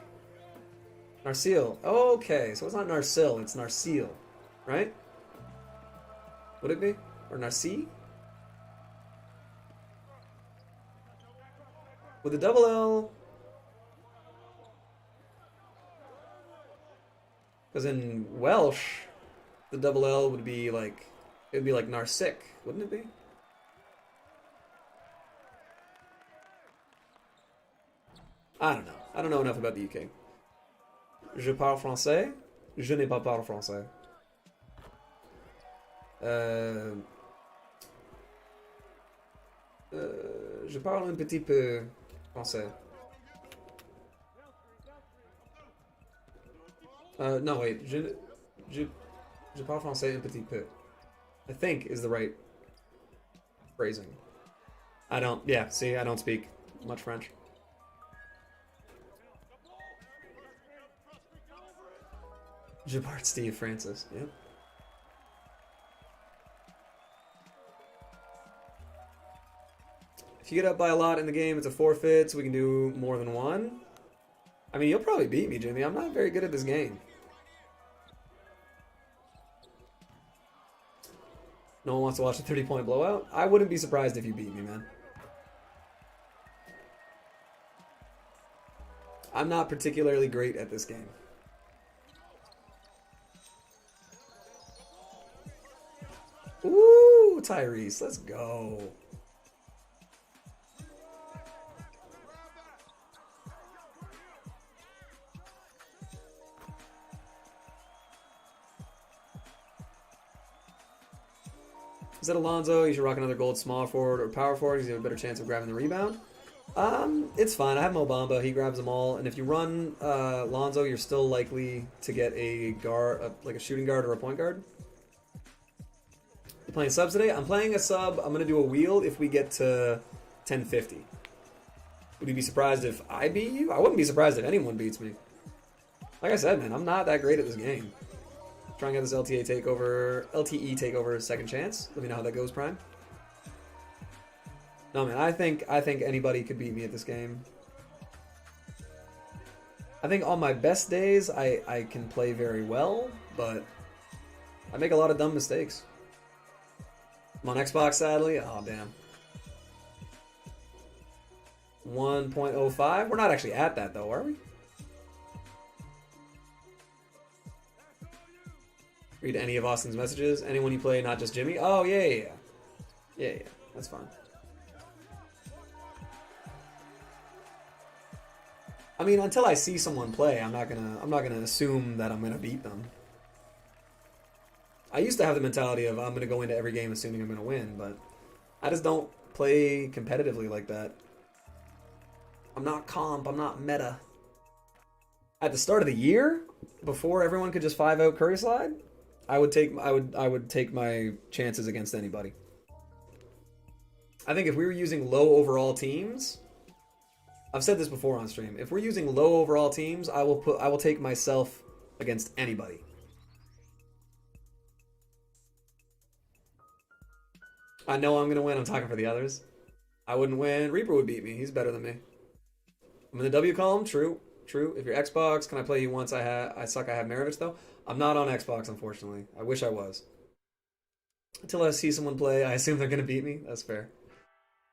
Narcille. Okay, so it's not Narcille, it's Narcille. Right? Would it be? Or Narcy? With the double L. Because in Welsh, the double L would be like, it would be like Narcic, wouldn't it be? I don't know. I don't know enough about the UK. Je parle français. Je n'ai pas parlé français. Je parle un petit peu français. No, wait. Je parle français un petit peu. I think is the right phrasing. I don't, yeah, see, I don't speak much French. Je parle Steve Francis, yep. If you get up by a lot in the game, it's a forfeit, so we can do more than one. I mean, you'll probably beat me, Jimmy. I'm not very good at this game. No one wants to watch a 30-point blowout? I wouldn't be surprised if you beat me, man. I'm not particularly great at this game. Ooh, Tyrese, let's go. Is that Alonzo? You should rock another gold small forward or power forward because you have a better chance of grabbing the rebound. It's fine. I have Mo Bamba. He grabs them all. And if you run Lonzo, you're still likely to get a guard, like a shooting guard or a point guard. You playing subs today? I'm playing a sub. I'm going to do a wheel if we get to 1050. Would you be surprised if I beat you? I wouldn't be surprised if anyone beats me. Like I said, man, I'm not that great at this game. Try and get this LTE takeover second chance. Let me know how that goes, Prime. No, man, I think anybody could beat me at this game. I think on my best days, I can play very well, but I make a lot of dumb mistakes. I'm on Xbox, sadly. Oh, damn. 1.05? We're not actually at that, though, are we? Read any of Austin's messages. Anyone you play, not just Jimmy. Oh, yeah. Yeah, that's fine. I mean, until I see someone play, I'm not gonna assume that I'm gonna beat them. I used to have the mentality of I'm gonna go into every game assuming I'm gonna win, but I just don't play competitively like that. I'm not comp. I'm not meta. At the start of the year, before everyone could just 5-out Curry Slide, I would take my chances against anybody. I think if we were using low overall teams, I've said this before on stream. If we're using low overall teams, I will take myself against anybody. I know I'm gonna win. I'm talking for the others. I wouldn't win. Reaper would beat me. He's better than me. I'm in the W column. True. True. If you're Xbox, can I play you once? I suck. I have Maravich though. I'm not on Xbox, unfortunately. I wish I was. Until I see someone play, I assume they're gonna beat me. That's fair.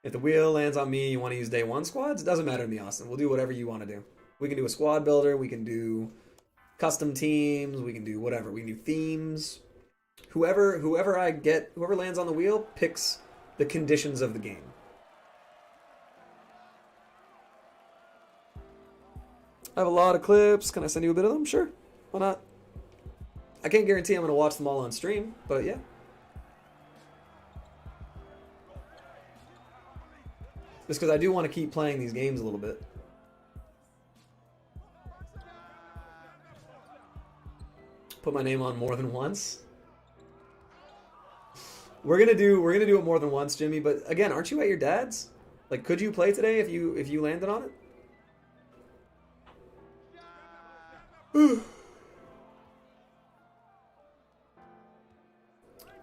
If the wheel lands on me, you want to use day one squads? It doesn't matter to me, Austin. We'll do whatever you want to do. We can do a squad builder. We can do custom teams. We can do whatever. We can do themes. Whoever lands on the wheel picks the conditions of the game. I have a lot of clips. Can I send you a bit of them? Sure. Why not? I can't guarantee I'm going to watch them all on stream, but yeah. Just because I do want to keep playing these games a little bit. Put my name on more than once. We're gonna do it more than once, Jimmy. But again, aren't you at your dad's? Like, could you play today if you landed on it?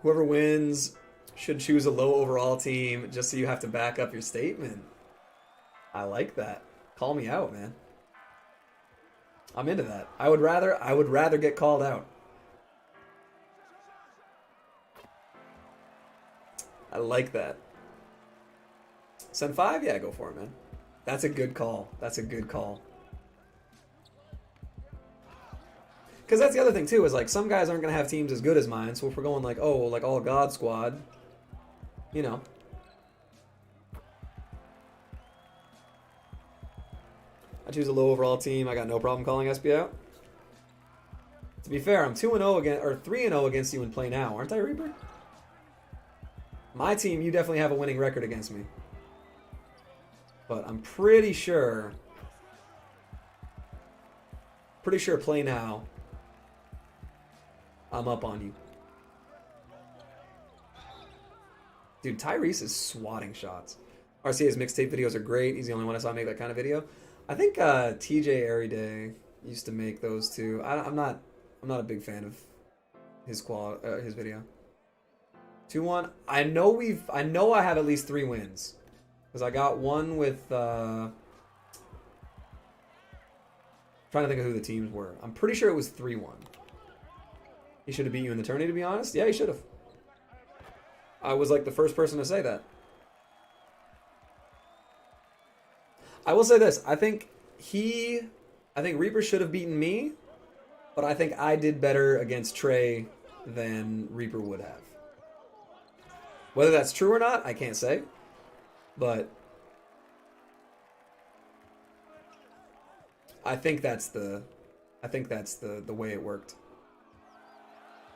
Whoever wins should choose a low overall team just so you have to back up your statement. I like that. Call me out, man. I'm into that. I would rather get called out. I like that. Send 5? Yeah, go for it, man. That's a good call. That's a good call. Because that's the other thing, too, is like some guys aren't going to have teams as good as mine. So if we're going like, oh, like all God squad, you know. I choose a low overall team. I got no problem calling SB out. To be fair, I'm 2-0 against, or 3-0 against you in play now, aren't I, Reaper? My team, you definitely have a winning record against me. But I'm pretty sure play now, I'm up on you. Dude, Tyrese is swatting shots. RCA's mixtape videos are great. He's the only one I saw make that kind of video. I think TJ Everyday used to make those too. I'm not a big fan of his video. 2-1. I know I have at least 3 wins. Because I got one with trying to think of who the teams were. I'm pretty sure it was 3-1. He should have beat you in the tourney, to be honest. Yeah, he should have. I was like the first person to say that. I will say this. I think Reaper should have beaten me, but I think I did better against Trey than Reaper would have. Whether that's true or not, I can't say. But I think that's the way it worked.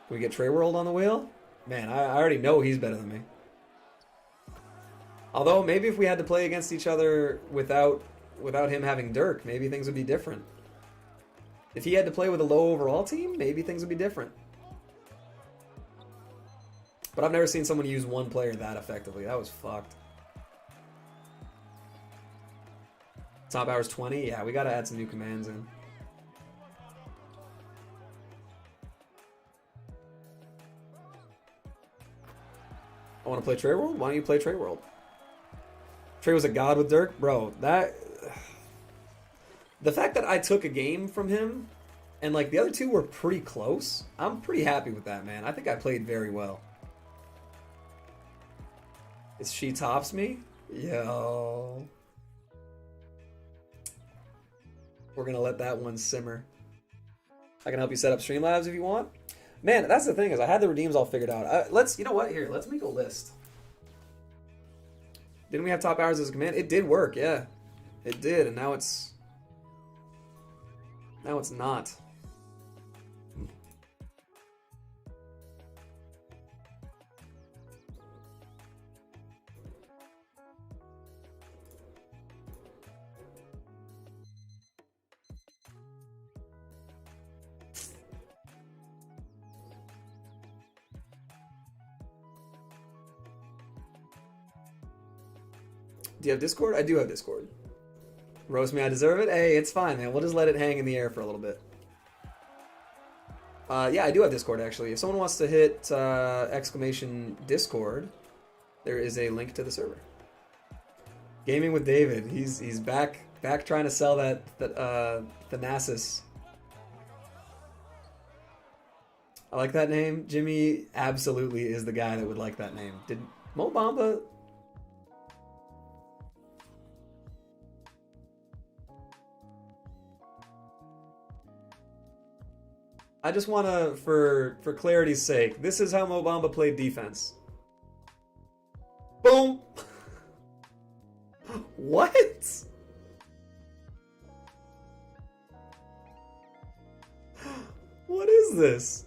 Can we get Trey World on the wheel? Man, I already know he's better than me. Although maybe if we had to play against each other without him having Dirk, maybe things would be different. If he had to play with a low overall team, maybe things would be different. But I've never seen someone use one player that effectively. That was fucked. Top hours 20? Yeah, we gotta add some new commands in. I want to play Trey World? Why don't you play Trey World? Trey was a god with Dirk? Bro, the fact that I took a game from him and like the other two were pretty close, I'm pretty happy with that, man. I think I played very well. Is she tops me? Yo. We're gonna let that one simmer. I can help you set up Streamlabs if you want. Man, that's the thing, is I had the redeems all figured out. You know what? Here, let's make a list. Didn't we have top hours as a command? It did work, yeah. It did, and now it's not. Do you have Discord? I do have Discord. Roast me, I deserve it. Hey, it's fine, man. We'll just let it hang in the air for a little bit. Yeah, I do have Discord, actually. If someone wants to hit exclamation Discord, there is a link to the server. Gaming with David. He's back trying to sell that Thanasis. I like that name. Jimmy absolutely is the guy that would like that name. Did Mo Bamba... I just want to, for clarity's sake, this is how Mo Bamba played defense. Boom! What? What is this?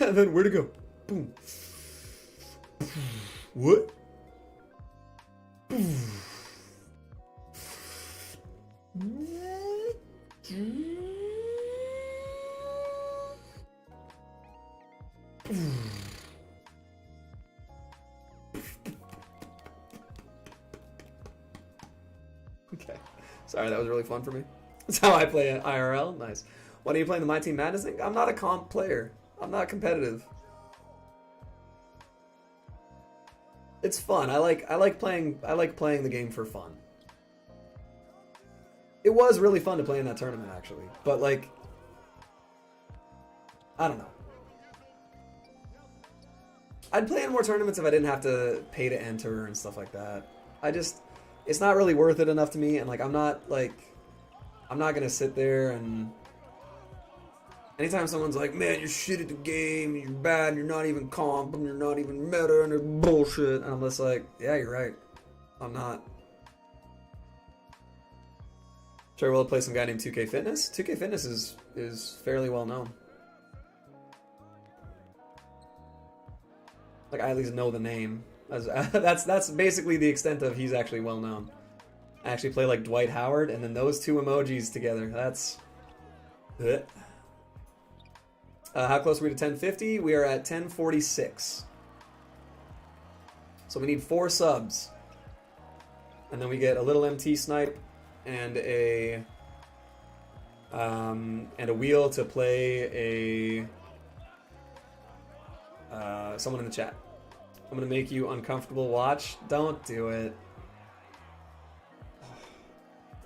And then where'd it go? Boom. What? Okay. Sorry, that was really fun for me. That's how I play IRL. Nice. When are you playing the MyTEAM Madness thing? I'm not a comp player. I'm not competitive. It's fun. I like playing the game for fun. It was really fun to play in that tournament, actually. But like, I don't know. I'd play in more tournaments if I didn't have to pay to enter and stuff like that. It's not really worth it enough to me, and like I'm not gonna sit there and anytime someone's like, man, you're shit at the game, you're bad, and you're not even comp, and you're not even meta, and it's bullshit, and I'm just like, yeah, you're right. I'm not. Sure, we'll play some guy named 2K Fitness. 2K Fitness is fairly well known. Like, I at least know the name. That's basically the extent of he's actually well known. I actually play like Dwight Howard, and then those two emojis together. That's it. How close are we to 1050? We are at 1046. So we need 4 subs, and then we get a little MT snipe and a wheel to play someone in the chat. I'm gonna make you uncomfortable. Watch. Don't do it.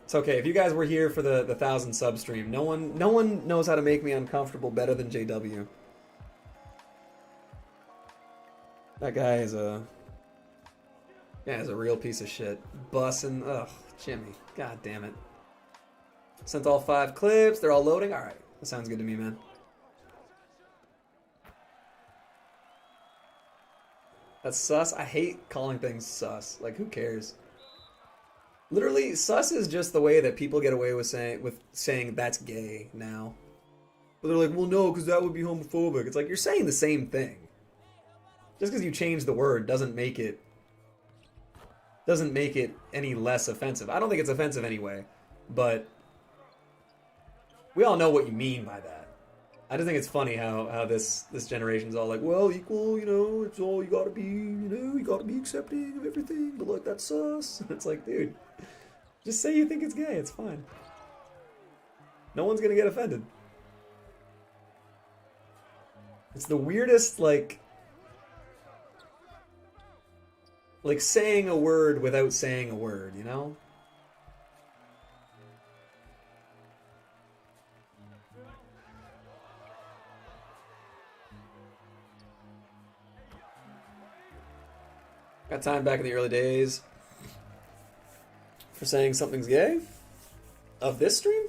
It's okay. If you guys were here for the 1,000 sub stream, no one knows how to make me uncomfortable better than JW. That guy is a real piece of shit. Bussin'. Ugh, Jimmy. God damn it. Sent all 5 clips. They're all loading. All right. That sounds good to me, man. That's sus. I hate calling things sus. Like, who cares? Literally, sus is just the way that people get away with saying that's gay now. But they're like, well, no, because that would be homophobic. It's like, you're saying the same thing. Just because you change the word doesn't make it any less offensive. I don't think it's offensive anyway, but we all know what you mean by that. I just think it's funny how this generation's all like, well, equal, you know, it's all you gotta be, you know, you gotta be accepting of everything, but look, that's sus. It's like, dude, just say you think it's gay, it's fine. No one's gonna get offended. It's the weirdest, like saying a word without saying a word, you know? Got time back in the early days for saying something's gay? Of this stream?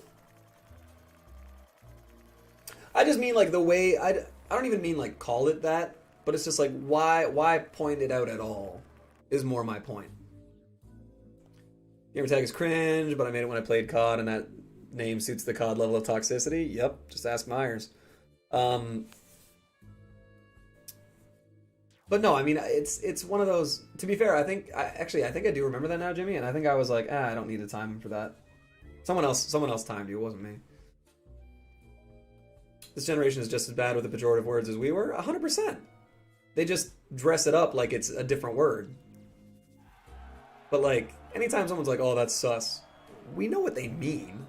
I just mean like the way, I don't even mean like call it that, but it's just like why point it out at all is more my point. Gamertag is cringe, but I made it when I played COD and that name suits the COD level of toxicity. Yep, just ask Myers. But no, I mean, it's one of those, to be fair, I think I do remember that now, Jimmy, and I think I was like, I don't need to time him for that. Someone else timed you, it wasn't me. This generation is just as bad with the pejorative words as we were, 100%. They just dress it up like it's a different word. But like, anytime someone's like, "Oh, that's sus," we know what they mean.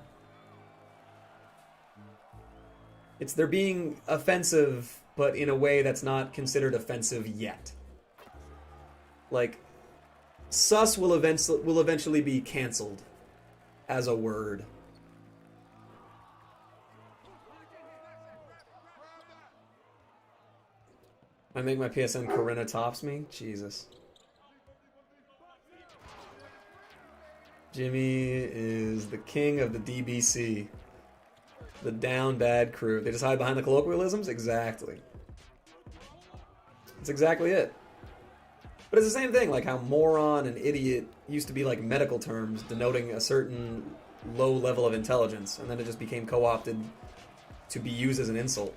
It's they're being offensive, but in a way that's not considered offensive yet. Like, sus will eventually be canceled as a word. I make my PSN Corinna tops me? Jesus. Jimmy is the king of the DBC. The down bad crew. They just hide behind the colloquialisms? Exactly. That's exactly it. But it's the same thing, like how moron and idiot used to be like medical terms denoting a certain low level of intelligence, and then it just became co-opted to be used as an insult.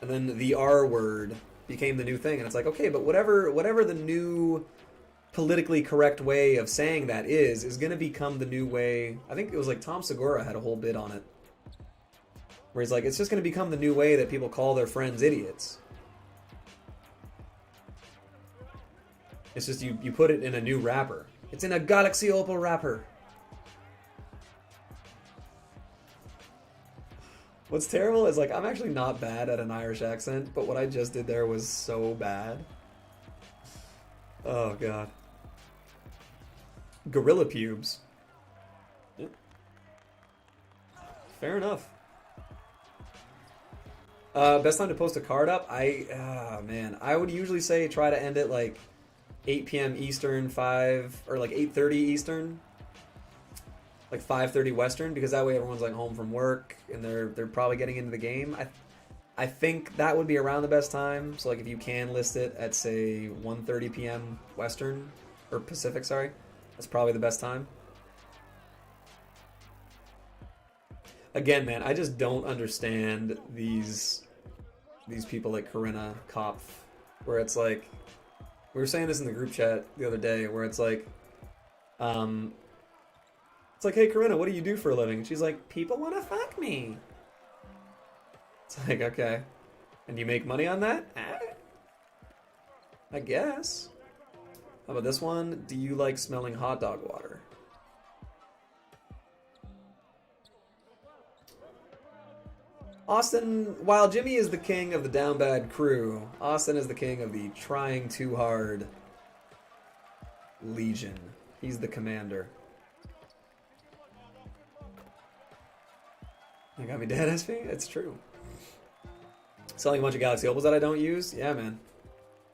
And then the R word became the new thing, and it's like, okay, but whatever the new politically correct way of saying that is going to become the new way. I think it was like Tom Segura had a whole bit on it, where he's like, it's just going to become the new way that people call their friends idiots. It's just you put it in a new wrapper. It's in a Galaxy Opal wrapper. What's terrible is, like, I'm actually not bad at an Irish accent, but what I just did there was so bad. Oh, God. Gorilla pubes. Yep. Fair enough. Best time to post a card up? Man. I would usually say try to end it, like, 8 p.m. Eastern, 5, or, like, 8:30 Eastern. Like 5:30 Western, because that way everyone's like home from work and they're probably getting into the game. I think that would be around the best time. So like if you can list it at say 1:30 p.m. Western or Pacific, sorry, that's probably the best time. Again, man, I just don't understand these people like Corinna Kopf, where it's like, we were saying this in the group chat the other day, where it's like, it's like, hey, Corinna, what do you do for a living? And she's like, people want to fuck me. It's like, okay. And you make money on that? I guess. How about this one? Do you like smelling hot dog water? Austin, while Jimmy is the king of the down bad crew, Austin is the king of the trying too hard legion. He's the commander. You got me dead, SP? It's true. Selling a bunch of Galaxy Opals that I don't use? Yeah, man.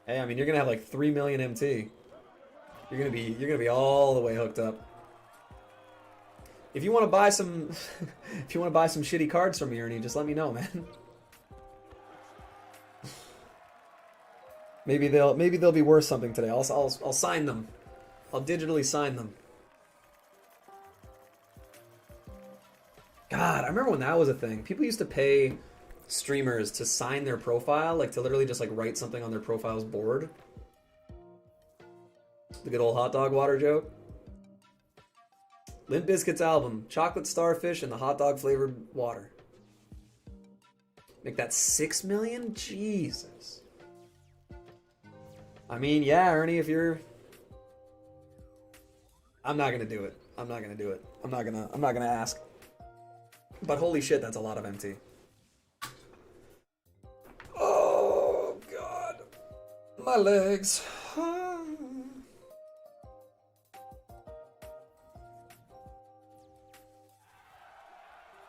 Hey, I mean, you're gonna have like 3 million MT. You're gonna be all the way hooked up. If you want to buy some, if you want to buy some shitty cards from me, Ernie, just let me know, man. Maybe they'll be worth something today. I'll sign them. I'll digitally sign them. God, I remember when that was a thing. People used to pay streamers to sign their profile, like to literally just like write something on their profile's board. The good old hot dog water joke. Limp Bizkit's album, chocolate starfish and the hot dog flavored water. Make that 6 million? Jesus. I mean, yeah, Ernie, if you're... I'm not gonna do it. I'm not gonna ask. But holy shit, that's a lot of MT. Oh, God. My legs.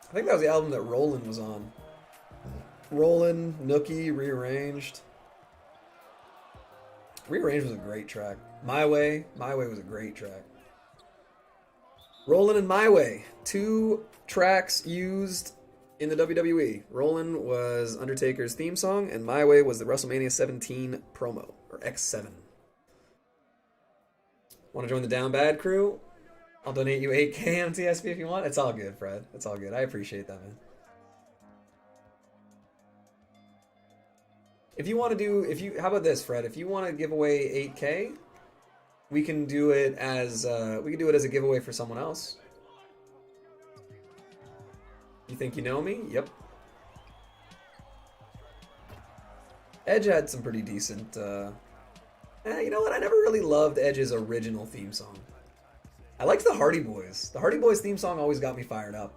I think that was the album that Roland was on. Roland, Nookie, Rearranged. Rearranged was a great track. My Way was a great track. Roland and My Way, 2 tracks used in the WWE. Roland was Undertaker's theme song, and My Way was the WrestleMania 17 promo, or X7. Want to join the Down Bad crew? I'll donate you 8K MTSP if you want. It's all good, Fred. It's all good. I appreciate that, man. If you want to do, how about this, Fred? If you want to give away 8K, we can do it as a giveaway for someone else. You think you know me? Yep. Edge had some pretty decent. You know what? I never really loved Edge's original theme song. I liked the Hardy Boys. The Hardy Boys theme song always got me fired up.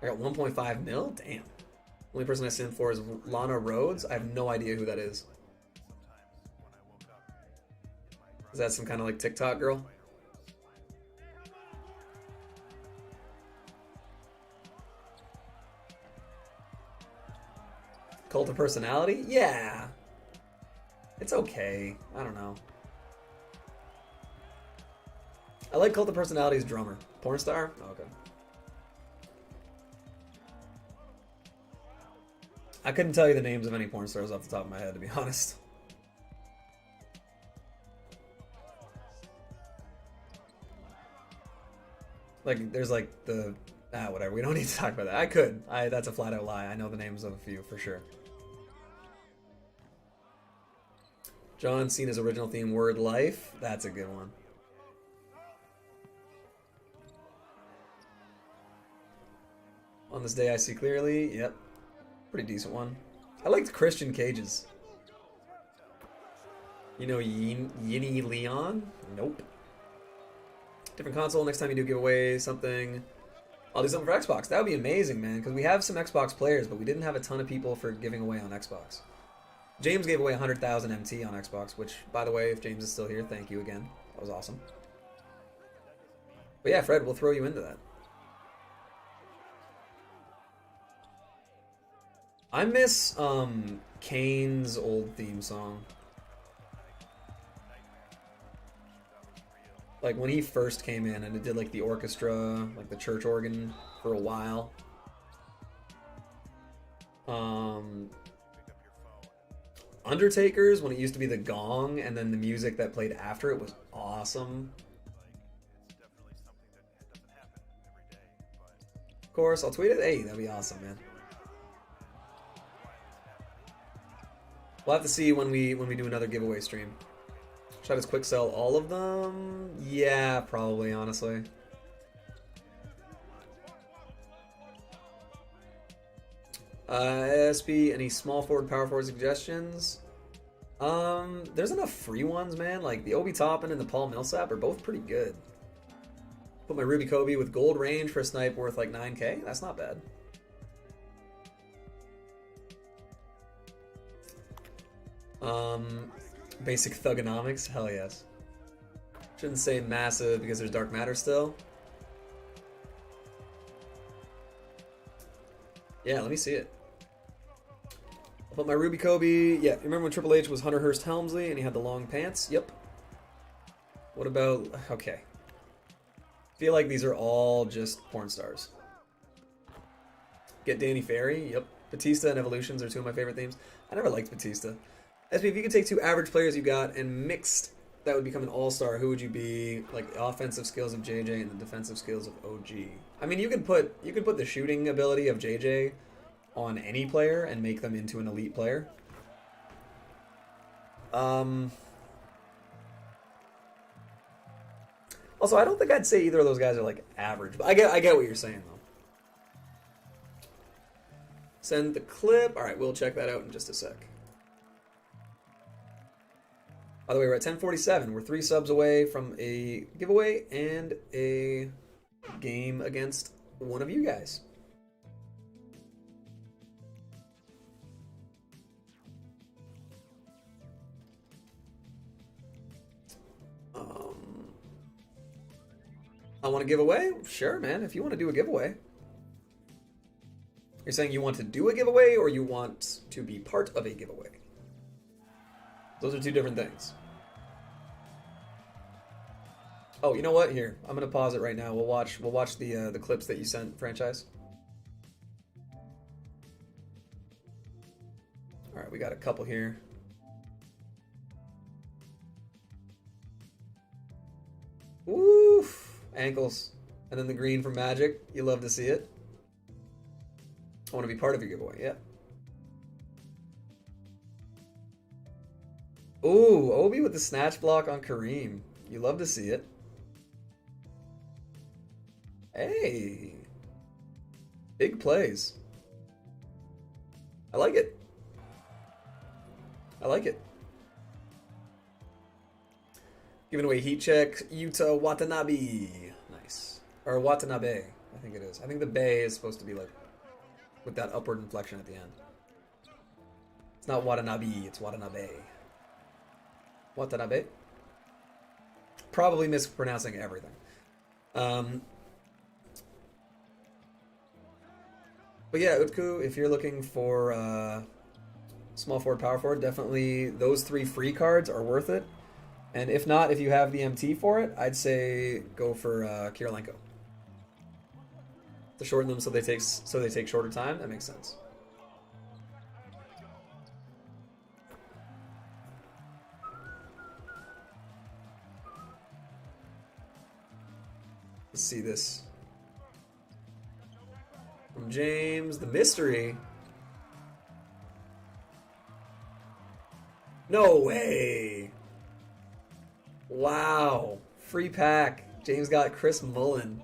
I got 1.5 mil? Damn. Only person I sent for is Lana Rhodes. I have no idea who that is. Is that some kind of like TikTok girl? Cult of Personality? Yeah. It's okay. I don't know. I like Cult of Personality's drummer. Porn star? Oh, okay. I couldn't tell you the names of any porn stars off the top of my head, to be honest. Like, there's like the... whatever. We don't need to talk about that. I could. That's a flat out lie. I know the names of a few, for sure. John Cena's original theme, Word Life. That's a good one. On This Day I See Clearly. Yep. Pretty decent one. I liked Christian Cage's. You know Yinny Leon? Nope. Different console. Next time you do give away something, I'll do something for Xbox. That would be amazing, man, because we have some Xbox players, but we didn't have a ton of people for giving away on Xbox. James gave away 100,000 MT on Xbox, which, by the way, if James is still here, thank you again. That was awesome. But yeah, Fred, we'll throw you into that. I miss Kane's old theme song. Like when he first came in and it did like the orchestra, like the church organ for a while. Undertaker's, when it used to be the gong and then the music that played after it was awesome. Of course, I'll tweet it. Hey, that'd be awesome, man. We'll have to see when we do another giveaway stream. Should I just quick sell all of them? Yeah, probably, honestly. ASP, any small forward, power forward suggestions? There's enough free ones, man. Like the Obi Toppin and the Paul Millsap are both pretty good. Put my Ruby Kobe with gold range for a snipe worth like 9k. That's not bad. Basic thugonomics, hell yes. Shouldn't say massive because there's dark matter still. Yeah, let me see it. I'll put my Ruby Kobe. Yeah, remember when Triple H was Hunter Hearst Helmsley and he had the long pants? Yep. What about... Okay. Feel like these are all just porn stars. Get Danny Ferry. Yep. Batista and Evolutions are two of my favorite themes. I never liked Batista. SP, if you could take two average players you got and mixed, that would become an all-star, who would you be? Like the offensive skills of JJ and the defensive skills of OG. I mean, you could put the shooting ability of JJ on any player and make them into an elite player. Also, I don't think I'd say either of those guys are like average, but I get what you're saying though. Send the clip. All right, we'll check that out in just a sec. By the way, we're at 10:47. We're 3 subs away from a giveaway and a game against one of you guys. I want to give away? Sure, man. If you want to do a giveaway. You're saying you want to do a giveaway or you want to be part of a giveaway? Those are two different things. Oh, you know what? Here, I'm gonna pause it right now. We'll watch the clips that you sent, franchise. All right, we got a couple here. Woof! Ankles, and then the green from Magic. You love to see it. I want to be part of your giveaway. Yeah. Ooh, Obi with the snatch block on Kareem. You love to see it. Hey. Big plays. I like it. I like it. Giving away heat check. Yuta Watanabe. Nice. Or Watanabe, I think it is. I think the bay is supposed to be like with that upward inflection at the end. It's not Watanabe, it's Watanabe. Watanabe? Probably mispronouncing everything. But yeah, Utku, if you're looking for small forward, power forward, definitely those 3 free cards are worth it. And if not, if you have the MT for it, I'd say go for Kirilenko. To shorten them so they take shorter time, that makes sense. Let's see this. From James, the mystery. No way. Wow. Free pack. James got Chris Mullen.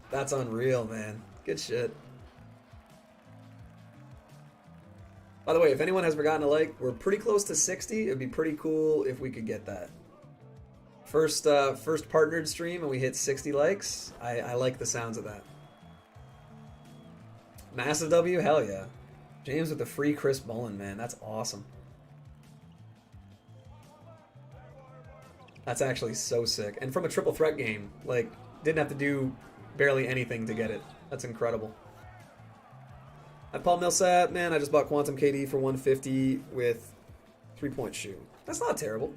That's unreal, man. Good shit. By the way, if anyone has forgotten to like, we're pretty close to 60. It'd be pretty cool if we could get that. First partnered stream and we hit 60 likes. I like the sounds of that. Massive W? Hell yeah. James with the free Chris Mullen, man. That's awesome. That's actually so sick. And from a triple threat game, like, didn't have to do barely anything to get it. That's incredible. At Paul Millsap, man, I just bought Quantum KD for 150 with 3-point shoe. That's not terrible.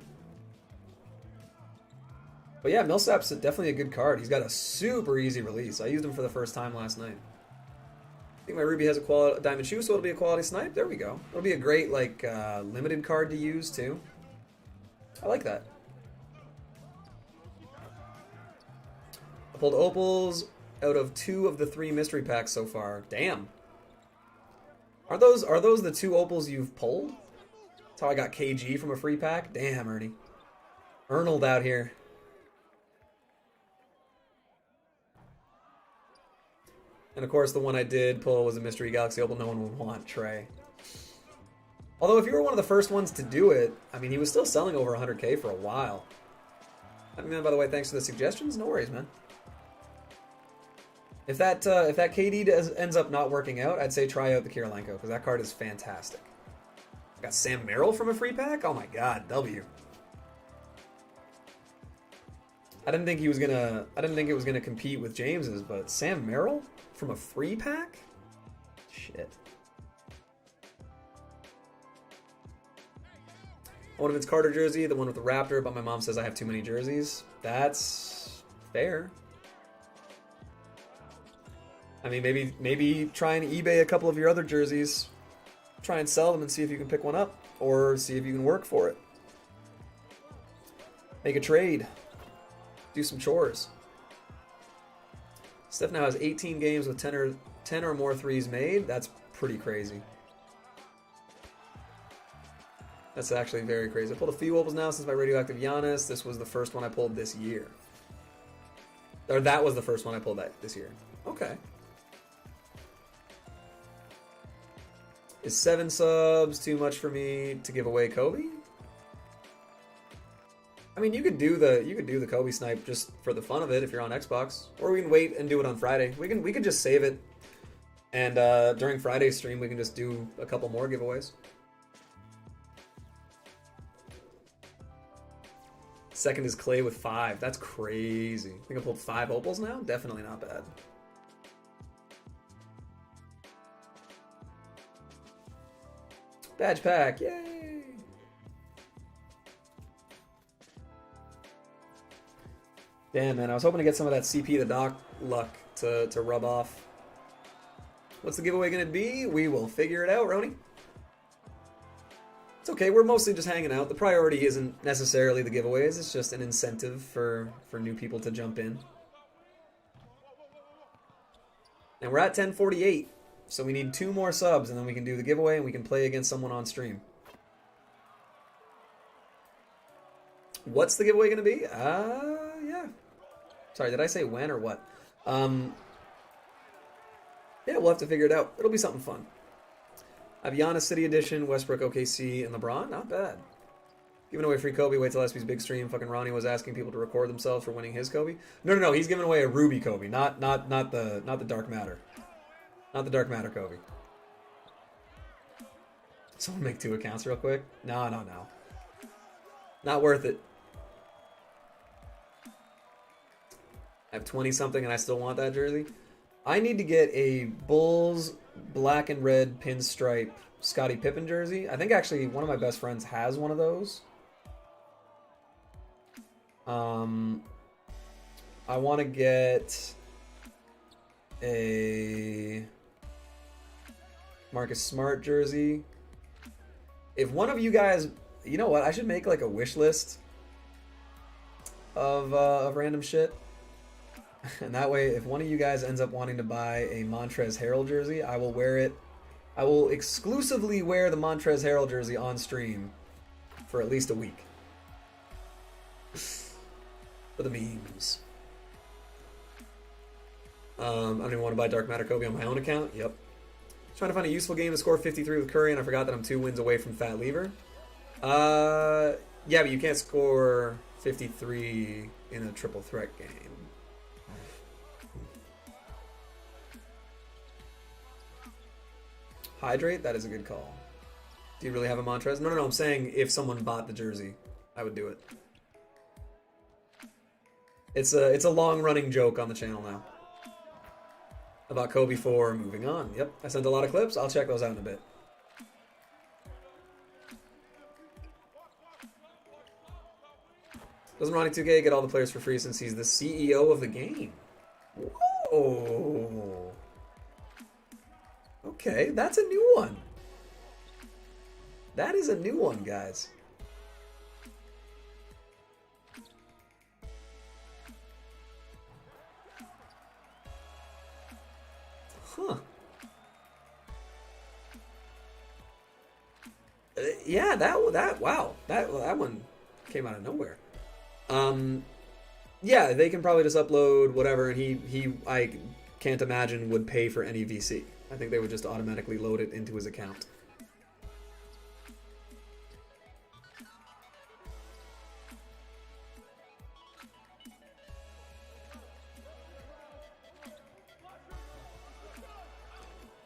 But yeah, Millsap's definitely a good card. He's got a super easy release. I used him for the first time last night. I think my Ruby has a diamond shoe, so it'll be a quality snipe. There we go. It'll be a great, like, limited card to use, too. I like that. I pulled Opals out of 2 of the 3 mystery packs so far. Damn. Are those the 2 Opals you've pulled? That's how I got KG from a free pack? Damn, Ernie. Arnold out here. And of course, the one I did pull was a Mystery Galaxy Opal no one would want, Trey. Although if you were one of the first ones to do it, I mean, he was still selling over 100k for a while. I mean, by the way, thanks for the suggestions. No worries, man. If that KD ends up not working out, I'd say try out the Kirilenko, because that card is fantastic. Got Sam Merrill from a free pack? Oh my god, W. I didn't think it was gonna compete with James's, but Sam Merrill from a free pack? Shit. One of its Carter jersey, the one with the Raptor, but my mom says I have too many jerseys. That's fair. I mean, maybe try and eBay a couple of your other jerseys. Try and sell them and see if you can pick one up, or see if you can work for it. Make a trade. Do some chores. Steph now has 18 games with 10 or more threes made. That's pretty crazy. That's actually very crazy. I pulled a few Opals now since my radioactive Giannis. This was the first one I pulled this year. Or that was the first one I pulled this year. Okay. Is 7 subs too much for me to give away Kobe? I mean, you could do the Kobe snipe just for the fun of it if you're on Xbox, or we can wait and do it on Friday. We can just save it, and during Friday's stream we can just do a couple more giveaways. Second is Clay with 5. That's crazy. I think I pulled 5 Opals now. Definitely not bad. Badge pack, yay! Damn, man, I was hoping to get some of that CP the Doc luck to rub off. What's the giveaway gonna be? We will figure it out, Roni. It's okay, we're mostly just hanging out. The priority isn't necessarily the giveaways, it's just an incentive for new people to jump in. And we're at 1048, so we need 2 more subs and then we can do the giveaway and we can play against someone on stream. What's the giveaway going to be? Yeah. Sorry, did I say when or what? Yeah, we'll have to figure it out. It'll be something fun. I have Giannis City Edition, Westbrook, OKC, and LeBron. Not bad. Giving away free Kobe. Wait till SB's big stream. Fucking Ronnie was asking people to record themselves for winning his Kobe. No. He's giving away a Ruby Kobe, not the Dark Matter. Not the Dark Matter Kobe. Someone make 2 accounts real quick. No. Not worth it. I have 20 something and I still want that jersey. I need to get a Bulls black and red pinstripe Scottie Pippen jersey. I think actually one of my best friends has one of those. I want to get a Marcus Smart jersey. If one of you guys, you know what, I should make like a wish list of random shit. And that way, if one of you guys ends up wanting to buy a Montrezl Harrell jersey, I will wear it. I will exclusively wear the Montrezl Harrell jersey on stream for at least a week. For the memes. I don't even want to buy Dark Matter Kobe on my own account. Yep. Trying to find a useful game to score 53 with Curry, and I forgot that I'm 2 wins away from Fat Lever. Yeah, but you can't score 53 in a triple threat game. Hydrate? That is a good call. Do you really have a Montrez? No, I'm saying if someone bought the jersey, I would do it. It's a long-running joke on the channel now. About Kobe 4, moving on. Yep, I sent a lot of clips. I'll check those out in a bit. Doesn't Ronnie 2K get all the players for free since he's the CEO of the game? Whoa. Okay, that's a new one. That is a new one, guys. Huh. Yeah, wow. That one came out of nowhere. Yeah, they can probably just upload whatever, and he I can't imagine would pay for any VC. I think they would just automatically load it into his account.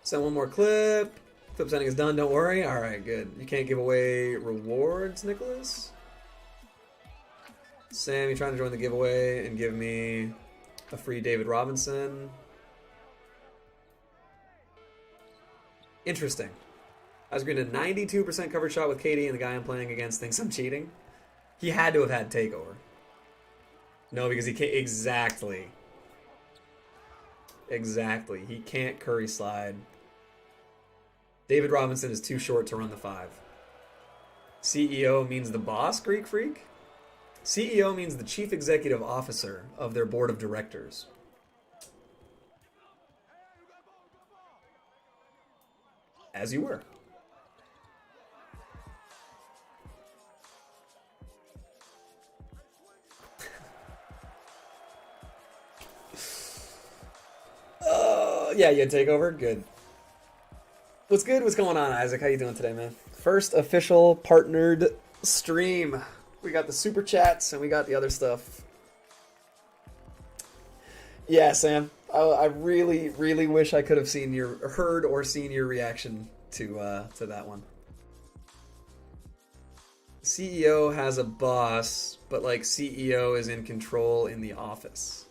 Send one more clip. Clip sending is done, don't worry. Alright, good. You can't give away rewards, Nicholas? Sam, you trying to join the giveaway and give me a free David Robinson? Interesting. I was agreeing a 92% coverage shot with KD, and the guy I'm playing against thinks I'm cheating. He had to have had takeover. No, because he can't. Exactly. He can't Curry slide. David Robinson is too short to run the 5. CEO means the boss, Greek Freak? CEO means the chief executive officer of their board of directors. As you were. Yeah, you had takeover? Good. What's good? What's going on, Isaac? How you doing today, man? First official partnered stream. We got the super chats and we got the other stuff. Yeah, Sam. I really, really wish I could have heard or seen your reaction to that one. CEO has a boss, but like CEO is in control in the office.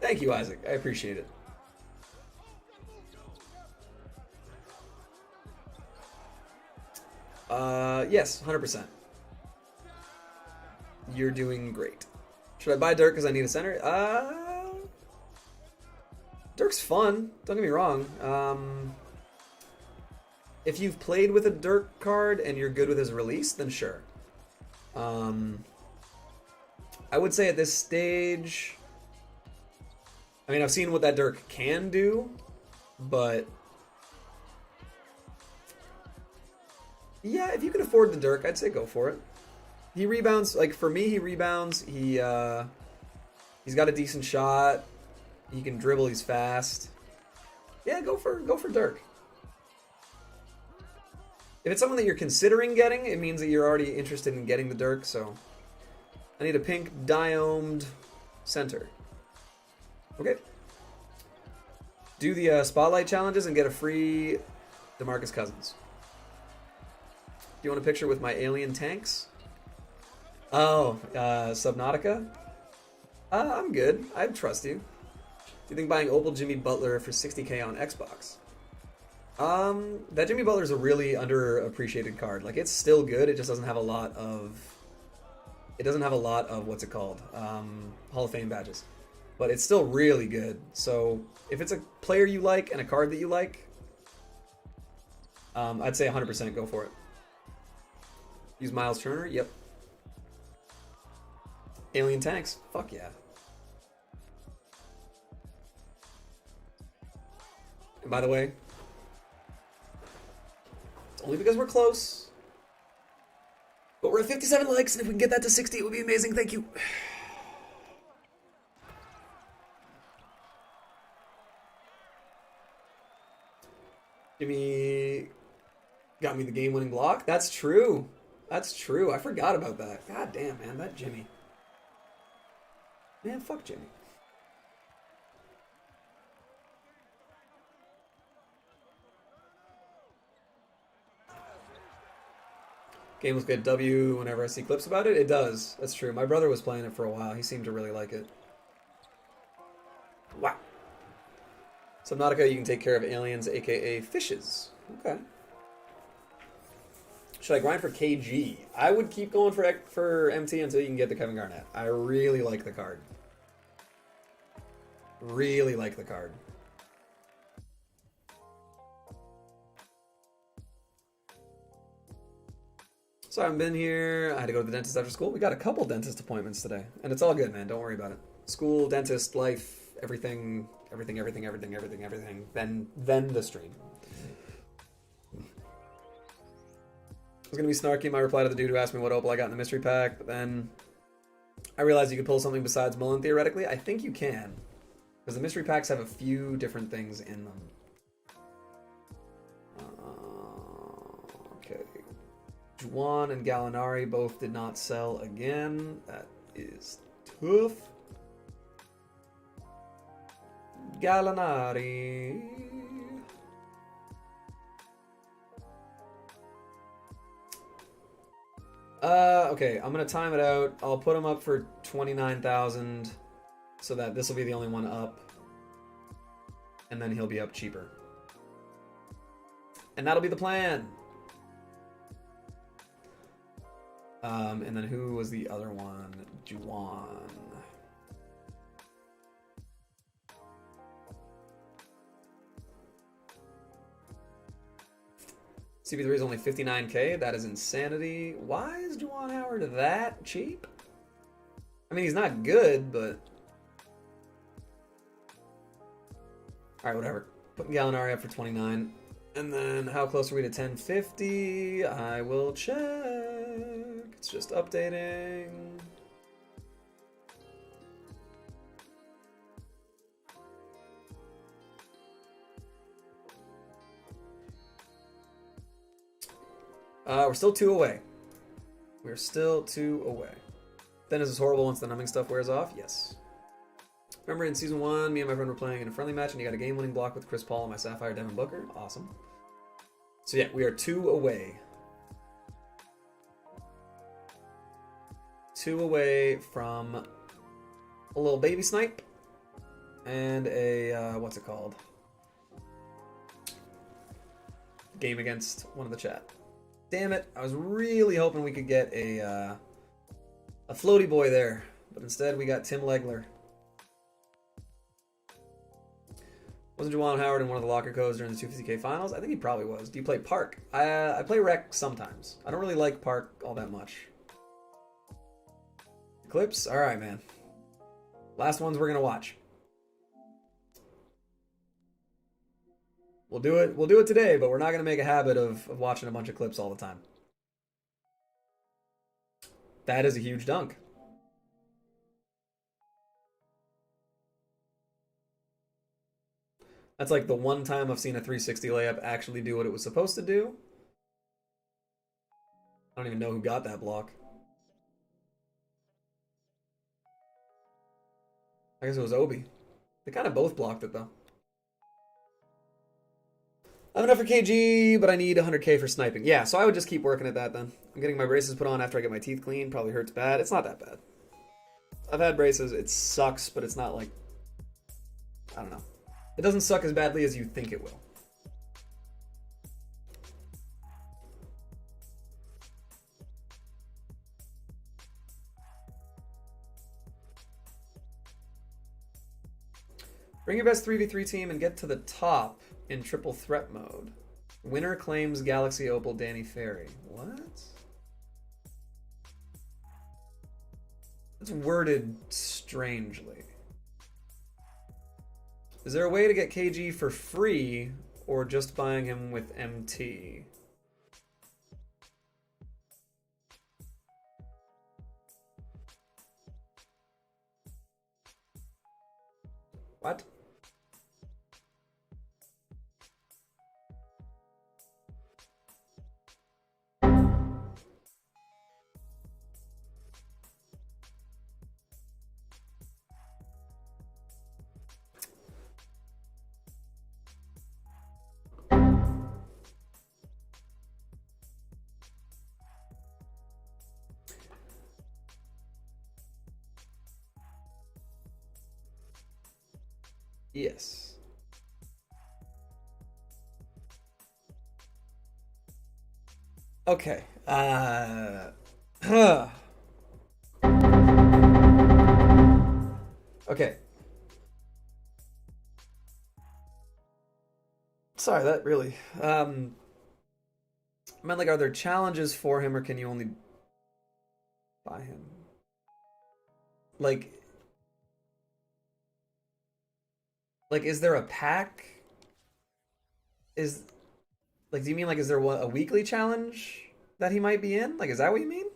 Thank you, Isaac. I appreciate it. Yes, 100%. You're doing great. Should I buy Dirk because I need a center? Dirk's fun. Don't get me wrong. If you've played with a Dirk card and you're good with his release, then sure. I would say at this stage, I mean, I've seen what that Dirk can do, but yeah, if you can afford the Dirk, I'd say go for it. He rebounds, like for me, he rebounds. He's got a decent shot. He can dribble. He's fast. Yeah, go for Dirk. If it's someone that you're considering getting, it means that you're already interested in getting the Dirk. So I need a pink diomed center. Okay. Do the spotlight challenges and get a free DeMarcus Cousins. Do you want a picture with my alien tanks? Oh, Subnautica? I'm good. I trust you. Do you think buying Opal Jimmy Butler for $60K on Xbox? That Jimmy Butler is a really underappreciated card. Like, it's still good. It just doesn't have a lot of... It doesn't have a lot of, what's it called? Hall of Fame badges. But it's still really good. So, if it's a player you like and a card that you like, I'd say 100% go for it. Use Miles Turner? Yep. Alien tanks? Fuck yeah. And by the way, it's only because we're close. But we're at 57 likes, and if we can get that to 60, it would be amazing. Thank you. Jimmy got me the game-winning block. That's true. That's true. I forgot about that. God damn, man. That Jimmy. Man, fuck Jimmy. Game was good. W whenever I see clips about it. It does. That's true. My brother was playing it for a while. He seemed to really like it. Wow. Subnautica, you can take care of aliens, aka fishes. Okay. Should I grind for KG? I would keep going for MT until you can get the Kevin Garnett. I really like the card. Really like the card. So I haven't been here. I had to go to the dentist after school. We got a couple dentist appointments today. And it's all good, man. Don't worry about it. School, dentist, life, everything. Then the stream. I was going to be snarky in my reply to the dude who asked me what opal I got in the mystery pack, but then I realized you could pull something besides Mullen, theoretically. I think you can. Because the mystery packs have a few different things in them. Okay. Juwan and Gallinari both did not sell again. That is tough. Gallinari. Okay, I'm gonna time it out. I'll put him up for 29,000 so that this will be the only one up. And then he'll be up cheaper. And that'll be the plan. And then who was the other one? Juwan. CP3 is only 59K. That is insanity. Why is Juwan Howard that cheap? I mean, he's not good, but... Alright, whatever. Putting Gallinari up for 29. And then, how close are we to 1050? I will check. It's just updating. We're still 2 away. We're still 2 away. Then is this horrible once the numbing stuff wears off? Yes. Remember in Season 1, me and my friend were playing in a friendly match and you got a game-winning block with Chris Paul and my Sapphire Devin Booker? Awesome. So yeah, we are 2 away. 2 away from a little baby snipe and a, what's it called? Game against one of the chat. Damn it, I was really hoping we could get a floaty boy there, but instead we got Tim Legler. Wasn't Juwan Howard in one of the locker codes during the 250K finals? I think he probably was. Do you play Park? I play Rec sometimes. I don't really like Park all that much. Eclipse? Alright, man. Last ones we're going to watch. We'll do it today, but we're not going to make a habit of watching a bunch of clips all the time. That is a huge dunk. That's like the one time I've seen a 360 layup actually do what it was supposed to do. I don't even know who got that block. I guess it was Obi. They kind of both blocked it, though. I have enough for KG, but I need 100K for sniping. Yeah, so I would just keep working at that, then. I'm getting my braces put on after I get my teeth cleaned. Probably hurts bad. It's not that bad. I've had braces. It sucks, but it's not like... I don't know. It doesn't suck as badly as you think it will. Bring your best 3v3 team and get to the top in triple threat mode. Winner claims Galaxy Opal Danny Ferry. What? It's worded strangely. Is there a way to get KG for free or just buying him with MT? What? Yes. Okay. Okay. Sorry, that really. I meant, like, are there challenges for him, or can you only buy him? Like, is there a pack? Like, do you mean, like, is there a weekly challenge that he might be in? Like, is that what you mean?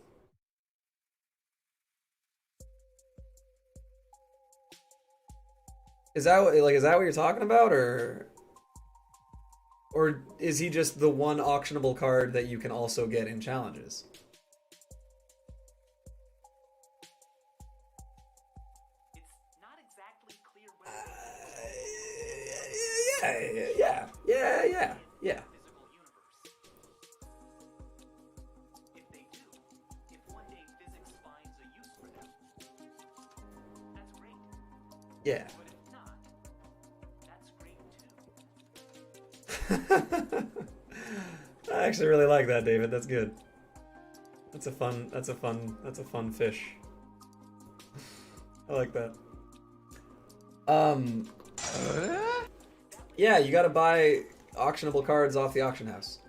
Is that what you're talking about, or is he just the one auctionable card that you can also get in challenges? Yeah. Yeah. I actually really like that, David. That's good. That's a fun fish. I like that. Yeah, you gotta buy auctionable cards off the auction house.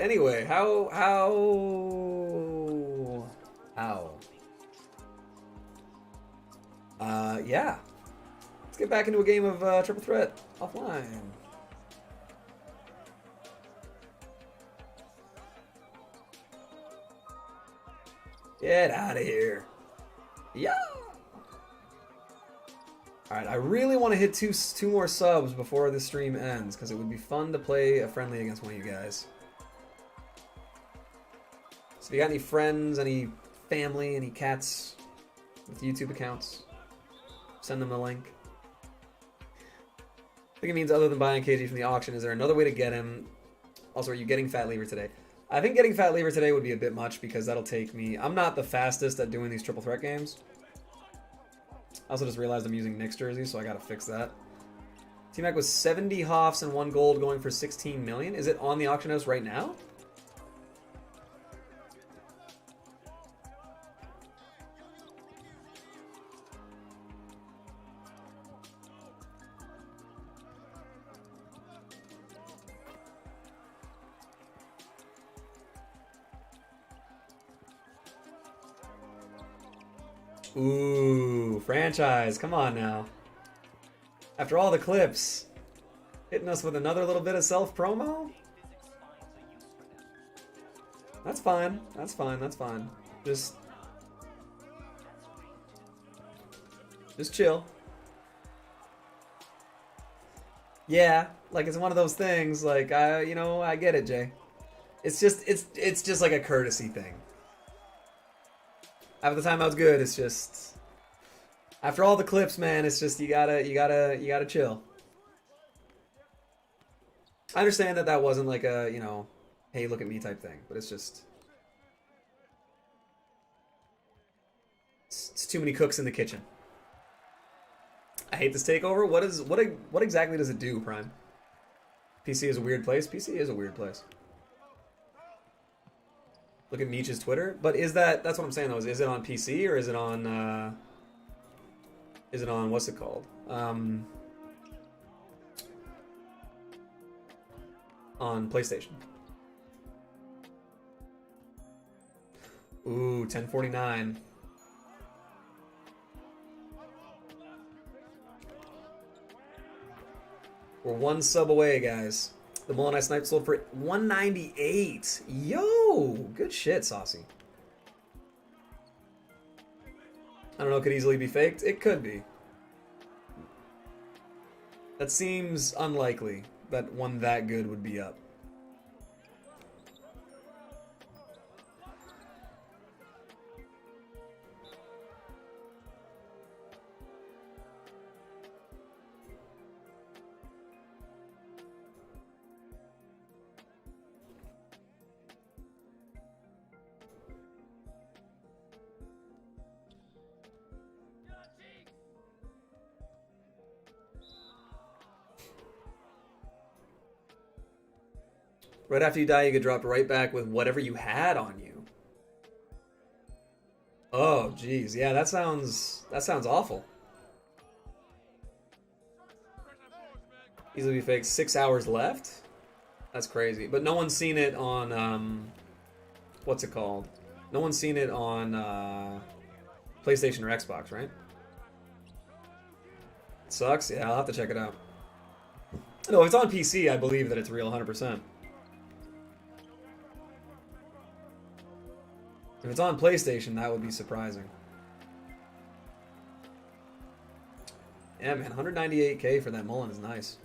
Anyway, how? Yeah. Let's get back into a game of Triple Threat offline. Get out of here. Yeah. Alright, I really want to hit two more subs before the stream ends, because it would be fun to play a friendly against one of you guys. So if you got any friends, any family, any cats with YouTube accounts, send them the link. I think it means other than buying KG from the auction, is there another way to get him? Also, are you getting Fat Lever today? I think getting Fat Lever today would be a bit much, because that'll take me... I'm not the fastest at doing these triple threat games. I also just realized I'm using Knicks jersey, so I gotta fix that. T-Mac was 70 Hoffs and 1 gold going for 16 million. Is it on the auction house right now? Ooh, franchise. Come on now. After all the clips, hitting us with another little bit of self-promo? That's fine. That's fine. That's fine. Just chill. Yeah, like it's one of those things. Like I get it, Jay. It's just like a courtesy thing. Half the time I was good. It's just after all the clips, man. It's just you gotta chill. I understand that wasn't like a hey, look at me type thing, but it's just it's too many cooks in the kitchen. I hate this takeover. What exactly does it do, Prime? PC is a weird place. PC is a weird place. Look at Meech's Twitter. But that's what I'm saying though, is it on PC or is it on what's it called? On PlayStation. Ooh, 1049. We're one sub away, guys. The Mullen I Snipe sold for 198. Yo, good shit, Saucy. I don't know, it could easily be faked. It could be. That seems unlikely that one that good would be up. Right after you die, you get dropped right back with whatever you had on you. Oh, geez. Yeah, that sounds awful. Easily be fake. 6 hours left? That's crazy. But no one's seen it on, what's it called? No one's seen it on PlayStation or Xbox, right? It sucks? Yeah, I'll have to check it out. No, if it's on PC, I believe that it's real 100%. If it's on PlayStation, that would be surprising. Yeah, man, 198K for that Mullen is nice.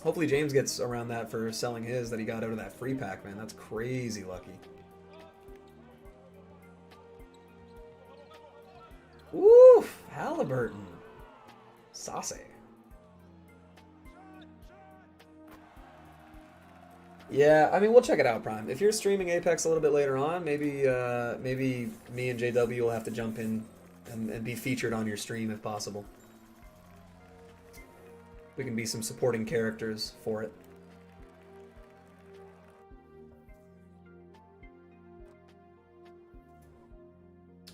Hopefully James gets around that for selling his that he got out of that free pack, man. That's crazy lucky. Woof! Halliburton. Saucy. Yeah, I mean, we'll check it out, Prime. If you're streaming Apex a little bit later on, maybe me and JW will have to jump in and be featured on your stream if possible. We can be some supporting characters for it.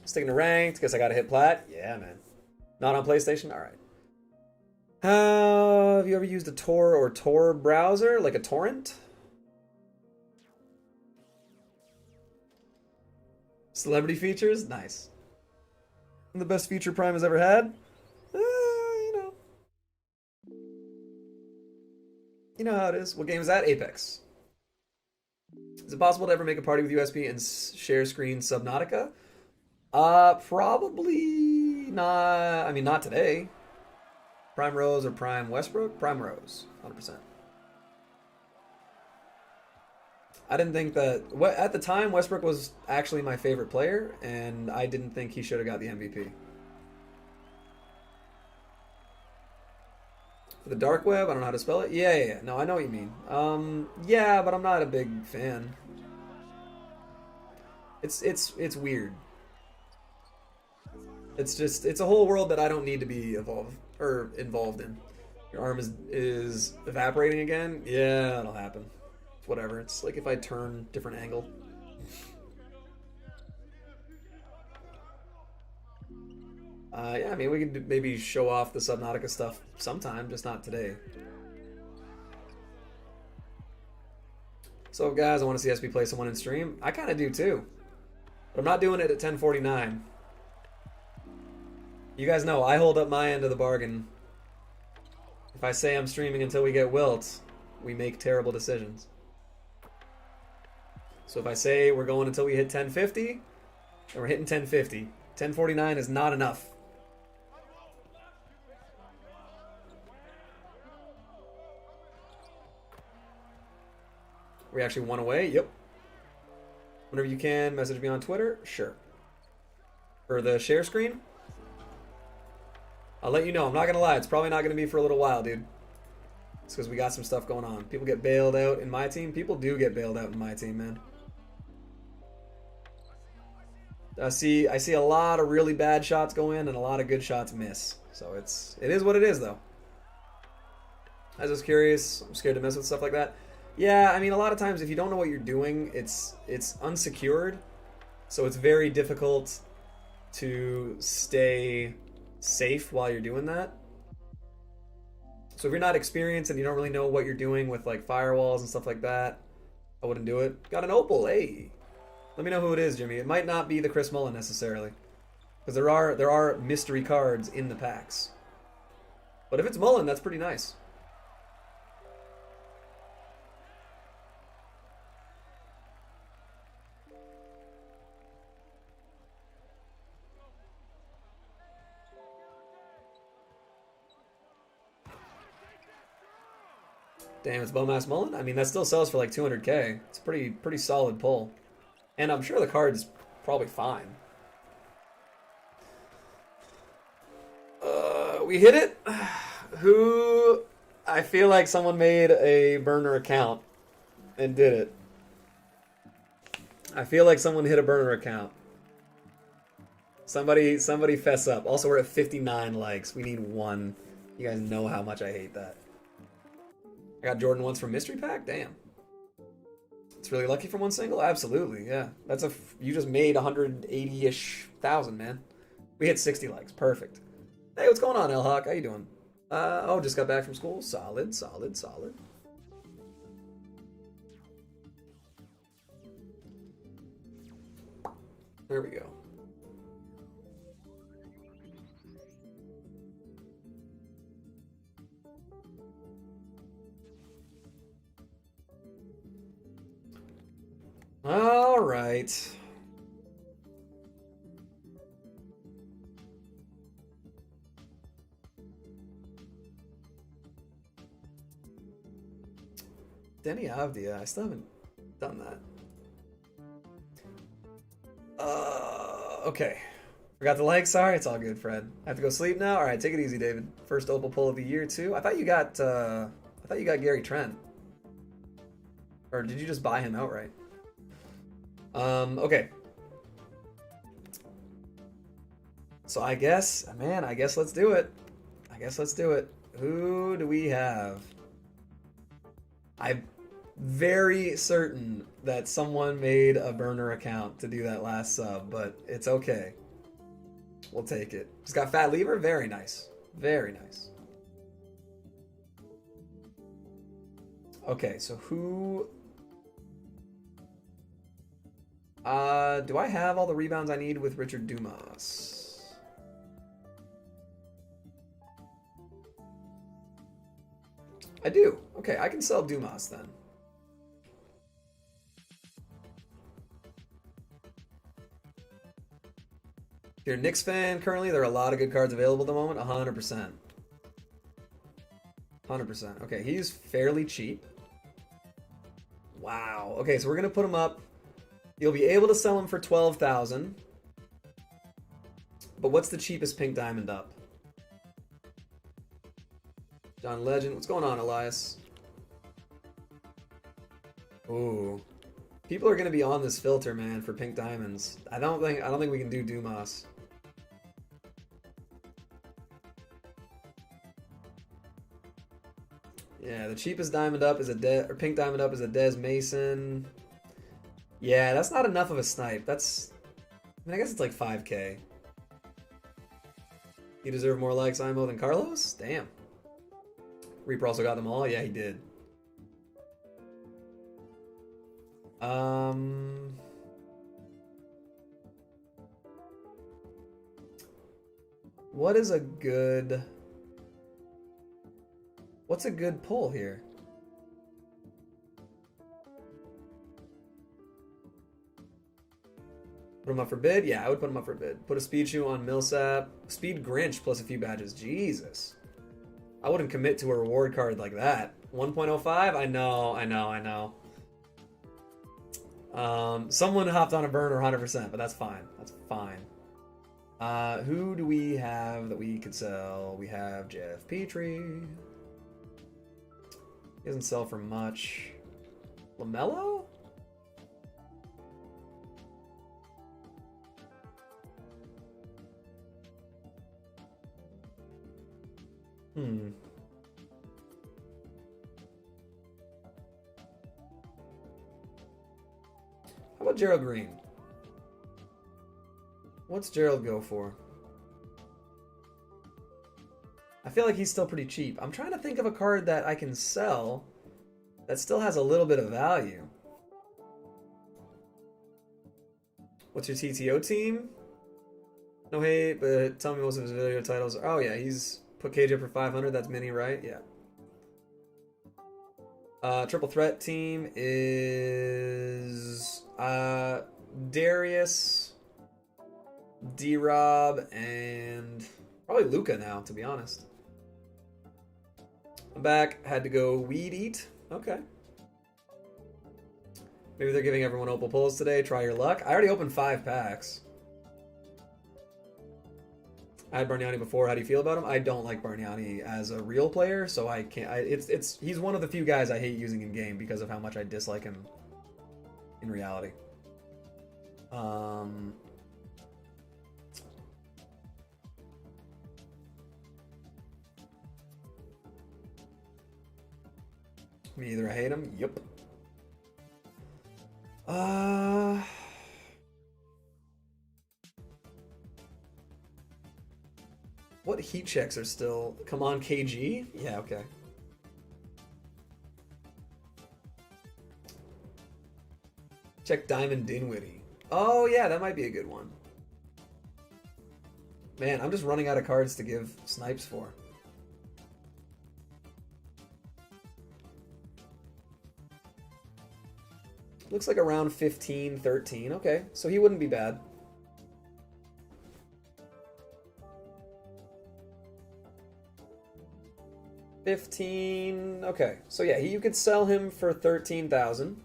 Sticking to ranked, guess I gotta hit plat. Yeah, man. Not on PlayStation? Alright. Have you ever used a Tor or Tor browser? Like a torrent? Celebrity features? Nice. The best feature Prime has ever had? You know how it is. What game is that? Apex. Is it possible to ever make a party with USB and share screen Subnautica? Probably not. I mean, not today. Prime Rose or Prime Westbrook? Prime Rose. 100%. I didn't think that... At the time, Westbrook was actually my favorite player, and I didn't think he should have got the MVP. For the dark web, I don't know how to spell it. Yeah. No, I know what you mean. Yeah, but I'm not a big fan. It's weird. It's a whole world that I don't need to be involved in. Your arm is evaporating again? Yeah, that'll happen. Whatever. It's like if I turn different angle. Yeah, I mean, we could maybe show off the Subnautica stuff sometime, just not today. So, guys, I want to see SB play someone in stream. I kind of do, too. But I'm not doing it at 10:49. You guys know I hold up my end of the bargain. If I say I'm streaming until we get wilt, we make terrible decisions. So if I say we're going until we hit 1050, and we're hitting 1050. 1049 is not enough. We actually won away? Yep. Whenever you can, message me on Twitter? Sure. For the share screen? I'll let you know. I'm not going to lie. It's probably not going to be for a little while, dude. It's because we got some stuff going on. People get bailed out in my team. People do get bailed out in my team, man. I see a lot of really bad shots go in and a lot of good shots miss. So it is what it is, though. I was just curious. I'm scared to mess with stuff like that. Yeah, I mean, a lot of times if you don't know what you're doing, it's unsecured. So it's very difficult to stay safe while you're doing that. So if you're not experienced and you don't really know what you're doing with like firewalls and stuff like that, I wouldn't do it. Got an Opal, hey. Let me know who it is, Jimmy. It might not be the Chris Mullen necessarily, because there are mystery cards in the packs. But if it's Mullen, that's pretty nice. Damn, it's Bowmass Mullen? I mean, that still sells for like 200k. It's a pretty solid pull. And I'm sure the card's probably fine. We hit it? Who... I feel like someone made a burner account and did it. I feel like someone hit a burner account. Somebody fess up. Also, we're at 59 likes. We need 1. You guys know how much I hate that. I got Jordan once from Mystery Pack? Damn. It's really lucky from one single? Absolutely, yeah. You just made 180-ish thousand, man. We hit 60 likes. Perfect. Hey, what's going on, El Hawk? How you doing? Just got back from school. Solid, solid, solid. There we go. All right. Denny Avdia, I still haven't done that. Okay. Forgot the like. Sorry, it's all good, Fred. I have to go sleep now. All right, take it easy, David. First Opal pull of the year too. I thought you got Gary Trent, or did you just buy him outright? Okay. So I guess let's do it. Who do we have? I'm very certain that someone made a burner account to do that last sub, but it's okay. We'll take it. Just got Fat Lever. Very nice. Very nice. Okay, so who... do I have all the rebounds I need with Richard Dumas? I do. Okay, I can sell Dumas then. If you're a Knicks fan currently, there are a lot of good cards available at the moment. 100%. 100%. Okay, he's fairly cheap. Wow. Okay, so we're going to put him up. You'll be able to sell him for 12,000. But what's the cheapest pink diamond up? John Legend. What's going on, Elias? Ooh. People are going to be on this filter, man, for pink diamonds. I don't think we can do Dumas. Yeah, the cheapest diamond up is pink diamond up is a Des Mason. Yeah, that's not enough of a snipe. I guess it's like 5k. You deserve more likes, IMO, than Carlos? Damn. Reaper also got them all? Yeah, he did. What is a good... What's a good pull here? Put him up for bid? Yeah, I would put him up for bid. Put a speed shoe on Millsap. Speed Grinch plus a few badges. Jesus. I wouldn't commit to a reward card like that. 1.05? I know. Someone hopped on a burner 100%, but that's fine. That's fine. Who do we have that we could sell? We have Jeff Petrie. He doesn't sell for much. LaMelo? How about Gerald Green? What's Gerald go for? I feel like he's still pretty cheap. I'm trying to think of a card that I can sell that still has a little bit of value. What's your TTO team? No hate, but tell me most of his video titles. Oh yeah, he's put KJ up for 500. That's mini, right? Yeah. Triple threat team is Darius, D-Rob, and probably Luca now, to be honest. I'm back. Had to go weed eat. Okay. Maybe they're giving everyone Opal pulls today. Try your luck. I already opened 5 packs. I had Bargnani before. How do you feel about him? I don't like Bargnani as a real player, so I can't. He's one of the few guys I hate using in game because of how much I dislike him in reality. Me either. I hate him. Yep. What heat checks are still... Come on, KG? Yeah, okay. Check Diamond Dinwiddie. Oh, yeah, that might be a good one. Man, I'm just running out of cards to give snipes for. Looks like around 15, 13. Okay, so he wouldn't be bad. $15. Okay, so yeah, you could sell him for 13,000.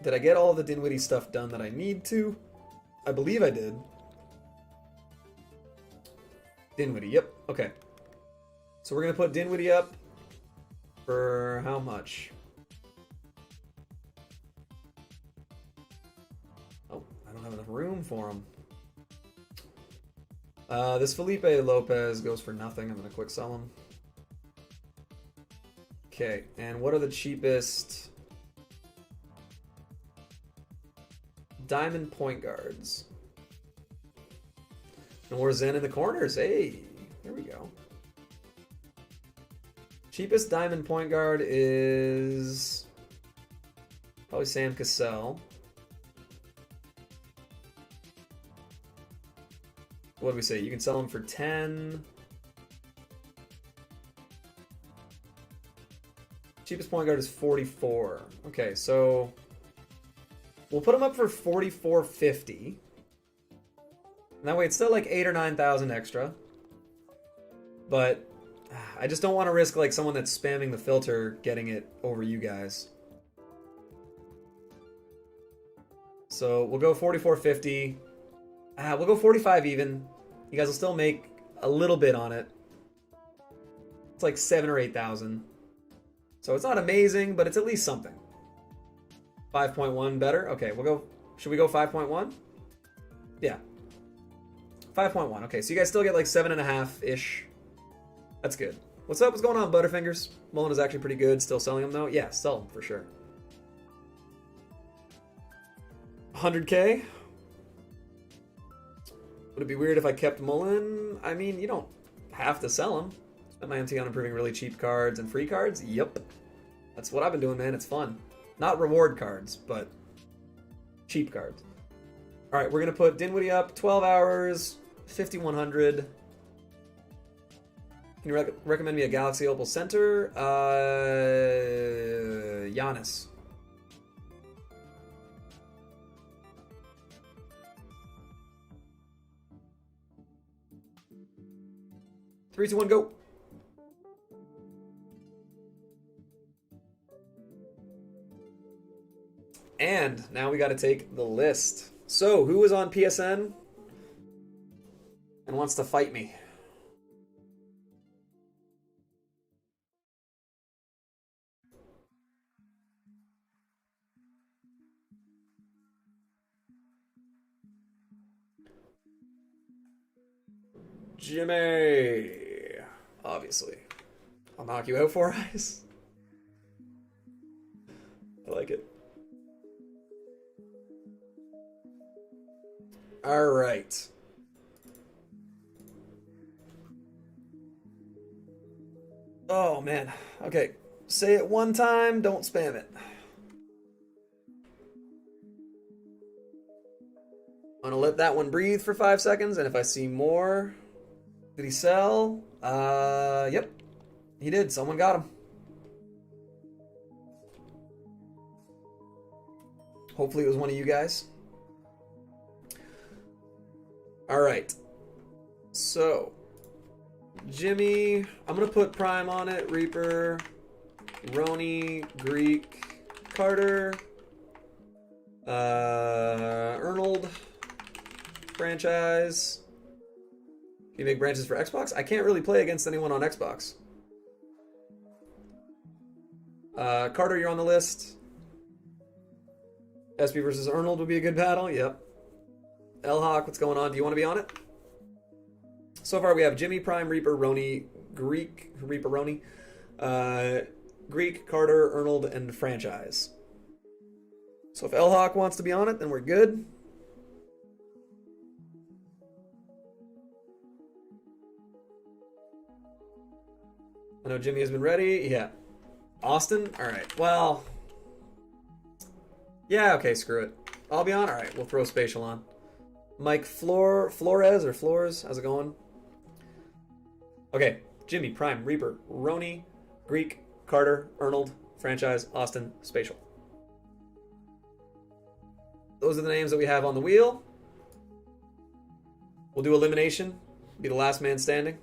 Did I get all the Dinwiddie stuff done that I need to? I believe I did. Dinwiddie, yep. Okay. So we're gonna put Dinwiddie up for how much? Oh, I don't have enough room for him. This Felipe Lopez goes for nothing. I'm going to quick sell him. Okay, and what are the cheapest diamond point guards? And we're Zen in the corners. Hey, here we go. Cheapest diamond point guard is probably Sam Cassell. What do we say? You can sell him for 10. Cheapest point guard is 44. Okay, so we'll put him up for 44.50. That way it's still like 8 or 9,000 extra. But I just don't want to risk like someone that's spamming the filter getting it over you guys. So we'll go 44.50. We'll go 45 even. You guys will still make a little bit on it. It's like 7 or 8,000. So it's not amazing, but it's at least something. 5.1 better. Okay, we'll go. Should we go 5.1? Yeah. 5.1. Okay, so you guys still get like 7.5-ish. That's good. What's up? What's going on, Butterfingers? Mullen is actually pretty good. Still selling them though? Yeah, sell them for sure. 100K? Would it be weird if I kept Mullen? I mean, you don't have to sell him. Spent my MT on improving really cheap cards and free cards? Yep. That's what I've been doing, man. It's fun. Not reward cards, but cheap cards. All right, we're gonna put Dinwiddie up 12 hours, 5100. Can you recommend me a Galaxy Opal Center? Giannis. Three, two, one, go. And now we got to take the list. So, who is on PSN and wants to fight me? Jimmy. Obviously. I'll knock you out, Four Eyes. I like it. All right. Oh, man. Okay. Say it one time, don't spam it. I'm gonna let that one breathe for 5 seconds, and if I see more... Did he sell? Yep. He did. Someone got him. Hopefully it was one of you guys. All right. So, Jimmy, I'm going to put Prime on it. Reaper, Roni, Greek, Carter, Arnold, franchise. Can you make branches for Xbox? I can't really play against anyone on Xbox. Carter, you're on the list. SB versus Arnold would be a good battle. Yep. L-Hawk, what's going on? Do you want to be on it? So far we have Jimmy, Prime, Reaper, Roni, Greek, Reaper, Roni, Greek, Carter, Arnold, and franchise. So if L-Hawk wants to be on it, then we're good. I know Jimmy has been ready. Yeah. Austin? Alright. Well. Yeah, okay, screw it. I'll be on? Alright, we'll throw Spatial on. Mike Flores or Floors? How's it going? Okay. Jimmy, Prime, Reaper, Roni, Greek, Carter, Arnold, franchise, Austin, Spatial. Those are the names that we have on the wheel. We'll do elimination. Be the last man standing.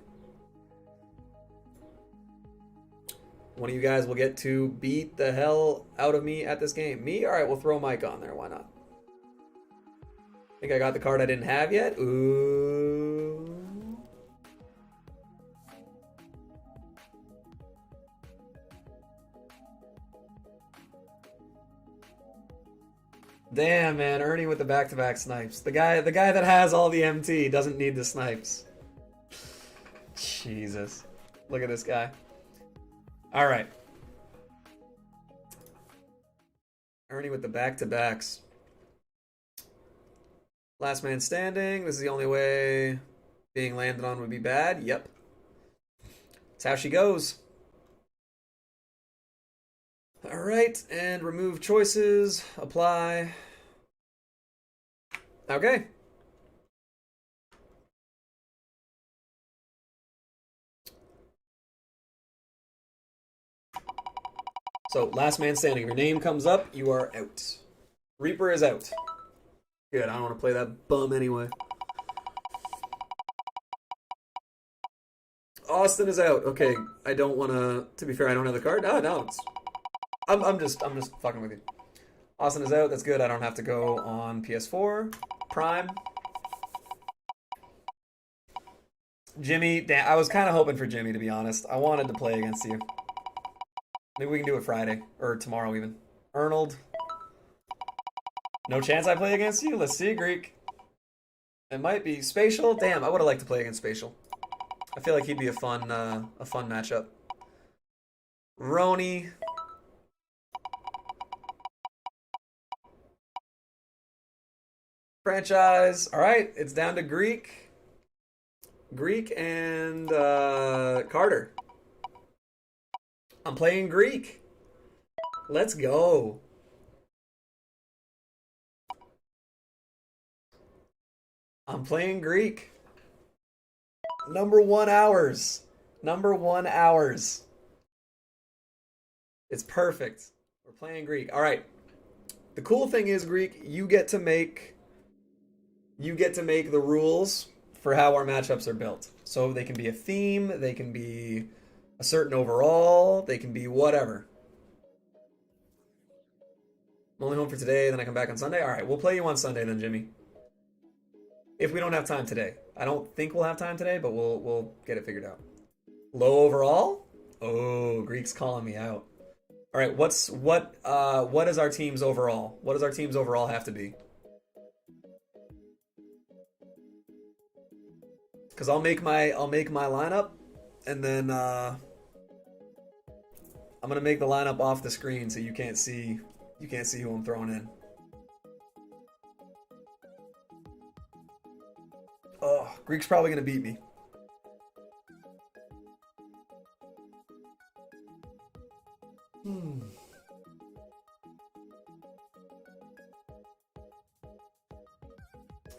One of you guys will get to beat the hell out of me at this game. Me? Alright, we'll throw Mike on there. Why not? Think I got the card I didn't have yet? Ooh. Damn, man. Ernie with the back-to-back snipes. The guy that has all the MT doesn't need the snipes. Jesus. Look at this guy. All right. Ernie with the back-to-backs. Last man standing. This is the only way being landed on would be bad. Yep. That's how she goes. All right. And remove choices. Apply. Okay. So, last man standing. If your name comes up, you are out. Reaper is out. Good, I don't want to play that bum anyway. Austin is out. Okay, I don't want to be fair, I don't have the card. No, it's... I'm just fucking with you. Austin is out, that's good. I don't have to go on PS4. Prime. Jimmy, damn, I was kind of hoping for Jimmy, to be honest. I wanted to play against you. Maybe we can do it Friday, or tomorrow even. Arnold. No chance I play against you? Let's see, Greek. It might be Spatial. Damn, I would have liked to play against Spatial. I feel like he'd be a fun matchup. Roni. Franchise. All right, it's down to Greek. Greek and Carter. I'm playing Greek. Let's go. I'm playing Greek. Number 1 hours. Number 1 hours. It's perfect. We're playing Greek. All right. The cool thing is, Greek, you get to make the rules for how our matchups are built. So they can be a theme, they can be a certain overall, they can be whatever. I'm only home for today, then I come back on Sunday. All right, we'll play you on Sunday then, Jimmy. If we don't have time today. I don't think we'll have time today, but we'll get it figured out. Low overall? Oh, Greek's calling me out. All right, what is our team's overall? What does our team's overall have to be? Because I'll make my lineup, and then I'm gonna make the lineup off the screen so you can't see who I'm throwing in. Oh, Greek's probably gonna beat me.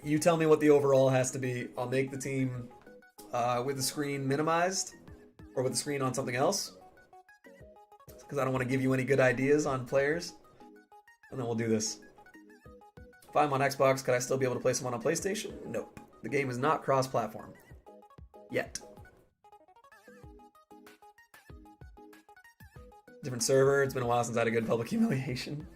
You tell me what the overall has to be. I'll make the team with the screen minimized or with the screen on something else. Because I don't want to give you any good ideas on players. And then we'll do this. If I'm on Xbox, could I still be able to play someone on PlayStation? Nope. The game is not cross-platform. Yet. Different server. It's been a while since I had a good public humiliation.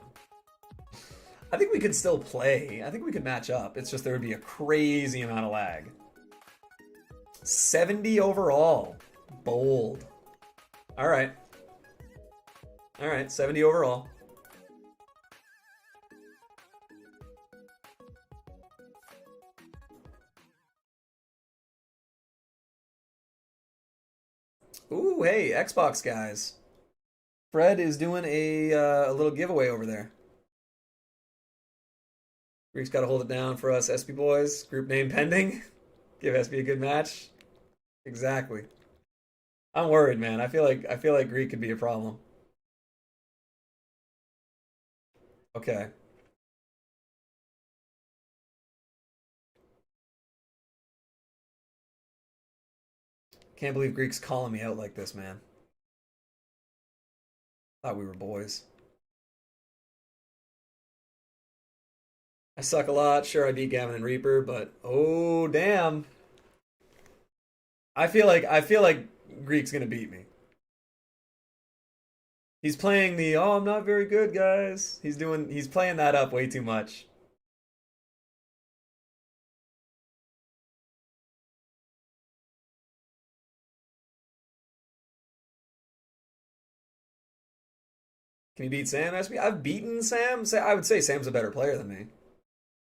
I think we could still play. I think we could match up. It's just there would be a crazy amount of lag. 70 overall. Bold. All right. All right, 70 overall. Ooh, hey, Xbox guys. Fred is doing a little giveaway over there. Greek's got to hold it down for us, SB boys. Group name pending. Give SB a good match. Exactly. I'm worried, man. I feel like Greek could be a problem. Okay. Can't believe Greek's calling me out like this, man. Thought we were boys. I suck a lot. Sure, I beat Gavin and Reaper, but oh damn. I feel like Greek's gonna beat me. He's playing the oh I'm not very good, guys. He's playing that up way too much. Can you beat Sam, SB? I've beaten Sam. I would say Sam's a better player than me.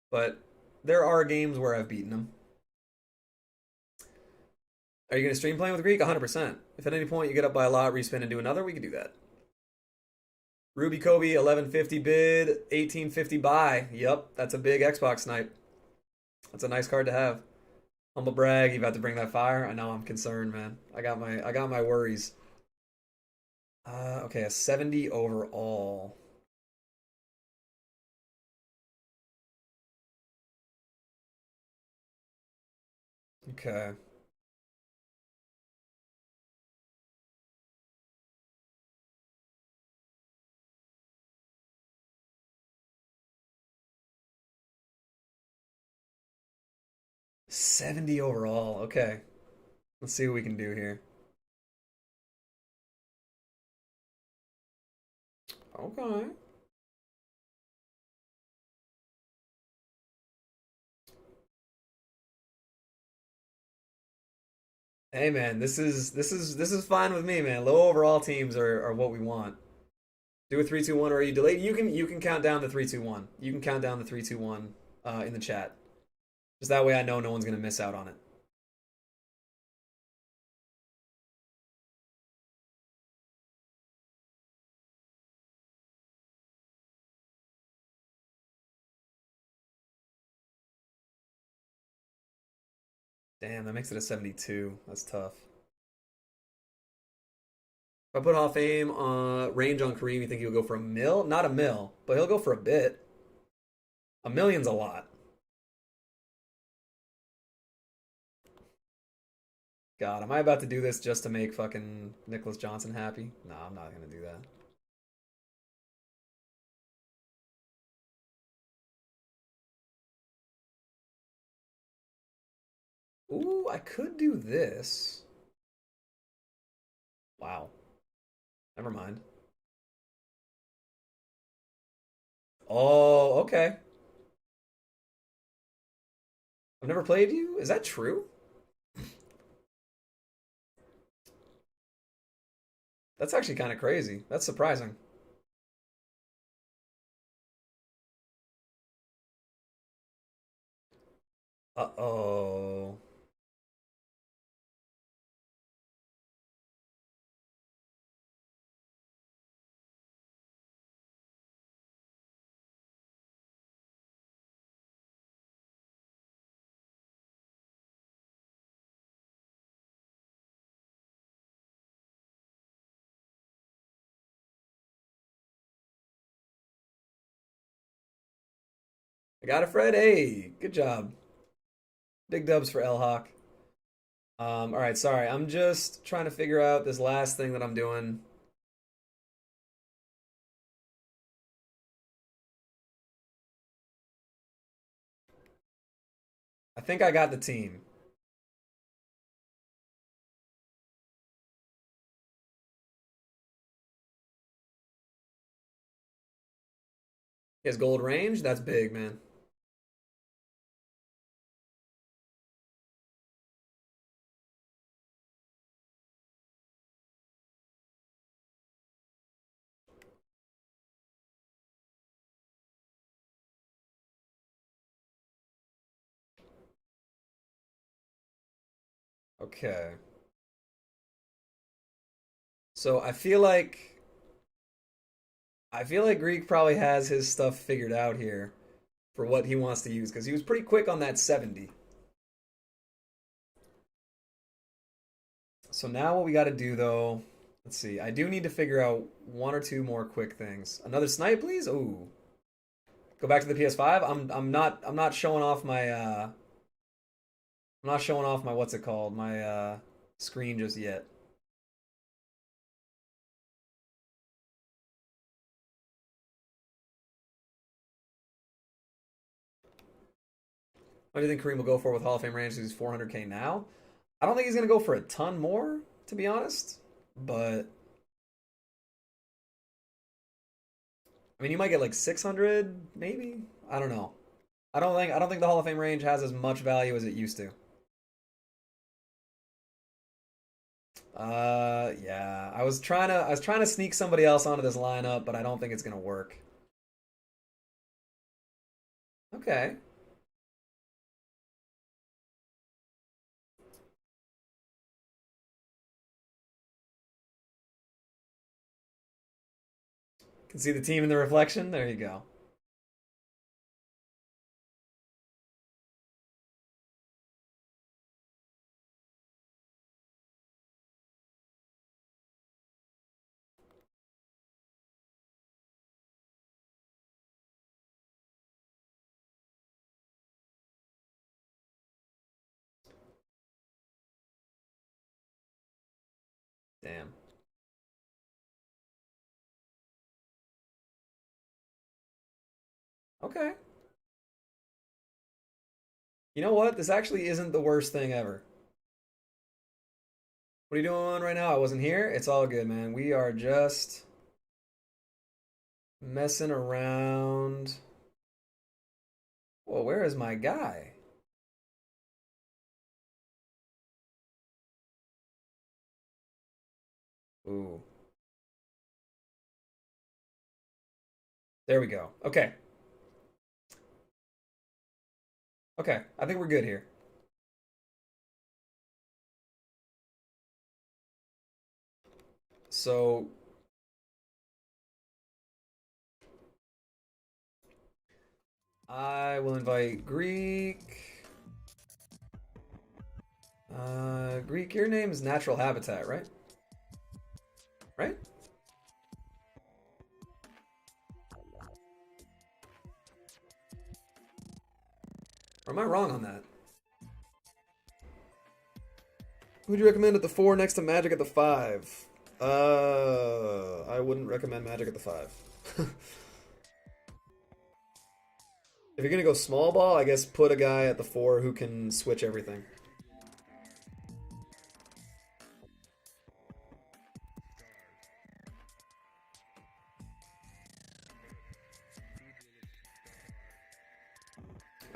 But there are games where I've beaten him. Are you going to stream playing with Greek? 100%. If at any point you get up by a lot, respin and do another, we can do that. Ruby Kobe, 1150 bid, 1850 buy. Yep, that's a big Xbox snipe. That's a nice card to have. Humble brag, you about to bring that fire? I know I'm concerned, man. I got my worries. Okay, a 70 overall. Okay. $70 overall. Okay. Let's see what we can do here. Okay. Hey man, this is fine with me, man. Low overall teams are what we want. Do a 3-2-1 or are you delayed? You can count down the 3-2-1. You can count down the 3-2-1 in the chat. Just that way I know no one's gonna miss out on it. Damn, that makes it a 72. That's tough. If I put off aim range on Kareem, you think he'll go for a mil? Not a mil, but he'll go for a bit. A million's a lot. God, am I about to do this just to make fucking Nicholas Johnson happy? No, I'm not gonna do that. Ooh, I could do this. Wow. Never mind. Oh, okay. I've never played you? Is that true? That's actually kind of crazy. That's surprising. Uh-oh. I got it, Fred. Hey, good job. Big dubs for El Hawk. All right, sorry. I'm just trying to figure out this last thing that I'm doing. I think I got the team. He has gold range. That's big, man. Okay. So I feel like Greek probably has his stuff figured out here for what he wants to use because he was pretty quick on that 70. So now what we got to do though, let's see. I do need to figure out one or two more quick things. Another snipe, please. Ooh. Go back to the PS5. I'm not showing off my I'm not showing off my what's it called? My screen just yet. What do you think Kareem will go for with Hall of Fame range? He's 400K now. I don't think he's gonna go for a ton more, to be honest. But I mean, you might get like 600, maybe. I don't know. I don't think the Hall of Fame range has as much value as it used to. Yeah. I was trying to sneak somebody else onto this lineup, but I don't think it's gonna work. Okay. Can see the team in the reflection. There you go. Damn. Okay. You know what? This actually isn't the worst thing ever. What are you doing right now? I wasn't here. It's all good, man. We are just messing around. Well, where is my guy? Ooh. There we go. Okay. Okay. I think we're good here. So I will invite Greek. Greek, your name is Natural Habitat, right? Right? Or am I wrong on that? Who'd you recommend at the 4 next to Magic at the 5? I wouldn't recommend Magic at the 5. If you're gonna go small ball, I guess put a guy at the 4 who can switch everything.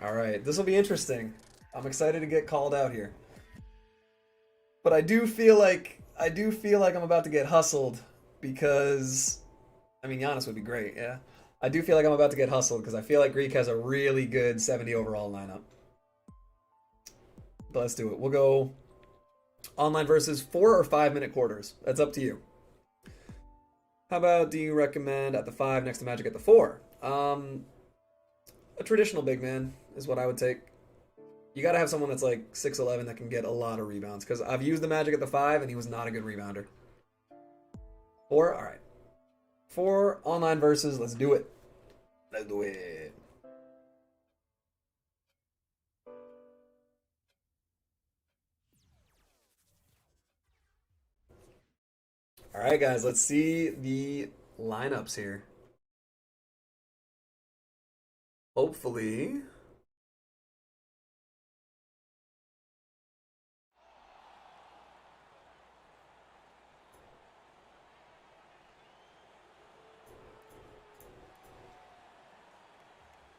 Alright, this will be interesting. I'm excited to get called out here. But I do feel like I'm about to get hustled because I mean Giannis would be great, yeah. I do feel like I'm about to get hustled because I feel like Greek has a really good 70 overall lineup. But let's do it. We'll go online versus 4 or 5 minute quarters. That's up to you. How about do you recommend at the 5 next to Magic at the 4? A traditional big man is what I would take. You got to have someone that's like 6'11 that can get a lot of rebounds because I've used the Magic at the 5 and he was not a good rebounder. 4, all right. 4 online versus, let's do it. Let's do it. All right, guys, let's see the lineups here. Hopefully.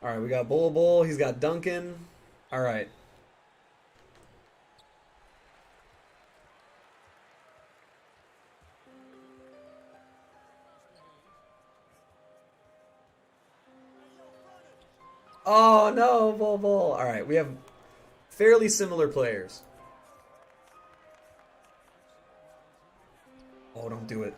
All right, we got Bull. He's got Duncan. All right. Oh, no, Bull. All right, we have fairly similar players. Oh, don't do it.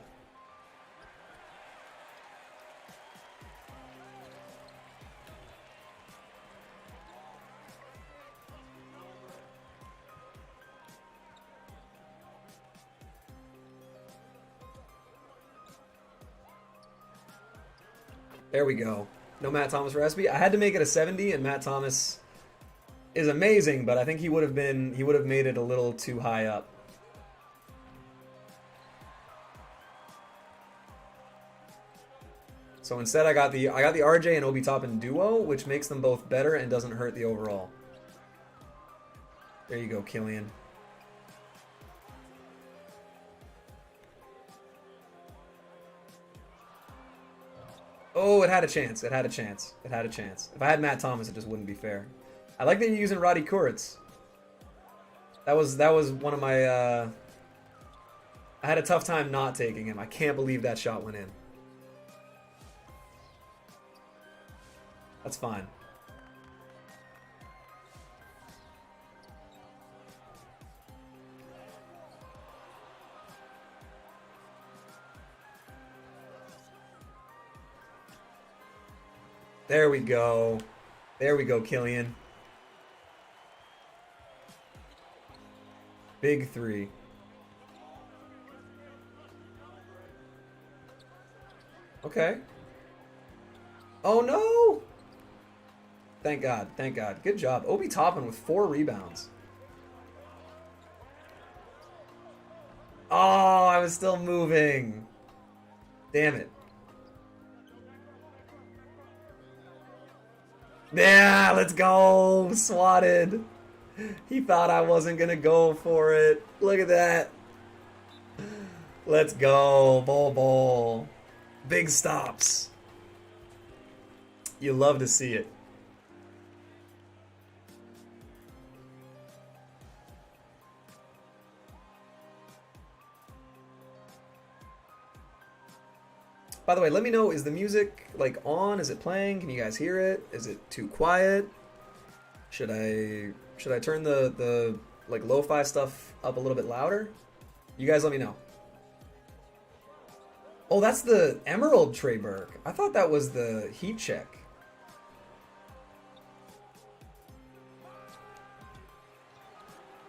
There we go. No Matt Thomas recipe. I had to make it a 70, and Matt Thomas is amazing, but I think he would have made it a little too high up. So instead, I got the RJ and Obi Toppin duo, which makes them both better and doesn't hurt the overall. There you go, Killian. Oh, it had a chance. It had a chance. It had a chance. If I had Matt Thomas, it just wouldn't be fair. I like that you're using Roddy Kuritz. That was one of my. I had a tough time not taking him. I can't believe that shot went in. That's fine. There we go. There we go, Killian. Big 3. Okay. Oh no! Thank God. Thank God. Good job. Obi Toppin with 4 rebounds. Oh, I was still moving. Damn it. Yeah, let's go. Swatted. He thought I wasn't going to go for it. Look at that. Let's go. Bull. Big stops. You love to see it. By the way, let me know, is the music like on? Is it playing? Can you guys hear it? Is it too quiet? Should I turn the like lo-fi stuff up a little bit louder? You guys let me know. Oh, that's the Emerald Trey Burke. I thought that was the heat check.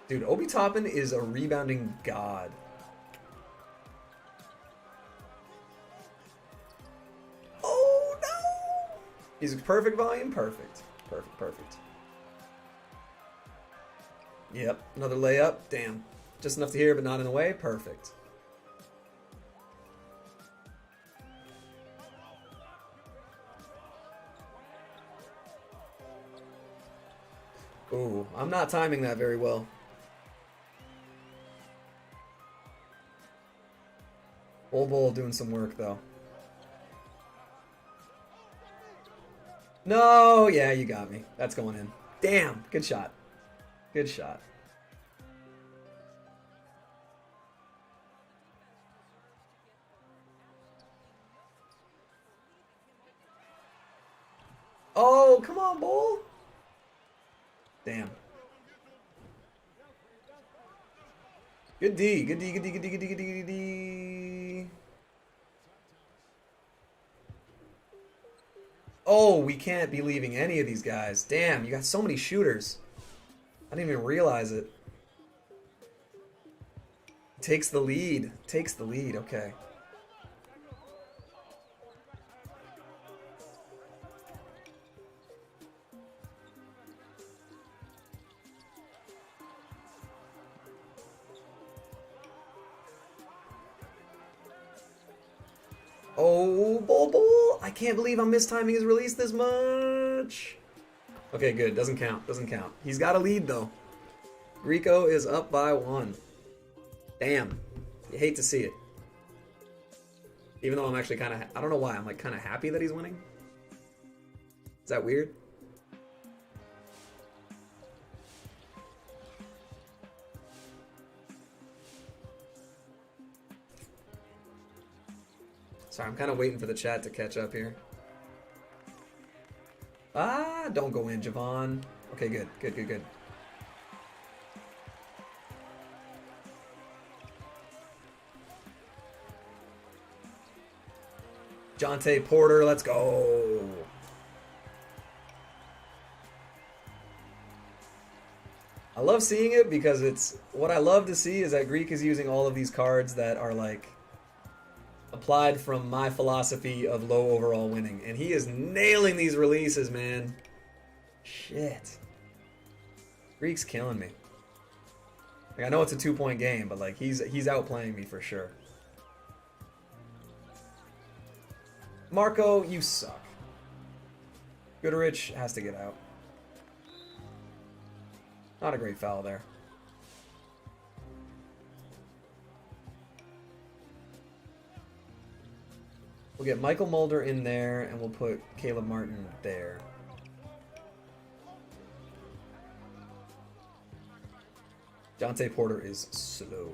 Dude, Obi Toppin is a rebounding god. Oh no! He's perfect volume, perfect. Perfect. Yep, another layup. Damn. Just enough to hear, but not in the way. Perfect. Ooh, I'm not timing that very well. Old Bull doing some work, though. No, yeah, you got me. That's going in. Damn, good shot. Good shot. Oh, come on, Bull. Damn. Good D. Good D, good D, good D, good D, good D, good D. Oh, we can't be leaving any of these guys. Damn, you got so many shooters. I didn't even realize it. Takes the lead. Takes the lead, okay. Oh, Bull. I can't believe I'm mistiming his release this much. Okay, good. Doesn't count. Doesn't count. He's got a lead, though. Rico is up by 1. Damn. You hate to see it. Even though I'm actually kind of... I don't know why. I'm like kind of happy that he's winning. Is that weird? Sorry, I'm kind of waiting for the chat to catch up here. Ah, don't go in, Javon. Okay, good. Good, good, good. Jonte Porter, let's go. I love seeing it because it's... What I love to see is that Greek is using all of these cards that are like... applied from my philosophy of low overall winning. And he is nailing these releases, man. Shit. Greek's killing me. Like, I know it's a 2-point game, but like he's outplaying me for sure. Marco, you suck. Goodrich has to get out. Not a great foul there. We'll get Michael Mulder in there, and we'll put Caleb Martin there. Jonte Porter is slow.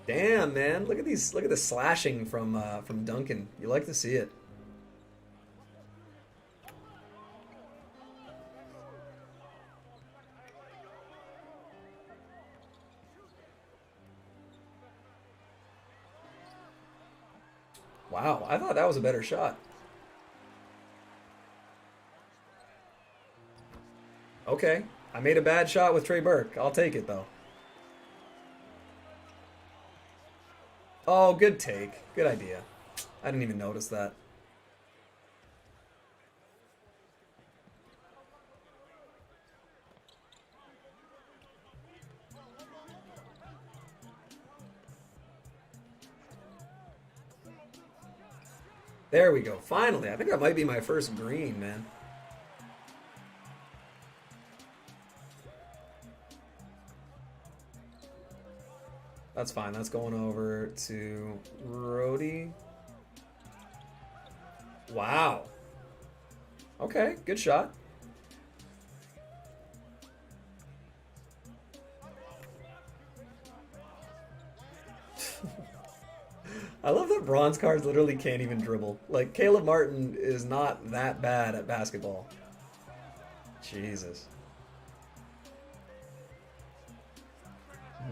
Damn, man! Look at these. Look at the slashing from Duncan. You like to see it. Wow, I thought that was a better shot. Okay, I made a bad shot with Trey Burke. I'll take it, though. Oh, good take. Good idea. I didn't even notice that. There we go. Finally. I think that might be my first green, man. That's fine. That's going over to Rody. Wow. Okay, good shot. I love that bronze cards literally can't even dribble. Like, Caleb Martin is not that bad at basketball. Jesus.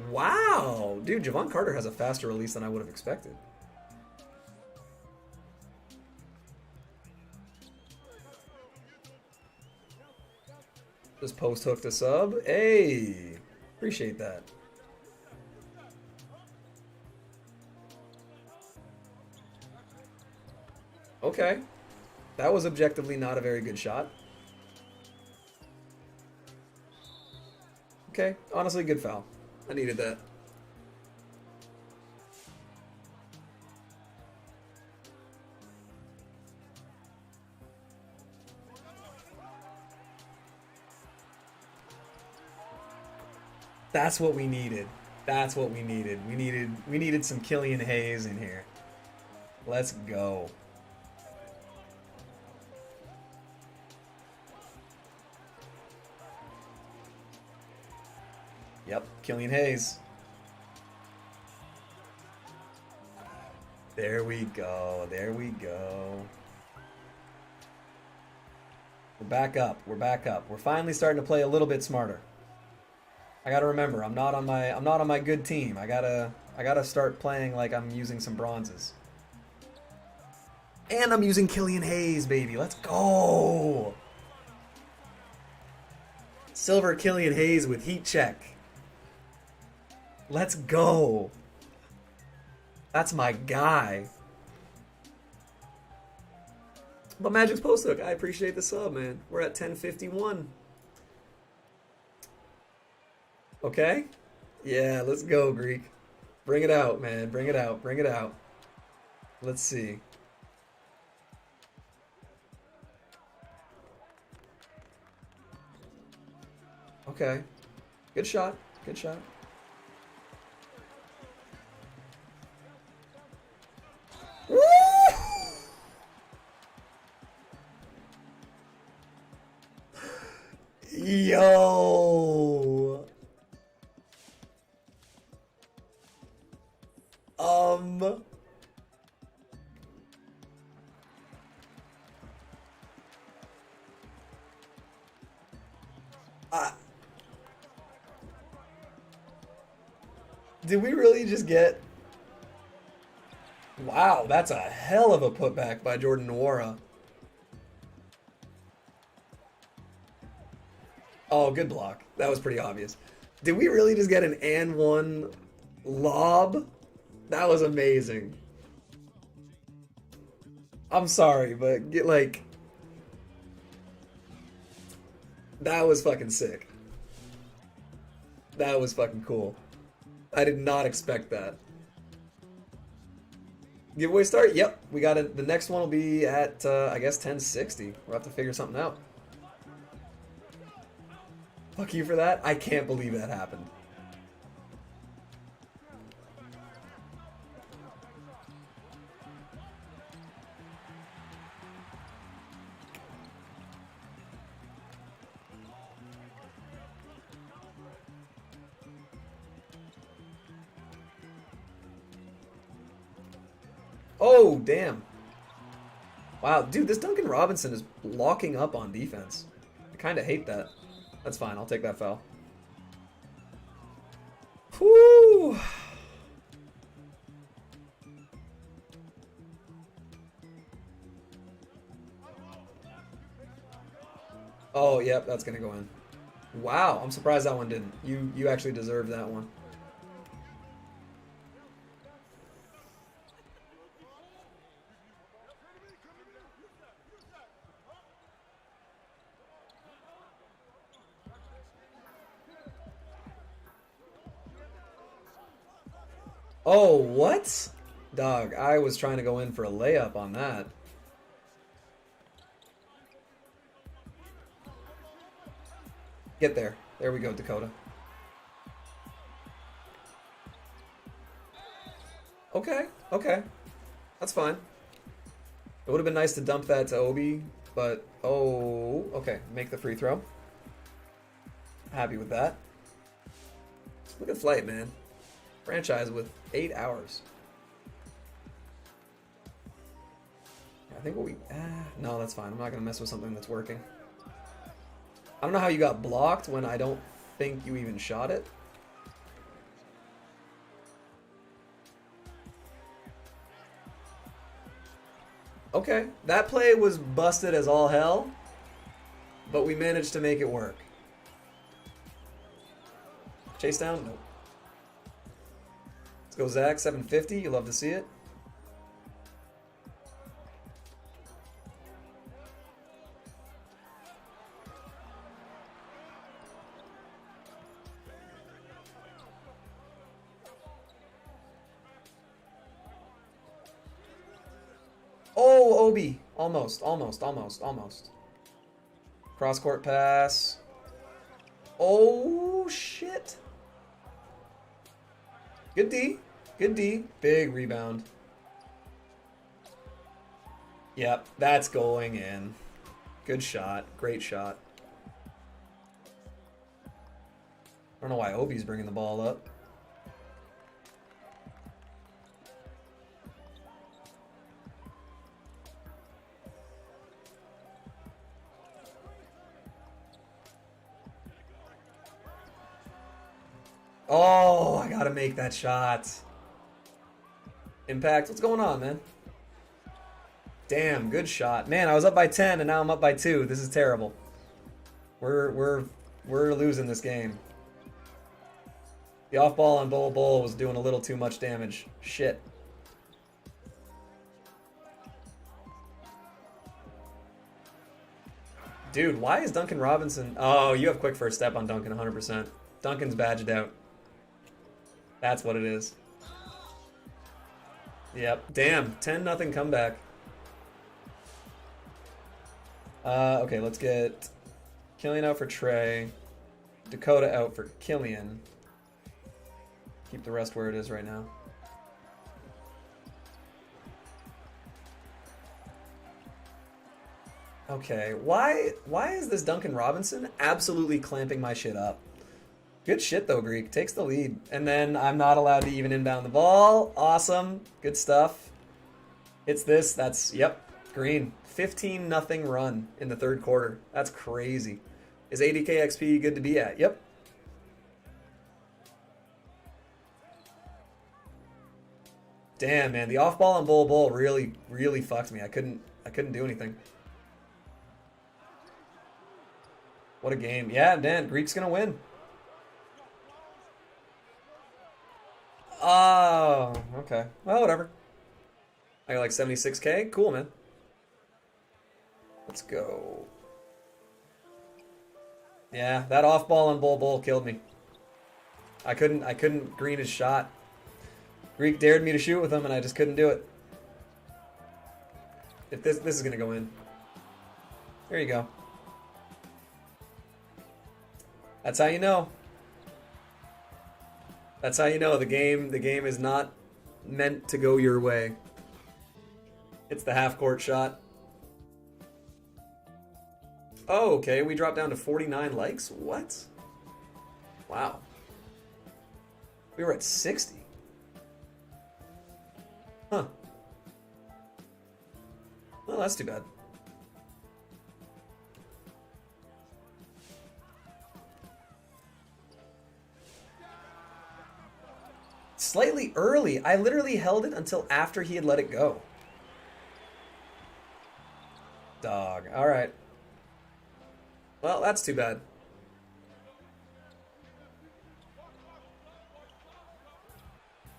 Wow! Dude, Javon Carter has a faster release than I would have expected. Just post hook to sub. Hey! Appreciate that. Okay. That was objectively not a very good shot. Okay, honestly, good foul. I needed that. That's what we needed. That's what we needed. We needed some Killian Hayes in here. Let's go. Yep, Killian Hayes. There we go. There we go. We're back up. We're back up. We're finally starting to play a little bit smarter. I gotta remember, I'm not on my good team. I gotta start playing like I'm using some bronzes. And I'm using Killian Hayes, baby. Let's go. Silver Killian Hayes with heat check. Let's go. That's my guy. But Magic's post hook, I appreciate the sub, man. We're at 1051. Okay? Yeah, let's go, Greek. Bring it out, man. Bring it out. Bring it out. Let's see. Okay. Good shot. Good shot. Woo! Yo. Did we really just get... Wow, that's a hell of a putback by Jordan Nwora. Oh, good block. That was pretty obvious. Did we really just get an and one lob? That was amazing. I'm sorry, but get like... That was fucking sick. That was fucking cool. I did not expect that. Giveaway start? Yep, we got it. The next one will be at, I guess, 1060. We'll have to figure something out. Fuck you for that. I can't believe that happened. Oh, damn. Wow, dude, this Duncan Robinson is locking up on defense. I kind of hate that. That's fine, I'll take that foul. Whew. Oh, yep, that's gonna go in. Wow, I'm surprised that one didn't. You actually deserved that one. Oh, what? Dog, I was trying to go in for a layup on that. Get there. There we go, Dakota. Okay, okay. That's fine. It would have been nice to dump that to Obi, but... Oh, okay. Make the free throw. Happy with that. Look at Flight, man. Franchise with 8 hours. I think what we... no, that's fine. I'm not going to mess with something that's working. I don't know how you got blocked when I don't think you even shot it. Okay, that play was busted as all hell, but we managed to make it work. Chase down? Nope. Let's go, Zach. 750. You love to see it. Obi. Almost, almost, almost, almost. Cross court pass. Oh, shit. Good D. Good D. Big rebound. Yep, that's going in. Good shot. Great shot. I don't know why Obi's bringing the ball up. Oh, I gotta make that shot. Impact, what's going on, man? Damn, good shot. Man, I was up by 10 and now I'm up by 2. This is terrible. We're losing this game. The off ball on Bull was doing a little too much damage. Shit. Dude, why is Duncan Robinson... Oh, you have quick first step on Duncan, 100%. Duncan's badged out. That's what it is. Yep. Damn, 10-0 comeback. Okay, let's get Killian out for Trey. Dakota out for Killian. Keep the rest where it is right now. Okay, why is this Duncan Robinson absolutely clamping my shit up? Good shit though, Greek. Takes the lead. And then I'm not allowed to even inbound the ball. Awesome. Good stuff. It's this. That's, yep, green. 15-0 run in the third quarter. That's crazy. Is 80k XP good to be at? Yep. Damn, man. The off ball on Bull really, really fucked me. I couldn't do anything. What a game. Yeah, Dan, Greek's gonna win. Oh, okay. Well, whatever. I got like 76k. Cool, man. Let's go. Yeah, that off ball on Bull killed me. I couldn't green his shot. Greek dared me to shoot with him, and I just couldn't do it. If this is gonna go in. There you go. That's how you know. That's how you know the game is not meant to go your way. It's the half court shot. Oh, okay, we dropped down to 49 likes. What? Wow. We were at 60. Huh. Well, that's too bad. Slightly early. I literally held it until after he had let it go. Dog. All right. Well, that's too bad.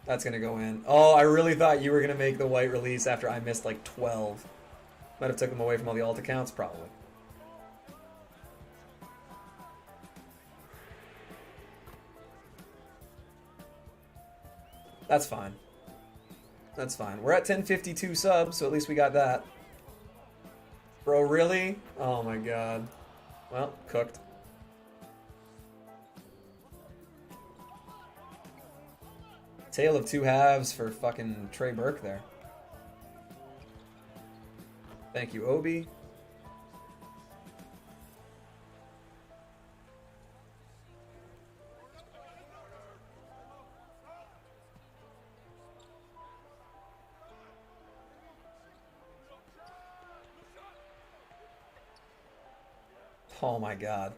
That's going to go in. Oh, I really thought you were going to make the white release after I missed like 12. Might have took them away from all the alt accounts, probably. That's fine. That's fine. We're at 1052 subs, so at least we got that. Bro, really? Oh my god. Well, cooked. Tale of two halves for fucking Trey Burke there. Thank you, Obi. Oh my god.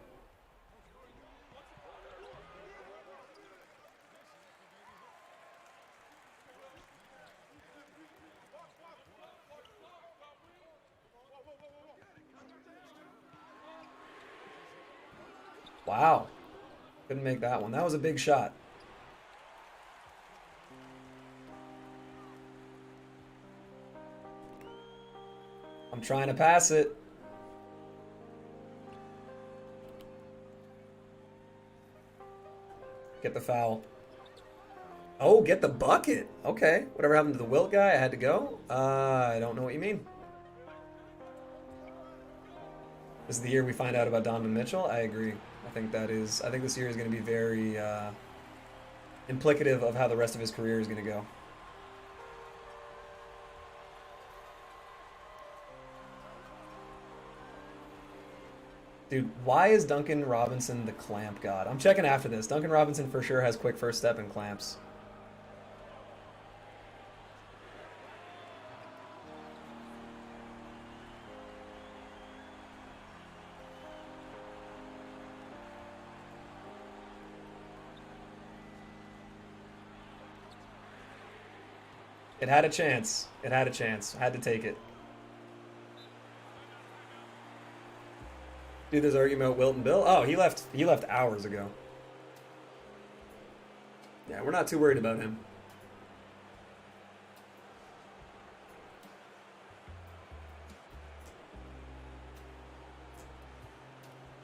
Wow. Couldn't make that one. That was a big shot. I'm trying to pass it. Get the foul. Oh, get the bucket. Okay. Whatever happened to the Wilt guy? I had to go? I don't know what you mean. This is the year we find out about Donovan Mitchell. I agree. I think this year is going to be very implicative of how the rest of his career is going to go. Dude, why is Duncan Robinson the clamp god? I'm checking after this. Duncan Robinson for sure has quick first step and clamps. It had a chance. It had a chance. Had to take it. Dude, there's argument about Wilton Bill. Oh, he left hours ago. Yeah, we're not too worried about him.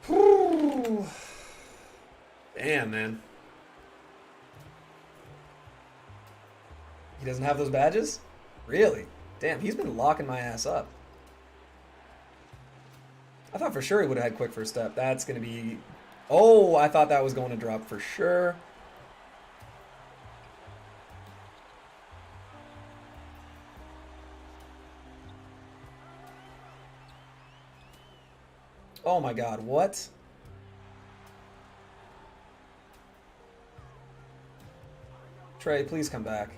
Whew. Damn, man. He doesn't have those badges? Really? Damn, he's been locking my ass up. I thought for sure he would have had quick first step. That's going to be... Oh, I thought that was going to drop for sure. Oh my god, what? Trey, please come back.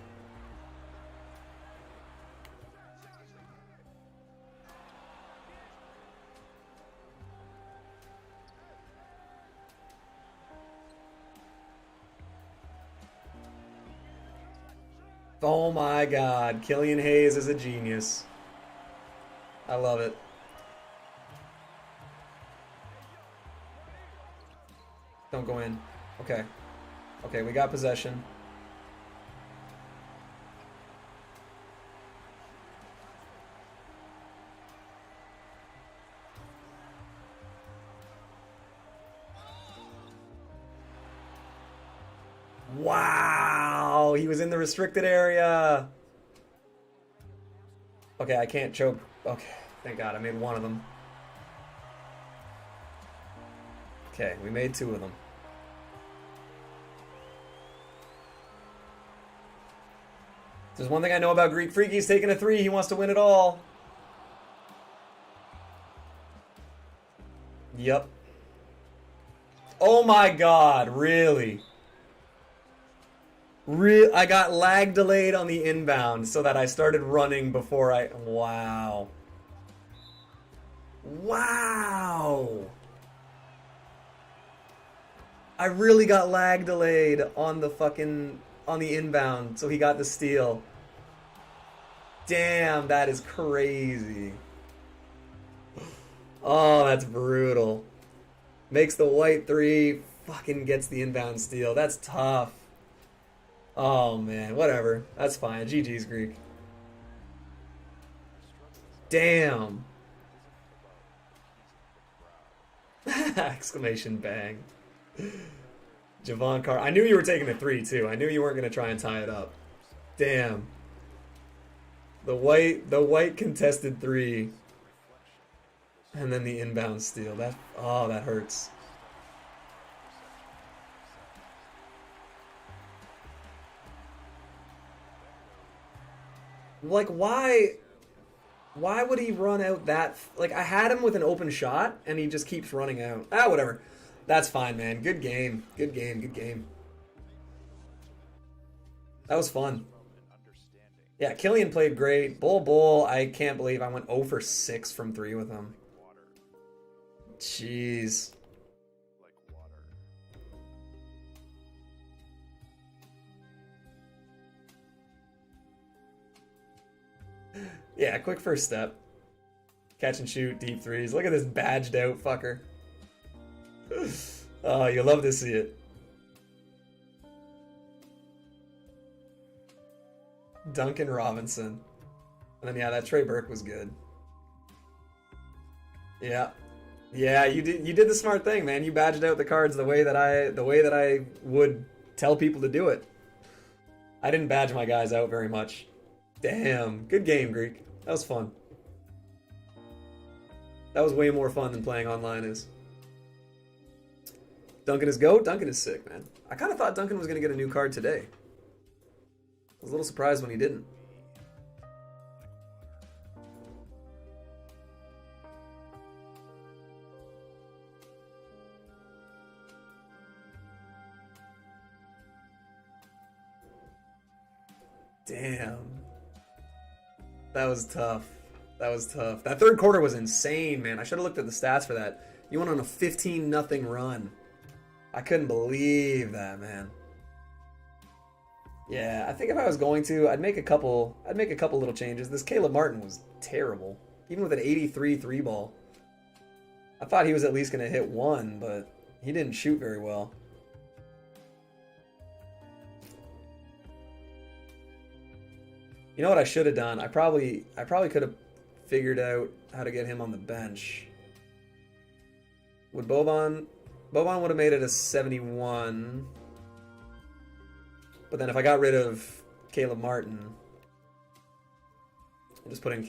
Oh my god, Killian Hayes is a genius. I love it. Don't go in. Okay. Okay, we got possession. Wow, he was in the restricted area. Okay, I can't choke. Okay, thank God, I made one of them. Okay, we made two of them. There's one thing I know about Greek Freak. He's taking a three. He wants to win it all. Yep. Oh my God, really? I got lag delayed on the inbound so that I started running before I... Wow. Wow. I really got lag delayed on the fucking... on the inbound, so he got the steal. Damn, that is crazy. Oh, that's brutal. Makes the white three, fucking gets the inbound steal. That's tough. Oh, man, whatever. That's fine. GG's, Greek. Damn. Exclamation bang. Javon Carr. I knew you were taking the three, too. I knew you weren't going to try and tie it up. Damn. The white contested three. And then the inbound steal. That hurts. Like, why would he run out that... Like, I had him with an open shot, and he just keeps running out. Ah, whatever. That's fine, man. Good game. Good game. Good game. That was fun. Yeah, Killian played great. Bull, I can't believe I went 0 for 6 from 3 with him. Jeez. Yeah, quick first step. Catch and shoot, deep threes. Look at this badged out fucker. Oh, you love to see it. Duncan Robinson. And then yeah, that Trey Burke was good. Yeah. Yeah, you did the smart thing, man. You badged out the cards the way that I would tell people to do it. I didn't badge my guys out very much. Damn. Good game, Greek. That was fun. That was way more fun than playing online is. Duncan is GOAT? Duncan is sick, man. I kind of thought Duncan was going to get a new card today. I was a little surprised when he didn't. Damn. That was tough. That was tough. That third quarter was insane, man. I should have looked at the stats for that. You went on a 15-0 run. I couldn't believe that, man. Yeah, I think if I was going to, I'd make a couple little changes. This Caleb Martin was terrible. Even with an 83 3-ball. I thought he was at least going to hit one, but he didn't shoot very well. You know what I should have done? I probably could have figured out how to get him on the bench. Would Boban would have made it a 71. But then if I got rid of Caleb Martin, I'll just put in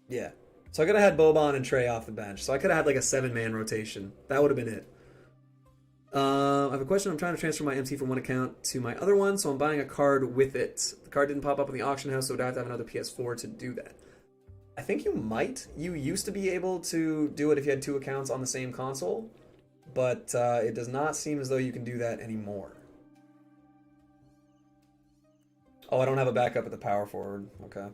yeah. So I could have had Boban and Trey off the bench. So I could have had like a 7-man rotation. That would have been it. I have a question. I'm trying to transfer my MC from one account to my other one, so I'm buying a card with it. The card didn't pop up in the auction house, so I'd have to have another PS4 to do that. I think you might. You used to be able to do it if you had 2 accounts on the same console, but it does not seem as though you can do that anymore. Oh, I don't have a backup at the power forward. Okay.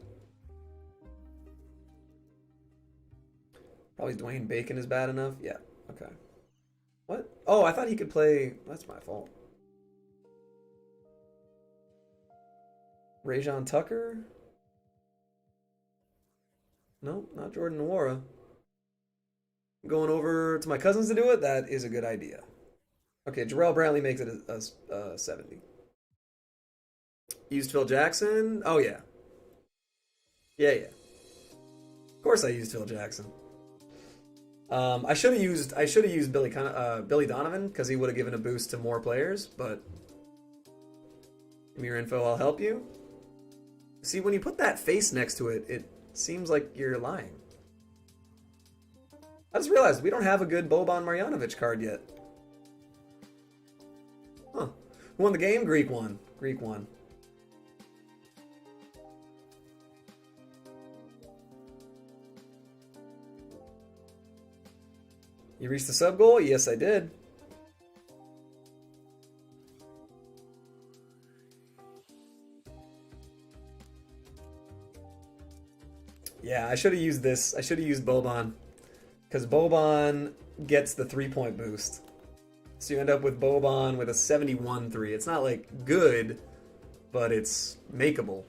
Probably Dwayne Bacon is bad enough. Yeah, okay. What? Oh, I thought he could play... That's my fault. Rajon Tucker? No, not Jordan Nwora. Going over to my cousins to do it? That is a good idea. Okay, Jarrell Brantley makes it a 70. Used Phil Jackson? Oh, yeah. Yeah. Of course I used Phil Jackson. I should have used Billy Donovan because he would have given a boost to more players, but give me your info, I'll help you. See, when you put that face next to it, it seems like you're lying. I just realized we don't have a good Boban Marjanovic card yet. Huh. Who won the game? Greek won. Greek won. You reached the sub goal? Yes, I did. Yeah, I should have used this. I should have used Boban. Because Boban gets the 3-point boost. So you end up with Boban with a 71-3. It's not like good, but it's makeable.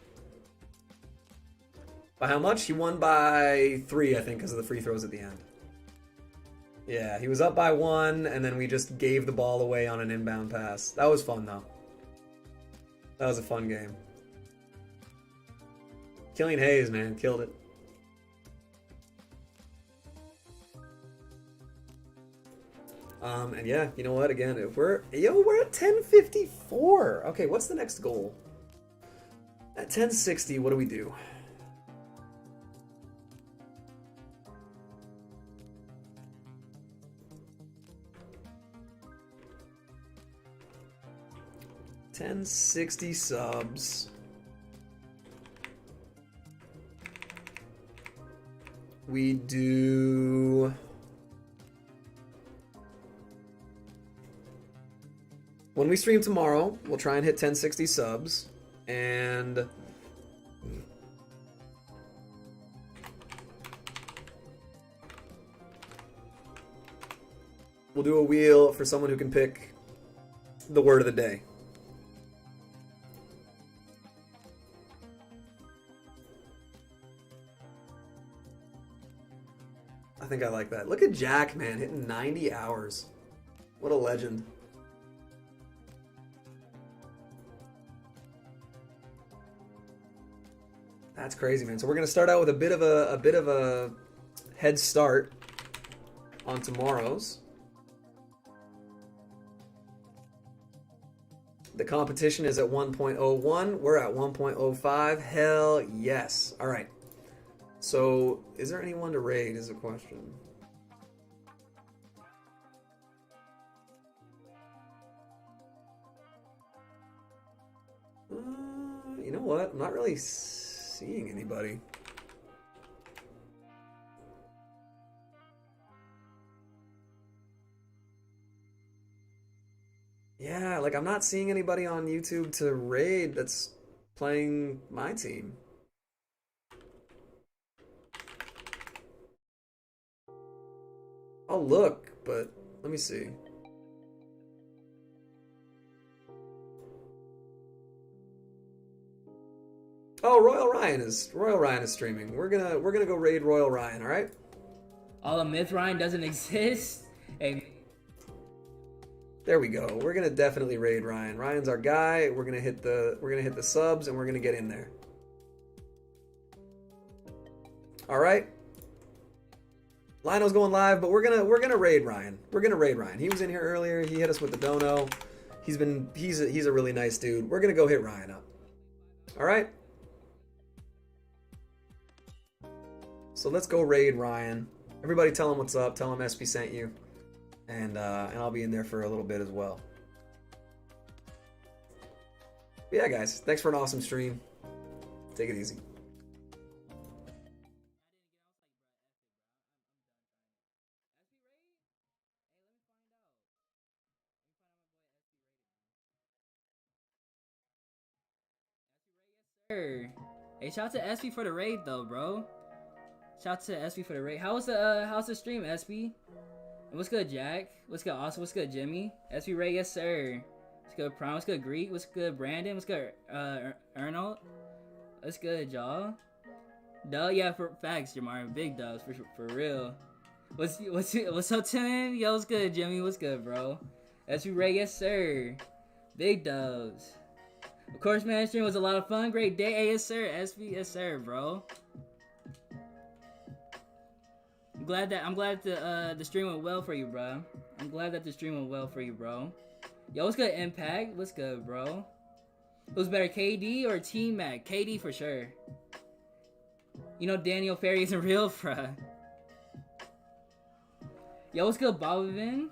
By how much? He won by 3, I think, because of the free throws at the end. Yeah, he was up by 1, and then we just gave the ball away on an inbound pass. That was fun, though. That was a fun game. Killian Hayes, man, killed it. And yeah, you know what? Again, if we're at 1054. Okay, what's the next goal? At 1060, what do we do? $10.60 subs. We do... When we stream tomorrow, we'll try and hit 1060 subs, and we'll do a wheel for someone who can pick the word of the day. I think I like that. Look at Jack, man, hitting 90 hours. What a legend. That's crazy, man. So we're gonna start out with a bit of a head start on tomorrow's. The competition is at 1.01. We're at 1.05. Hell yes. All right. So, is there anyone to raid is a question. You know what? I'm not really seeing anybody. Yeah, like I'm not seeing anybody on YouTube to raid that's playing my team. I'll look, but let me see. Oh, Royal Ryan is streaming. We're gonna go raid Royal Ryan, all right? Oh, the myth Ryan doesn't exist. Hey, There we go. We're gonna definitely raid Ryan. Ryan's our guy. We're gonna hit the subs and we're gonna get in there. All right. Lionel's going live, but we're gonna raid Ryan. We're gonna raid Ryan. He was in here earlier. He hit us with the dono. He's a really nice dude. We're gonna go hit Ryan up. All right. So let's go raid Ryan. Everybody tell him what's up. Tell him SB sent you. And I'll be in there for a little bit as well. But yeah, guys. Thanks for an awesome stream. Take it easy. hey, shout out to SB for the raid though, bro. Shout out to SB for the raid. How's the stream, SB? What's good, Jack? What's good, Austin? What's good, Jimmy? SB raid, yes sir. What's good, Prime? What's good, Greek? What's good, Brandon? What's good, Arnold? What's good, y'all? Duh, yeah, for facts, Jamar. Big dubs for real. What's up, Tim? Yo, what's good, Jimmy? What's good, bro? SB raid, yes sir. Big dubs. Of course, man, stream was a lot of fun. Great day. Hey, yes, sir. SB, yes, sir, bro. I'm glad that the stream went well for you, bro. I'm glad that the stream went well for you, bro. Yo, what's good, Impact? What's good, bro? Who's better, KD or T-Mac? KD for sure. You know Daniel Ferry isn't real, bro. Yo, what's good, Bobavin?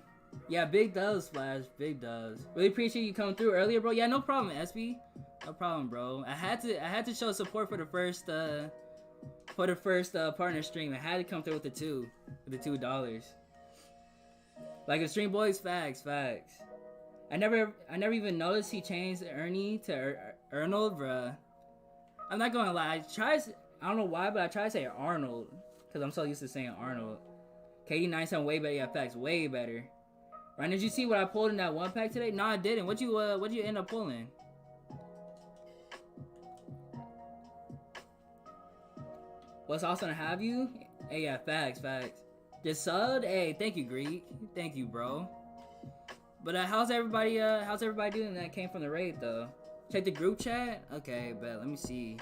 Yeah, big dubs, Splash. Big dubs. Really appreciate you coming through earlier, bro. Yeah, no problem, SB. No problem, bro. I had to show support for the first partner stream. I had to come through with the $2. Like the stream boys, facts. I never even noticed he changed Ernie to Arnold, bruh. I'm not gonna lie. I don't know why, but I try to say Arnold because I'm so used to saying Arnold. KD9 sound way better. Yeah, facts, way better. Ryan, did you see what I pulled in that one pack today? No, I didn't. What'd you end up pulling? What's awesome to have you? Hey, yeah, facts. Just subbed? Hey, thank you, Greek. Thank you, bro. But how's everybody doing that came from the raid, though? Check the group chat? Okay, bet. Let me see.